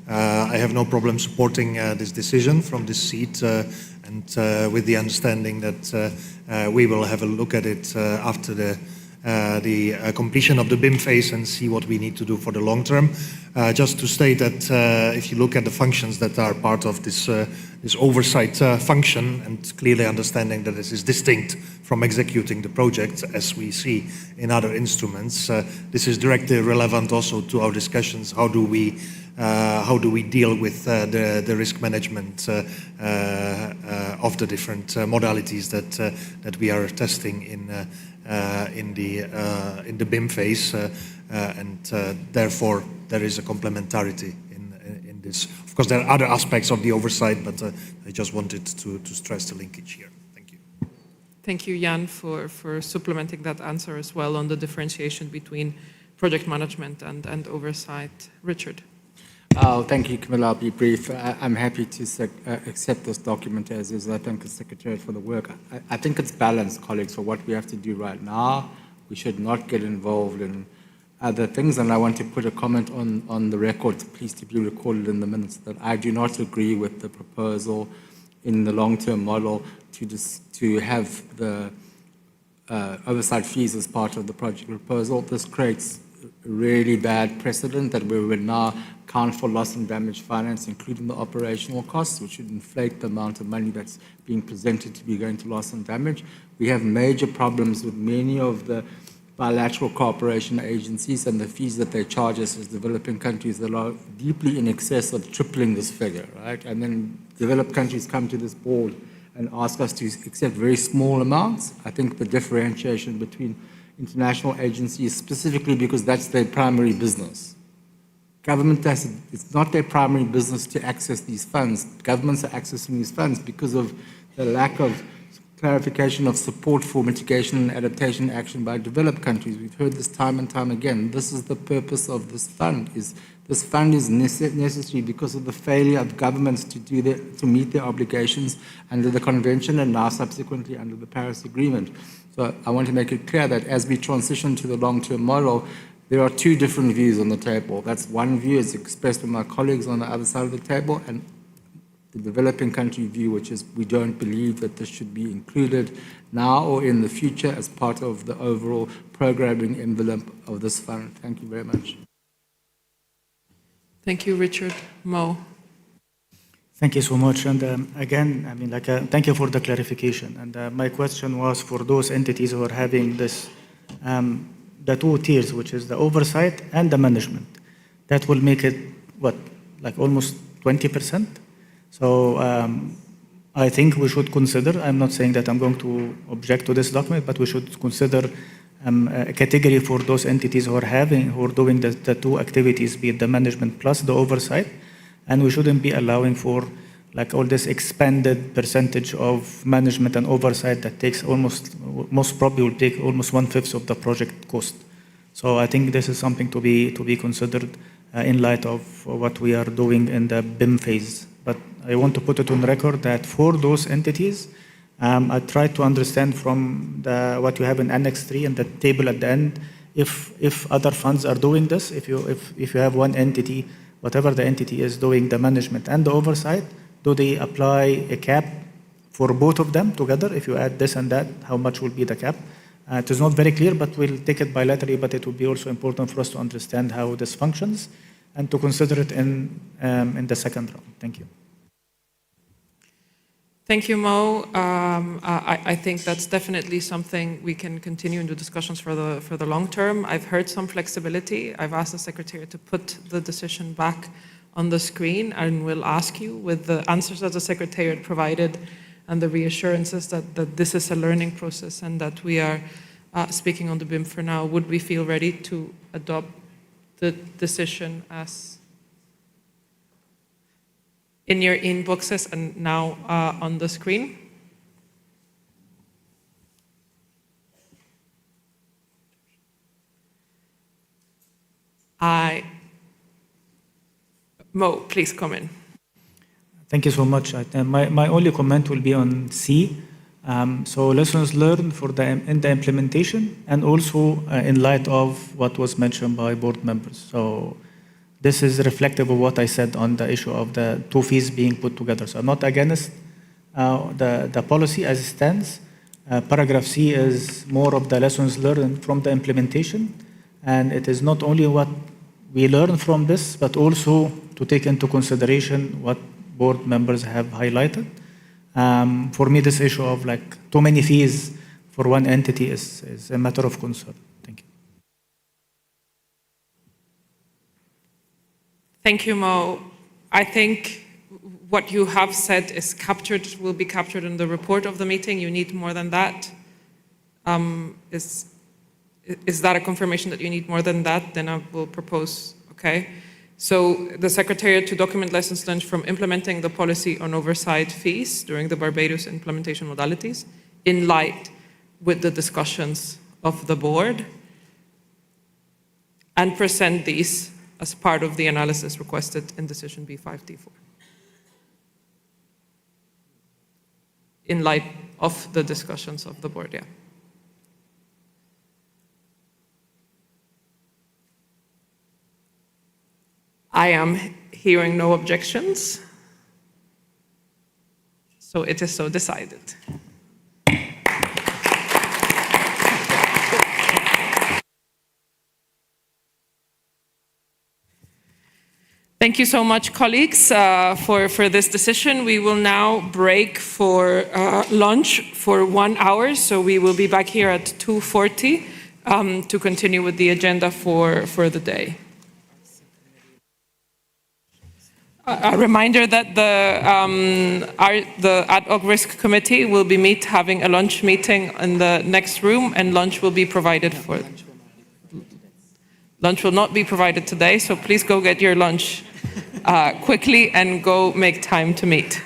S20: I have no problem supporting this decision from this seat and with the understanding that we will have a look at it after the completion of the BIM phase and see what we need to do for the long term. Just to state that if you look at the functions that are part of this oversight function, and clearly understanding that this is distinct from executing the project as we see in other instruments, this is directly relevant also to our discussions. How do we deal with the risk management of the different modalities that we are testing in the BIM phase, and therefore there is a complementarity in this. Of course, there are other aspects of the oversight, but I just wanted to stress the linkage here. Thank you.
S8: Thank you, Jan, for supplementing that answer as well on the differentiation between project management and oversight. Richard.
S15: Thank you, Camilla. I'll be brief. I'm happy to accept this document as is. I thank the Secretariat for the work. I think it's balanced, colleagues, for what we have to do right now. We should not get involved in other things. And I want to put a comment on the record, please to be recorded in the minutes, that I do not agree with the proposal in the long-term model to have the oversight fees as part of the project proposal. This creates a really bad precedent that we will now account for loss and damage finance, including the operational costs, which would inflate the amount of money that's being presented to be going to loss and damage. We have major problems with many of the bilateral cooperation agencies and the fees that they charge us as developing countries that are deeply in excess of tripling this figure, right? And then developed countries come to this board and ask us to accept very small amounts. I think the differentiation between international agencies, specifically because that's their primary business. Government it's not their primary business to access these funds. Governments are accessing these funds because of the lack of clarification of support for mitigation and adaptation action by developed countries. We've heard this time and time again. This is the purpose of this fund. This fund is necessary because of the failure of governments to meet their obligations under the convention and now subsequently under the Paris Agreement. So I want to make it clear that as we transition to the long-term model, there are two different views on the table. That's one view as expressed by my colleagues on the other side of the table, and the developing country view, which is we don't believe that this should be included now or in the future as part of the overall programming envelope of this fund. Thank you very much.
S8: Thank you, Richard. Mo.
S15: Thank you so much. And again, I mean, thank you for the clarification. And my question was for those entities who are having this, the two tiers, which is the oversight and the management. That will make it, what, like almost 20%? So I think we should consider, I'm not saying that I'm going to object to this document, but we should consider a category for those entities who are doing the two activities, be it the management plus the oversight. And we shouldn't be allowing for like all this expanded percentage of management and oversight that takes most probably will take almost 1/5 of the project cost. So I think this is something to be considered in light of what we are doing in the BIM phase. But I want to put it on record that for those entities, I tried to understand from what you have in Annex 3 and the table at the end, if other funds are doing this, if you have one entity, whatever the entity is doing the management and the oversight, do they apply a cap for both of them together? If you add this and that, how much will be the cap? It is not very clear, but we'll take it bilaterally, but it will be also important for us to understand how this functions and to consider it in the second round. Thank you.
S8: Thank you, Mo. I think that's definitely something we can continue in the discussions for the long term. I've heard some flexibility. I've asked the Secretary to put the decision back on the screen, and we'll ask you, with the answers that the Secretariat provided and the reassurances that this is a learning process and that we are speaking on the BIM for now, would we feel ready to adopt the decision as in your inboxes and now on the screen? Mo, please come in.
S15: Thank you so much. My only comment will be on C. So lessons learned in the implementation and also in light of what was mentioned by board members. So this is reflective of what I said on the issue of the two fees being put together. So I'm not against the policy as it stands. Paragraph C is more of the lessons learned from the implementation. And it is not only what we learn from this, but also to take into consideration what board members have highlighted. For me, this issue of like too many fees for one entity is a matter of concern. Thank you.
S8: Thank you, Mo. I think what you have said will be captured in the report of the meeting. You need more than that. Is that a confirmation that you need more than that? Then I will propose, okay. So the Secretariat to document lessons learned from implementing the policy on oversight fees during the Barbados implementation modalities in light with the discussions of the board, and present these as part of the analysis requested in decision B5D4. In light of the discussions of the board, yeah. I am hearing no objections, so it is so decided. Thank you so much, colleagues, for this decision. We will now break for lunch for 1 hour, so we will be back here at 2:40 to continue with the agenda for the day. A reminder that the ad hoc risk committee will be having a lunch meeting in the next room, and lunch will be provided for. Lunch will not be provided today, so please go get your lunch quickly and go make time to meet.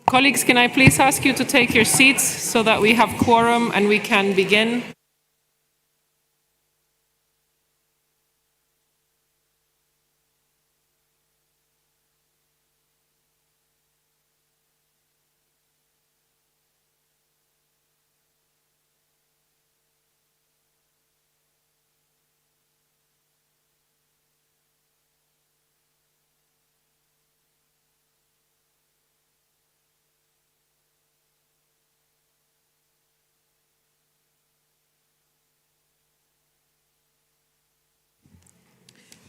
S8: Colleagues, can I please ask you to take your seats so that we have quorum and we can begin?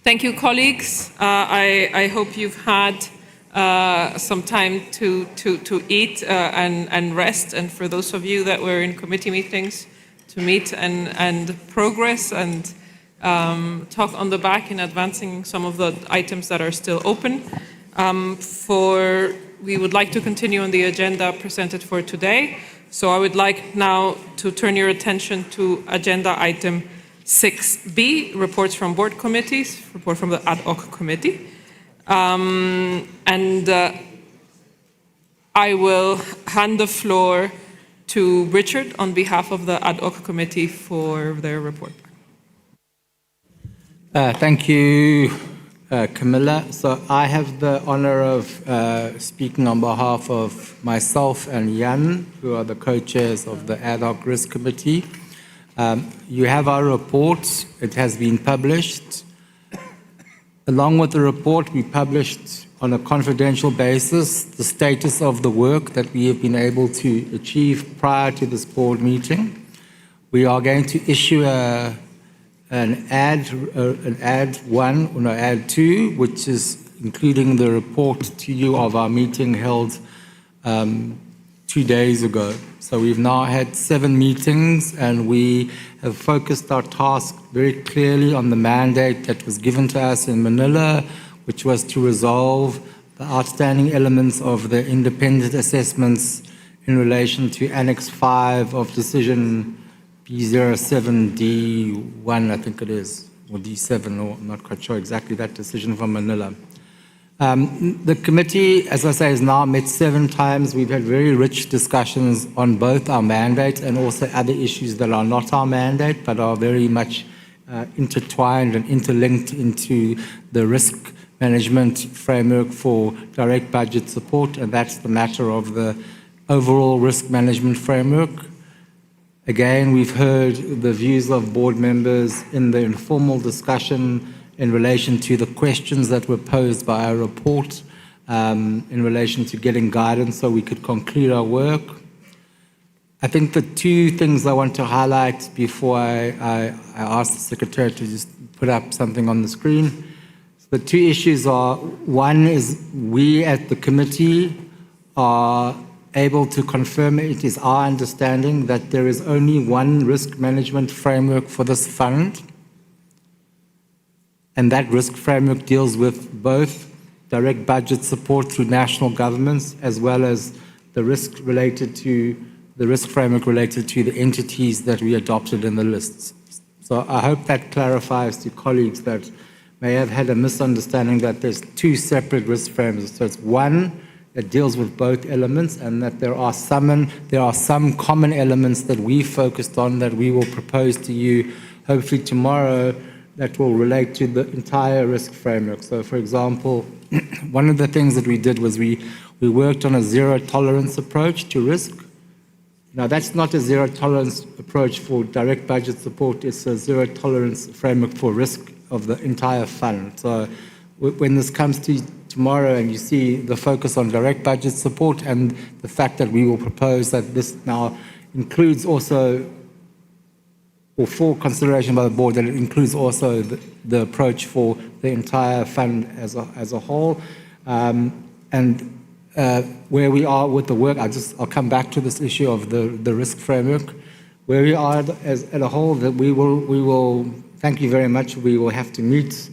S8: Thank you, colleagues. I hope you've had some time to eat and rest, and for those of you that were in committee meetings, to meet and progress and talk on the back in advancing some of the items that are still open. We would like to continue on the agenda presented for today. So I would like now to turn your attention to agenda item 6B, reports from board committees, report from the ad hoc committee. I will hand the floor to Richard on behalf of the ad hoc committee for their report.
S5: Thank you, Camilla. So I have the honor of speaking on behalf of myself and Jan, who are the co-chairs of the ad hoc risk committee. You have our report. It has been published. Along with the report, we published on a confidential basis the status of the work that we have been able to achieve prior to this board meeting. We are going to issue an ad 2, which is including the report to you of our meeting held 2 days ago. So we've now had 7 meetings, and we have focused our task very clearly on the mandate that was given to us in Manila, which was to resolve the outstanding elements of the independent assessments in relation to Annex 5 of Decision B07D1, I think it is, or D7, or I'm not quite sure exactly that decision from Manila. The committee, as I say, has now met 7 times. We've had very rich discussions on both our mandate and also other issues that are not our mandate, but are very much intertwined and interlinked into the risk management framework for direct budget support, and that's the matter of the overall risk management framework. Again, we've heard the views of board members in the informal discussion in relation to the questions that were posed by our report in relation to getting guidance so we could conclude our work. I think the 2 things I want to highlight before I ask the Secretary to just put up something on the screen. The 2 issues are, one is we at the committee are able to confirm it is our understanding that there is only one risk management framework for this fund. And that risk framework deals with both direct budget support through national governments, as well as the risk framework related to the entities that we adopted in the lists. So I hope that clarifies to colleagues that may have had a misunderstanding that there's 2 separate risk frameworks. So it's one that deals with both elements, and that there are some common elements that we focused on that we will propose to you, hopefully tomorrow, that will relate to the entire risk framework. So, for example, one of the things that we did was we worked on a zero-tolerance approach to risk. Now, that's not a zero-tolerance approach for direct budget support. It's a zero-tolerance framework for risk of the entire fund. So when this comes to tomorrow and you see the focus on direct budget support and the fact that we will propose that this now includes also, or for consideration by the board, that it includes also the approach for the entire fund as a whole. Where we are with the work, I'll come back to this issue of the risk framework. Where we are as a whole, that we will, thank you very much. We will have to meet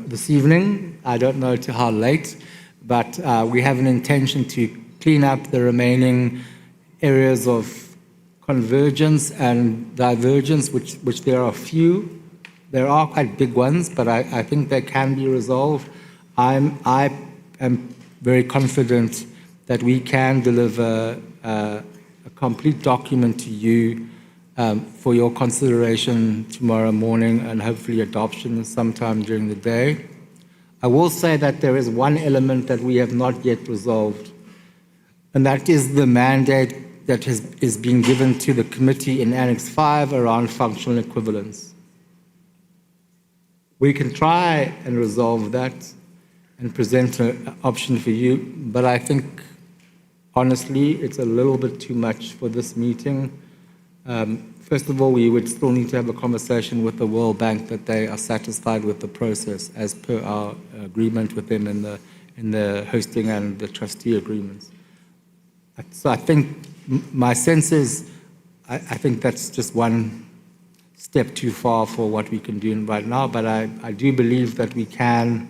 S5: this evening. I don't know to how late, but we have an intention to clean up the remaining areas of convergence and divergence, which there are a few. There are quite big ones, but I think they can be resolved. I am very confident that we can deliver a complete document to you for your consideration tomorrow morning and hopefully adoption sometime during the day. I will say that there is one element that we have not yet resolved, and that is the mandate that is being given to the committee in Annex 5 around functional equivalence. We can try and resolve that and present an option for you, but I think, honestly, it's a little bit too much for this meeting. First of all, we would still need to have a conversation with the World Bank that they are satisfied with the process as per our agreement with them in the hosting and the trustee agreements. So I think my sense is, I think that's just one step too far for what we can do right now, but I do believe that we can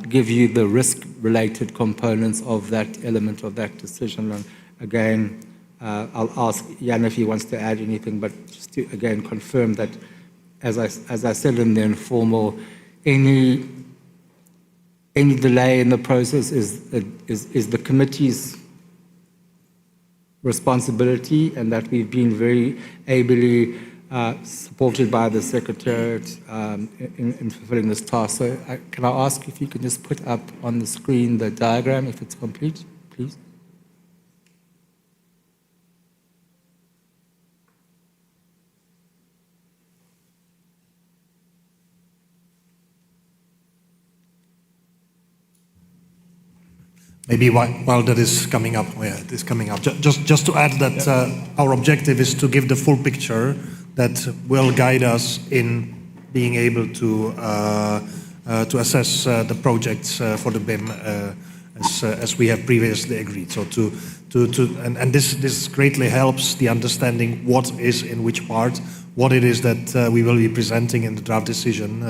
S5: give you the risk-related components of that element of that decision. And again, I'll ask Jan if he wants to add anything, but just to again confirm that, as I said in the informal, any delay in the process is the committee's responsibility, and that we've been very ably supported by the Secretariat in fulfilling this task. So can I ask if you can just put up on the screen the diagram if it's complete, please?
S20: Maybe while that is coming up, just to add that our objective is to give the full picture that will guide us in being able to assess the projects for the BIM as we have previously agreed. So and this greatly helps the understanding what is in which part, what it is that we will be presenting in the draft decision,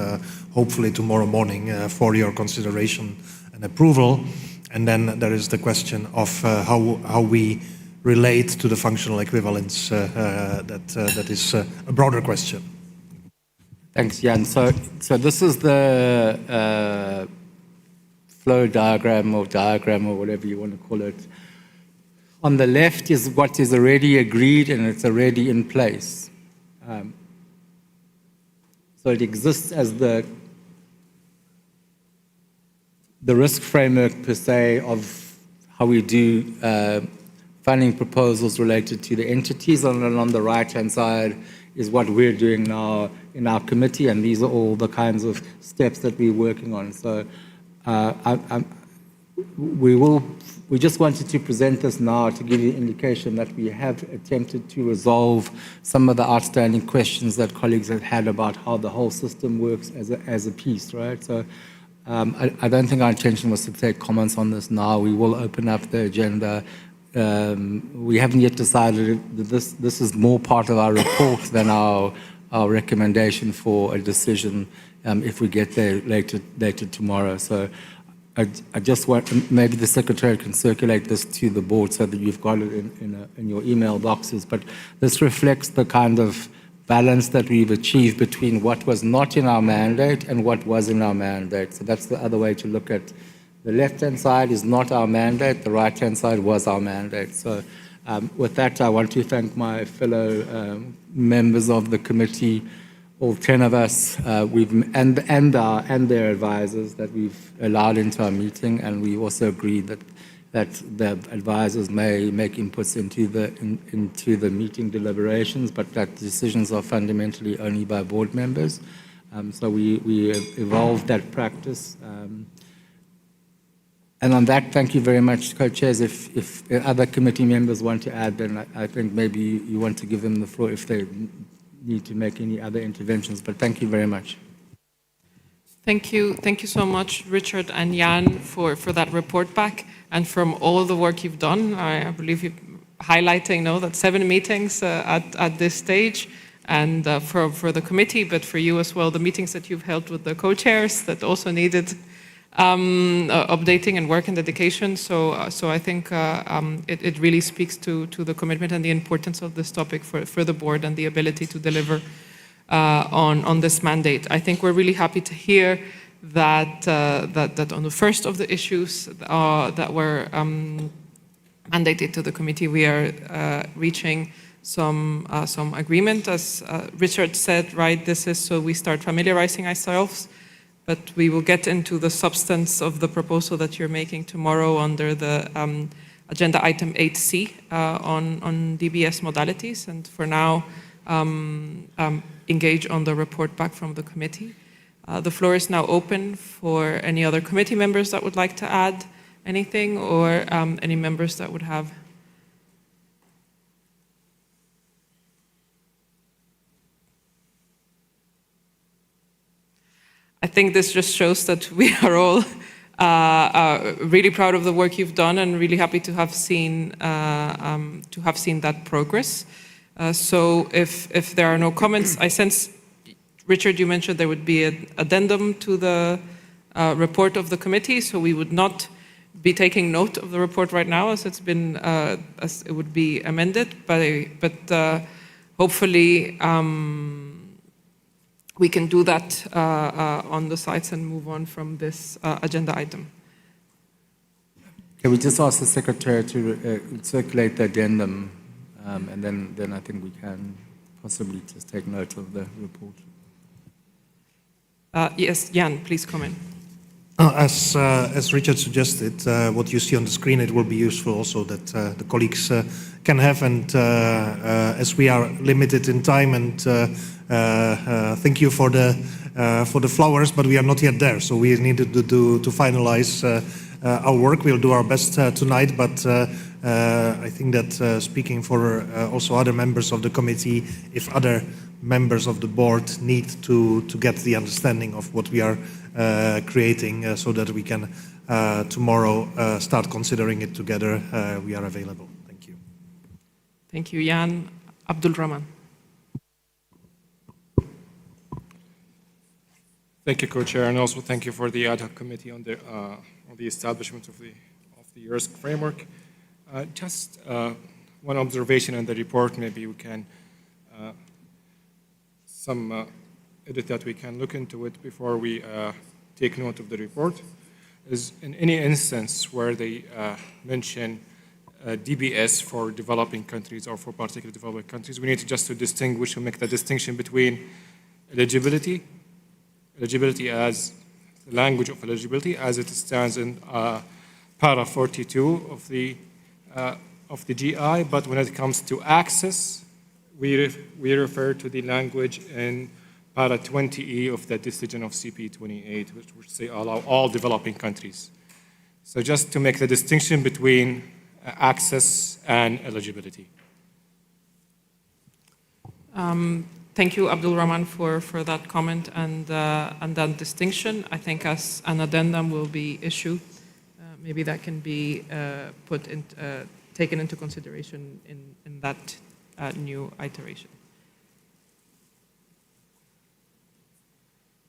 S20: hopefully tomorrow morning for your consideration and approval. And then there is the question of how we relate to the functional equivalence. That is a broader question.
S5: Thanks, Jan. So this is the flow diagram or whatever you want to call it. On the left is what is already agreed and it's already in place. So it exists as the risk framework per se of how we do funding proposals related to the entities, and on the right-hand side is what we're doing now in our committee, and these are all the kinds of steps that we're working on. So we just wanted to present this now to give you an indication that we have attempted to resolve some of the outstanding questions that colleagues have had about how the whole system works as a piece, right? So I don't think our intention was to take comments on this now. We will open up the agenda. We haven't yet decided that this is more part of our report than our recommendation for a decision if we get there later tomorrow. So I just want, maybe the Secretary can circulate this to the board so that you've got it in your email boxes. But this reflects the kind of balance that we've achieved between what was not in our mandate and what was in our mandate. So that's the other way to look at the left-hand side is not our mandate, the right-hand side was our mandate. So with that, I want to thank my fellow members of the committee, all 10 of us, and their advisors that we've allowed into our meeting, and we also agreed that the advisors may make inputs into the meeting deliberations, but that decisions are fundamentally only by board members. So we evolved that practice. And on that, thank you very much, co-chairs. If other committee members want to add, then I think maybe you want to give them the floor if they need to make any other interventions, but thank you very much.
S8: Thank you so much, Richard and Jan, for that report back and from all the work you've done. I believe you're highlighting that 7 meetings at this stage, and for the committee, but for you as well, the meetings that you've held with the co-chairs that also needed updating and work and dedication. So I think it really speaks to the commitment and the importance of this topic for the board and the ability to deliver on this mandate. I think we're really happy to hear that on the first of the issues that were mandated to the committee, we are reaching some agreement. As Richard said, right, this is so we start familiarizing ourselves, but we will get into the substance of the proposal that you're making tomorrow under the agenda item 8C on DBS modalities, and for now engage on the report back from the committee. The floor is now open for any other committee members that would like to add anything, or any members that would have. I think this just shows that we are all really proud of the work you've done and really happy to have seen that progress. So if there are no comments, I sense, Richard, you mentioned there would be an addendum to the report of the committee, so we would not be taking note of the report right now, as it's been as it would be amended, but hopefully we can do that on the sites and move on from this agenda item.
S5: Can we just ask the Secretary to circulate the addendum, and then I think we can possibly just take note of the report.
S8: Yes, Jan, please comment.
S20: As Richard suggested, what you see on the screen, it will be useful also that the colleagues can have, and as we are limited in time, and thank you for the flowers, but we are not yet there, so we needed to finalize our work. We'll do our best tonight, but I think that speaking for also other members of the committee, if other members of the board need to get the understanding of what we are creating, so that we can tomorrow start considering it together, we are available. Thank you.
S8: Thank you, Jan. Abdul Rahman.
S3: Thank you, Co-Chair, and also thank you for the ad hoc committee on the establishment of the ERSC framework. Just one observation in the report, maybe we can some edit that we can look into it before we take note of the report, is in any instance where they mention DBS for developing countries or for particular developing countries, we need to just to distinguish and make the distinction between eligibility as the language of eligibility as it stands in para 42 of the GI, but when it comes to access, we refer to the language in para 20E of the decision of CP28, which would say allow all developing countries. So just to make the distinction between access and eligibility.
S8: Thank you, Abdul Rahman, for that comment and that distinction. I think as an addendum will be issued, maybe that can be taken into consideration in that new iteration.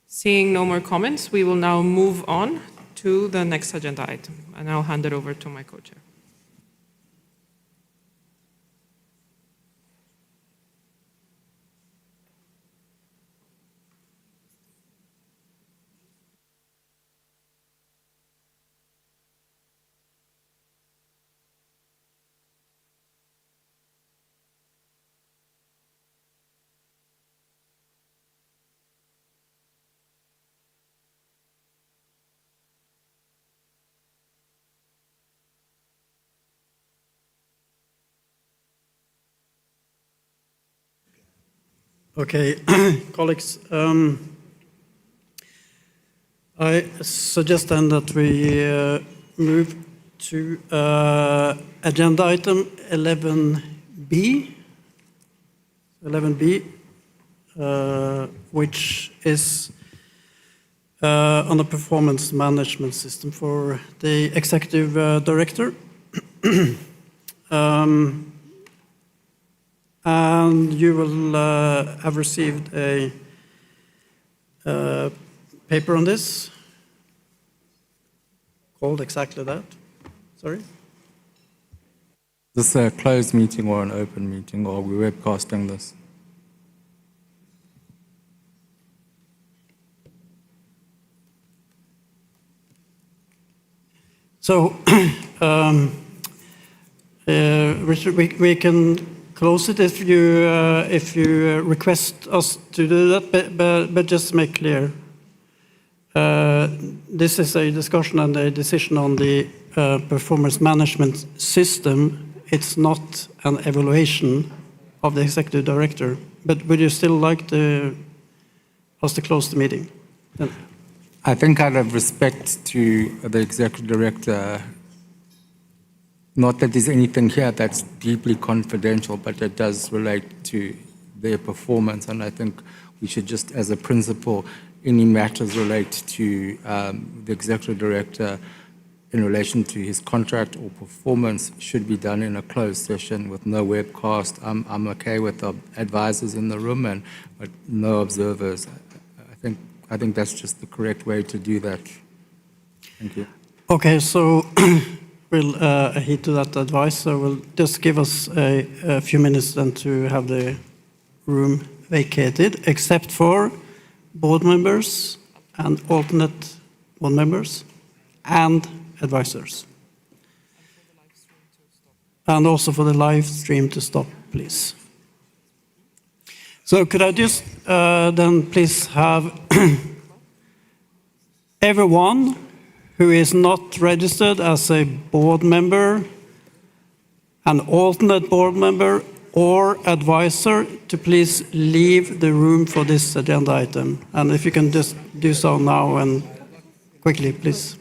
S8: Seeing no more comments, we will now move on to the next agenda item, and I'll hand it over to my co-chair.
S12: Okay, colleagues, I suggest then that we move to agenda item 11B, which is on the performance management system for the executive director. And you will have received a paper on this, called exactly that. Sorry?
S5: Is this a closed meeting or an open meeting, or are we webcasting this?
S12: So, Richard, we can close it if you request us to do that, but just to make clear, this is a discussion and a decision on the performance management system. It's not an evaluation of the executive director. But would you still like us to close the meeting?
S5: I think out of respect to the executive director, not that there's anything here that's deeply confidential, but it does relate to their performance. And I think we should just, as a principle, any matters relate to the executive director in relation to his contract or performance should be done in a closed session with no webcast. I'm okay with the advisors in the room, but no observers. I think that's just the correct way to do that. Thank you.
S12: Okay, so we'll heed to that advice. So we'll just give us a few minutes then to have the room vacated, except for board members and alternate board members and advisors. And also for the live stream to stop, please. So could I just then please have everyone who is not registered as a board member, an alternate board member, or advisor to please leave the room for this agenda item. And if you can just do so now and quickly, please.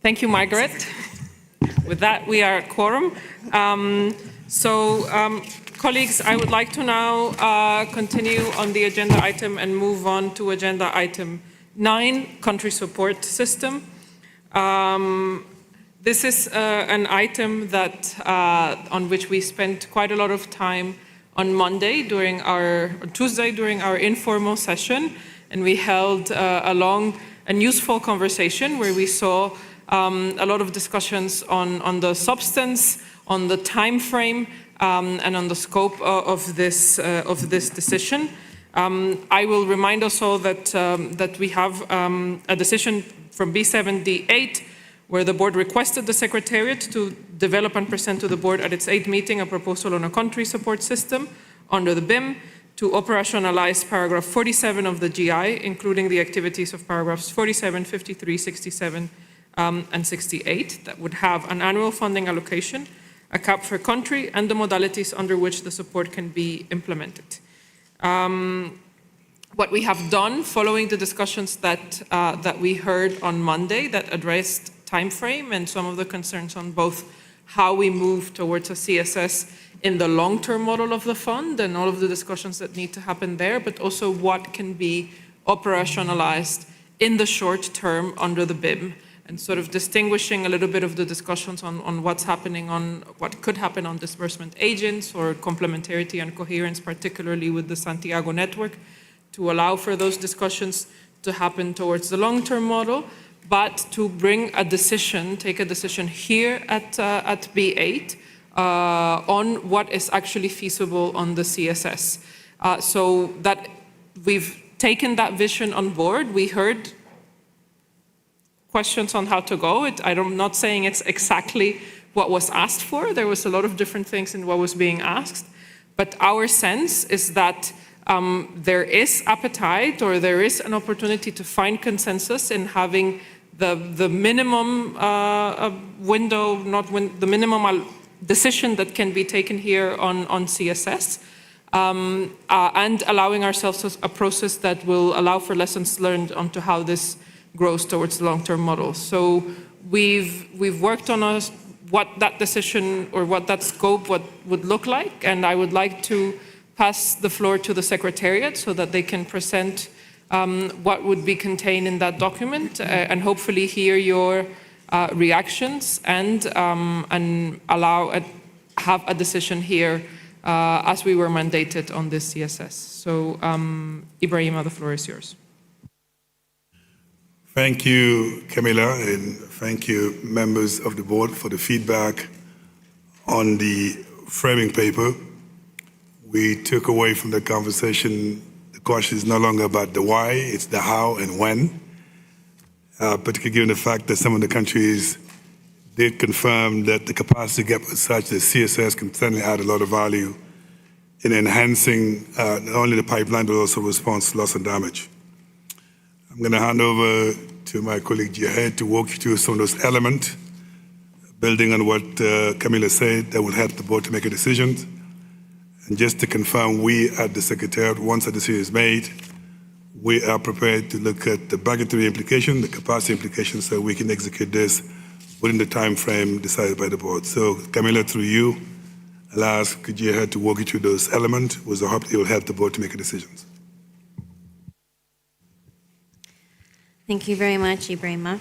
S8: Thank you, Margaret. With that, we are at quorum. Colleagues, I would like to now continue on the agenda item and move on to agenda item 9, country support system. This is an item that on which we spent quite a lot of time on Tuesday during our informal session, and we held a long and useful conversation where we saw a lot of discussions on the substance, on the time frame, and on the scope of this decision. I will remind us all that we have a decision from B7D8 where the board requested the Secretariat to develop and present to the board at its 8th meeting a proposal on a country support system under the BIM to operationalize paragraph 47 of the GI, including the activities of paragraphs 47, 53, 67, and 68 that would have an annual funding allocation, a cap for country, and the modalities under which the support can be implemented. What we have done following the discussions that we heard on Monday that addressed time frame and some of the concerns on both how we move towards a CSS in the long-term model of the fund and all of the discussions that need to happen there, but also what can be operationalized in the short term under the BIM, and sort of distinguishing a little bit of the discussions on what's happening what could happen on disbursement agents or complementarity and coherence, particularly with the Santiago network, to allow for those discussions to happen towards the long-term model, but to bring take a decision here at B8 on what is actually feasible on the CSS. So that we've taken that vision on board. We heard questions on how to go. I'm not saying it's exactly what was asked for. There was a lot of different things in what was being asked. But our sense is that there is appetite, or there is an opportunity to find consensus in having the minimum the minimum decision that can be taken here on CSS, and allowing ourselves a process that will allow for lessons learned onto how this grows towards the long-term model. So we've worked on what that decision or what that scope would look like, and I would like to pass the floor to the Secretariat so that they can present what would be contained in that document, and hopefully hear your reactions and have a decision here as we were mandated on this CSS. So Ibrahima, the floor is yours.
S13: Thank you, Camilla, and thank you, members of the board, for the feedback on the framing paper. We took away from the conversation, the question is no longer about the why, it's the how and when, particularly given the fact that some of the countries did confirm that the capacity gap is such that CSS can certainly add a lot of value in enhancing not only the pipeline, but also response to loss and damage. I'm going to hand over to my colleague Jihad to walk you through some of those elements, building on what Camilla said, that will help the board to make a decision. And just to confirm, we at the Secretariat, once a decision is made, we are prepared to look at the budgetary implication, the capacity implication, so we can execute this within the time frame decided by the board. So Camilla, through you, I'll ask Jihad to walk you through those elements, with the hope it will help the board to make a decision.
S14: Thank you very much, Ibrahima.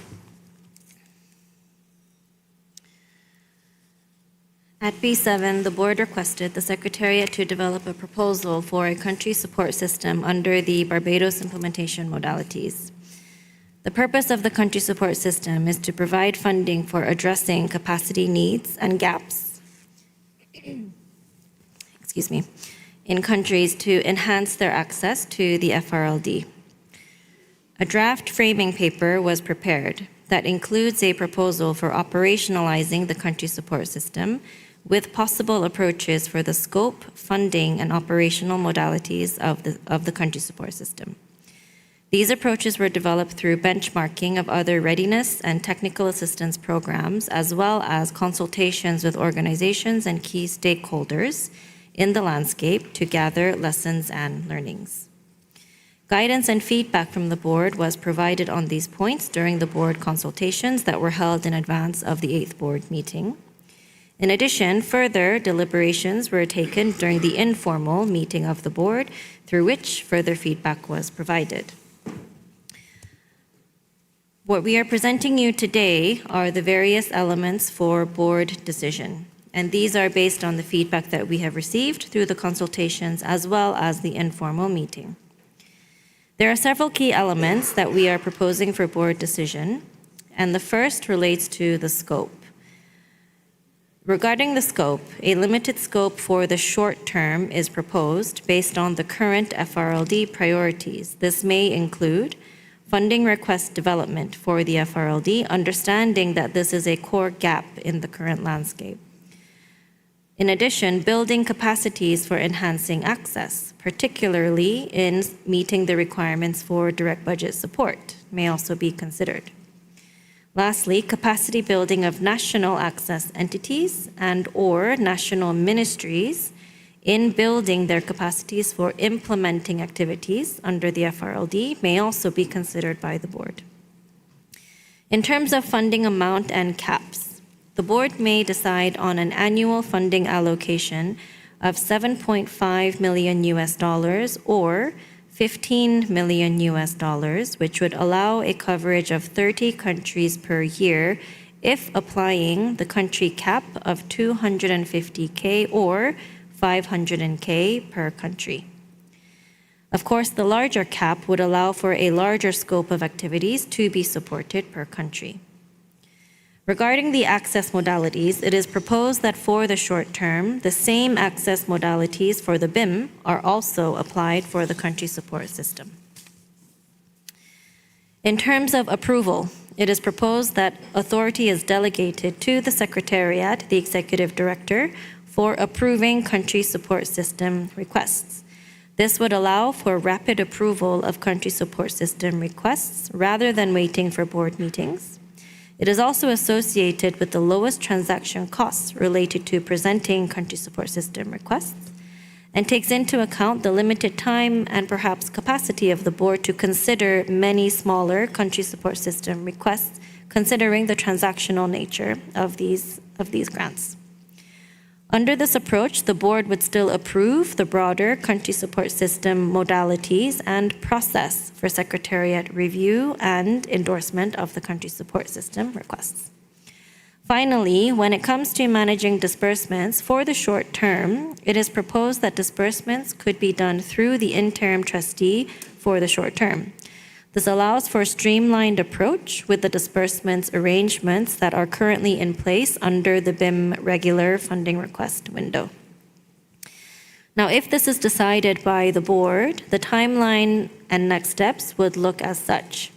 S14: At B7, the board requested the Secretariat to develop a proposal for a country support system under the Barbados implementation modalities. The purpose of the country support system is to provide funding for addressing capacity needs and gaps in countries to enhance their access to the FRLD. A draft framing paper was prepared that includes a proposal for operationalizing the country support system with possible approaches for the scope, funding, and operational modalities of the country support system. These approaches were developed through benchmarking of other readiness and technical assistance programs, as well as consultations with organizations and key stakeholders in the landscape to gather lessons and learnings. Guidance and feedback from the board was provided on these points during the board consultations that were held in advance of the 8th board meeting. In addition, further deliberations were taken during the informal meeting of the board, through which further feedback was provided. What we are presenting you today are the various elements for board decision, and these are based on the feedback that we have received through the consultations as well as the informal meeting. There are several key elements that we are proposing for board decision, and the first relates to the scope. Regarding the scope, a limited scope for the short term is proposed based on the current FRLD priorities. This may include funding request development for the FRLD, understanding that this is a core gap in the current landscape. In addition, building capacities for enhancing access, particularly in meeting the requirements for direct budget support, may also be considered. Lastly, capacity building of national access entities and/or national ministries in building their capacities for implementing activities under the FRLD may also be considered by the board. In terms of funding amount and caps, the board may decide on an annual funding allocation of $7.5 million or $15 million, which would allow a coverage of 30 countries per year if applying the country cap of 250K or 500K per country. Of course, the larger cap would allow for a larger scope of activities to be supported per country. Regarding the access modalities, it is proposed that for the short term, the same access modalities for the BIM are also applied for the country support system. In terms of approval, it is proposed that authority is delegated to the Secretariat, the Executive Director, for approving country support system requests. This would allow for rapid approval of country support system requests rather than waiting for board meetings. It is also associated with the lowest transaction costs related to presenting country support system requests and takes into account the limited time and perhaps capacity of the board to consider many smaller country support system requests, considering the transactional nature of these grants. Under this approach, the board would still approve the broader country support system modalities and process for Secretariat review and endorsement of the country support system requests. Finally, when it comes to managing disbursements for the short term, it is proposed that disbursements could be done through the interim trustee for the short term. This allows for a streamlined approach with the disbursements arrangements that are currently in place under the BIM regular funding request window. Now, if this is decided by the board, the timeline and next steps would look as such.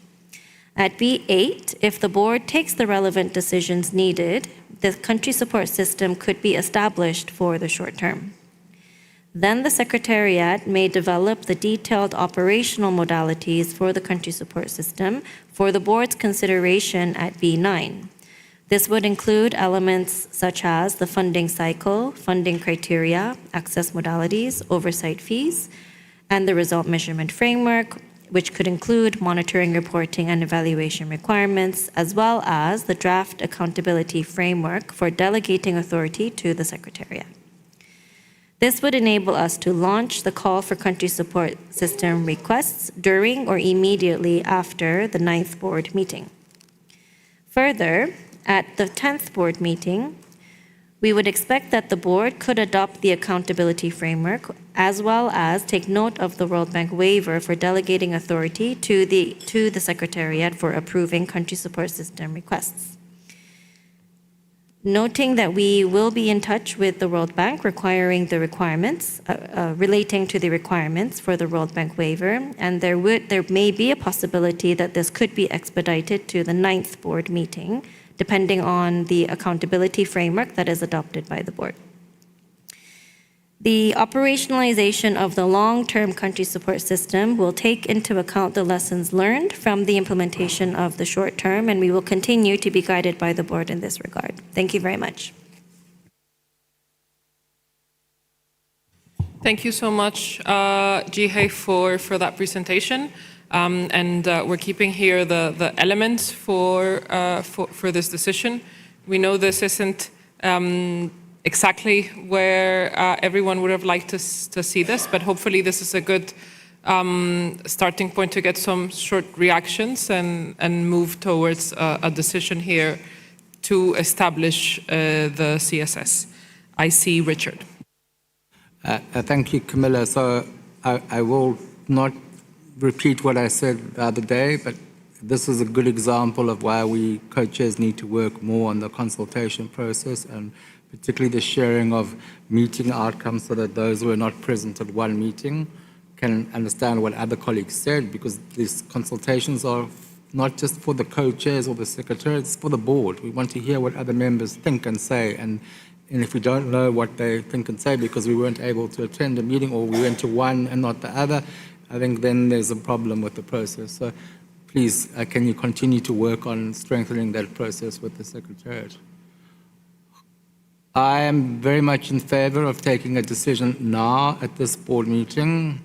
S14: At B8, if the board takes the relevant decisions needed, the country support system could be established for the short term. Then the Secretariat may develop the detailed operational modalities for the country support system for the board's consideration at B9. This would include elements such as the funding cycle, funding criteria, access modalities, oversight fees, and the result measurement framework, which could include monitoring, reporting, and evaluation requirements, as well as the draft accountability framework for delegating authority to the Secretariat. This would enable us to launch the call for country support system requests during or immediately after the 9th board meeting. Further, at the 10th board meeting, we would expect that the board could adopt the accountability framework as well as take note of the World Bank waiver for delegating authority to the Secretariat for approving country support system requests. Noting that we will be in touch with the World Bank requiring the requirements, relating to the requirements for the World Bank waiver, and there may be a possibility that this could be expedited to the 9th board meeting, depending on the accountability framework that is adopted by the board. The operationalization of the long-term country support system will take into account the lessons learned from the implementation of the short term, and we will continue to be guided by the board in this regard. Thank you very much.
S8: Thank you so much, Jihei, for that presentation. We're keeping here the elements for this decision. We know this isn't exactly where everyone would have liked to see this, but hopefully this is a good starting point to get some short reactions and move towards a decision here to establish the CSS. I see Richard.
S5: Thank you, Camilla. So I will not repeat what I said the other day, but this is a good example of why we co-chairs need to work more on the consultation process, and particularly the sharing of meeting outcomes so that those who are not present at one meeting can understand what other colleagues said, because these consultations are not just for the co-chairs or the secretary, it's for the board. We want to hear what other members think and say, and if we don't know what they think and say because we weren't able to attend a meeting or we went to one and not the other, I think then there's a problem with the process. So please, can you continue to work on strengthening that process with the Secretariat? I am very much in favor of taking a decision now at this board meeting.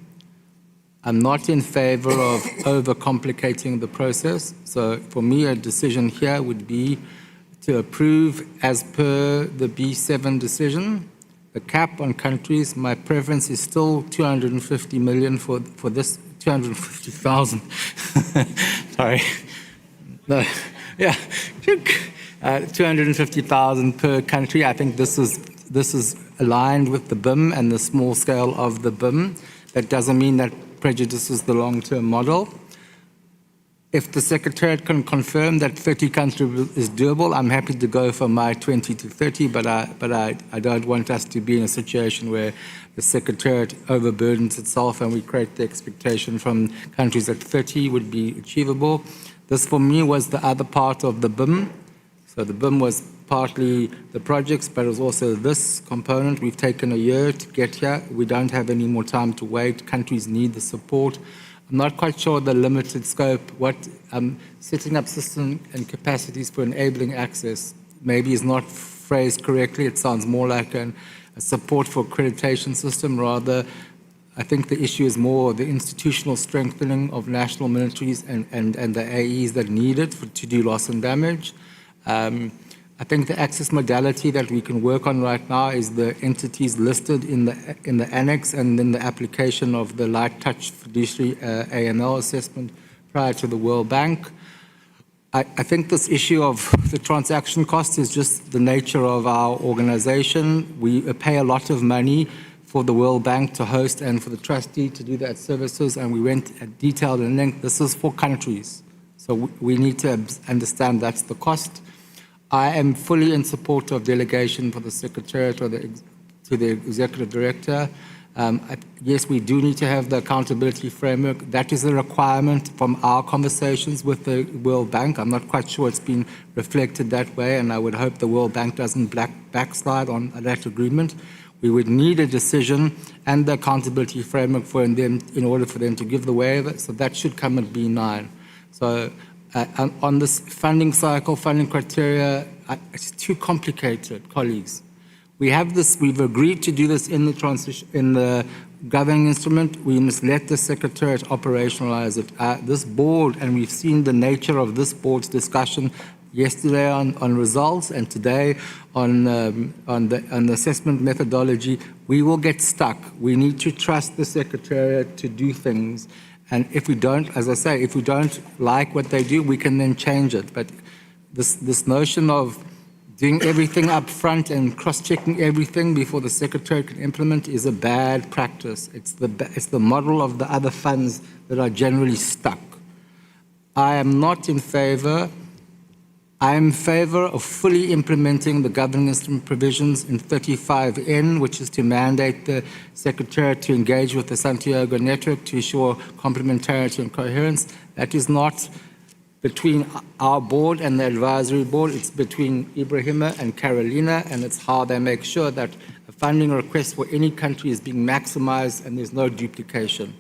S5: I'm not in favor of overcomplicating the process. So for me, a decision here would be to approve as per the B7 decision, the cap on countries. My preference is still 250 million for this, 250,000. Sorry. No, yeah. 250,000 per country. I think this is aligned with the BIM and the small scale of the BIM. That doesn't mean that prejudices the long-term model. If the Secretariat can confirm that 30 countries is doable, I'm happy to go for my 20 to 30, but I don't want us to be in a situation where the Secretariat overburdens itself and we create the expectation from countries that 30 would be achievable. This for me was the other part of the BIM. So the BIM was partly the projects, but it was also this component. We've taken a year to get here. We don't have any more time to wait. Countries need the support. I'm not quite sure the limited scope, what setting up systems and capacities for enabling access maybe is not phrased correctly. It sounds more like a support for accreditation system rather. I think the issue is more the institutional strengthening of national militaries and the AEs that need it to do loss and damage. I think the access modality that we can work on right now is the entities listed in the annex and then the application of the light touch fiduciary AML assessment prior to the World Bank. I think this issue of the transaction cost is just the nature of our organization. We pay a lot of money for the World Bank to host and for the trustee to do that services, and we went at detailed and length. This is for countries, so we need to understand that's the cost. I am fully in support of delegation for the Secretariat or to the Executive Director. Yes, we do need to have the accountability framework. That is a requirement from our conversations with the World Bank. I'm not quite sure it's been reflected that way, and I would hope the World Bank doesn't backslide on that agreement. We would need a decision and the accountability framework for them in order for them to give the waiver, so that should come at B9. So on this funding cycle, funding criteria, it's too complicated, colleagues. We've agreed to do this in the transition, in the governing instrument. We must let the Secretariat operationalize it. This board, and we've seen the nature of this board's discussion yesterday on results and today on the assessment methodology, we will get stuck. We need to trust the Secretariat to do things. And if we don't, as I say, if we don't like what they do, we can then change it. But this notion of doing everything up front and cross-checking everything before the Secretary can implement is a bad practice. It's the model of the other funds that are generally stuck. I am not in favor. I am in favor of fully implementing the governing instrument provisions in 35N, which is to mandate the Secretary to engage with the Santiago network to ensure complementarity and coherence. That is not between our board and the advisory board. It's between Ibrahima and Carolina, and it's how they make sure that a funding request for any country is being maximized and there's no duplication.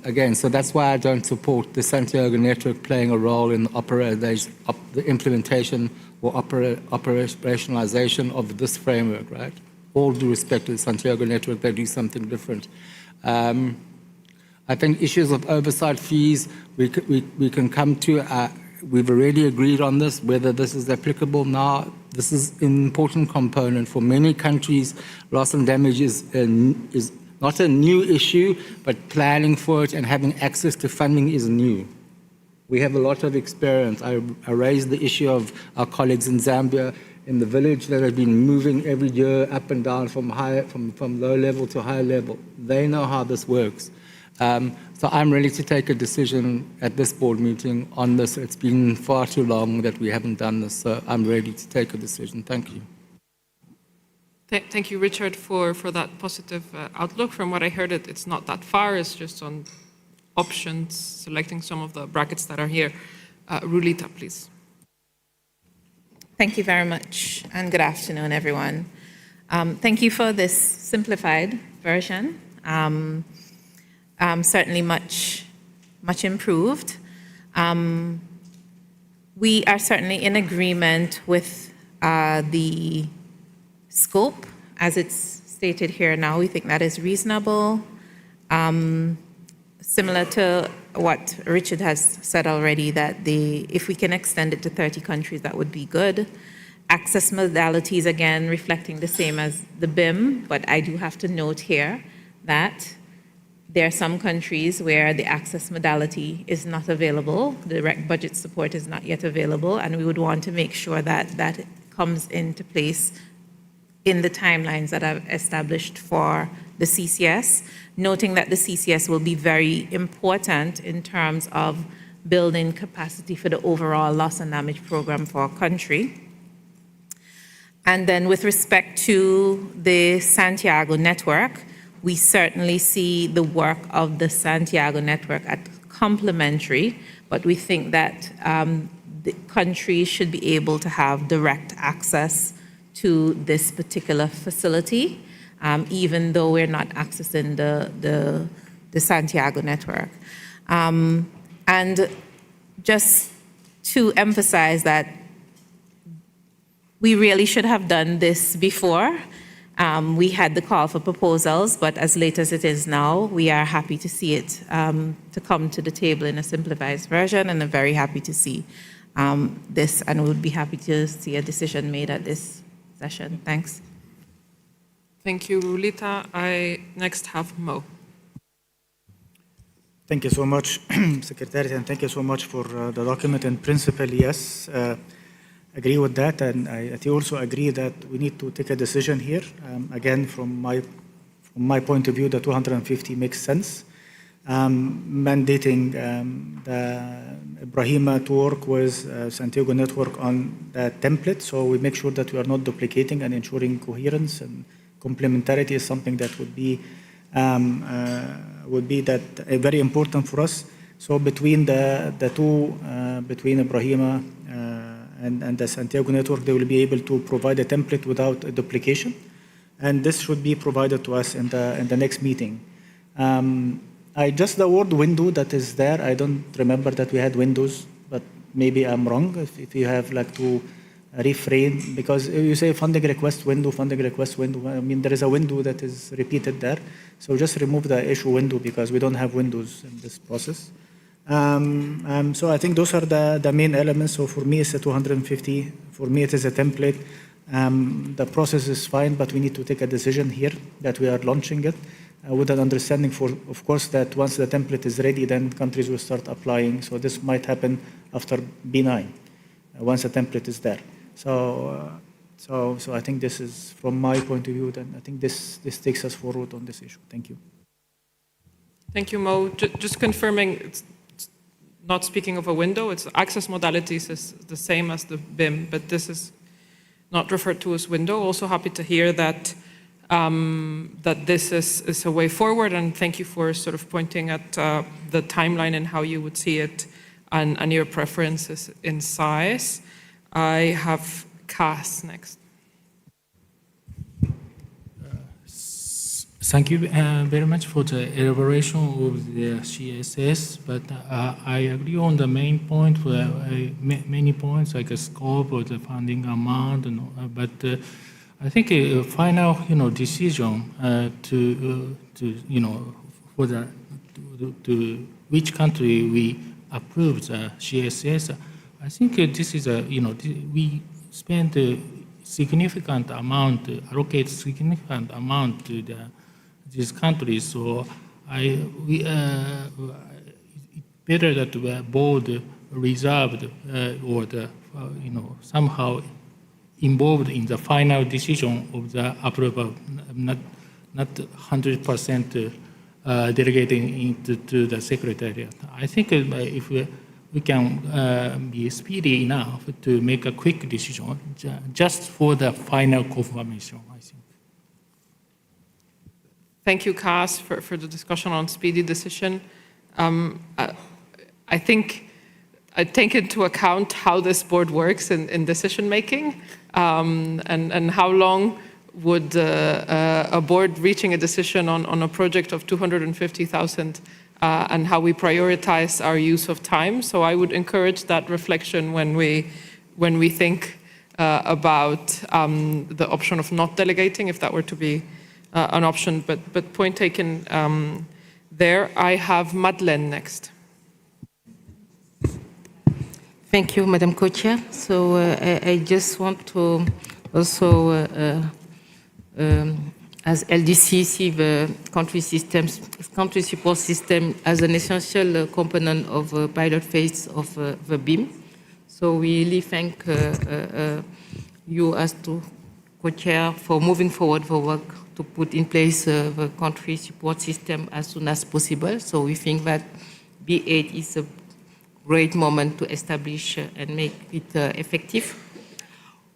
S5: Again, so that's why I don't support the Santiago network playing a role in the implementation or operationalization of this framework, right? all due respect to the Santiago network, they do something different. I think issues of oversight fees, we can come to, we've already agreed on this, whether this is applicable now. This is an important component. For many countries, loss and damage is not a new issue, but planning for it and having access to funding is new. We have a lot of experience. I raised the issue of our colleagues in Zambia in the village that have been moving every year up and down from low level to high level. They know how this works. So I'm ready to take a decision at this board meeting on this. It's been far too long that we haven't done this, so I'm ready to take a decision. Thank you.
S8: Thank you, Richard, for that positive outlook. From what I heard, it's not that far. It's just on options, selecting some of the brackets that are here. Rulita, please.
S2: Thank you very much, and good afternoon, everyone. Thank you for this simplified version. Certainly much improved. We are certainly in agreement with the scope as it's stated here now. We think that is reasonable. Similar to what Richard has said already, that if we can extend it to 30 countries, that would be good. Access modalities, again, reflecting the same as the BIM, but I do have to note here that there are some countries where the access modality is not available, the direct budget support is not yet available, and we would want to make sure that that comes into place in the timelines that are established for the CCS, noting that the CCS will be very important in terms of building capacity for the overall loss and damage program for our country. And then with respect to the Santiago network, we certainly see the work of the Santiago network as complementary, but we think that the countries should be able to have direct access to this particular facility, even though we're not accessing the Santiago network. And just to emphasize that we really should have done this before. We had the call for proposals, but as late as it is now, we are happy to see it to come to the table in a simplified version, and I'm very happy to see this, and would be happy to see a decision made at this session. Thanks.
S8: Thank you, Rulita. I next have Mo.
S15: Thank you so much, Secretary, and thank you so much for the document. In principle, yes, agree with that, and I also agree that we need to take a decision here. Again, from my point of view, the 250 makes sense. Mandating the Ibrahima to work with Santiago Network on the template, so we make sure that we are not duplicating, and ensuring coherence and complementarity is something that would be very important for us. So between the two, between Ibrahima and the Santiago network, they will be able to provide a template without a duplication, and this should be provided to us in the next meeting. Just the word window that is there, I don't remember that we had windows, but maybe I'm wrong. If you have like to refrain, because you say funding request window, I mean there is a window that is repeated there, so just remove the issue window, because we don't have windows in this process. So I think those are the main elements. So for me, it's a 250. For me, it is a template. The process is fine, but we need to take a decision here that we are launching it with an understanding, of course, that once the template is ready, then countries will start applying. So this might happen after B9, once the template is there. So I think this is, from my point of view, then I think this takes us forward on this issue. Thank you.
S8: Thank you, Mo. Just confirming, it's not speaking of a window, it's access modalities is the same as the BIM, but this is not referred to as window. Also happy to hear that that this is a way forward, and thank you for sort of pointing at the timeline and how you would see it and your preferences in size. I have Cass next.
S2: Thank you very much for the elaboration of the CSS, but I agree on the main point, many points like a scope or the funding amount, but I think a final, decision for to which country we approve the CSS. I think this is we spend a significant amount, allocate significant amount to these countries. So it's better that the board reserved or somehow involved in the final decision of the approval, not 100% delegating it to the secretariat. I think if we can be speedy enough to make a quick decision just for the final confirmation, I think.
S8: Thank you, Cas, for the discussion on speedy decision. I think I take into account how this board works in decision making, and how long would a board reaching a decision on a project of 250,000 and how we prioritize our use of time. So I would encourage that reflection when we think about the option of not delegating, if that were to be an option. But point taken there. I have Madeleine next.
S21: Thank you, Madam Co-Chair. So I just want to also, as LDC, see the country support system as an essential component of the pilot phase of the BIM. So we really thank you as to Co-Chair for moving forward the work to put in place the country support system as soon as possible. So we think that B8 is a great moment to establish and make it effective.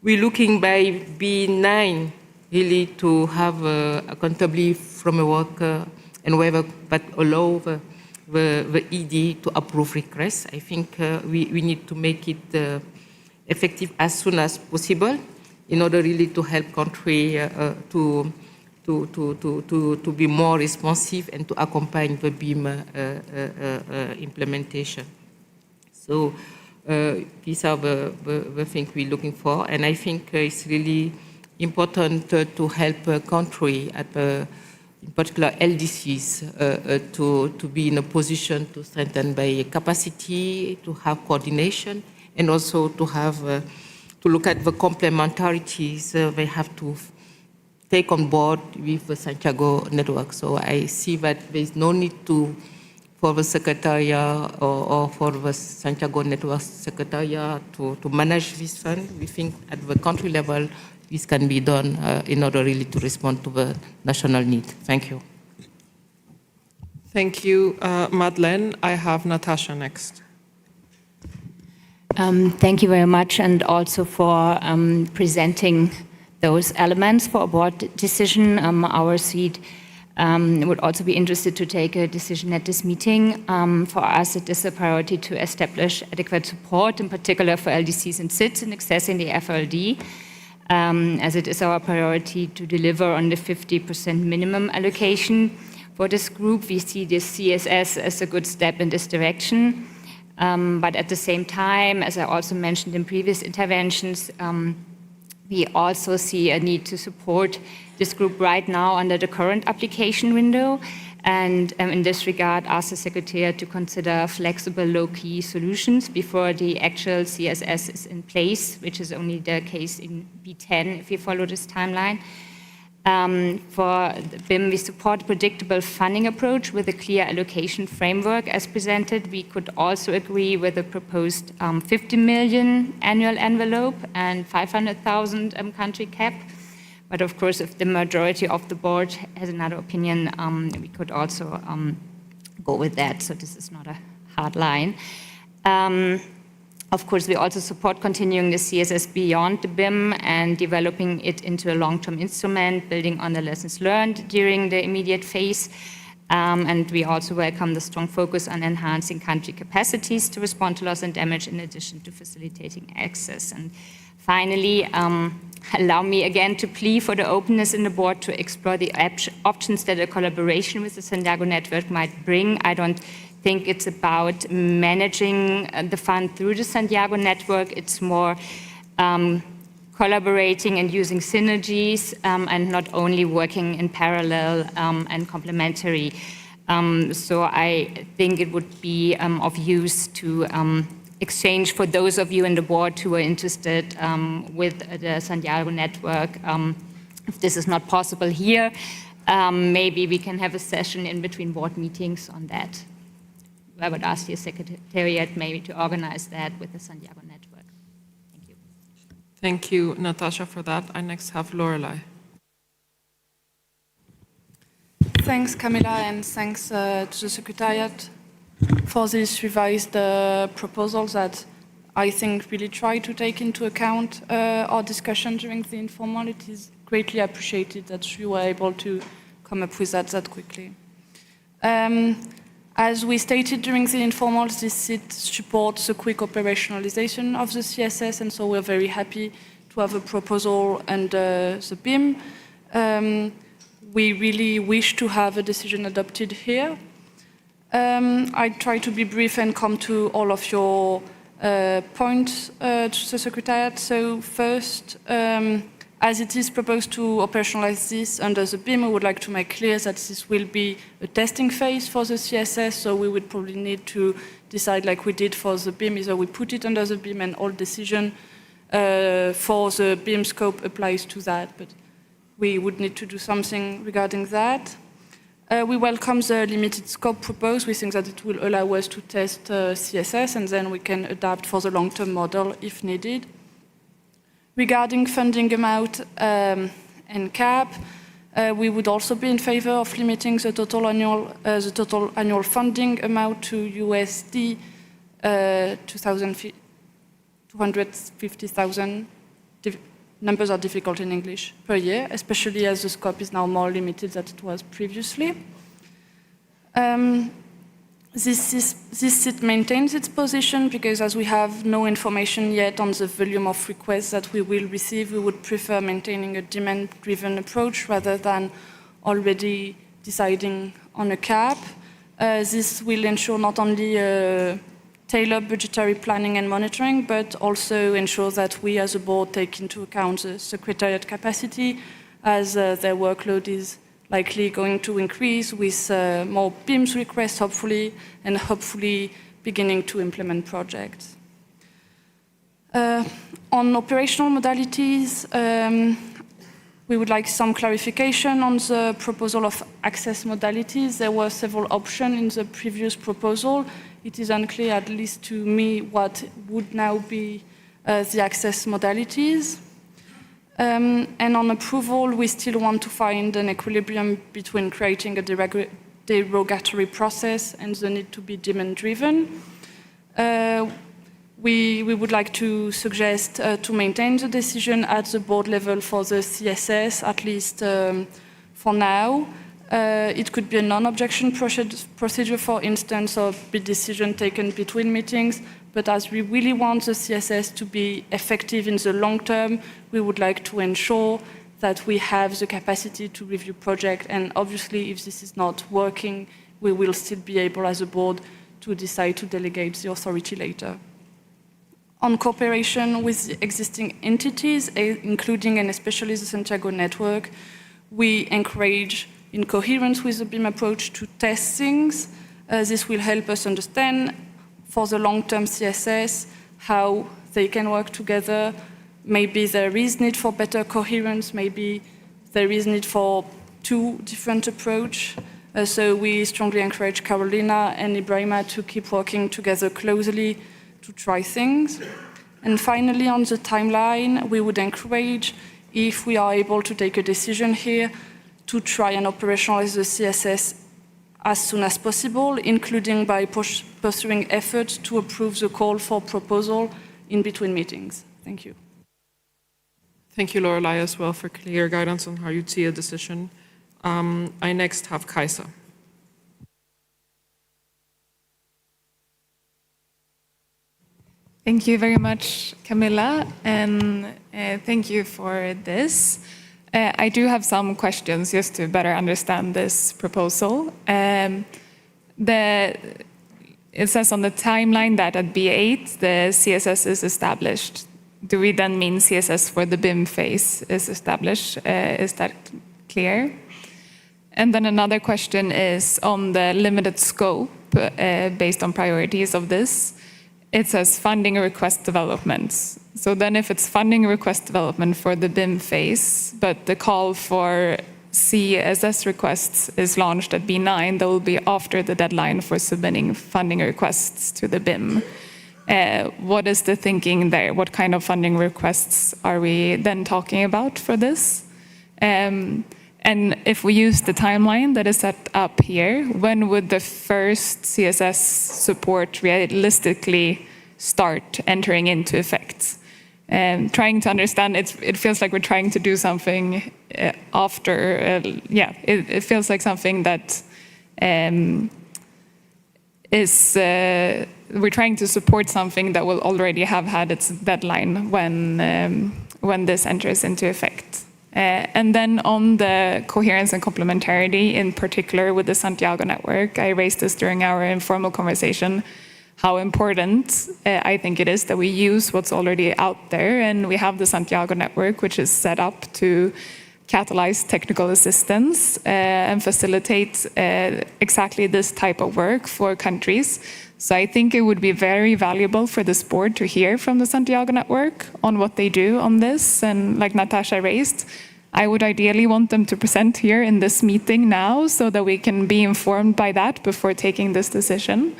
S21: We're looking by B9 really to have accountability from a worker and whether but allow the ED to approve requests. I think we need to make it effective as soon as possible in order really to help country to be more responsive and to accompany the BIM implementation. So these are the things we're looking for, and I think it's really important to help a country, in particular LDCs, to be in a position to strengthen by capacity, to have coordination, and also to have to look at the complementarities they have to take on board with the Santiago network. So I see that there is no need for the Secretariat or for the Santiago Network Secretariat to manage this fund. We think at the country level, this can be done in order really to respond to the national need. Thank you.
S8: Thank you, Madeleine. I have Natasha next.
S6: Thank you very much, and also for presenting those elements for a board decision. Our seat would also be interested to take a decision at this meeting. For us, it is a priority to establish adequate support, in particular for LDCs and SIDS in accessing the FLD, as it is our priority to deliver on the 50% minimum allocation. For this group, we see this CSS as a good step in this direction. But at the same time, as I also mentioned in previous interventions, we also see a need to support this group right now under the current application window, and in this regard, ask the Secretariat to consider flexible low-key solutions before the actual CSS is in place, which is only the case in B10 if you follow this timeline. For the BIM, we support a predictable funding approach with a clear allocation framework as presented. We could also agree with the proposed 50 million annual envelope and 500,000 country cap. But of course, if the majority of the board has another opinion, we could also go with that. So this is not a hard line. Of course, we also support continuing the CSS beyond the BIM and developing it into a long-term instrument, building on the lessons learned during the immediate phase. And we also welcome the strong focus on enhancing country capacities to respond to loss and damage in addition to facilitating access. And finally, allow me again to plea for the openness in the board to explore the options that a collaboration with the Santiago network might bring. I don't think it's about managing the fund through the Santiago network. It's more collaborating and using synergies and not only working in parallel and complementary. So I think it would be of use to exchange for those of you in the board who are interested with the Santiago network. If this is not possible here, maybe we can have a session in between board meetings on that. I would ask your secretariat maybe to organize that with the Santiago network. Thank you.
S8: Thank you, Natasha, for that. I next have Lorelai.
S7: Thanks, Camilla, and thanks to the Secretariat for this revised proposals that I think really try to take into account our discussion during the informal. It is greatly appreciated that you were able to come up with that quickly. As we stated during the informal, this seat supports the quick operationalization of the CSS, and so we're very happy to have a proposal under the BIM. We really wish to have a decision adopted here. I try to be brief and come to all of your points to the Secretariat. So first, as it is proposed to operationalize this under the BIM, we would like to make clear that this will be a testing phase for the CSS, so we would probably need to decide, like we did for the BIM, either we put it under the BIM and all decision for the BIM scope applies to that, but we would need to do something regarding that. We welcome the limited scope proposed. We think that it will allow us to test CSS, and then we can adapt for the long-term model if needed. Regarding funding amount and cap, we would also be in favor of limiting the total annual funding amount to USD 250,000. Numbers are difficult in English per year, especially as the scope is now more limited than it was previously. This seat maintains its position because as we have no information yet on the volume of requests that we will receive, we would prefer maintaining a demand-driven approach rather than already deciding on a cap. This will ensure not only tailored budgetary planning and monitoring, but also ensure that we as a board take into account the Secretariat capacity as their workload is likely going to increase with more BIMS requests, hopefully, and hopefully beginning to implement projects. On operational modalities, we would like some clarification on the proposal of access modalities. There were several options in the previous proposal. It is unclear, at least to me, what would now be the access modalities. And on approval, we still want to find an equilibrium between creating a derogatory process and the need to be demand-driven. We would like to suggest to maintain the decision at the board level for the CSS, at least for now. It could be a non-objection procedure, for instance, or be decision taken between meetings. But as we really want the CSS to be effective in the long term, we would like to ensure that we have the capacity to review projects. And obviously, if this is not working, we will still be able as a board to decide to delegate the authority later. On cooperation with the existing entities, including and especially the Santiago network, we encourage, in coherence with the BIM approach, to test things. This will help us understand for the long-term CSS, how they can work together. Maybe there is need for better coherence, maybe there is need for two different approaches. So we strongly encourage Carolina and Ibrahima to keep working together closely to try things. And finally, on the timeline, we would encourage, if we are able to take a decision here, to try and operationalize the CSS as soon as possible, including by pursuing efforts to approve the call for proposal in between meetings. Thank you.
S8: Thank you, Lorelai, as well, for clear guidance on how you'd see a decision. I next have Kaisa.
S9: Thank you very much, Camilla, and thank you for this. I do have some questions just to better understand this proposal. It says on the timeline that at B8, the CSS is established do we then mean CSS for the BIM phase is established? Is that clear? And then another question is on the limited scope based on priorities of this. It says funding request developments. So then if it's funding request development for the BIM phase, but the call for CSS requests is launched at B9, that will be after the deadline for submitting funding requests to the BIM. What is the thinking there? What kind of funding requests are we then talking about for this? And if we use the timeline that is set up here, when would the first CSS support realistically start entering into effect? Trying to understand, it feels like we're trying to do something after, it feels like something that is, we're trying to support something that will already have had its deadline when this enters into effect. And then on the coherence and complementarity, in particular with the Santiago network, I raised this during our informal conversation, how important I think it is that we use what's already out there. And we have the Santiago network, which is set up to catalyze technical assistance and facilitate exactly this type of work for countries. So I think it would be very valuable for this board to hear from the Santiago network on what they do on this. And like Natasha raised, I would ideally want them to present here in this meeting now so that we can be informed by that before taking this decision.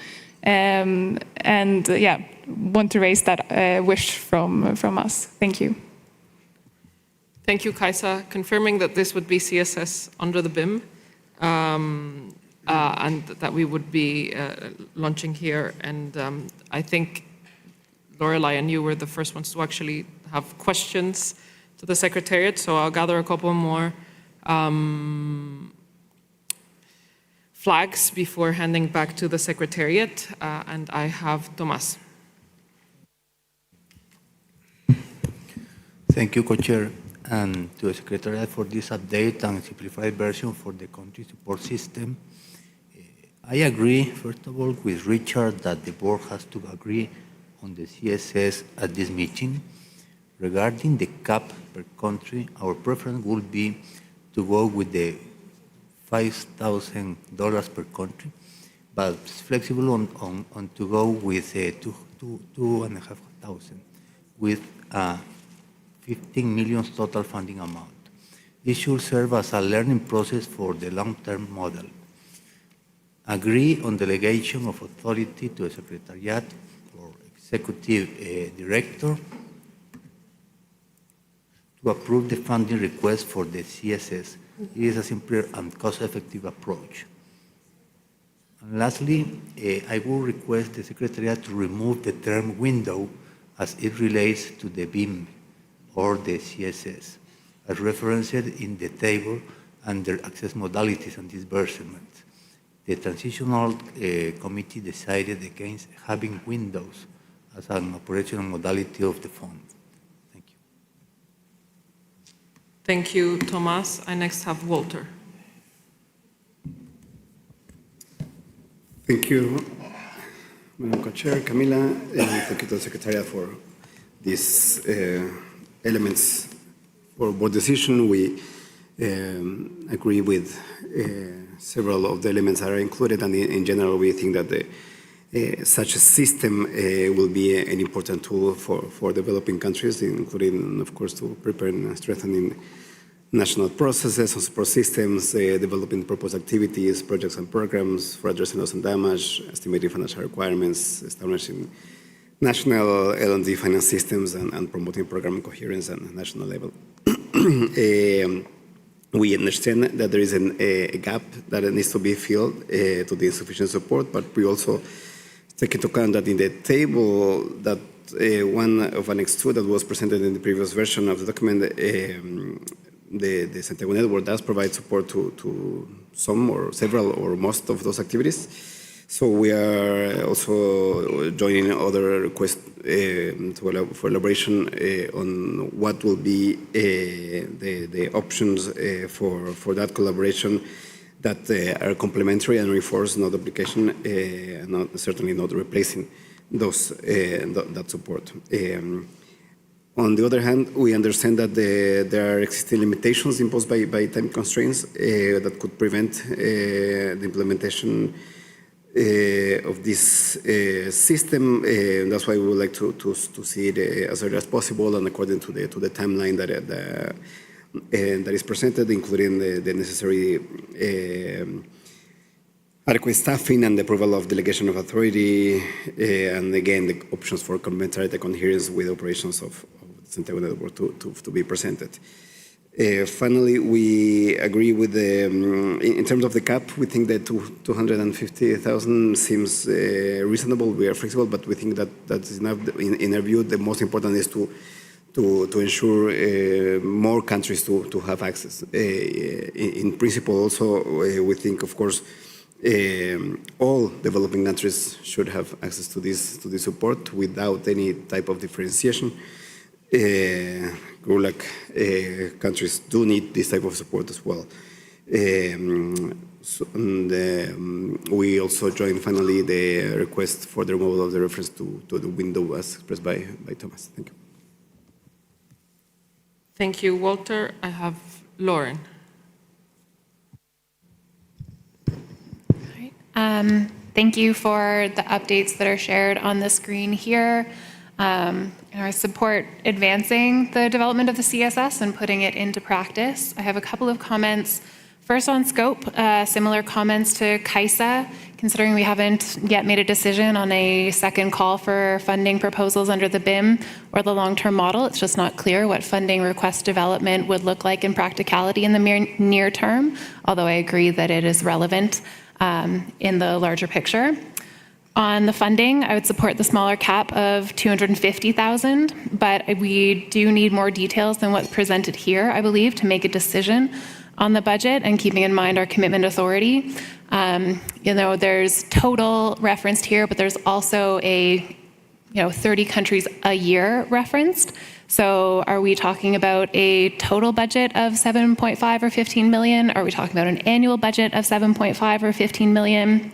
S9: Want to raise that wish from us. Thank you.
S8: Thank you, Kaisa. Confirming that this would be CSS under the BIM, and that we would be launching here. And I think Lorelei and you were the first ones to actually have questions to the Secretariat, so I'll gather a couple more flags before handing back to the Secretariat, and I have Tomas.
S10: Thank you, Co-Chair, and to the Secretariat for this update and simplified version for the country support system. I agree, first of all, with Richard that the board has to agree on the CSS at this meeting. Regarding the cap per country, our preference would be to go with the $5,000 per country, but it's flexible on to go with $2,500 with 15 million total funding amount. This should serve as a learning process for the long-term model. Agree on delegation of authority to a Secretariat or Executive Director to approve the funding request for the CSS. It is a simpler and cost-effective approach. And lastly, I will request the Secretariat to remove the term window as it relates to the BIM or the CSS, as referenced in the table under access modalities and disbursements. The Transitional Committee decided against having windows as an operational modality of the fund.
S8: Thank you, Tomas. I next have Walter.
S17: Thank you, Madam Co-Chair, Camila, and thank you to the Secretariat for these elements for board decision. We agree with several of the elements that are included, and in general, we think that such a system will be an important tool for developing countries, including, of course, to prepare and strengthening national processes and support systems, developing proposed activities, projects and programs for addressing loss and damage, estimating financial requirements, establishing national L&D finance systems, and promoting program coherence at the national level. We understand that there is a gap that needs to be filled to the insufficient support, but we also take into account that in the table that one of Annex 2 that was presented in the previous version of the document, the Santiago network does provide support to some or several or most of those activities. So we are also joining other requests for elaboration on what will be the options for that collaboration that are complementary and reinforce, not duplication, certainly not replacing those that support. On the other hand, we understand that there are existing limitations imposed by time constraints that could prevent the implementation of this system. That's why we would like to see it as early as possible and according to the timeline that is presented, including the necessary adequate staffing and the approval of delegation of authority, and again, the options for complementary coherence with operations of the Santiago network to be presented. Finally, we agree with in terms of the cap, we think that 250,000 seems reasonable. We are flexible, but we think that is enough. In our view, the most important is to ensure more countries to have access. In principle, also, we think, of course, all developing countries should have access to this support without any type of differentiation. GRULAC countries do need this type of support as well. We also join finally the request for the removal of the reference to the window as expressed by Thomas. Thank you.
S8: Thank you, Walter. I have Lauren.
S19: Thank you for the updates that are shared on the screen here. I support advancing the development of the CSS and putting it into practice. I have a couple of comments. First on scope, similar comments to Kaisa, considering we haven't yet made a decision on a second call for funding proposals under the BIM or the long-term model. It's just not clear what funding request development would look like in practicality in the near term, although I agree that it is relevant in the larger picture. On the funding, I would support the smaller cap of 250,000, but we do need more details than what's presented here, I believe, to make a decision on the budget and keeping in mind our commitment authority. There's total referenced here, but there's also 30 countries a year referenced. So are we talking about a total budget of 7.5 or 15 million? Are we talking about an annual budget of 7.5 or 15 million?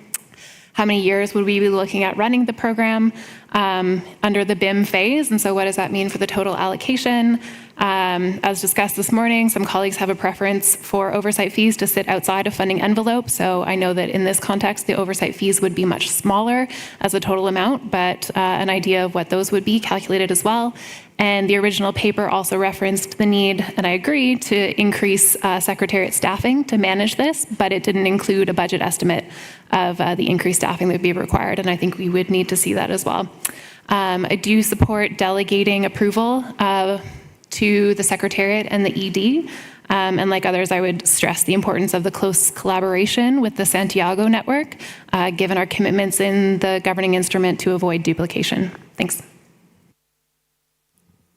S19: How many years would we be looking at running the program under the BIM phase? And so what does that mean for the total allocation? As discussed this morning, some colleagues have a preference for oversight fees to sit outside of funding envelope. So I know that in this context, the oversight fees would be much smaller as a total amount, but an idea of what those would be calculated as well. And the original paper also referenced the need, and I agree, to increase Secretariat staffing to manage this, but it didn't include a budget estimate of the increased staffing that would be required, and I think we would need to see that as well. I do support delegating approval to the Secretariat and the ED, and like others, I would stress the importance of the close collaboration with the Santiago network, given our commitments in the governing instrument to avoid duplication. Thanks.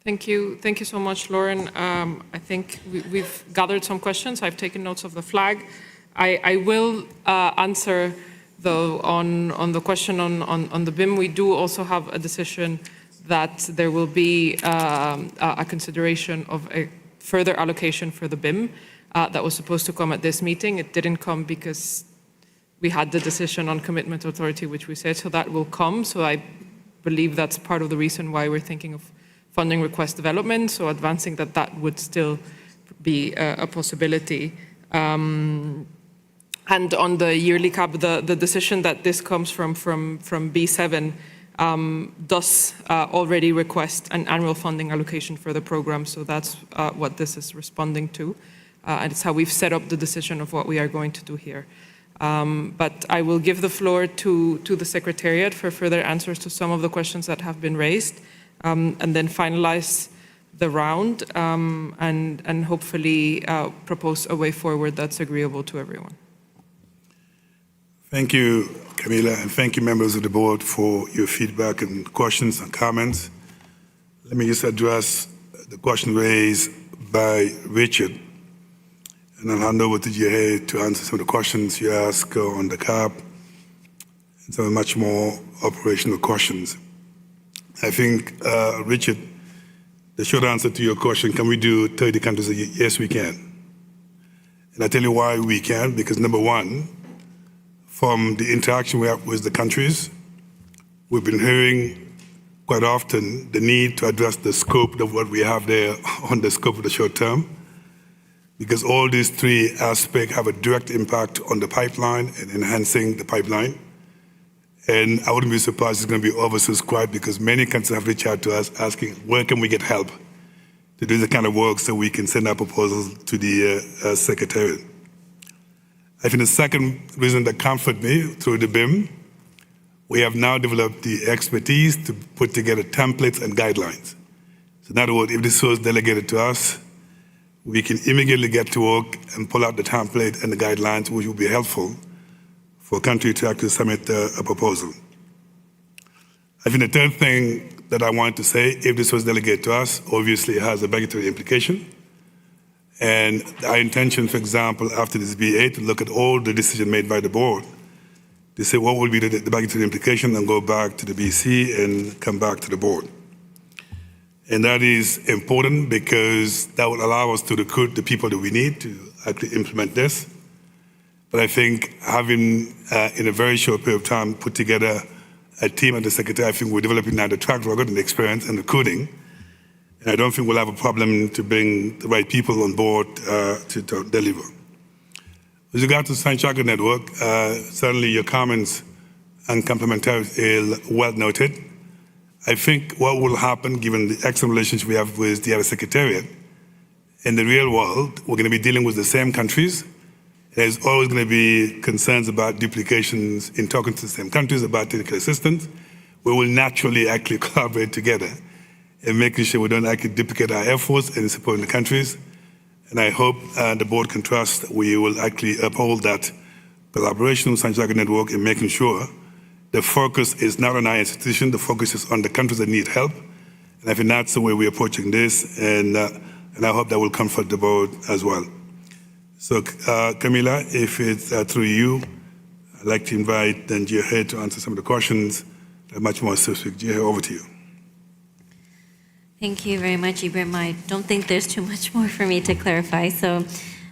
S8: Thank you. Thank you so much, Lauren. I think we've gathered some questions. I've taken notes of the flag. I will answer, though, on the question on the BIM. We do also have a decision that there will be a consideration of a further allocation for the BIM that was supposed to come at this meeting. It didn't come because we had the decision on commitment authority, which we said, so that will come. So I believe that's part of the reason why we're thinking of funding request development, so advancing that would still be a possibility. And on the yearly cap, the decision that this comes from B7 does already request an annual funding allocation for the program, so that's what this is responding to. And it's how we've set up the decision of what we are going to do here. But I will give the floor to the Secretariat for further answers to some of the questions that have been raised. And then finalize the round and hopefully propose a way forward that's agreeable to everyone.
S13: Thank you, Camila, and thank you, members of the board, for your feedback and questions and comments. Let me just address the question raised by Richard, and I'll hand over to Jihé to answer some of the questions you asked on the cap and some much more operational questions. I think, Richard, the short answer to your question, can we do 30 countries a year? Yes, we can. And I tell you why we can, because number one, from the interaction we have with the countries, we've been hearing quite often the need to address the scope of what we have there on the scope of the short term, because all these three aspects have a direct impact on the pipeline and enhancing the pipeline. And I wouldn't be surprised it's going to be oversubscribed because many countries have reached out to us asking, where can we get help to do the kind of work so we can send our proposals to the Secretariat. I think the second reason that comforts me through the BIM, we have now developed the expertise to put together templates and guidelines. So in other words, if this was delegated to us, we can immediately get to work and pull out the template and the guidelines, which will be helpful for a country to actually submit a proposal. I think the third thing that I want to say, if this was delegated to us, obviously it has a budgetary implication. And our intention, for example, after this BA, to look at all the decisions made by the board, to say what will be the budgetary implication and go back to the BC and come back to the board. And that is important because that will allow us to recruit the people that we need to actually implement this. But I think having, in a very short period of time, put together a team at the Secretary, I think we're developing now the track record and the experience and recruiting. And I don't think we'll have a problem to bring the right people on board to deliver. With regard to Santiago Network, certainly your comments and complementarity are well noted. I think what will happen, given the excellent relationship we have with the other Secretariat, in the real world, we're going to be dealing with the same countries. There's always going to be concerns about duplications in talking to the same countries about technical assistance. We will naturally actually collaborate together and making sure we don't actually duplicate our efforts in supporting the countries. And I hope the board can trust that we will actually uphold that collaboration with Santiago Network in making sure the focus is not on our institution, the focus is on the countries that need help. And I think that's the way we're approaching this, and I hope that will comfort the board as well. So Camila, if it's through you, I'd like to invite then Jihad to answer some of the questions that are much more specific. Jihad, over to you.
S14: Thank you very much, Ibrahim. I don't think there's too much more for me to clarify. So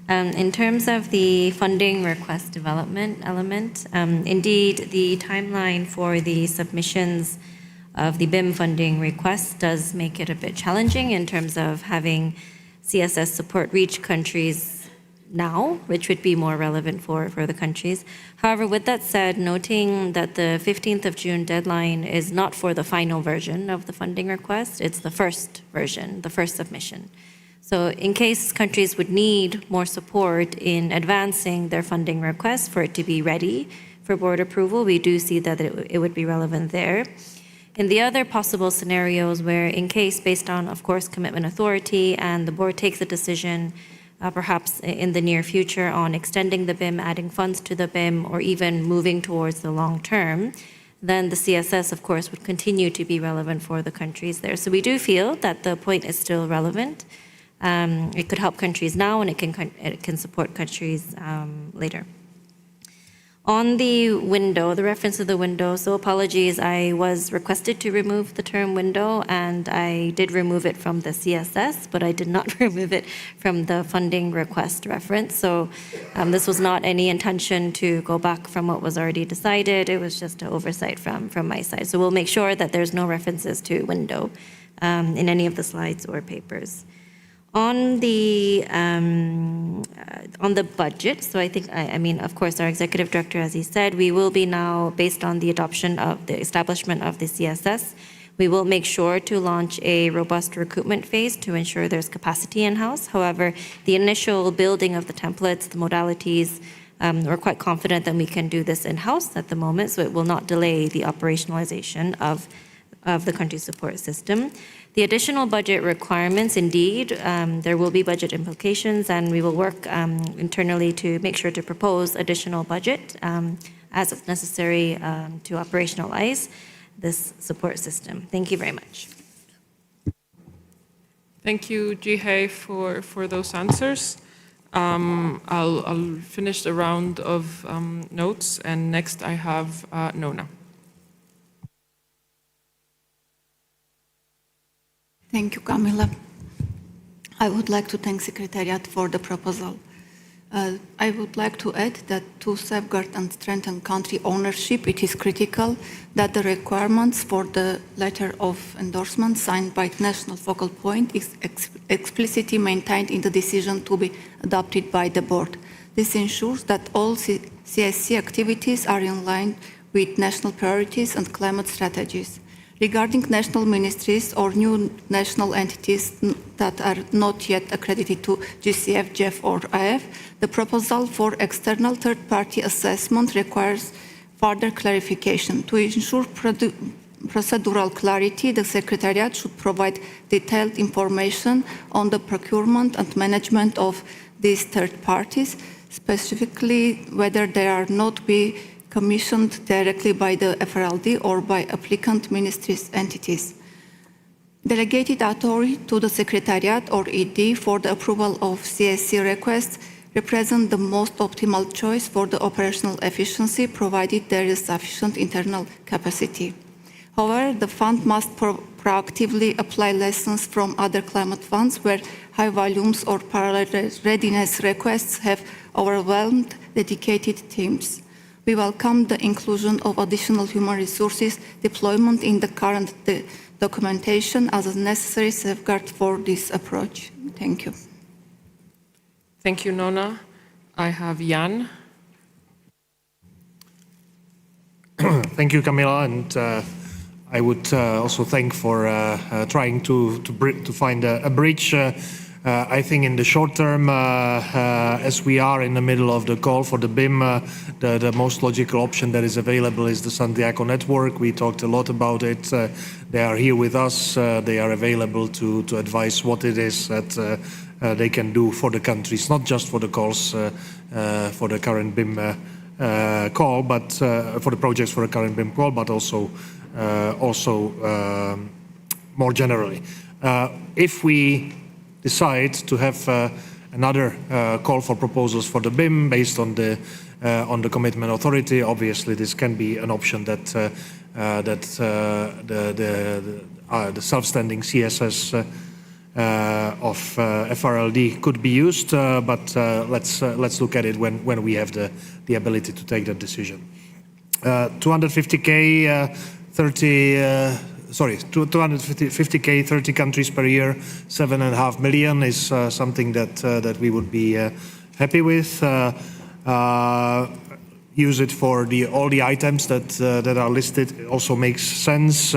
S14: in terms of the funding request development element, indeed, the timeline for the submissions of the BIM funding request does make it a bit challenging in terms of having CSS support reach countries now, which would be more relevant for the countries. However, with that said, noting that the 15th of June deadline is not for the final version of the funding request, it's the first version, the first submission. So in case countries would need more support in advancing their funding request for it to be ready for board approval, we do see that it would be relevant there. In the other possible scenarios where in case based on, of course, commitment authority and the board takes a decision perhaps in the near future on extending the BIM, adding funds to the BIM, or even moving towards the long term, then the CSS, of course, would continue to be relevant for the countries there. So we do feel that the point is still relevant. It could help countries now, and it can support countries later. On the window, the reference to the window, so apologies, I was requested to remove the term window, and I did remove it from the CSS, but I did not remove it from the funding request reference. So this was not any intention to go back from what was already decided. It was just an oversight from my side. So we'll make sure that there's no references to window in any of the slides or papers. On the budget, so I think, I mean, of course, our executive director, as he said, we will be now, based on the adoption of the establishment of the CSS, we will make sure to launch a robust recruitment phase to ensure there's capacity in-house. However, the initial building of the templates, the modalities, we're quite confident that we can do this in-house at the moment, so it will not delay the operationalization of the country support system. The additional budget requirements, indeed, there will be budget implications, and we will work internally to make sure to propose additional budget as it's necessary to operationalize this support system. Thank you very much.
S8: Thank you, Jihei, for those answers. I'll finish the round of notes, and next I have Nona.
S18: Thank you, Camila. I would like to thank Secretariat for the proposal. I would like to add that to safeguard and strengthen country ownership, it is critical that the requirements for the letter of endorsement signed by the national focal point is explicitly maintained in the decision to be adopted by the board. This ensures that all CSC activities are in line with national priorities and climate strategies. Regarding national ministries or new national entities that are not yet accredited to GCF, GEF or IF, the proposal for external third-party assessment requires further clarification. To ensure procedural clarity, the Secretariat should provide detailed information on the procurement and management of these third parties, specifically whether they are not be commissioned directly by the FRLD or by applicant ministries' entities. Delegated authority to the Secretariat or ED for the approval of CSC requests represent the most optimal choice for the operational efficiency, provided there is sufficient internal capacity. However, the fund must proactively apply lessons from other climate funds where high volumes or parallel readiness requests have overwhelmed dedicated teams. We welcome the inclusion of additional human resources deployment in the current documentation as a necessary safeguard for this approach. Thank you.
S8: Thank you, Nona. I have Jan.
S20: Thank you, Camilla, and I would also thank for trying to find a bridge. I think in the short term, as we are in the middle of the call for the BIM, the most logical option that is available is the Santiago network. We talked a lot about it. They are here with us. They are available to advise what it is that they can do for the countries, not just for the calls for the current BIM call, but for the projects for the current BIM call, but also more generally. If we decide to have another call for proposals for the BIM based on the commitment authority, obviously this can be an option that the self-standing CSS of FRLD could be used, but let's look at it when we have the ability to take that decision. 250K 250K, 30 countries per year, 7.5 million is something that we would be happy with. Use it for all the items that are listed. It also makes sense.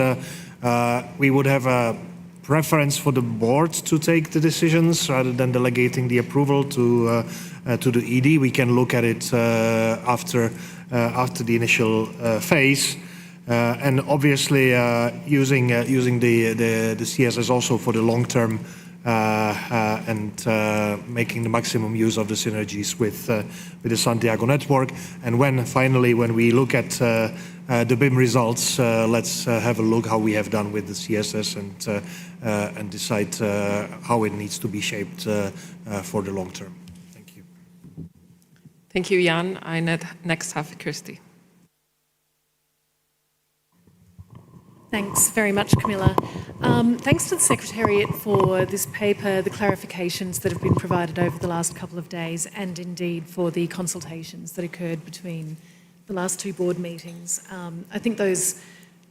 S20: We would have a preference for the board to take the decisions rather than delegating the approval to the ED. We can look at it after the initial phase. And obviously using the CSS also for the long term and making the maximum use of the synergies with the Santiago network. And when we look at the BIM results, let's have a look how we have done with the CSS and decide how it needs to be shaped for the long term. Thank you.
S8: Thank you, Jan. I next have Kirsty.
S11: Thanks very much, Camilla. Thanks to the Secretariat for this paper, the clarifications that have been provided over the last couple of days, and indeed for the consultations that occurred between the last two board meetings. I think those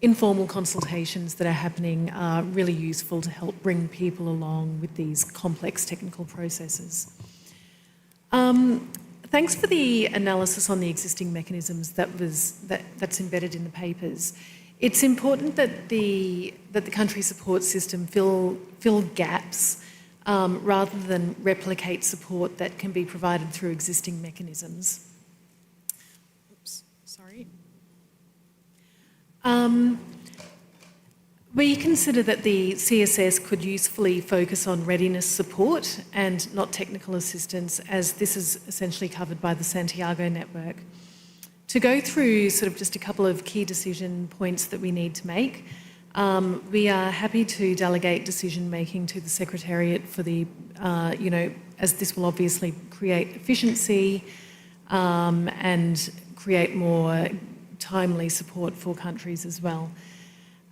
S11: informal consultations that are happening are really useful to help bring people along with these complex technical processes. Thanks for the analysis on the existing mechanisms that's embedded in the papers. It's important that the country support system fill gaps rather than replicate support that can be provided through existing mechanisms. Oops, sorry. We consider that the CSS could usefully focus on readiness support and not technical assistance, as this is essentially covered by the Santiago network. To go through sort of just a couple of key decision points that we need to make, we are happy to delegate decision-making to the Secretariat for the, as this will obviously create efficiency and create more timely support for countries as well.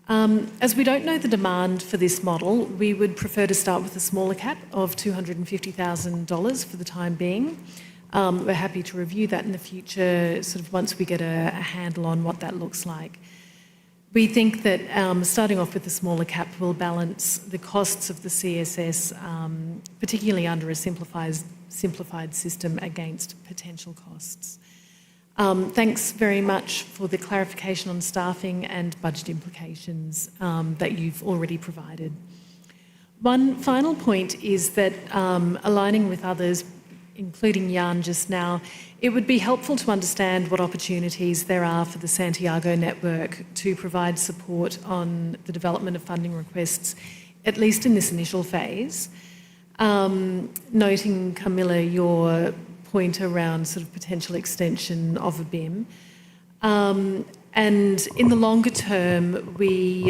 S11: As we don't know the demand for this model, we would prefer to start with a smaller cap of $250,000 for the time being. We're happy to review that in the future, sort of once we get a handle on what that looks like. We think that starting off with a smaller cap will balance the costs of the CSS, particularly under a simplified system, against potential costs. Thanks very much for the clarification on staffing and budget implications that you've already provided. One final point is that aligning with others, including Jan just now, it would be helpful to understand what opportunities there are for the Santiago network to provide support on the development of funding requests, at least in this initial phase. Noting, Camilla, your point around sort of potential extension of a BIM. And in the longer term, we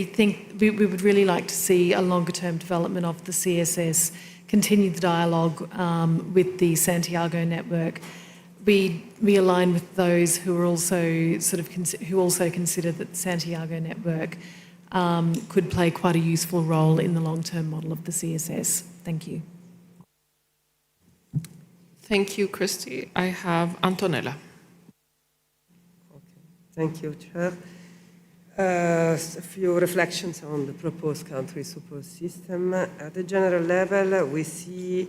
S11: think we would really like to see a longer term development of the CSS, continue the dialogue with the Santiago network. We align with those who are also who also consider that the Santiago network could play quite a useful role in the long-term model of the CSS. Thank you.
S8: Thank you, Christy. I have Antonella.
S1: Thank you, Chair. A few reflections on the proposed country support system. At the general level, we see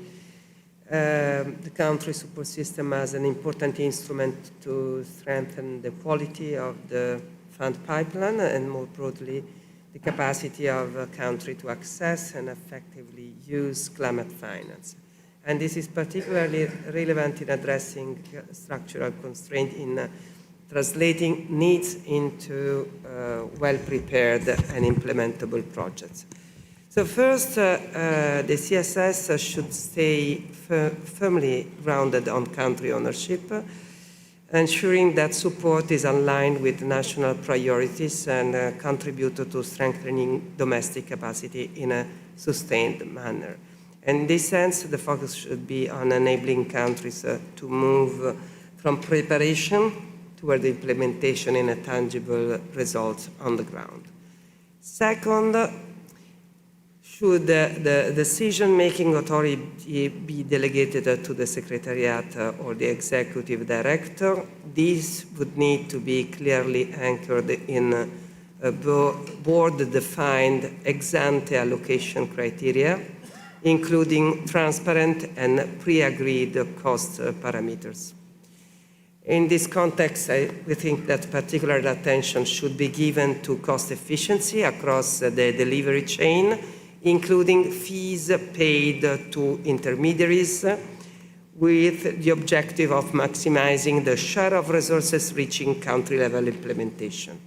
S1: the country support system as an important instrument to strengthen the quality of the fund pipeline and, more broadly, the capacity of a country to access and effectively use climate finance. And this is particularly relevant in addressing structural constraints in translating needs into well-prepared and implementable projects. So first, the CSS should stay firmly grounded on country ownership, ensuring that support is aligned with national priorities and contribute to strengthening domestic capacity in a sustained manner. In this sense, the focus should be on enabling countries to move from preparation toward the implementation in a tangible results on the ground. Second, should the decision-making authority be delegated to the Secretariat or the Executive Director, this would need to be clearly anchored in a board-defined ex-ante allocation criteria, including transparent and pre-agreed cost parameters. In this context, we think that particular attention should be given to cost efficiency across the delivery chain, including fees paid to intermediaries, with the objective of maximizing the share of resources reaching country-level implementation.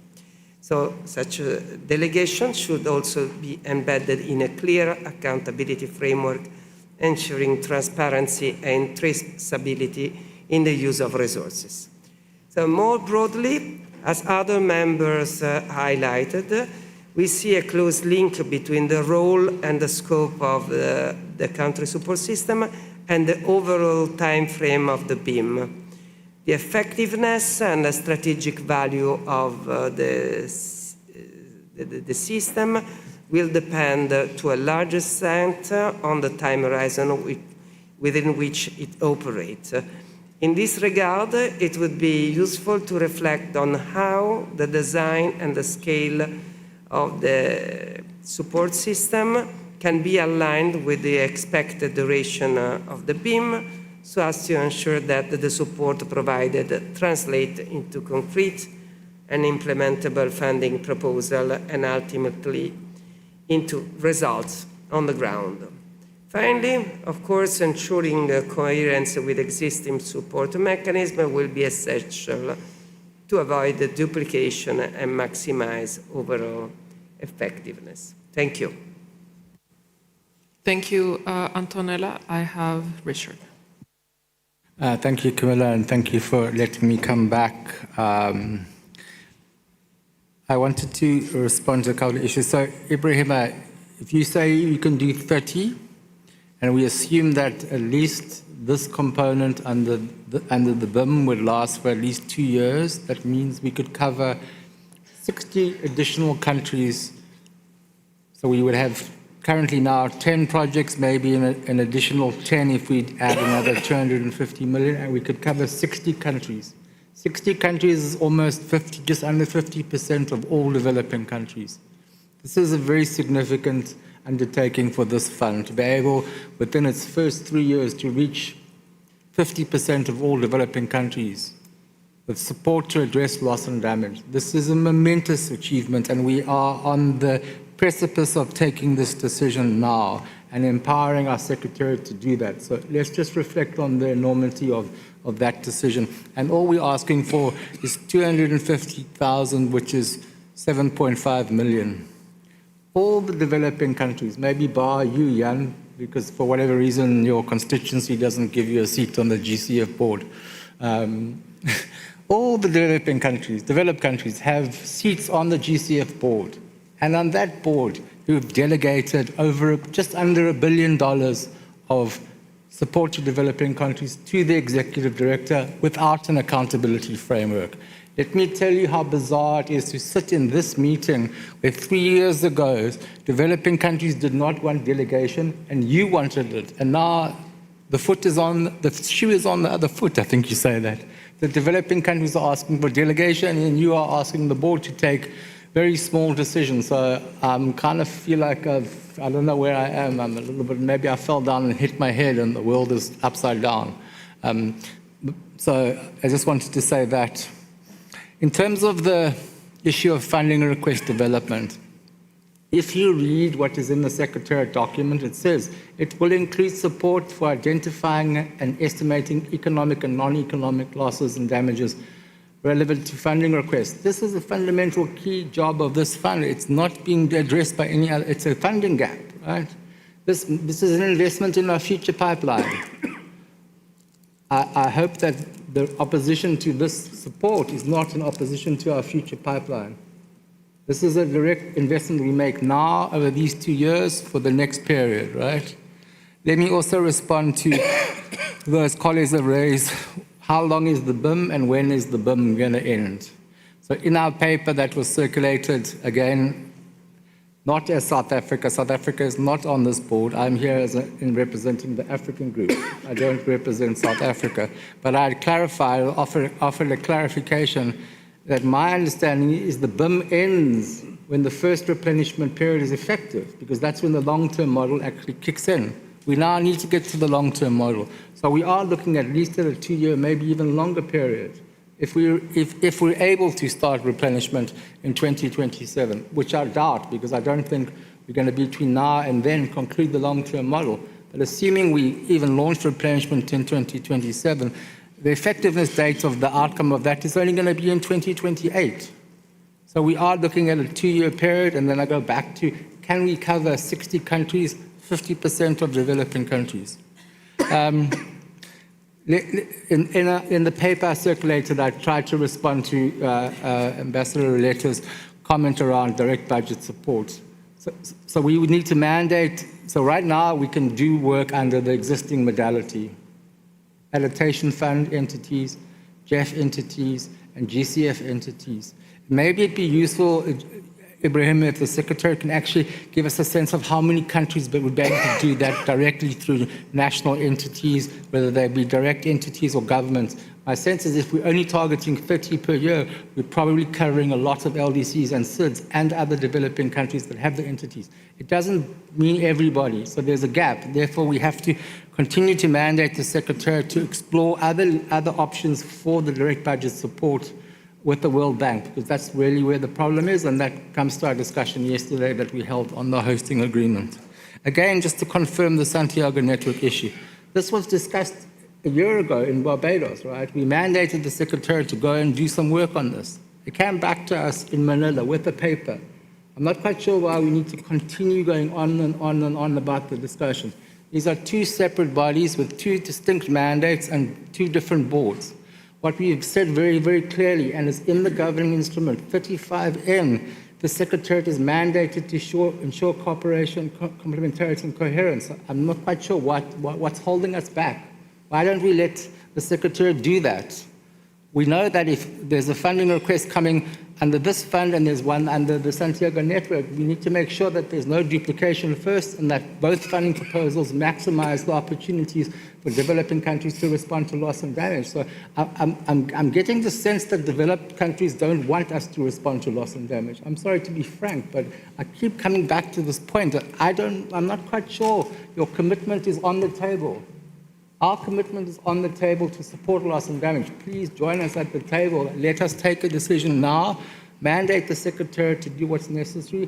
S1: So such a delegation should also be embedded in a clear accountability framework, ensuring transparency and traceability in the use of resources. So more broadly, as other members highlighted, we see a close link between the role and the scope of the country support system and the overall time frame of the BIM. The effectiveness and the strategic value of the system will depend to a large extent on the time horizon within which it operates. In this regard, it would be useful to reflect on how the design and the scale of the support system can be aligned with the expected duration of the BIM, so as to ensure that the support provided translates into concrete and implementable funding proposal and ultimately into results on the ground. Finally, of course, ensuring coherence with existing support mechanisms will be essential to avoid the duplication and maximize overall effectiveness. Thank you.
S8: Thank you, Antonella. I have Richard.
S5: Thank you, Camilla, and thank you for letting me come back. I wanted to respond to a couple of issues. So, Ibrahima, if you say you can do 30, and we assume that at least this component under the BIM would last for at least 2 years, that means we could cover 60 additional countries. So we would have currently now 10 projects, maybe an additional 10 if we add another 250 million, and we could cover 60 countries. 60 countries is almost 50, just under 50% of all developing countries. This is a very significant undertaking for this fund to be able, within its first 3 years, to reach 50% of all developing countries with support to address loss and damage. This is a momentous achievement, and we are on the precipice of taking this decision now and empowering our Secretariat to do that. So let's just reflect on the enormity of that decision. And all we're asking for is 250,000, which is 7.5 million. All the developing countries, maybe bar you, Jan, because for whatever reason your constituency doesn't give you a seat on the GCF board. All the developed countries have seats on the GCF board. And on that board, we've delegated over just under $1 billion of support to developing countries to the executive director without an accountability framework. Let me tell you how bizarre it is to sit in this meeting where 3 years ago, developing countries did not want delegation and you wanted it. And now the shoe is on the other foot, I think you say that. The developing countries are asking for delegation and you are asking the board to take very small decisions. So I kind of feel like I don't know where I am. I'm a little bit, maybe I fell down and hit my head and the world is upside down. So I just wanted to say that. In terms of the issue of funding request development, if you read what is in the Secretariat document, it says it will include support for identifying and estimating economic and non-economic losses and damages relevant to funding requests. This is a fundamental key job of this fund. It's not being addressed by any other, it's a funding gap, right? This is an investment in our future pipeline. I hope that the opposition to this support is not in opposition to our future pipeline. This is a direct investment we make now over these 2 years for the next period, right? Let me also respond to those colleagues that raised how long is the BIM and when is the BIM going to end? So in our paper that was circulated, again, not as South Africa. South Africa is not on this board. I'm here in representing the African group. I don't represent South Africa. But I'd clarify, offer a clarification that my understanding is the BIM ends when the first replenishment period is effective, because that's when the long-term model actually kicks in. We now need to get to the long-term model. So we are looking at least at a 2-year, maybe even longer period, if we're able to start replenishment in 2027, which I doubt, because I don't think we're going to between now and then conclude the long-term model. But assuming we even launch replenishment in 2027, the effectiveness date of the outcome of that is only going to be in 2028. So we are looking at a 2-year period, and then I go back to, can we cover 60 countries, 50% of developing countries? In the paper I circulated, I tried to respond to Ambassador Roleto's comment around direct budget support. So we would need to mandate, so right now we can do work under the existing modality. Adaptation Fund entities, JEF entities, and GCF entities. Maybe it'd be useful, Ibrahim, if the Secretary can actually give us a sense of how many countries would be able to do that directly through national entities, whether they be direct entities or governments. My sense is if we're only targeting 30 per year, we're probably covering a lot of LDCs and SIDS and other developing countries that have the entities. It doesn't mean everybody, so there's a gap. Therefore, we have to continue to mandate the Secretary to explore other options for the direct budget support with the World Bank, because that's really where the problem is, and that comes to our discussion yesterday that we held on the hosting agreement. Again, just to confirm the Santiago Network issue, this was discussed a year ago in Barbados, right? We mandated the Secretary to go and do some work on this. It came back to us in Manila with a paper. I'm not quite sure why we need to continue going on and on and on about the discussion. These are two separate bodies with two distinct mandates and two different boards. What we have said very, very clearly, and is in the governing instrument 35N, the Secretariat is mandated to ensure cooperation, complementarity, and coherence. I'm not quite sure what's holding us back. Why don't we let the Secretariat do that?
S4: We know that if there's a funding request coming under this fund and there's one under the Santiago network, we need to make sure that there's no duplication first and that both funding proposals maximize the opportunities for developing countries to respond to loss and damage. So I'm getting the sense that developed countries don't want us to respond to loss and damage. I'm sorry to be frank, but I keep coming back to this point that I'm not quite sure your commitment is on the table. Our commitment is on the table to support loss and damage. Please join us at the table. Let us take a decision now. Mandate the Secretariat to do what's necessary.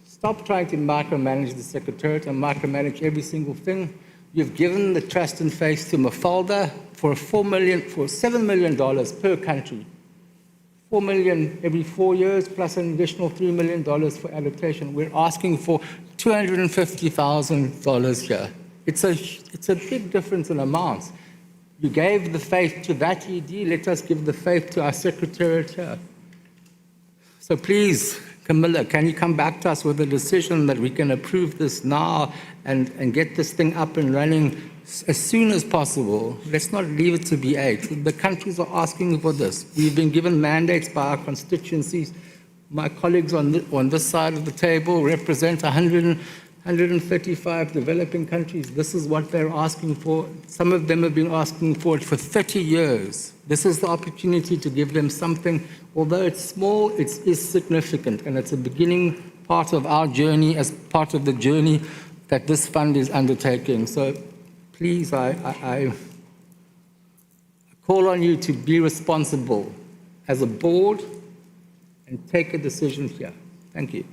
S4: Stop trying to micromanage the Secretariat and micromanage every single thing. You've given the trust and faith to Mafalda for $7 million per country. $4 million every 4 years, plus an additional $3 million for adaptation. We're asking for $250,000 here. It's a big difference in amounts. You gave the faith to that ED, let us give the faith to our Secretariat here. So please, Camilla, can you come back to us with a decision that we can approve this now and get this thing up and running as soon as possible? Let's not leave it to B8. The countries are asking for this. We've been given mandates by our constituencies. My colleagues on this side of the table represent 135 developing countries. This is what they're asking for. Some of them have been asking for it for 30 years. This is the opportunity to give them something. Although it's small, it is significant, and it's a beginning part of our journey as part of the journey that this fund is undertaking. So please, I call on you to be responsible as a board and take a decision here. Thank you.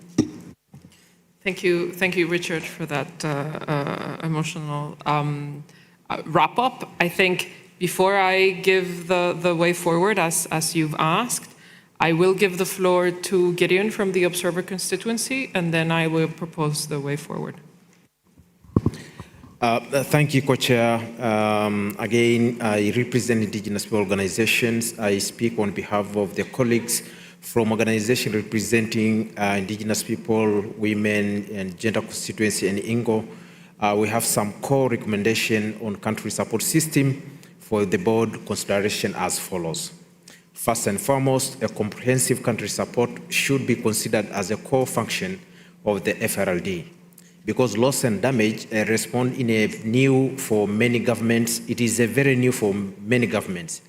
S8: Thank you, Richard, for that emotional wrap-up. I think before I give the way forward, as you've asked, I will give the floor to Gideon from the Observer constituency, and then I will propose the way forward.
S22: Thank you, Co-Chair. Again, I represent Indigenous people organizations. I speak on behalf of the colleagues from organizations representing Indigenous people, women, and gender constituency in INGO. We have some core recommendation on country support system for the board consideration as follows. First and foremost, a comprehensive country support should be considered as a core function of the FRLD. Because loss and damage respond in a new for many governments, it is a very new for many governments.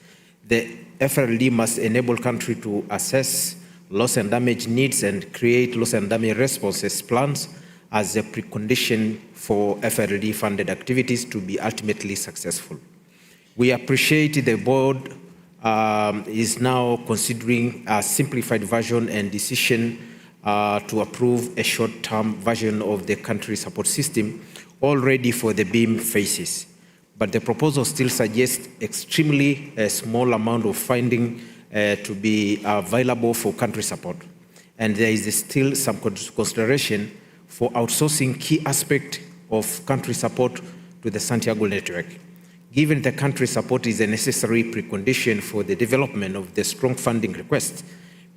S22: The FRLD must enable country to assess loss and damage needs and create loss and damage responses plans as a precondition for FRLD funded activities to be ultimately successful. We appreciate the board is now considering a simplified version and decision to approve a short-term version of the country support system already for the BIM phases. But the proposal still suggests extremely small amount of funding to be available for country support. And there is still some consideration for outsourcing key aspect of country support to the Santiago network. Given the country support is a necessary precondition for the development of the strong funding request,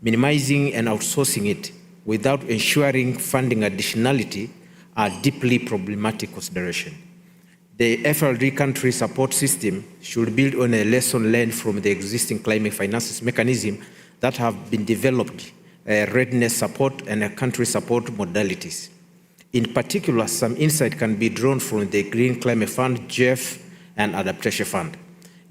S22: minimizing and outsourcing it without ensuring funding additionality are deeply problematic consideration. The FRD country support system should build on a lesson learned from the existing climate finance mechanism that have been developed, readiness support and country support modalities. In particular, some insight can be drawn from the Green Climate Fund, GEF, and Adaptation Fund.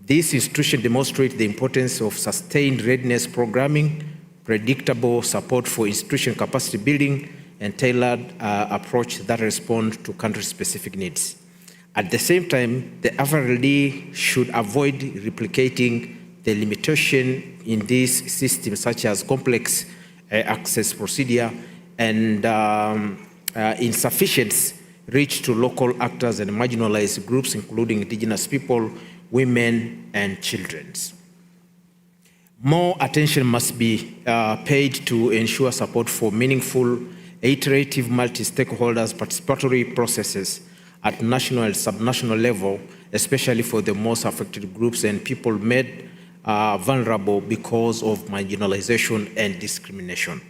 S22: This institution demonstrates the importance of sustained readiness programming, predictable support for institution capacity building, and tailored approach that respond to country-specific needs. At the same time, the FRLD should avoid replicating the limitation in this system, such as complex access procedure and insufficient reach to local actors and marginalized groups, including Indigenous people, women, and children. More attention must be paid to ensure support for meaningful, iterative, multi-stakeholders participatory processes at national and subnational level, especially for the most affected groups and people made vulnerable because of marginalization and discrimination.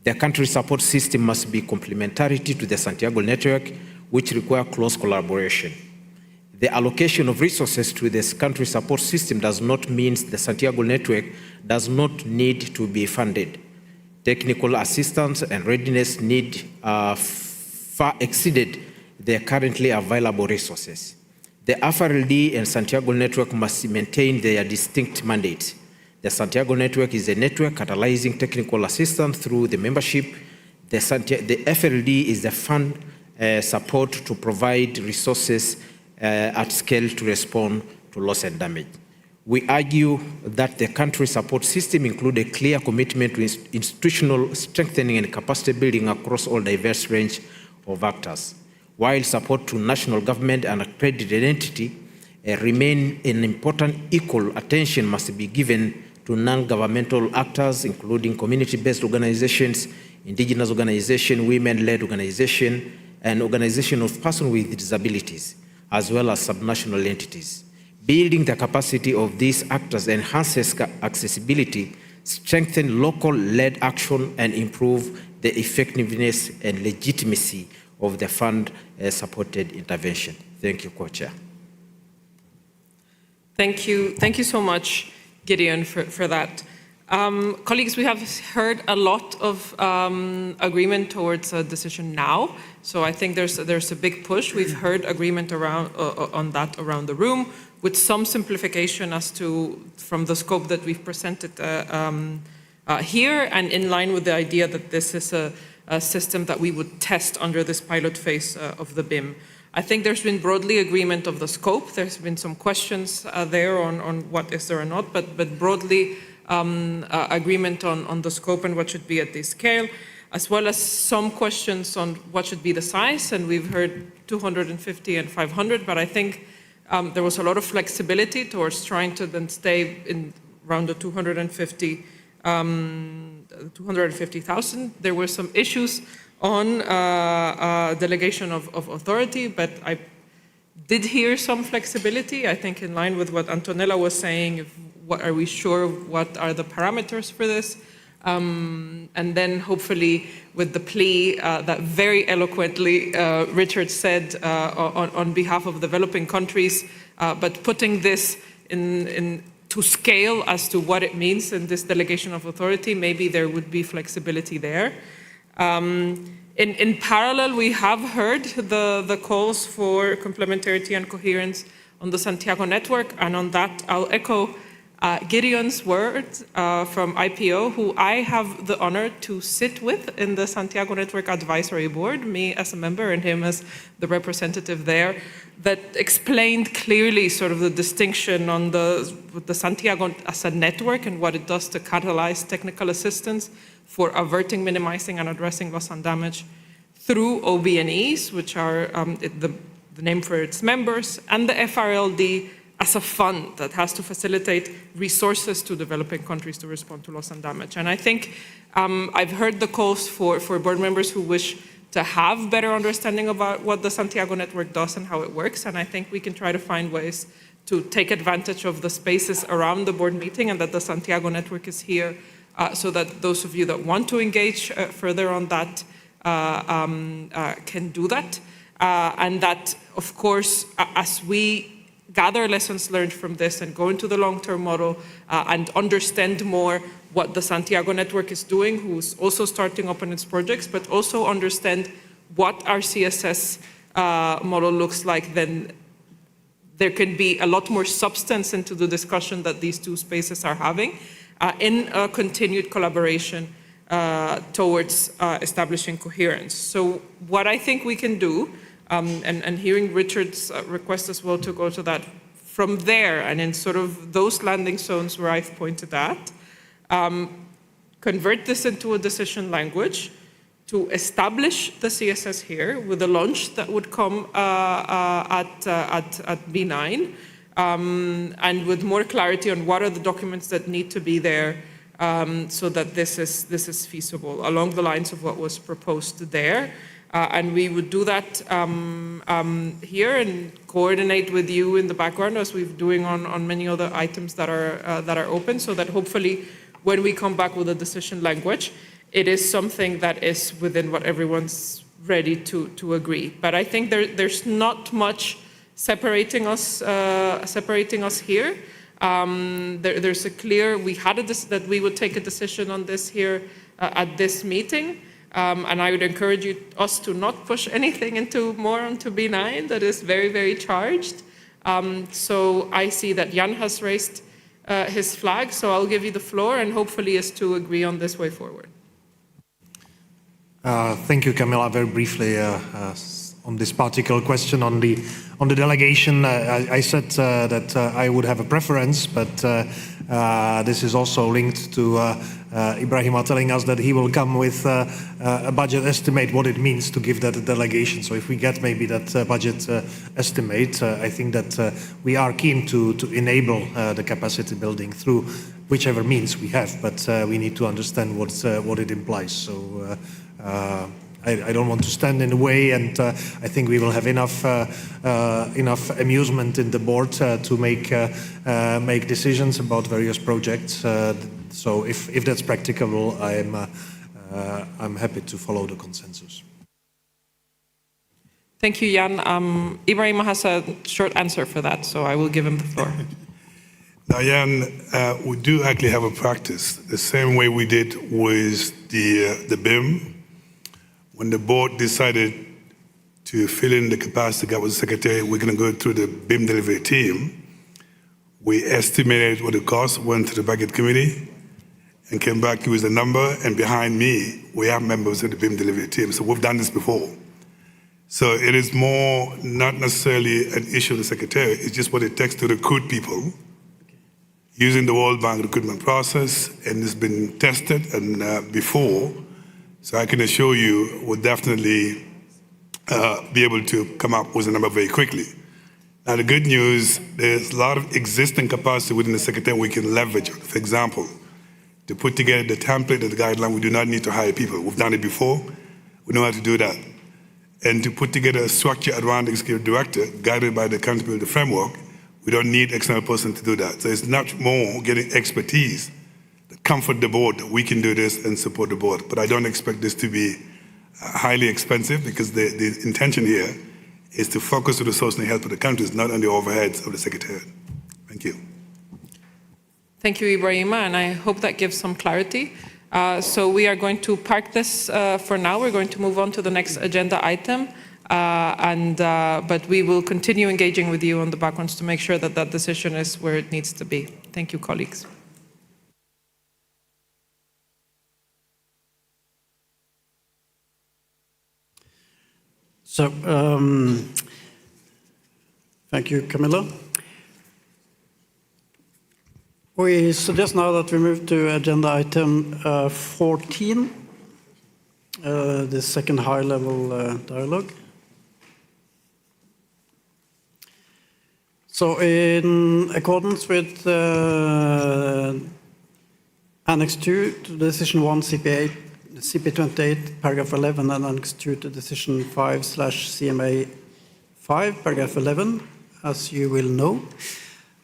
S22: The country support system must be complementary to the Santiago network, which require close collaboration. The allocation of resources to this country support system does not mean the Santiago network does not need to be funded. Technical assistance and readiness need far exceeded their currently available resources. The FRLD and Santiago network must maintain their distinct mandates. The Santiago network is a network catalyzing technical assistance through the membership. The FRLD is the fund support to provide resources at scale to respond to loss and damage. We argue that the country support system includes a clear commitment to institutional strengthening and capacity building across all diverse range of actors. While support to national government and accredited entity remain an important, equal attention must be given to non-governmental actors, including community-based organizations, indigenous organizations, women-led organizations, and organizations of persons with disabilities, as well as subnational entities. Building the capacity of these actors enhances accessibility, strengthens local-led action, and improves the effectiveness and legitimacy of the fund-supported intervention. Thank you, Co-Chair.
S8: Thank you so much, Gideon, for that. Colleagues, we have heard a lot of agreement towards a decision now. So I think there's a big push. We've heard agreement around on that around the room, with some simplification as to from the scope that we've presented here, and in line with the idea that this is a system that we would test under this pilot phase of the BIM. I think there's been broadly agreement of the scope. There's been some questions there on what is there or not, but broadly agreement on the scope and what should be at this scale, as well as some questions on what should be the size. And we've heard 250 and 500, but I think there was a lot of flexibility towards trying to then stay in around the 250,000. There were some issues on delegation of authority, but I did hear some flexibility, I think in line with what Antonella was saying. What are we sure, what are the parameters for this? And then hopefully with the plea that very eloquently Richard said on behalf of developing countries, but putting this to scale as to what it means in this delegation of authority, maybe there would be flexibility there. In parallel, we have heard the calls for complementarity and coherence on the Santiago network, and on that I'll echo Gideon's words from IPO, who I have the honor to sit with in the Santiago Network Advisory Board, me as a member and him as the representative there, that explained clearly sort of the distinction on the Santiago as a network and what it does to catalyze technical assistance for averting, minimizing, and addressing loss and damage through OB&Es, which are the name for its members, and the FRLD as a fund that has to facilitate resources to developing countries to respond to loss and damage. And I think I've heard the calls for board members who wish to have better understanding about what the Santiago network does and how it works. And I think we can try to find ways to take advantage of the spaces around the board meeting, and that the Santiago network is here so that those of you that want to engage further on that can do that. And that, of course, as we gather lessons learned from this and go into the long-term model and understand more what the Santiago network is doing, who's also starting up on its projects, but also understand what our CSS model looks like, then there can be a lot more substance into the discussion that these two spaces are having in a continued collaboration towards establishing coherence. So what I think we can do, and hearing Richard's request as well to go to that, from there and in sort of those landing zones where I've pointed at, convert this into a decision language to establish the CSS here with a launch that would come at B9, and with more clarity on what are the documents that need to be there so that this is feasible along the lines of what was proposed there. And we would do that here and coordinate with you in the background, as we've doing on many other items that are open, so that hopefully when we come back with a decision language, it is something that is within what everyone's ready to agree. But I think there's not much separating us here. There's a clear, we had that we would take a decision on this here at this meeting. And I would encourage us to not push anything more onto B9 that is very, very charged. So I see that Jan has raised his flag, so I'll give you the floor and hopefully is to agree on this way forward.
S20: Thank you, Camilla. Very briefly on this particular question on the delegation, I said that I would have a preference, but this is also linked to Ibrahima telling us that he will come with a budget estimate, what it means to give that a delegation. So if we get maybe that budget estimate, I think that we are keen to enable the capacity building through whichever means we have, but we need to understand what it implies. So I don't want to stand in the way, and I think we will have enough amusement in the board to make decisions about various projects. So if that's practicable, I'm happy to follow the consensus.
S8: Thank you, Jan. Ibrahima has a short answer for that, so I will give him the floor.
S13: Now, Jan, we do actually have a practice, the same way we did with the BIM. When the board decided to fill in the capacity gap with the secretary, we're going to go through the BIM delivery team. We estimated what it cost, went to the budget committee, and came back with a number. And behind me, we have members of the BIM delivery team. So we've done this before. So it is more not necessarily an issue of the secretary. It's just what it takes to recruit people using the World Bank recruitment process, and it's been tested and before. So I can assure you we'll definitely be able to come up with a number very quickly. Now the good news, there's a lot of existing capacity within the secretary we can leverage on. For example, to put together the template and the guideline, we do not need to hire people. We've done it before, we know how to do that. And to put together a structure around the executive director, guided by the accountability framework, we don't need external person to do that. So it's not more getting expertise that comfort the board that we can do this and support the board. But I don't expect this to be highly expensive, because the intention here is to focus on the resource and help of the countries, not on the overheads of the secretariat. Thank you.
S8: Thank you, Ibrahima, and I hope that gives some clarity. So we are going to park this for now. We're going to move on to the next agenda item. But we will continue engaging with you on the backgrounds to make sure that that decision is where it needs to be. Thank you, colleagues.
S12: So, thank you, Camilla. We suggest now that we move to agenda item 14, the second high-level dialogue. So in accordance with Annex 2 to Decision 1 CP28, paragraph 11, and Annex 2 to Decision 5/CMA 5, paragraph 11, as you will know,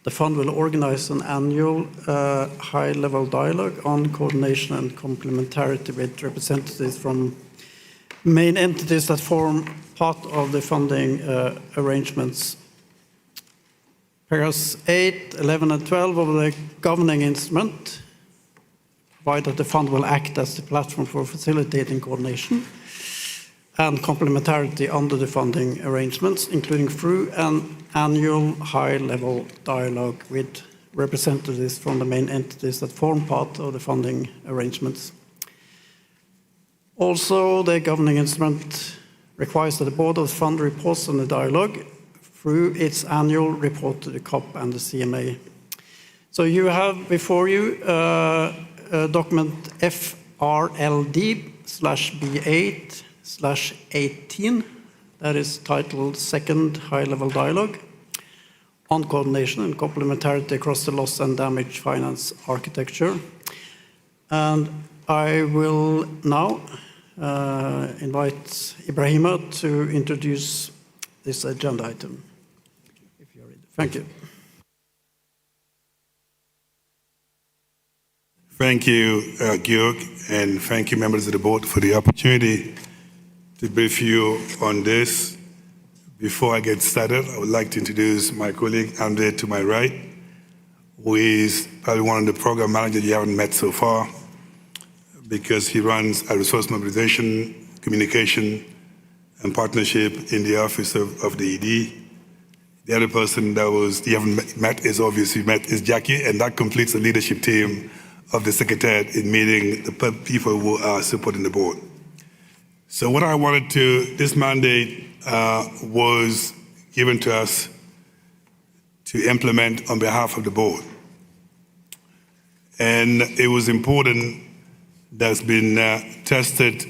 S12: the fund will organize an annual high-level dialogue on coordination and complementarity with representatives from main entities that form part of the funding arrangements. Paragraphs 8, 11, and 12 of the governing instrument provide that the fund will act as the platform for facilitating coordination and complementarity under the funding arrangements, including through an annual high-level dialogue with representatives from the main entities that form part of the funding arrangements. Also, the governing instrument requires that the board of the fund reports on the dialogue through its annual report to the COP and the CMA. So you have before you document FRLD/B8/18 that is titled Second High-Level Dialogue on Coordination and Complementarity across the Loss and Damage Finance Architecture. And I will now invite Ibrahima to introduce this agenda item. If you're ready. Thank you.
S13: Thank you, Georg, and thank you, members of the board, for the opportunity to brief you on this. Before I get started, I would like to introduce my colleague, Andre, to my right, who is probably one of the program managers you haven't met so far, because he runs a resource mobilization, communication, and partnership in the office of the ED. The other person that you haven't met is obviously is Jackie, and that completes the leadership team of the Secretariat in meeting the people who are supporting the board. So what I wanted this mandate was given to us to implement on behalf of the board. And it was important that's been tested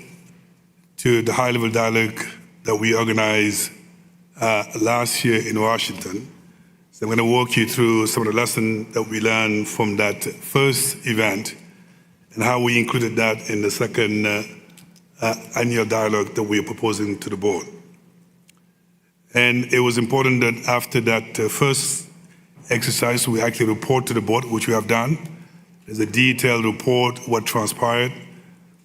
S13: to the high-level dialogue that we organized last year in Washington. So I'm going to walk you through some of the lessons that we learned from that first event and how we included that in the second annual dialogue that we are proposing to the board. And it was important that after that first exercise, we actually report to the board, which we have done. There's a detailed report, what transpired,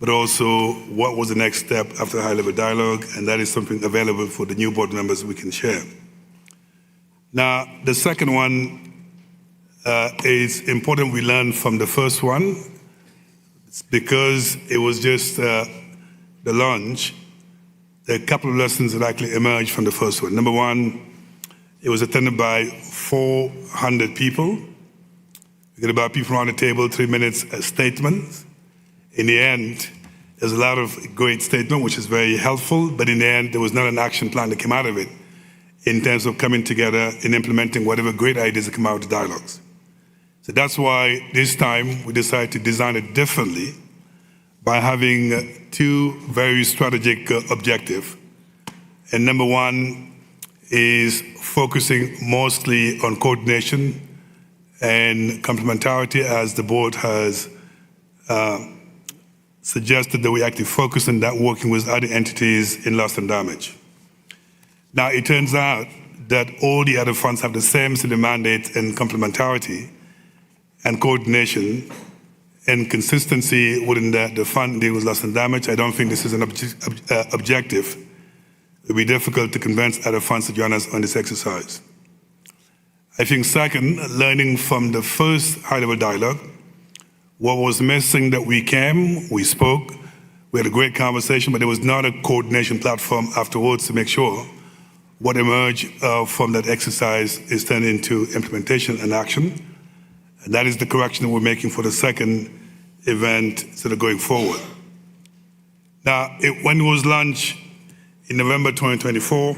S13: but also what was the next step after the high-level dialogue, and that is something available for the new board members we can share. Now, the second one is important we learn from the first one. It's because it was just the launch. There are a couple of lessons that actually emerged from the first one. Number one, it was attended by 400 people. We got about people around the table, 3 minutes statements. In the end, there's a lot of great statement, which is very helpful, but in the end, there was not an action plan that came out of it in terms of coming together and implementing whatever great ideas that come out of the dialogues. So that's why this time we decided to design it differently by having two very strategic objectives. And number one is focusing mostly on coordination and complementarity, as the board has suggested that we actually focus on that, working with other entities in loss and damage. Now, it turns out that all the other funds have the same sort of mandate and complementarity and coordination and consistency within the fund dealing with loss and damage. I don't think this is an objective. It would be difficult to convince other funds to join us on this exercise. I think second, learning from the first high-level dialogue, what was missing that we came, we spoke, we had a great conversation, but there was not a coordination platform afterwards to make sure what emerged from that exercise is turned into implementation and action. And that is the correction that we're making for the second event sort of going forward. Now, when it was launched in November 2024,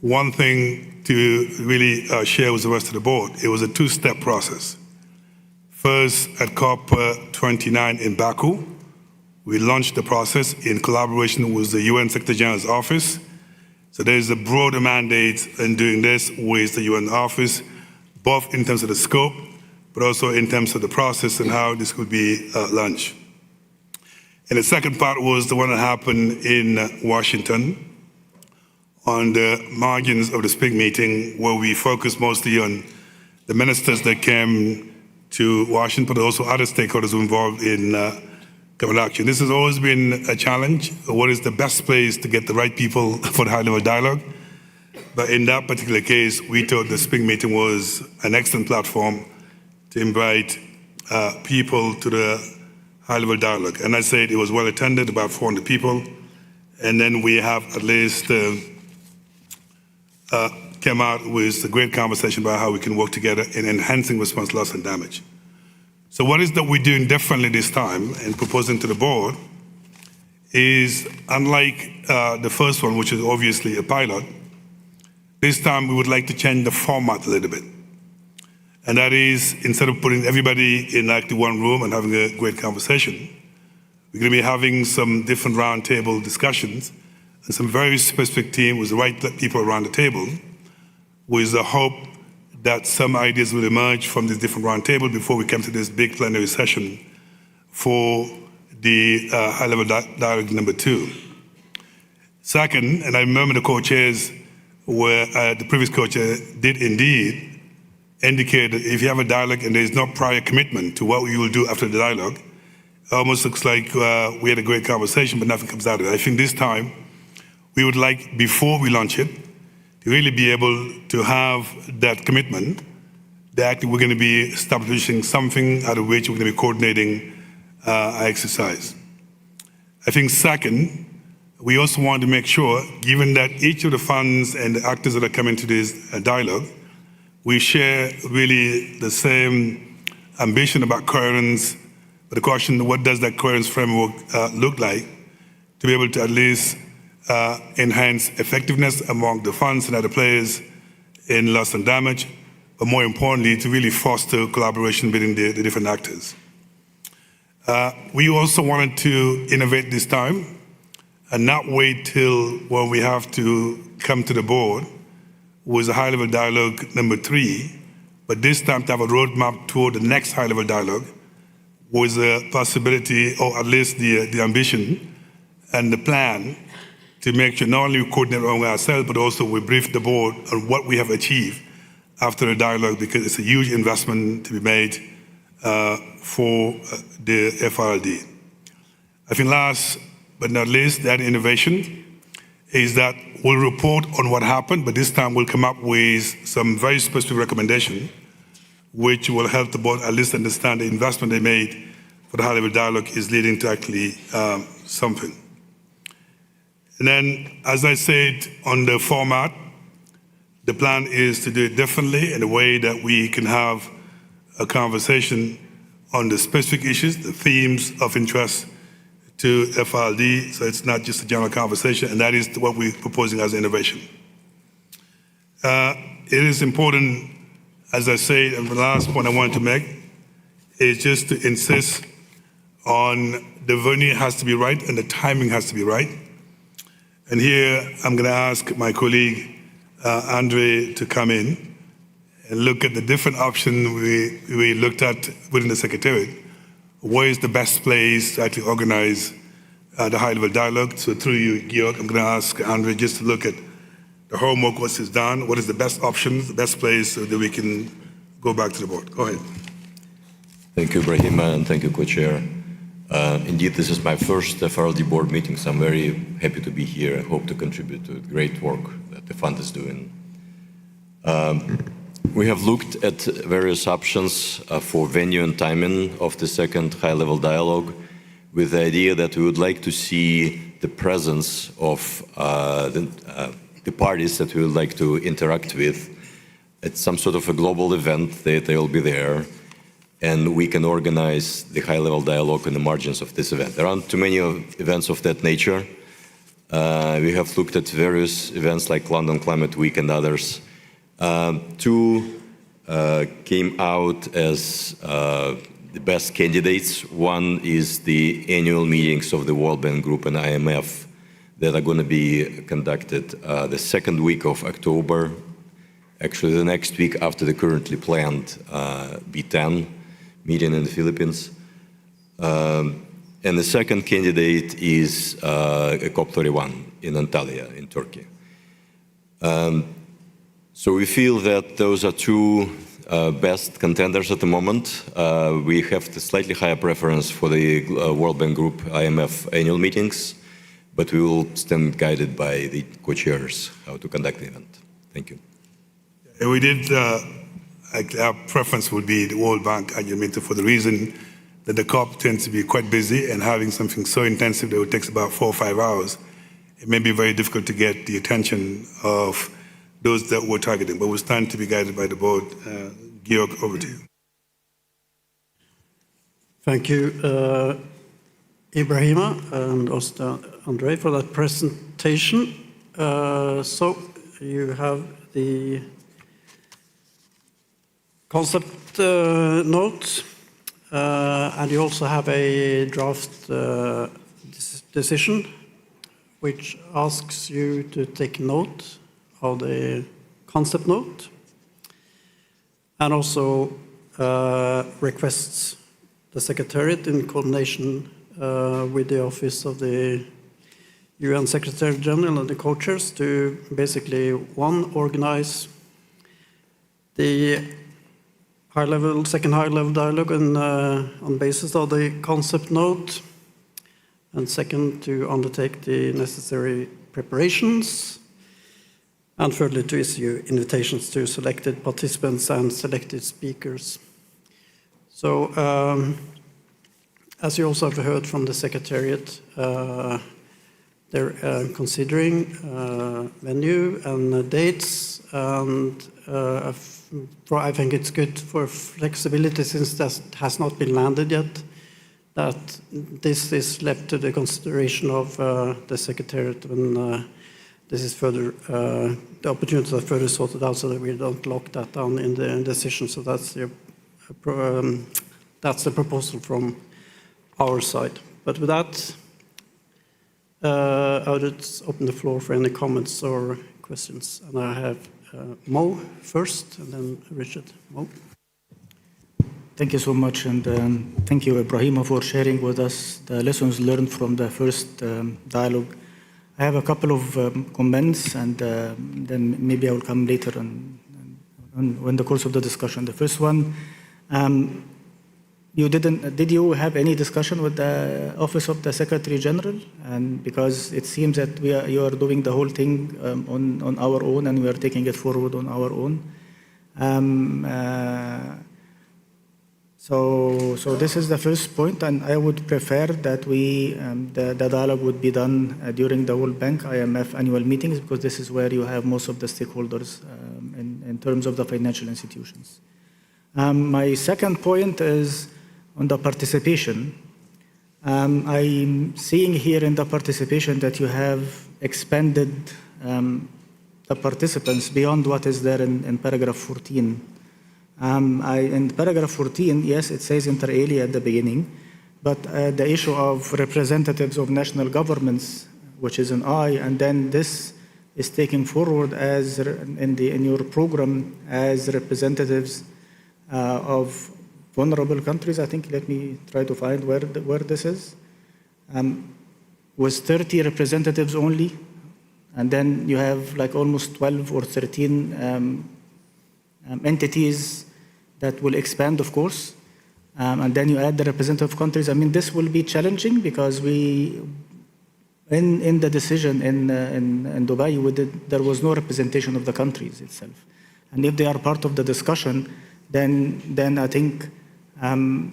S13: one thing to really share with the rest of the board, it was a two-step process. First, at COP29 in Baku, we launched the process in collaboration with the UN Secretary General's office. So there's a broader mandate in doing this with the UN office, both in terms of the scope, but also in terms of the process and how this could be launched. And the second part was the one that happened in Washington on the margins of the SPIC meeting, where we focused mostly on the ministers that came to Washington, but also other stakeholders who were involved in government action. This has always been a challenge. What is the best place to get the right people for the high-level dialogue? But in that particular case, we thought the SPIC meeting was an excellent platform to invite people to the high-level dialogue. And I said it was well attended, about 400 people. And then we have at least came out with a great conversation about how we can work together in enhancing response loss and damage. So what is that we're doing differently this time and proposing to the board is, unlike the first one, which is obviously a pilot, this time we would like to change the format a little bit. And that is, instead of putting everybody in like the one room and having a great conversation, we're going to be having some different roundtable discussions and some very specific team with the right people around the table, with the hope that some ideas will emerge from this different roundtable before we come to this big plenary session for the high-level dialogue number 2. Second, and I remember the co-chairs where the previous co-chair did indeed indicate that if you have a dialogue and there's no prior commitment to what you will do after the dialogue, it almost looks like we had a great conversation, but nothing comes out of it. I think this time, we would like, before we launch it, to really be able to have that commitment that we're going to be establishing something out of which we're going to be coordinating our exercise. I think second, we also want to make sure, given that each of the funds and the actors that are coming to this dialogue, we share really the same ambition about coherence, but the question, what does that coherence framework look like to be able to at least enhance effectiveness among the funds and other players in loss and damage, but more importantly, to really foster collaboration between the different actors. We also wanted to innovate this time and not wait till when we have to come to the board with a high-level dialogue number 3, but this time to have a roadmap toward the next high-level dialogue with the possibility, or at least the ambition and the plan to make sure not only we coordinate among ourselves, but also we brief the board on what we have achieved after the dialogue, because it's a huge investment to be made for the FRLD. I think last but not least, that innovation is that we'll report on what happened, but this time we'll come up with some very specific recommendation which will help the board at least understand the investment they made for the high-level dialogue is leading to actually something. And then, as I said on the format, the plan is to do it differently in a way that we can have a conversation on the specific issues, the themes of interest to FRLD, so it's not just a general conversation, and that is what we're proposing as innovation. It is important, as I said, and the last point I wanted to make is just to insist on the venue has to be right and the timing has to be right. And here I'm going to ask my colleague Andre to come in and look at the different options we looked at within the Secretariat. Where is the best place to actually organize the high-level dialogue? So through you, Georg, I'm going to ask Andre just to look at the homework, what is done, what is the best options, the best place so that we can go back to the board. Go ahead.
S3: Thank you, Brahima, and thank you, Co-Chair. Indeed, this is my first FRLD board meeting, so I'm very happy to be here and hope to contribute to the great work that the fund is doing. We have looked at various options for venue and timing of the second high-level dialogue with the idea that we would like to see the presence of the parties that we would like to interact with at some sort of a global event. They will be there, and we can organize the high-level dialogue on the margins of this event. There aren't too many events of that nature. We have looked at various events like London Climate Week and others. Two came out as the best candidates. One is the annual meetings of the World Bank Group and IMF that are going to be conducted the second week of October, actually the next week after the currently planned B10 meeting in the Philippines. And the second candidate is COP31 in Antalya in Turkey. So we feel that those are two best contenders at the moment. We have the slightly higher preference for the World Bank Group IMF annual meetings, but we will stand guided by the co-chairs how to conduct the event. Thank you.
S13: And we did, our preference would be the World Bank annual meeting for the reason that the COP tends to be quite busy, and having something so intensive that it takes about 4 or 5 hours, it may be very difficult to get the attention of those that we're targeting, but we'll stand to be guided by the board. Georg, over to you.
S12: Thank you, Ibrahima, and also Andre for that presentation. So you have the concept note, and you also have a draft decision which asks you to take note of the concept note, and also requests the Secretariat in coordination with the Office of the UN Secretary General and the co-chairs to basically, one, organize the second high-level dialogue on basis of the concept note, and second, to undertake the necessary preparations, and thirdly, to issue invitations to selected participants and selected speakers. So, as you also have heard from the Secretariat, they're considering venue and dates, and I think it's good for flexibility, since that has not been landed yet, that this is left to the consideration of the Secretariat when this is further, the opportunities are further sorted out, so that we don't lock that down in the decision. So that's the proposal from our side. But with that, I would open the floor for any comments or questions. And I have Mo first, and then Richard. Mo.
S15: Thank you so much, and thank you, Ibrahima, for sharing with us the lessons learned from the first dialogue. I have a couple of comments, and then maybe I will come later on in the course of the discussion. The first one, did you have any discussion with the Office of the Secretary General? And because it seems that you are doing the whole thing on our own, and we are taking it forward on our own. So this is the first point, and I would prefer that the dialogue would be done during the World Bank IMF annual meetings, because this is where you have most of the stakeholders in terms of the financial institutions. My second point is on the participation. I'm seeing here in the participation that you have expanded the participants beyond what is there in paragraph 14. In paragraph 14, yes, it says inter alia at the beginning, but the issue of representatives of national governments, which is an I, and then this is taken forward as in your program as representatives of vulnerable countries. I think, let me try to find where this is. Was 30 representatives only, and then you have like almost 12 or 13 entities that will expand, of course, and then you add the representative countries. I mean, this will be challenging because in the decision in Dubai, there was no representation of the countries itself, and if they are part of the discussion, then I think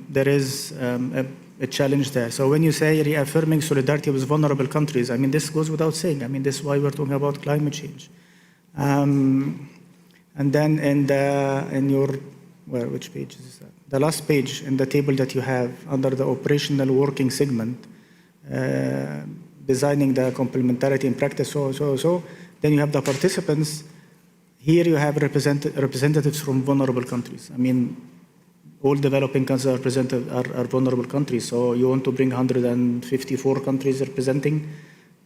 S15: there is a challenge there. So when you say reaffirming solidarity with vulnerable countries, I mean, this goes without saying. I mean, this is why we're talking about climate change. And then in your, which page is that? The last page in the table that you have under the operational working segment, designing the complementarity in practice, so then you have the participants. Here you have representatives from vulnerable countries. I mean, all developing countries are represented are vulnerable countries. So you want to bring 154 countries representing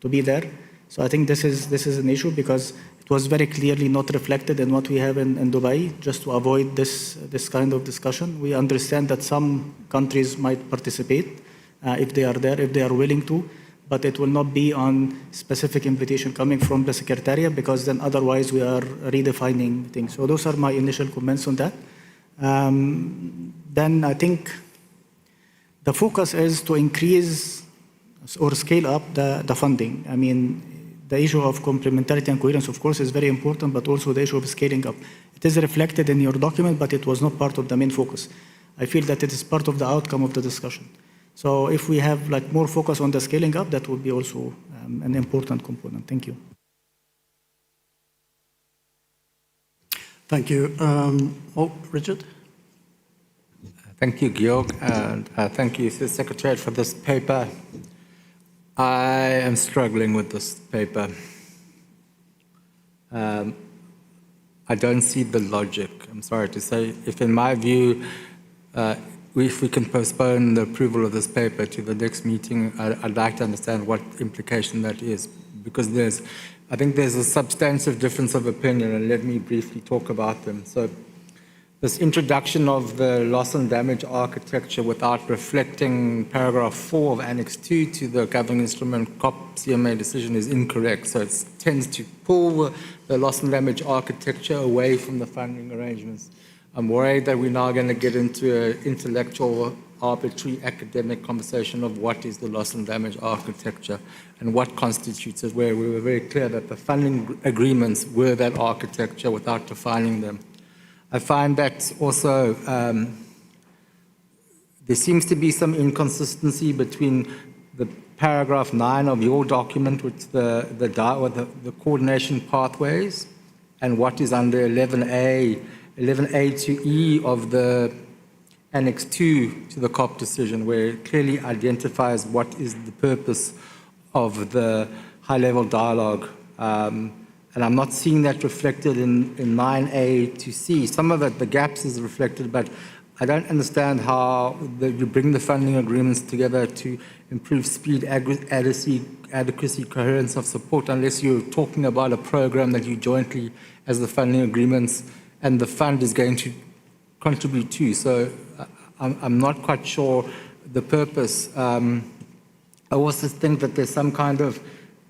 S15: to be there. So I think this is an issue because it was very clearly not reflected in what we have in Dubai. Just to avoid this kind of discussion, we understand that some countries might participate if they are there, if they are willing to, but it will not be on specific invitation coming from the Secretariat, because then otherwise we are redefining things. So those are my initial comments on that. Then I think the focus is to increase or scale up the funding. I mean, the issue of complementarity and coherence, of course, is very important, but also the issue of scaling up. It is reflected in your document, but it was not part of the main focus. I feel that it is part of the outcome of the discussion. So if we have like more focus on the scaling up, that would be also an important component. Thank you.
S12: Thank you. Richard?
S5: Thank you, Georg, and thank you to the Secretariat for this paper. I am struggling with this paper. I don't see the logic, I'm sorry to say. If in my view, if we can postpone the approval of this paper to the next meeting, I'd like to understand what implication that is, because I think there's a substantive difference of opinion, and let me briefly talk about them. So this introduction of the loss and damage architecture without reflecting paragraph 4 of Annex 2 to the governing instrument COP CMA decision is incorrect. So it tends to pull the loss and damage architecture away from the funding arrangements. I'm worried that we're now going to get into an intellectual
S4: arbitrary academic conversation of what is the loss and damage architecture and what constitutes it, where we were very clear that the funding agreements were that architecture without defining them. I find that also there seems to be some inconsistency between the paragraph 9 of your document, with the coordination pathways, and what is under 11A to E of the Annex 2 to the COP decision, where it clearly identifies what is the purpose of the high-level dialogue. And I'm not seeing that reflected in 9A to C. Some of it, the gaps, is reflected, but I don't understand how you bring the funding agreements together to improve speed, adequacy, coherence of support, unless you're talking about a program that you jointly, as the funding agreements and the fund, is going to contribute to. So I'm not quite sure the purpose. I also think that there's some kind of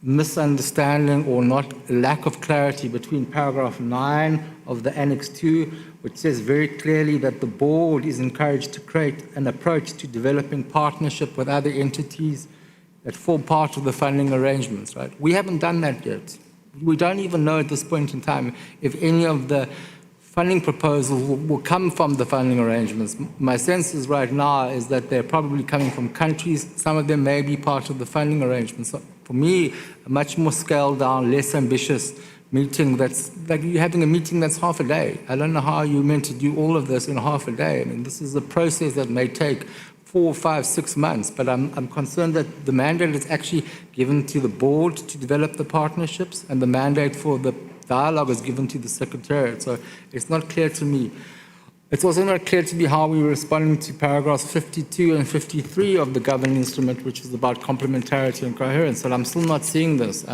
S4: misunderstanding or lack of clarity between paragraph 9 of the Annex 2, which says very clearly that the board is encouraged to create an approach to developing partnership with other entities that form part of the funding arrangements, right? We haven't done that yet. We don't even know at this point in time if any of the funding proposals will come from the funding arrangements. My sense is right now is that they're probably coming from countries. Some of them may be part of the funding arrangements. So for me, a much more scaled down, less ambitious meeting, that's like you're having a meeting that's half a day. I don't know how you're meant to do all of this in half a day. I mean, this is a process that may take 4, 5, 6 months, but I'm concerned that the mandate is actually given to the board to develop the partnerships, and the mandate for the dialogue is given to the Secretariat. So it's not clear to me. It's also not clear to me how we were responding to paragraphs 52 and 53 of the governing instrument, which is about complementarity and coherence. And I'm still not seeing this.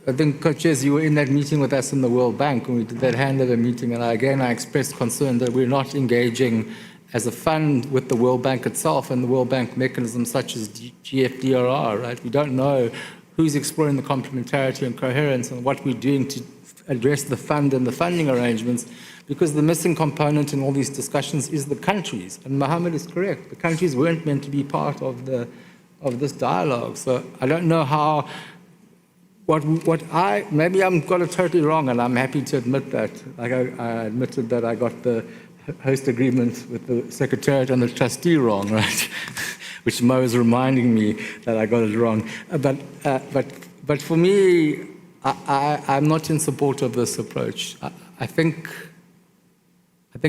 S4: I think, Co-Chairs, you were in that meeting with us in the World Bank when we did that handover meeting, and I expressed concern that we're not engaging as a fund with the World Bank itself and the World Bank mechanisms such as GFDRR, right? We don't know who's exploring the complementarity and coherence and what we're doing to address the fund and the funding arrangements, because the missing component in all these discussions is the countries. And Mohammed is correct. The countries weren't meant to be part of this dialogue. So I don't know how, maybe I'm got it totally wrong, and I'm happy to admit that. Like I admitted that I got the host agreement with the Secretariat and the trustee wrong, right? Which Mo is reminding me that I got it wrong. But for me, I'm not in support of this approach. I think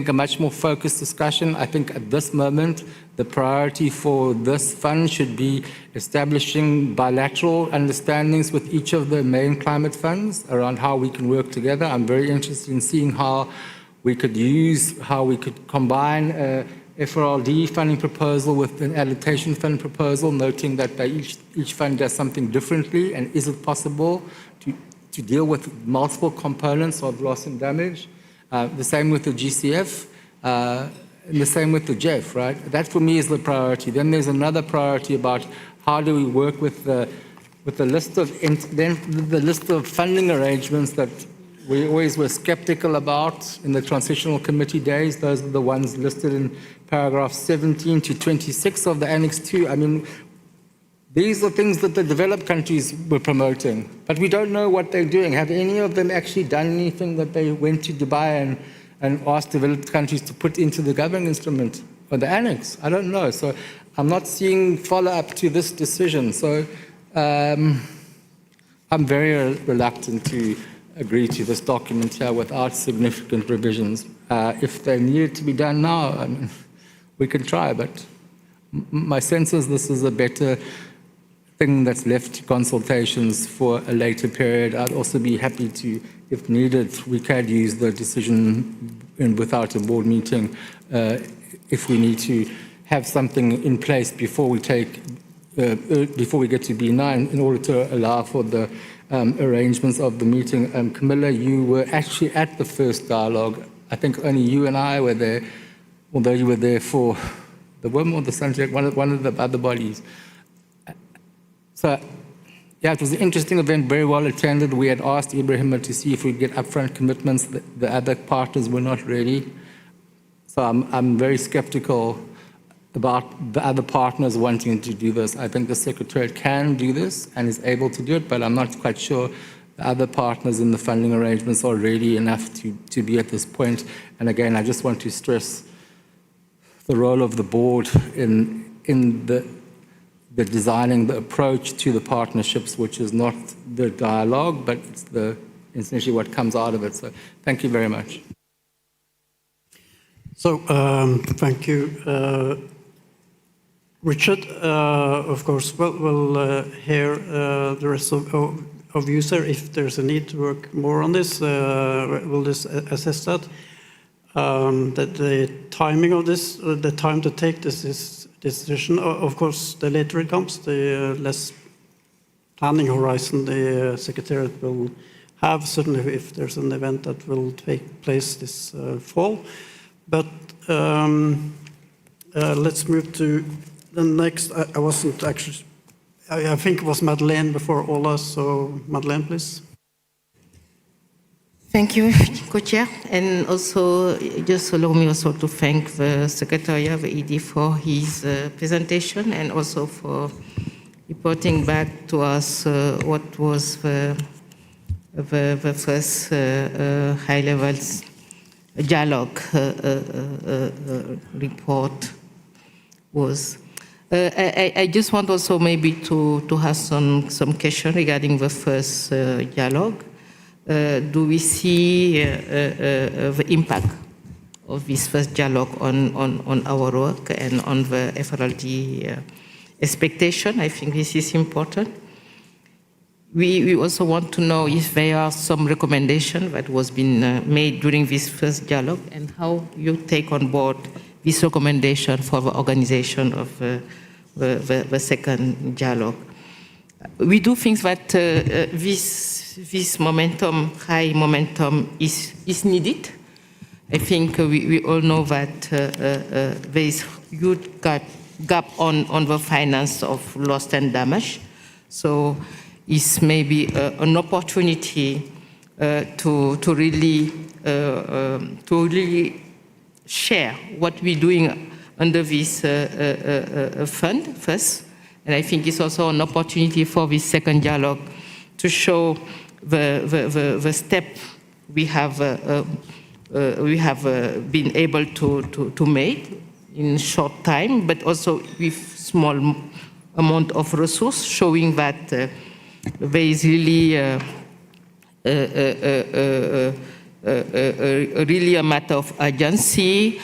S4: a much more focused discussion. I think at this moment, the priority for this fund should be establishing bilateral understandings with each of the main climate funds around how we can work together. I'm very interested in seeing how we could combine a FRLD funding proposal with an adaptation fund proposal, noting that each fund does something differently, and is it possible to deal with multiple components of loss and damage? The same with the GCF, and the same with the GEF, right? That for me is the priority. Then there's another priority about how do we work with the list of funding arrangements that we always were skeptical about in the transitional committee days. Those are the ones listed in paragraph 17 to 26 of the Annex 2. I mean, these are things that the developed countries were promoting, but we don't know what they're doing. Have any of them actually done anything that they went to Dubai and asked developed countries to put into the governing instrument or the annex? I don't know. So I'm not seeing follow-up to this decision. So I'm very reluctant to agree to this document here without significant revisions. If they needed to be done now, I mean, we can try, but my sense is this is a better thing that's left to consultations for a later period. I'd also be happy to, if needed, we could use the decision without a board meeting if we need to have something in place before we get to B9 in order to allow for the arrangements of the meeting. Camilla, you were actually at the first dialogue. I think only you and I were there, although you were there for the WIM or the Sanjak, one of the other bodies. So, yeah, it was an interesting event, very well attended. We had asked Ibrahim to see if we could get upfront commitments. The other partners were not ready. So I'm very skeptical about the other partners wanting to do this. I think the Secretariat can do this and is able to do it, but I'm not quite sure the other partners in the funding arrangements are ready enough to be at this point. And again, I just want to stress the role of the board in the designing the approach to the partnerships, which is not the dialogue, but it's essentially what comes out of it. So thank you very much.
S12: So thank you, Richard. Of course, we'll hear the rest of you, sir. If there's a need to work more on this, we'll just assess that. That the timing of this, the time to take this decision, of course, the later it comes, the less planning horizon the Secretariat will have, certainly if there's an event that will take place this fall. But let's move to the next. I wasn't actually, I think it was Madeleine before Ola, so Madeleine, please.
S21: Thank you, Co-Chair. And also, just allow me also to thank the Secretariat, the ED, for his presentation and also for reporting back to us what was the first high-level dialogue report was. I just want also maybe to have some question regarding the first dialogue. Do we see the impact of this first dialogue on our work and on the FRLD expectation? I think this is important. We also want to know if there are some recommendations that was been made during this first dialogue and how you take on board this recommendation for the organization of the second dialogue. We do think that this momentum, high momentum, is needed. I think we all know that there is huge gap on the finance of loss and damage. So it's maybe an opportunity to really share what we're doing under this fund first. And I think it's also an opportunity for this second dialogue to show the step we have been able to make in short time, but also with small amount of resource, showing that there is really really a matter of urgency,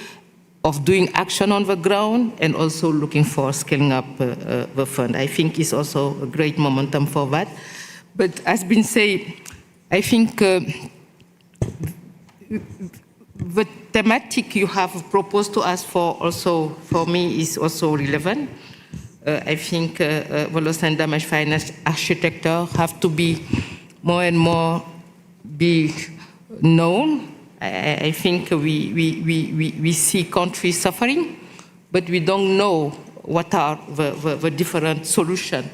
S21: of doing action on the ground, and also looking for scaling up the fund. I think it's also a great momentum for that. But as been said, I think the thematic you have proposed to us for me is also relevant. I think the loss and damage finance architecture have to be more and more be known. I think we see countries suffering, but we don't know what are the different solutions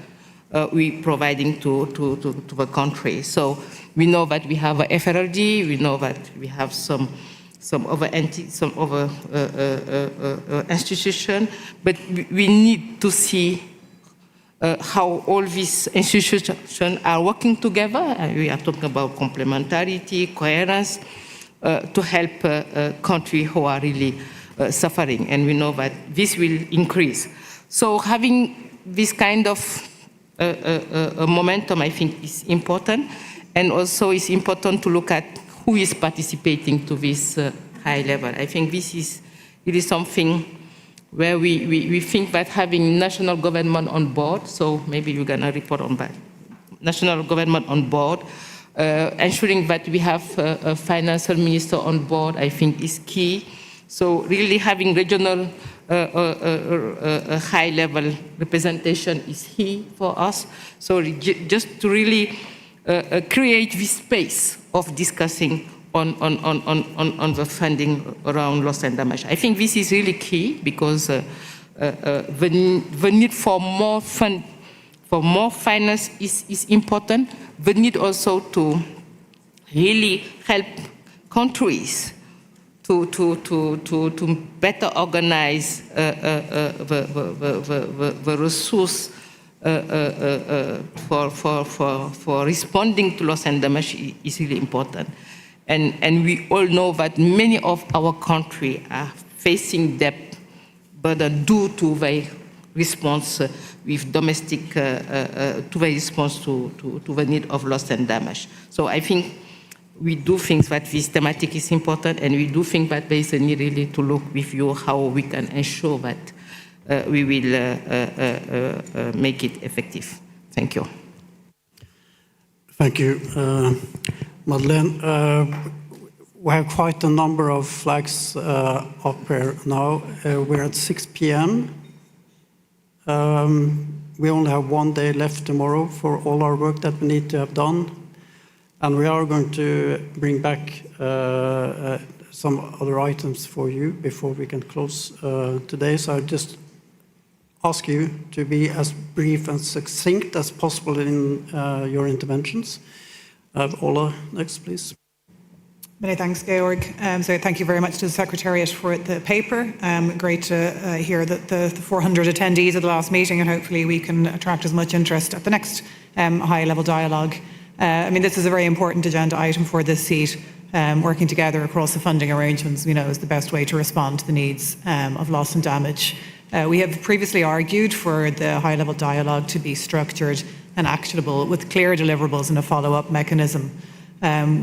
S21: we're providing to the country. So we know that we have a FRLD, we know that we have some other institution, but we need to see how all these institutions are working together. And we are talking about complementarity, coherence, to help countries who are really suffering. And we know that this will increase. So having this kind of momentum, I think, is important. And also it's important to look at who is participating to this high level. I think this is really something where we think that having national government on board, so maybe you're going to report on that, national government on board, ensuring that we have a financial minister on board, I think is key. So really having regional high-level representation is key for us. So just to really create this space of discussing on the funding around loss and damage. I think this is really key because the need for more fund, for more finance is important. The need also to really help countries to better organize the resource for responding to loss and damage is really important. And we all know that many of our countries are facing debt burden due to their response with domestic, to the response to the need of loss and damage. So I think we do think that this thematic is important, and we do think that there is a need really to look with you how we can ensure that we will make it effective. Thank you.
S12: Thank you, Madeleine. We have quite a number of flags up here now. We're at 6 p.m. We only have one day left tomorrow for all our work that we need to have done. And we are going to bring back some other items for you before we can close today. So I just ask you to be as brief and succinct as possible in your interventions. Ola, next, please.
S2: Many thanks, Georg. So thank you very much to the Secretariat for the paper. Great to hear that the 400 attendees at the last meeting, and hopefully we can attract as much interest at the next high-level dialogue. I mean, this is a very important agenda item for this seat. Working together across the funding arrangements, we know, is the best way to respond to the needs of loss and damage. We have previously argued for the high-level dialogue to be structured and actionable with clear deliverables and a follow-up mechanism.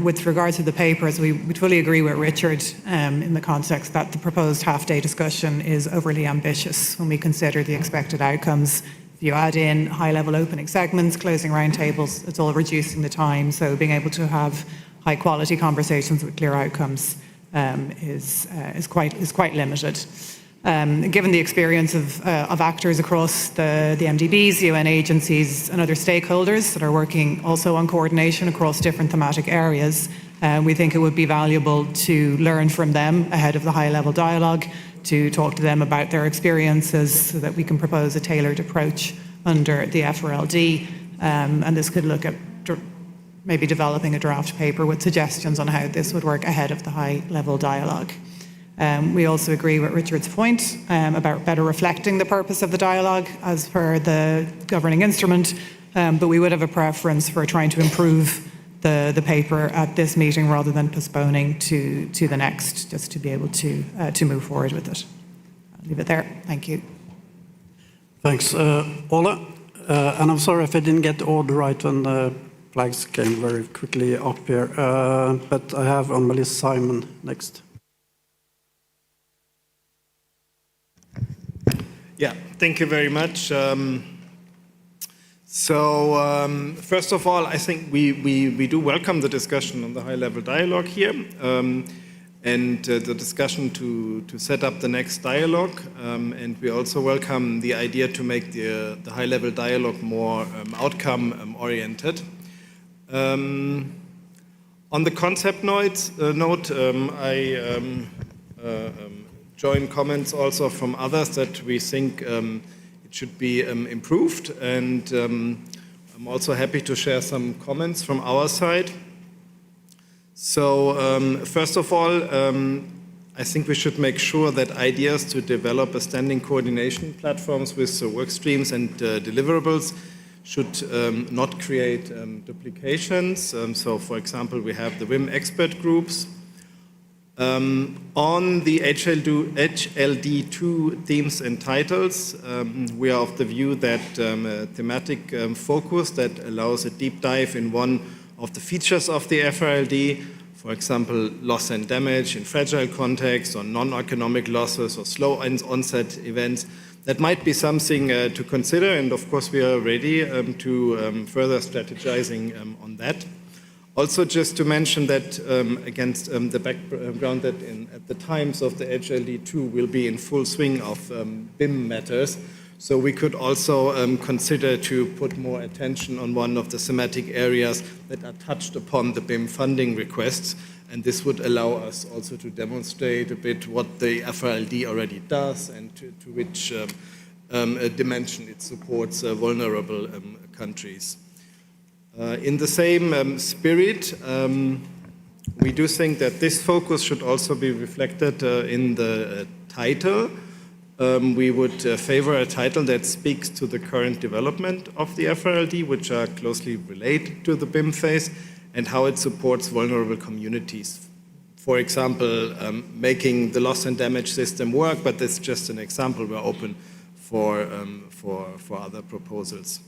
S2: With regard to the papers, we fully agree with Richard in the context that the proposed half-day discussion is overly ambitious when we consider the expected outcomes. If you add in high-level opening segments, closing roundtables, it's all reducing the time. So being able to have high-quality conversations with clear outcomes is quite limited. Given the experience of actors across the MDBs, UN agencies and other stakeholders that are working also on coordination across different thematic areas, we think it would be valuable to learn from them ahead of the high-level dialogue, to talk to them about their experiences so that we can propose a tailored approach under the FRLD. And this could look at maybe developing a draft paper with suggestions on how this would work ahead of the high-level dialogue. We also agree with Richard's point about better reflecting the purpose of the dialogue as per the governing instrument, but we would have a preference for trying to improve the paper at this meeting rather than postponing to the next, just to be able to move forward with it. I'll leave it there. Thank you.
S12: Thanks, Ola. And I'm sorry if I didn't get the order right when the flags came very quickly up here, but I have on my list Simon next.
S16: Yeah, thank you very much. First of all, I think we do welcome the discussion on the high-level dialogue here, and the discussion to set up the next dialogue. And we also welcome the idea to make the high-level dialogue more outcome-oriented. On the concept note, I join comments also from others that we think it should be improved, and I'm also happy to share some comments from our side. So first of all, I think we should make sure that ideas to develop a standing coordination platforms with work streams and deliverables should not create duplications. So for example, we have the WIM expert groups. On the HLD2 themes and titles, we are of the view that a thematic focus that allows a deep dive in one of the features of the FRLD, for example, loss and damage in fragile contexts, or non-economic losses, or slow onset events, that might be something to consider, and of course we are ready to further strategizing on that. Also, just to mention that against the background that at the times of the HLD2 will be in full swing of BIM matters, so we could also consider to put more attention on one of the thematic areas that are touched upon the BIM funding requests, and this would allow us also to demonstrate a bit what the FRLD already does and to which dimension it supports vulnerable countries. In the same spirit, We do think that this focus should also be reflected in the title. We would favor a title that speaks to the current development of the FRLD, which are closely related to the BIM phase, and how it supports vulnerable communities. For example, making the loss and damage system work, but that's just an example. We're open for other proposals.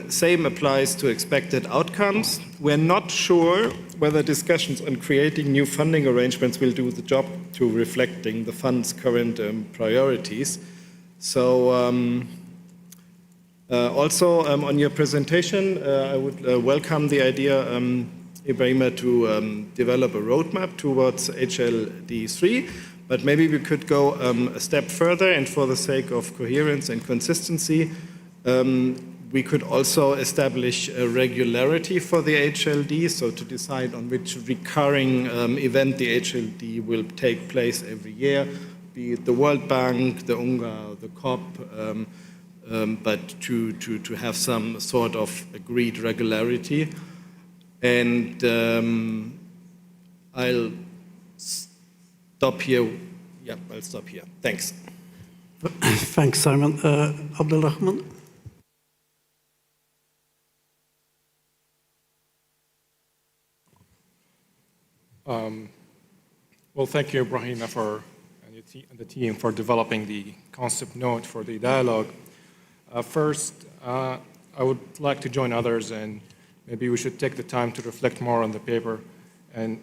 S16: Same applies to expected outcomes. We're not sure whether discussions on creating new funding arrangements will do the job to reflecting the fund's current priorities. So also on your presentation, I would welcome the idea, Ibrahima, to develop a roadmap towards HLD3, but maybe we could go a step further, and for the sake of coherence and consistency, we could also establish a regularity for the HLD, so to decide on which recurring event the HLD will take place every year, be it the World Bank, the UNGA, the COP, but to have some sort of agreed regularity. And I'll stop here. Yeah, I'll stop here. Thanks.
S12: Thanks, Simon. Abdelrahman?
S6: Well, thank you, Ibrahima, and the team for developing the concept note for the dialogue. First, I would like to join others, and maybe we should take the time to reflect more on the paper and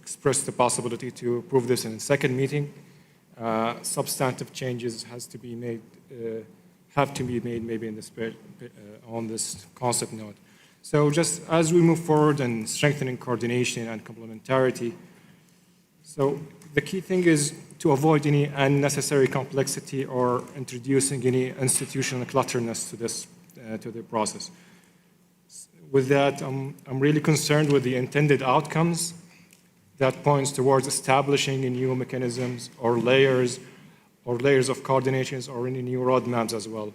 S6: express the possibility to approve this in the second meeting. Substantive changes have to be made maybe in this on this concept note. So just as we move forward and strengthening coordination and complementarity, so the key thing is to avoid any unnecessary complexity or introducing any institutional clutterness to this to the process. With that, I'm really concerned with the intended outcomes that points towards establishing new mechanisms or layers of coordinations or any new roadmaps as well.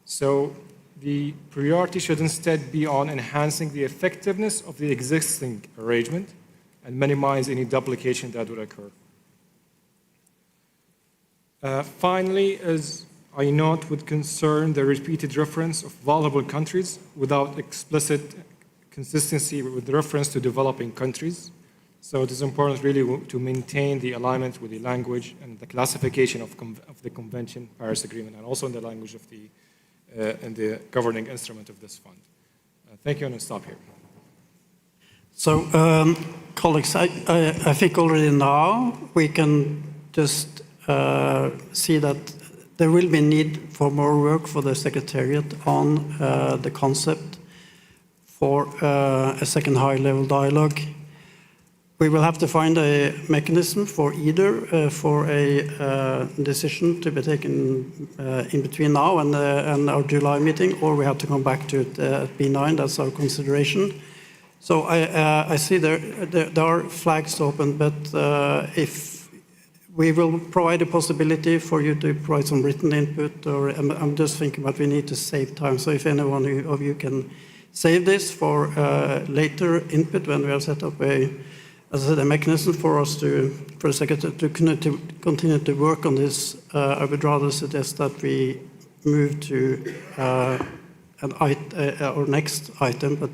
S6: So the priority should instead be on enhancing the effectiveness of the existing arrangement and minimize any duplication that would occur. Finally, as I note with concern the repeated reference of vulnerable countries without explicit consistency with reference to developing countries. So it is important really to maintain the alignment with the language and the classification of the Convention, Paris Agreement, and also in the language of the and the governing instrument of this fund. Thank you, and I'll stop here.
S12: So, colleagues, I think already now we can just see that there will be need for more work for the Secretariat on the concept for a second high-level dialogue. We will have to find a mechanism for either for a decision to be taken in between now and our July meeting, or we have to come back to it at B9. That's our consideration. So I see there are flags open, but if we will provide a possibility for you to provide some written input, or I'm just thinking that we need to save time. So if any one of you can save this for later input when we have set up a mechanism for us for the Secretary to continue to work on this, I would rather suggest that we move to our next item. But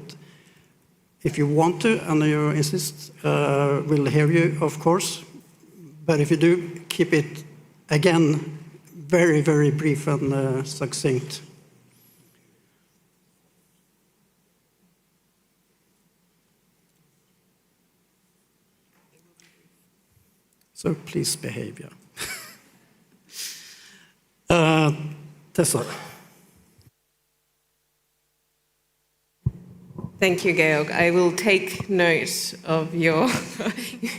S12: if you want to and you insist, we'll hear you, of course. But if you do, keep it, again, very, very brief and succinct. So please behave, yeah. Tessa.
S7: Thank you, Georg. I will take note of your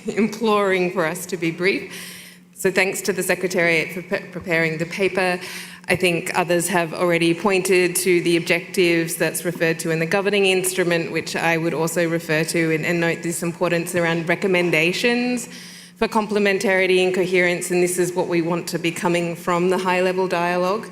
S7: imploring for us to be brief. So thanks to the Secretariat for preparing the paper. I think others have already pointed to the objectives that's referred to in the governing instrument, which I would also refer to and note this importance around recommendations for complementarity and coherence, and this is what we want to be coming from the high-level dialogue.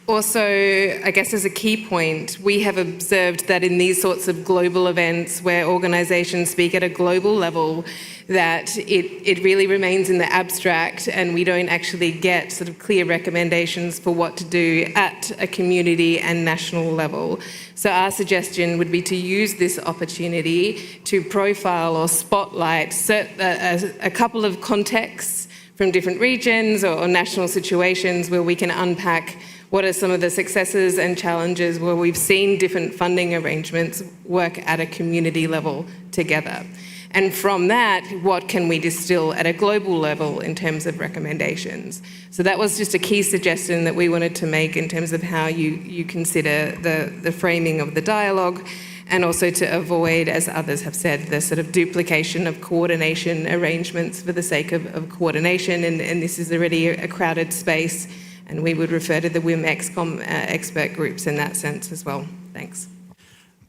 S7: Also, I guess as a key point, we have observed that in these sorts of global events where organisations speak at a global level, that it really remains in the abstract and we don't actually get sort of clear recommendations for what to do at a community and national level. So our suggestion would be to use this opportunity to profile or spotlight a couple of contexts from different regions or national situations where we can unpack what are some of the successes and challenges where we've seen different funding arrangements work at a community level together. And from that, what can we distill at a global level in terms of recommendations? So that was just a key suggestion that we wanted to make in terms of how you consider the framing of the dialogue, and also to avoid, as others have said, the sort of duplication of coordination arrangements for the sake of coordination. And this is already a crowded space, and we would refer to the WIM ExCom expert groups in that sense as well. Thanks.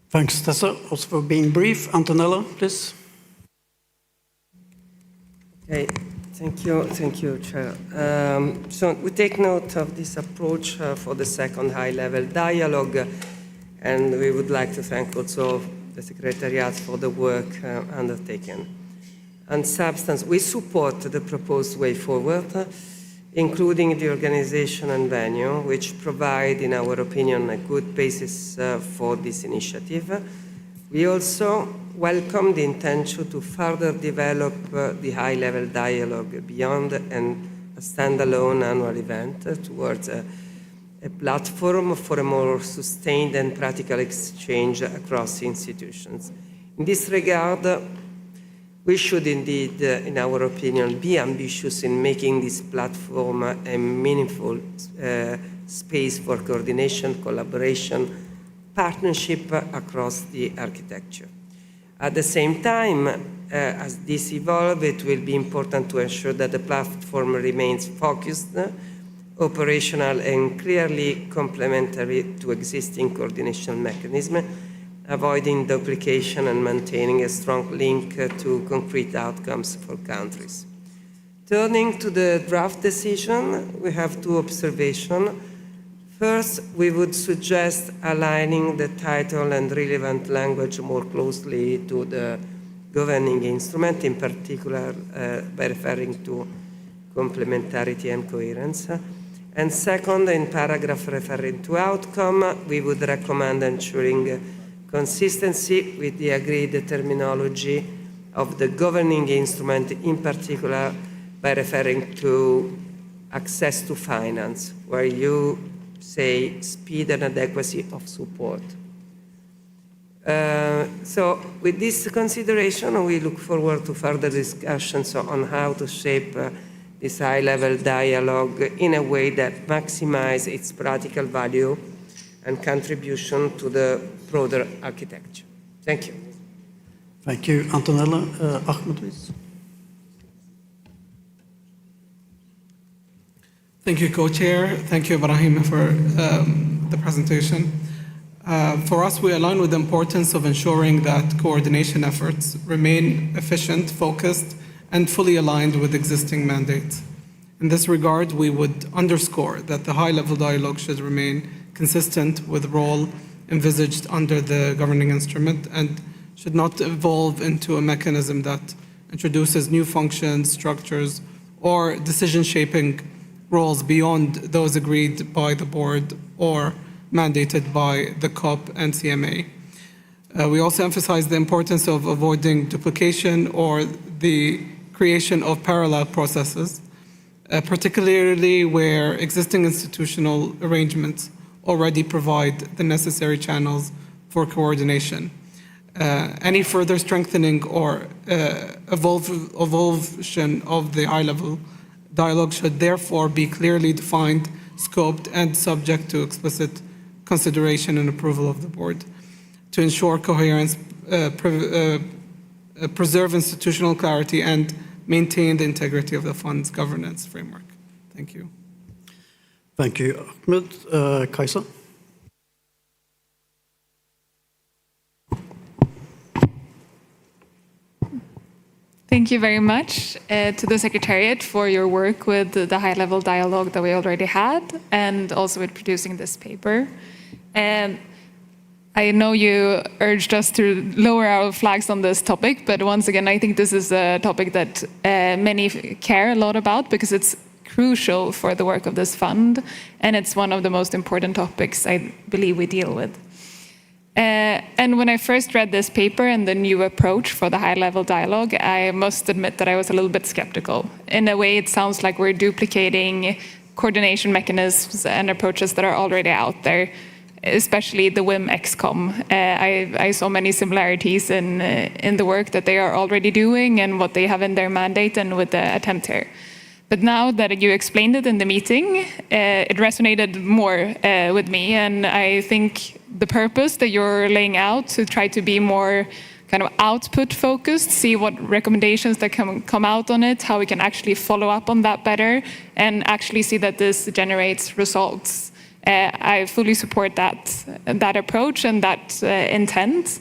S12: Thanks, Tessa, also for being brief. Antonella, please.
S1: Okay, thank you, Chair. So we take note of this approach for the second high-level dialogue, and we would like to thank also the Secretariat for the work undertaken. On substance, we support the proposed way forward, including the organization and venue, which provide, in our opinion, a good basis for this initiative. We also welcome the intention to further develop the high-level dialogue beyond a standalone annual event towards a platform for a more sustained and practical exchange across institutions. In this regard, we should indeed, in our opinion, be ambitious in making this platform a meaningful space for coordination, collaboration, partnership across the architecture. At the same time, as this evolves, it will be important to ensure that the platform remains focused, operational, and clearly complementary to existing coordination mechanisms, avoiding duplication and maintaining a strong link to concrete outcomes for countries. Turning to the draft decision, we have two observations. First, we would suggest aligning the title and relevant language more closely to the governing instrument, in particular by referring to complementarity and coherence. And second, in paragraph referring to outcome, we would recommend ensuring consistency with the agreed terminology of the governing instrument, in particular by referring to access to finance, where you say speed and adequacy of support. So with this consideration, we look forward to further discussions on how to shape this high-level dialogue in a way that maximizes its practical value and contribution to the broader architecture. Thank you.
S12: Thank you, Antonella. Ahmed, please.
S9: Thank you, Co-Chair. Thank you, Ibrahim, for the presentation. For us, we align with the importance of ensuring that coordination efforts remain efficient, focused, and fully aligned with existing mandates. In this regard, we would underscore that the high-level dialogue should remain consistent with the role envisaged under the governing instrument and should not evolve into a mechanism that introduces new functions, structures, or decision-shaping roles beyond those agreed by the board or mandated by the COP and CMA. We also emphasize the importance of avoiding duplication or the creation of parallel processes, particularly where existing institutional arrangements already provide the necessary channels for coordination. Any further strengthening or evolution of the high-level dialogue should therefore be clearly defined, scoped, and subject to explicit consideration and approval of the board. To ensure coherence, preserve institutional clarity, and maintain the integrity of the fund's governance framework. Thank you.
S12: Thank you, Ahmed. Kaisa?
S10: Thank you very much to the Secretariat for your work with the high-level dialogue that we already had, and also with producing this paper. And I know you urged us to lower our flags on this topic, but once again, I think this is a topic that many care a lot about because it's crucial for the work of this fund, and it's one of the most important topics I believe we deal with. And when I first read this paper and the new approach for the high-level dialogue, I must admit that I was a little bit skeptical. In a way, it sounds like we're duplicating coordination mechanisms and approaches that are already out there, especially the WIM XCOM. I saw many similarities in the work that they are already doing and what they have in their mandate and with the attempt here. But now that you explained it in the meeting, it resonated more with me, and I think the purpose that you're laying out to try to be more kind of output focused, see what recommendations that can come out on it, how we can actually follow up on that better, and actually see that this generates results. I fully support that approach and that intent.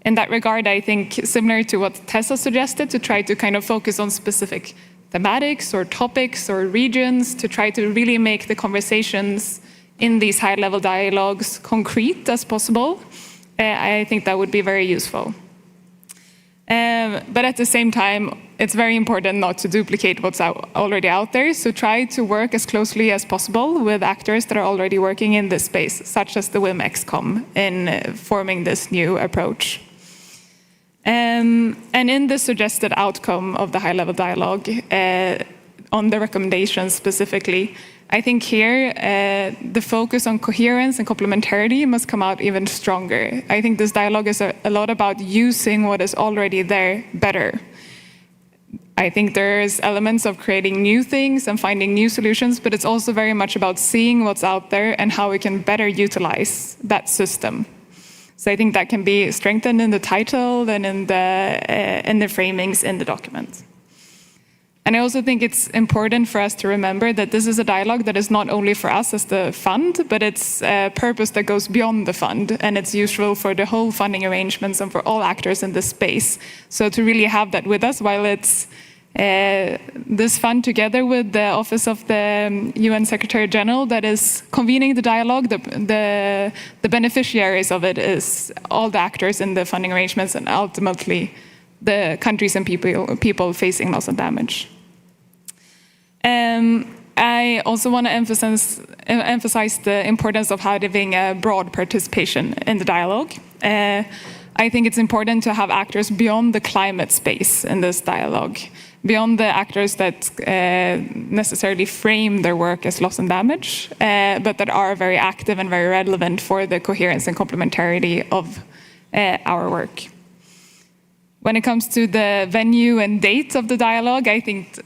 S10: In that regard, I think similar to what Tessa suggested, to try to kind of focus on specific thematics or topics or regions to try to really make the conversations in these high-level dialogues concrete as possible. I think that would be very useful. But at the same time, it's very important not to duplicate what's already out there, so try to work as closely as possible with actors that are already working in this space, such as the WIM XCOM, in forming this new approach. And in the suggested outcome of the high-level dialogue, on the recommendations specifically, I think here the focus on coherence and complementarity must come out even stronger. I think this dialogue is a lot about using what is already there better. I think there's elements of creating new things and finding new solutions, but it's also very much about seeing what's out there and how we can better utilize that system. So I think that can be strengthened in the title and in the framings in the document. And I also think it's important for us to remember that this is a dialogue that is not only for us as the fund, but it's a purpose that goes beyond the fund, and it's useful for the whole funding arrangements and for all actors in this space. So to really have that with us, while it's this fund together with the Office of the UN Secretary General that is convening the dialogue, the beneficiaries of it is all the actors in the funding arrangements and ultimately the countries and people facing loss and damage. I also want to emphasize the importance of having a broad participation in the dialogue. I think it's important to have actors beyond the climate space in this dialogue, beyond the actors that necessarily frame their work as loss and damage, but that are very active and very relevant for the coherence and complementarity of our work. When it comes to the venue and date of the dialogue, I think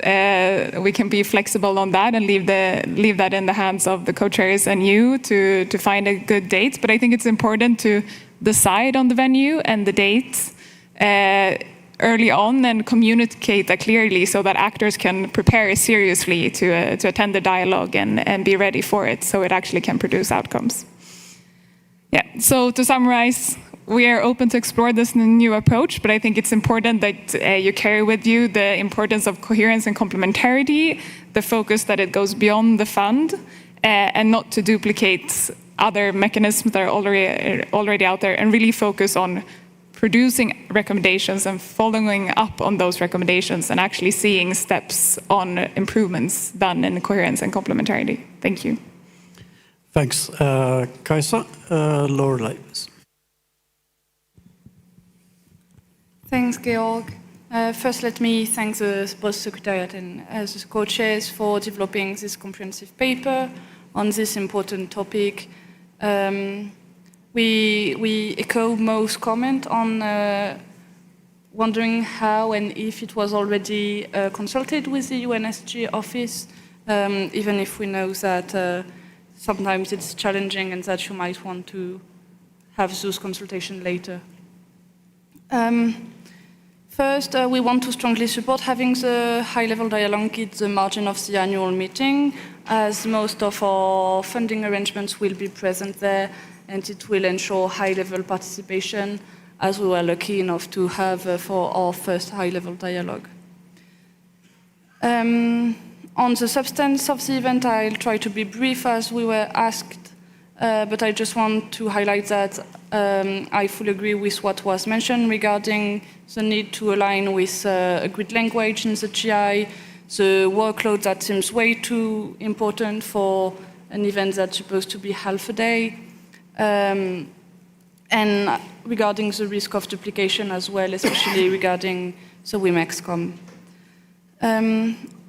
S10: we can be flexible on that and leave that in the hands of the co-chairs and you to find a good date. But I think it's important to decide on the venue and the date early on and communicate that clearly so that actors can prepare seriously to attend the dialogue and be ready for it so it actually can produce outcomes. Yeah, so to summarize, we are open to explore this new approach, but I think it's important that you carry with you the importance of coherence and complementarity, the focus that it goes beyond the fund, and not to duplicate other mechanisms that are already out there, and really focus on producing recommendations and following up on those recommendations and actually seeing steps on improvements done in coherence and complementarity. Thank you.
S12: Thanks, Kaisa. Lorelei.
S17: Thanks, Georg. First, let me thank both Secretariat and the co-chairs for developing this comprehensive paper on this important topic. We echo Mo's comment on wondering how and if it was already consulted with the UNSG office, even if we know that sometimes it's challenging and that you might want to have those consultations later. First, we want to strongly support having the high-level dialogue at the margin of the annual meeting, as most of our funding arrangements will be present there, and it will ensure high-level participation, as we were lucky enough to have for our first high-level dialogue. On the substance of the event, I'll try to be brief as we were asked, but I just want to highlight that I fully agree with what was mentioned regarding the need to align with agreed language in the GI, the workload that seems way too important for an event that's supposed to be half a day, and regarding the risk of duplication as well, especially regarding the WIMEXCOM.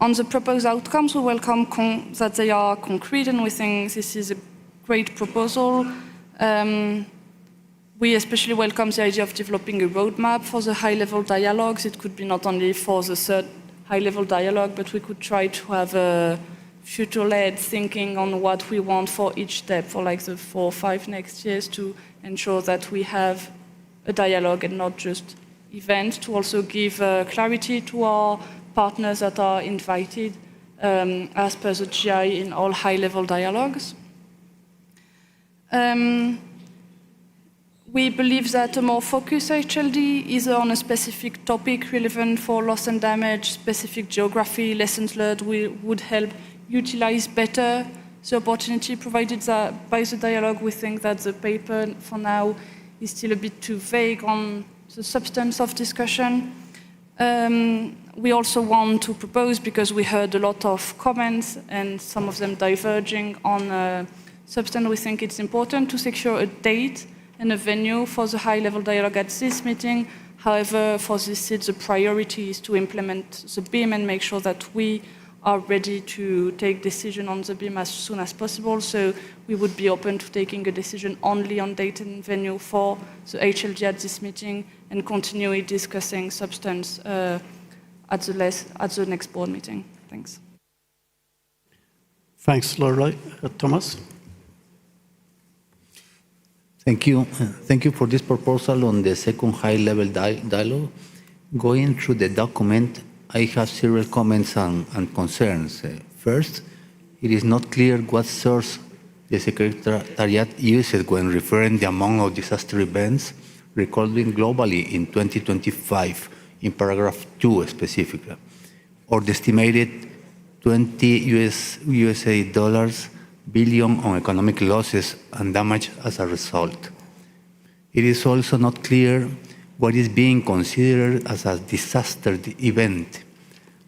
S17: On the proposed outcomes, we welcome that they are concrete, and we think this is a great proposal. We especially welcome the idea of developing a roadmap for the high-level dialogues. It could be not only for the third high-level dialogue, but we could try to have a future-led thinking on what we want for each step, for like the 4 or 5 next years, to ensure that we have a dialogue and not just events, to also give clarity to our partners that are invited as per the GI in all high-level dialogues. We believe that a more focused HLD, either on a specific topic relevant for loss and damage, specific geography, lessons learned, would help utilize better the opportunity provided by the dialogue. We think that the paper for now is still a bit too vague on the substance of discussion. We also want to propose, because we heard a lot of comments and some of them diverging on substance, we think it's important to secure a date and a venue for the high-level dialogue at this meeting. However, for this seat, the priority is to implement the BIM and make sure that we are ready to take decision on the BIM as soon as possible. So we would be open to taking a decision only on date and venue for the HLG at this meeting and continue discussing substance at the next board meeting. Thanks.
S12: Thanks, Lorelei. Thomas?
S14: Thank you. Thank you for this proposal on the second high-level dialogue. Going through the document, I have several comments and concerns. First, it is not clear what source the Secretariat uses when referring the amount of disaster events recorded globally in 2025, in paragraph 2 specifically, or the estimated $20 billion on economic losses and damage as a result. It is also not clear what is being considered as a disaster event.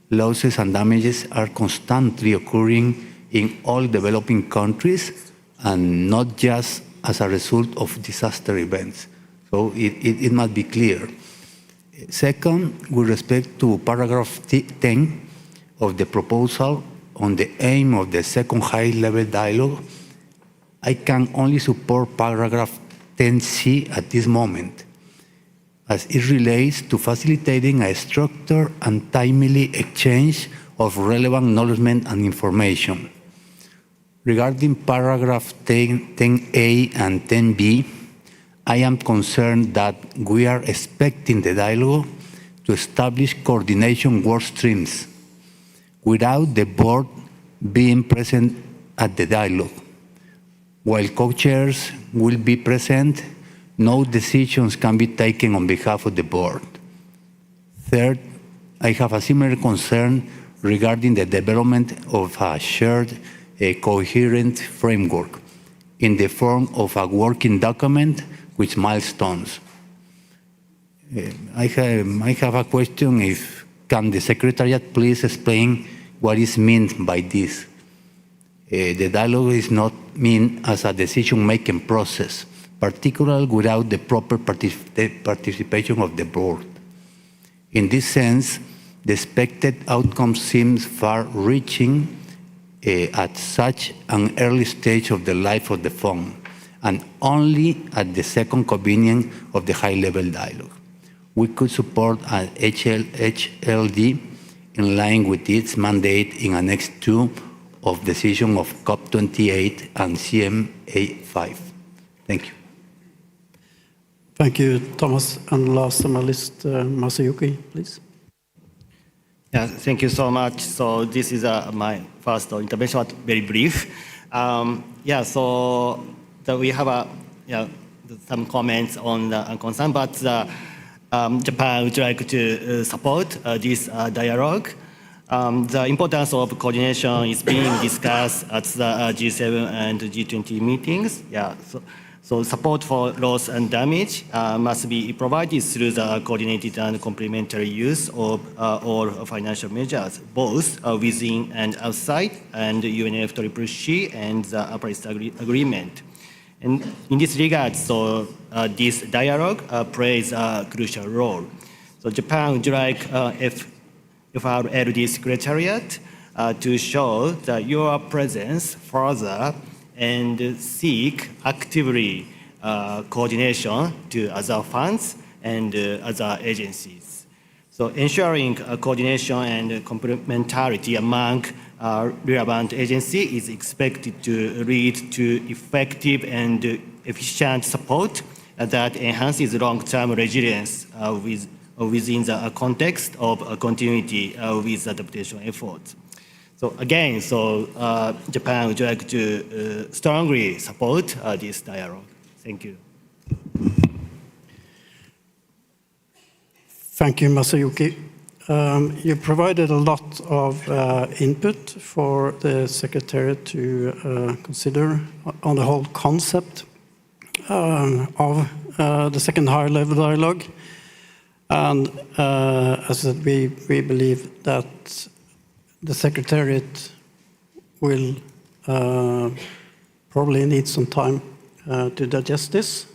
S14: Losses and damages are constantly occurring in all developing countries and not just as a result of disaster events. So it must be clear. Second, with respect to paragraph 10 of the proposal on the aim of the second high-level dialogue, I can only support paragraph 10C at this moment, as it relates to facilitating a structured and timely exchange of relevant knowledge and information. Regarding paragraph 10A and 10B, I am concerned that we are expecting the dialogue to establish coordination work streams without the board being present at the dialogue. While co-chairs will be present, no decisions can be taken on behalf of the board. Third, I have a similar concern regarding the development of a shared, coherent framework in the form of a working document with milestones. I have a question. Can the Secretariat please explain what is meant by this? The dialogue is not meant as a decision-making process, particularly without the proper participation of the board. In this sense, the expected outcome seems far-reaching at such an early stage of the life of the fund, and only at the second convening of the high-level dialogue. We could support an HLD in line with its mandate in Annex 2 of decision of COP28 and CMA5. Thank you.
S12: Thank you, Thomas. And last on my list, Masayuki, please.
S19: Yeah, thank you so much. So this is my first intervention, but very brief. We have some comments on the concern, but Japan would like to support this dialogue. The importance of coordination is being discussed at the G7 and G20 meetings. Yeah, so support for loss and damage must be provided through the coordinated and complementary use of all financial measures, both within and outside, and UNFCCC and the Paris Agreement. And in this regard, so this dialogue plays a crucial role. So Japan would like FRLD Secretariat to show your presence further and seek actively coordination to other funds and other agencies. So ensuring coordination and complementarity among relevant agencies is expected to lead to effective and efficient support that enhances long-term resilience within the context of continuity with adaptation efforts. So again, Japan would like to strongly support this dialogue. Thank you.
S12: Thank you, Masayuki. You provided a lot of input for the Secretariat to consider on the whole concept of the second higher-level dialogue. And as I said, we believe that the Secretariat will probably need some time to digest this.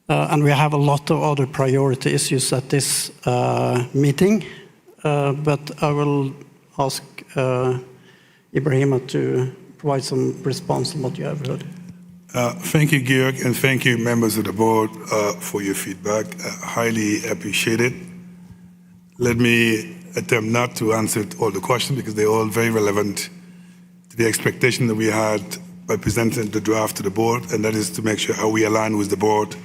S12: And we have a lot of other priority issues at this meeting, but I will ask Ibrahima to provide some response on what you have heard.
S13: Thank you, Georg, and thank you, members of the board, for your feedback. Highly appreciate it. Let me attempt not to answer all the questions because they're all very relevant to the expectation that we had by presenting the draft to the board, and that is to make sure how we align with the board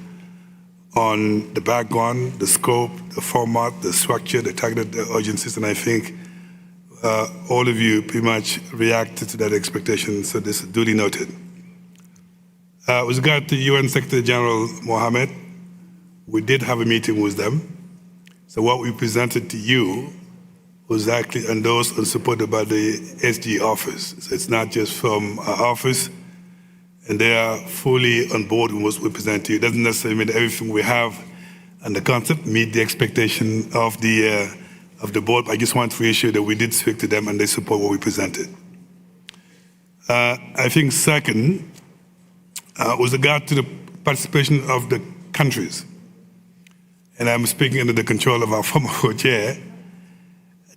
S13: on the background, the scope, the format, the structure, the targeted urgencies, and I think all of you pretty much reacted to that expectation, so this is duly noted. With regard to UN Secretary General Mohammed, we did have a meeting with them. So what we presented to you was actually endorsed and supported by the SG office. So it's not just from our office, and they are fully on board with what we present to you. It doesn't necessarily mean everything we have and the concept meet the expectation of the board. I just want to reassure that we did speak to them and they support what we presented. I think second, with regard to the participation of the countries, and I'm speaking under the control of our former co-chair,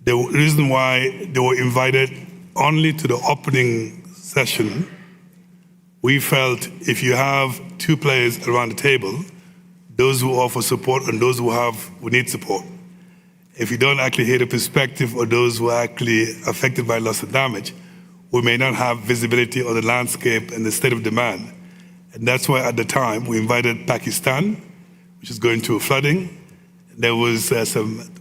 S13: the reason why they were invited only to the opening session, we felt if you have two players around the table, those who offer support and those who need support, if you don't actually hear the perspective of those who are actually affected by loss and damage, we may not have visibility on the landscape and the state of demand. And that's why at the time we invited Pakistan, which is going through flooding. There was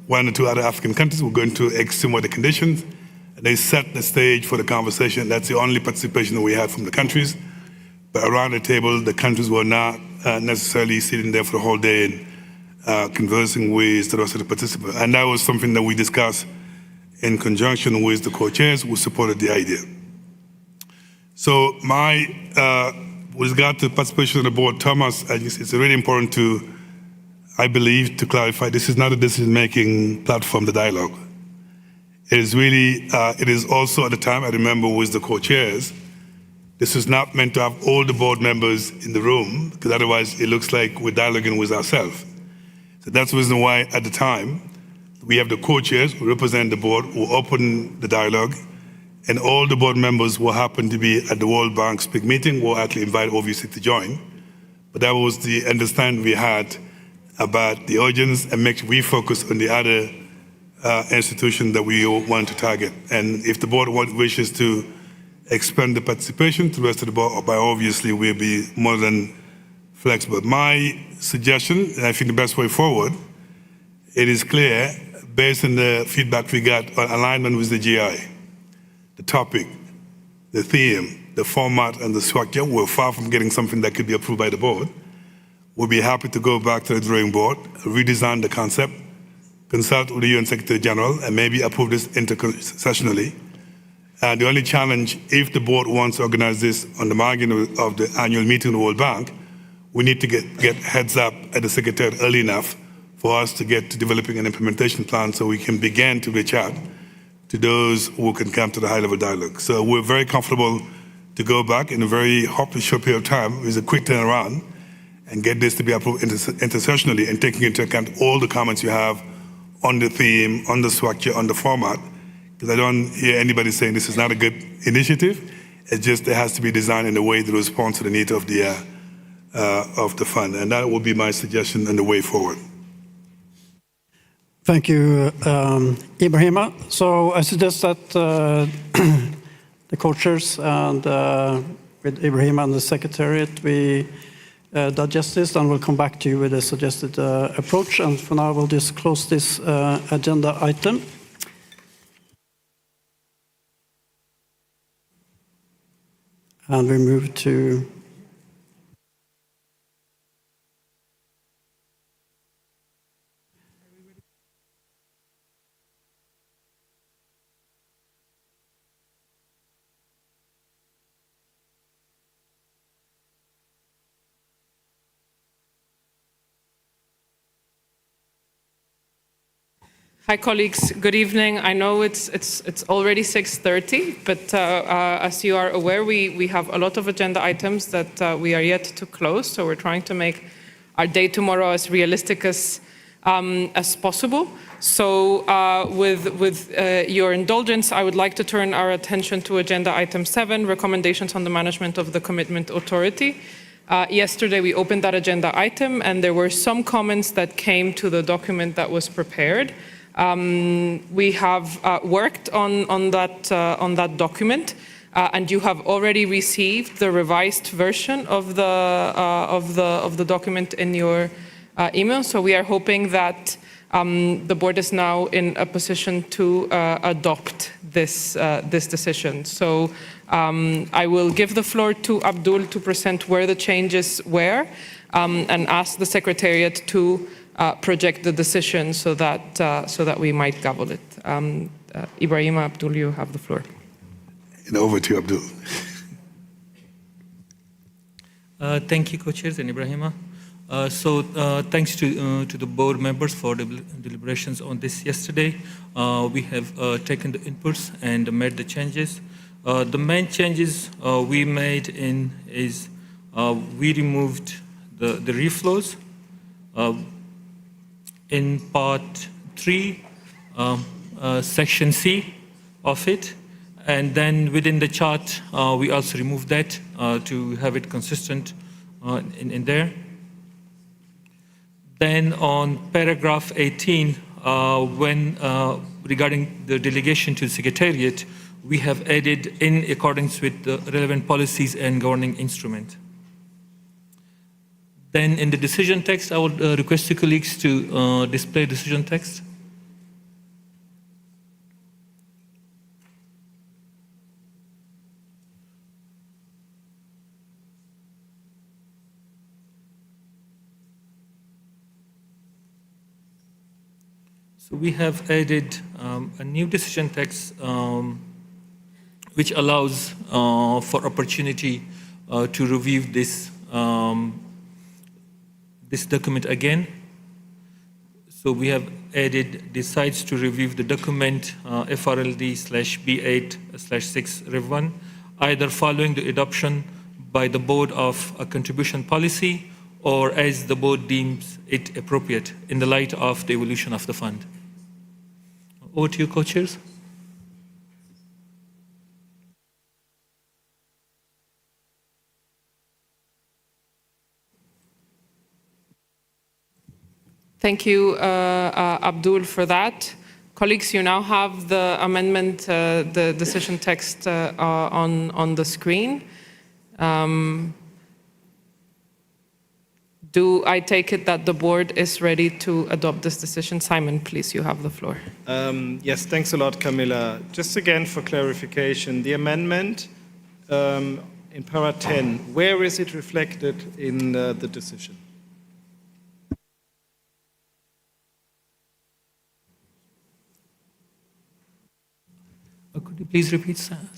S13: one or two other African countries who were going through extreme weather conditions. And they set the stage for the conversation. That's the only participation that we had from the countries. But around the table, the countries were not necessarily sitting there for the whole day and conversing with the rest of the participants. And that was something that we discussed in conjunction with the co-chairs who supported the idea. So with regard to participation on the board, Thomas, it's really important I believe, to clarify, this is not a decision-making platform, the dialogue. It is really, it is also at the time, I remember with the co-chairs, this is not meant to have all the board members in the room, because otherwise it looks like we're dialoguing with ourselves. So that's the reason why at the time, we have the co-chairs who represent the board, who open the dialogue, and all the board members who happen to be at the World Bank's big meeting were actually invited obviously to join. But that was the understanding we had about the audience and make sure we focus on the other institution that we want to target. And if the board wishes to expand the participation to the rest of the board, by obviously we'll be more than flexible. My suggestion, and I think the best way forward, it is clear, based on the feedback we got on alignment with the GI, the topic, the theme, the format, and the structure, we're far from getting something that could be approved by the board. We'll be happy to go back to the drawing board, redesign the concept, consult with the UN Secretary General, and maybe approve this intersessionally. The only challenge, if the board wants to organize this on the margin of the annual meeting of the World Bank, we need to get heads up at the Secretariat early enough for us to get to developing an implementation plan so we can begin to reach out to those who can come to the high-level dialogue. So we're very comfortable to go back in a very short period of time with a quick turnaround and get this to be approved intersessionally and taking into account all the comments you have on the theme, on the structure, on the format, because I don't hear anybody saying this is not a good initiative. It's just it has to be designed in a way that responds to the need of the fund, and that will be my suggestion and the way forward.
S12: Thank you, Ibrahima. So I suggest that the co-chairs and with Ibrahima and the Secretariat, we digest this and we'll come back to you with a suggested approach. And for now, we'll just close this agenda item. And we move to
S8: Hi, colleagues. Good evening. I know it's already 6:30, but as you are aware, we have a lot of agenda items that we are yet to close. So we're trying to make our day tomorrow as realistic as possible. So with your indulgence, I would like to turn our attention to agenda item 7, recommendations on the management of the commitment authority. Yesterday, we opened that agenda item, and there were some comments that came to the document that was prepared. We have worked on that document, and you have already received the revised version of the document in your email. So we are hoping that the board is now in a position to adopt this decision. So I will give the floor to Abdul to present where the changes were, and ask the Secretariat to project the decision so that we might gavel it. Ibrahima, Abdul, you have the floor.
S13: And over to you, Abdul.
S11: Thank you, co-chairs and Ibrahima. Thanks to the board members for the deliberations on this yesterday. We have taken the inputs and made the changes. The main changes we made is we removed the reflows. In part 3, section C of it, and then within the chart, we also removed that to have it consistent in there. Then on paragraph 18, when regarding the delegation to the Secretariat, we have added in accordance with the relevant policies and governing instrument. Then in the decision text, I would request the colleagues to display decision text. So we have added a new decision text which allows for opportunity to review this this document again. So we have added decides to review the document FRLD/B8/6 Rev 1, either following the adoption by the board of a contribution policy or as the board deems it appropriate in the light of the evolution of the fund. Over to you, co-chairs.
S8: Thank you, Abdul, for that. Colleagues, you now have the amendment, the decision text on the screen. Do I take it that the board is ready to adopt this decision? Simon, please, you have the floor.
S16: Yes, thanks a lot, Camilla. Just again for clarification, the amendment in para 10, where is it reflected in the decision?
S11: Could you please repeat, Simon?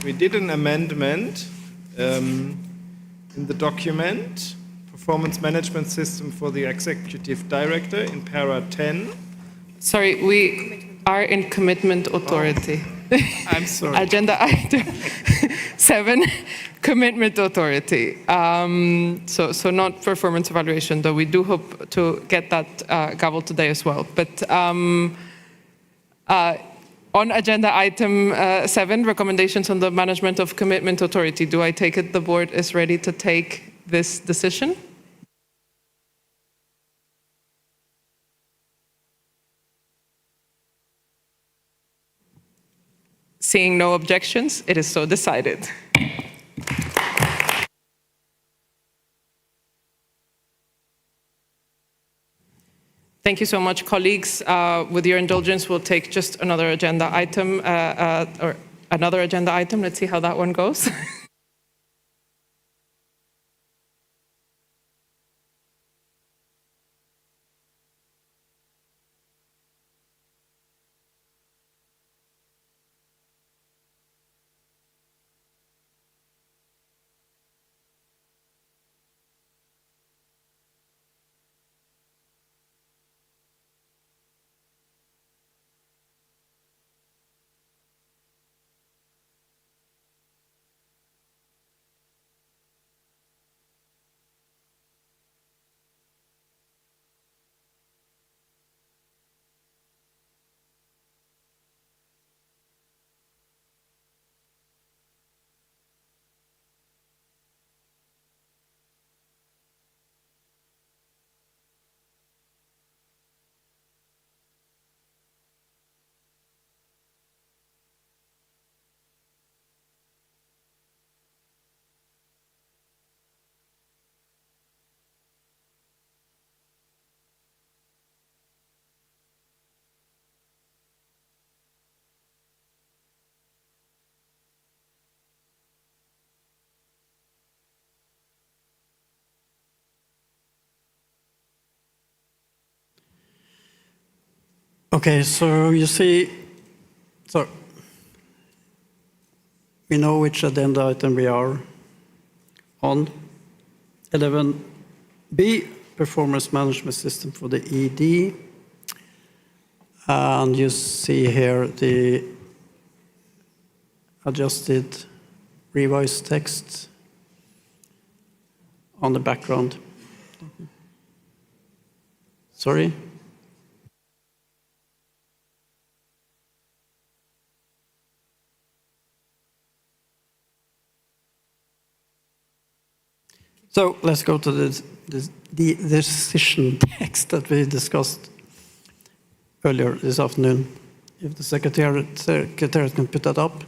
S16: We did an amendment in the document, performance management system for the executive director in para 10.
S8: Sorry, we are in commitment authority.
S16: I'm sorry.
S8: Agenda item 7, commitment authority. So not performance evaluation, though we do hope to get that gavel today as well. But on agenda item 7, recommendations on the management of commitment authority, do I take it the board is ready to take this decision? Seeing no objections, it is so decided. Thank you so much, colleagues. With your indulgence, we'll take just another agenda item, or another agenda item. Let's see how that one goes.
S12: Okay, so you see, so we know which agenda item we are on. 11B, performance management system for the ED. And you see here the adjusted revised text on the background. Sorry? So let's go to the decision text that we discussed earlier this afternoon. If the secretariat can put that up.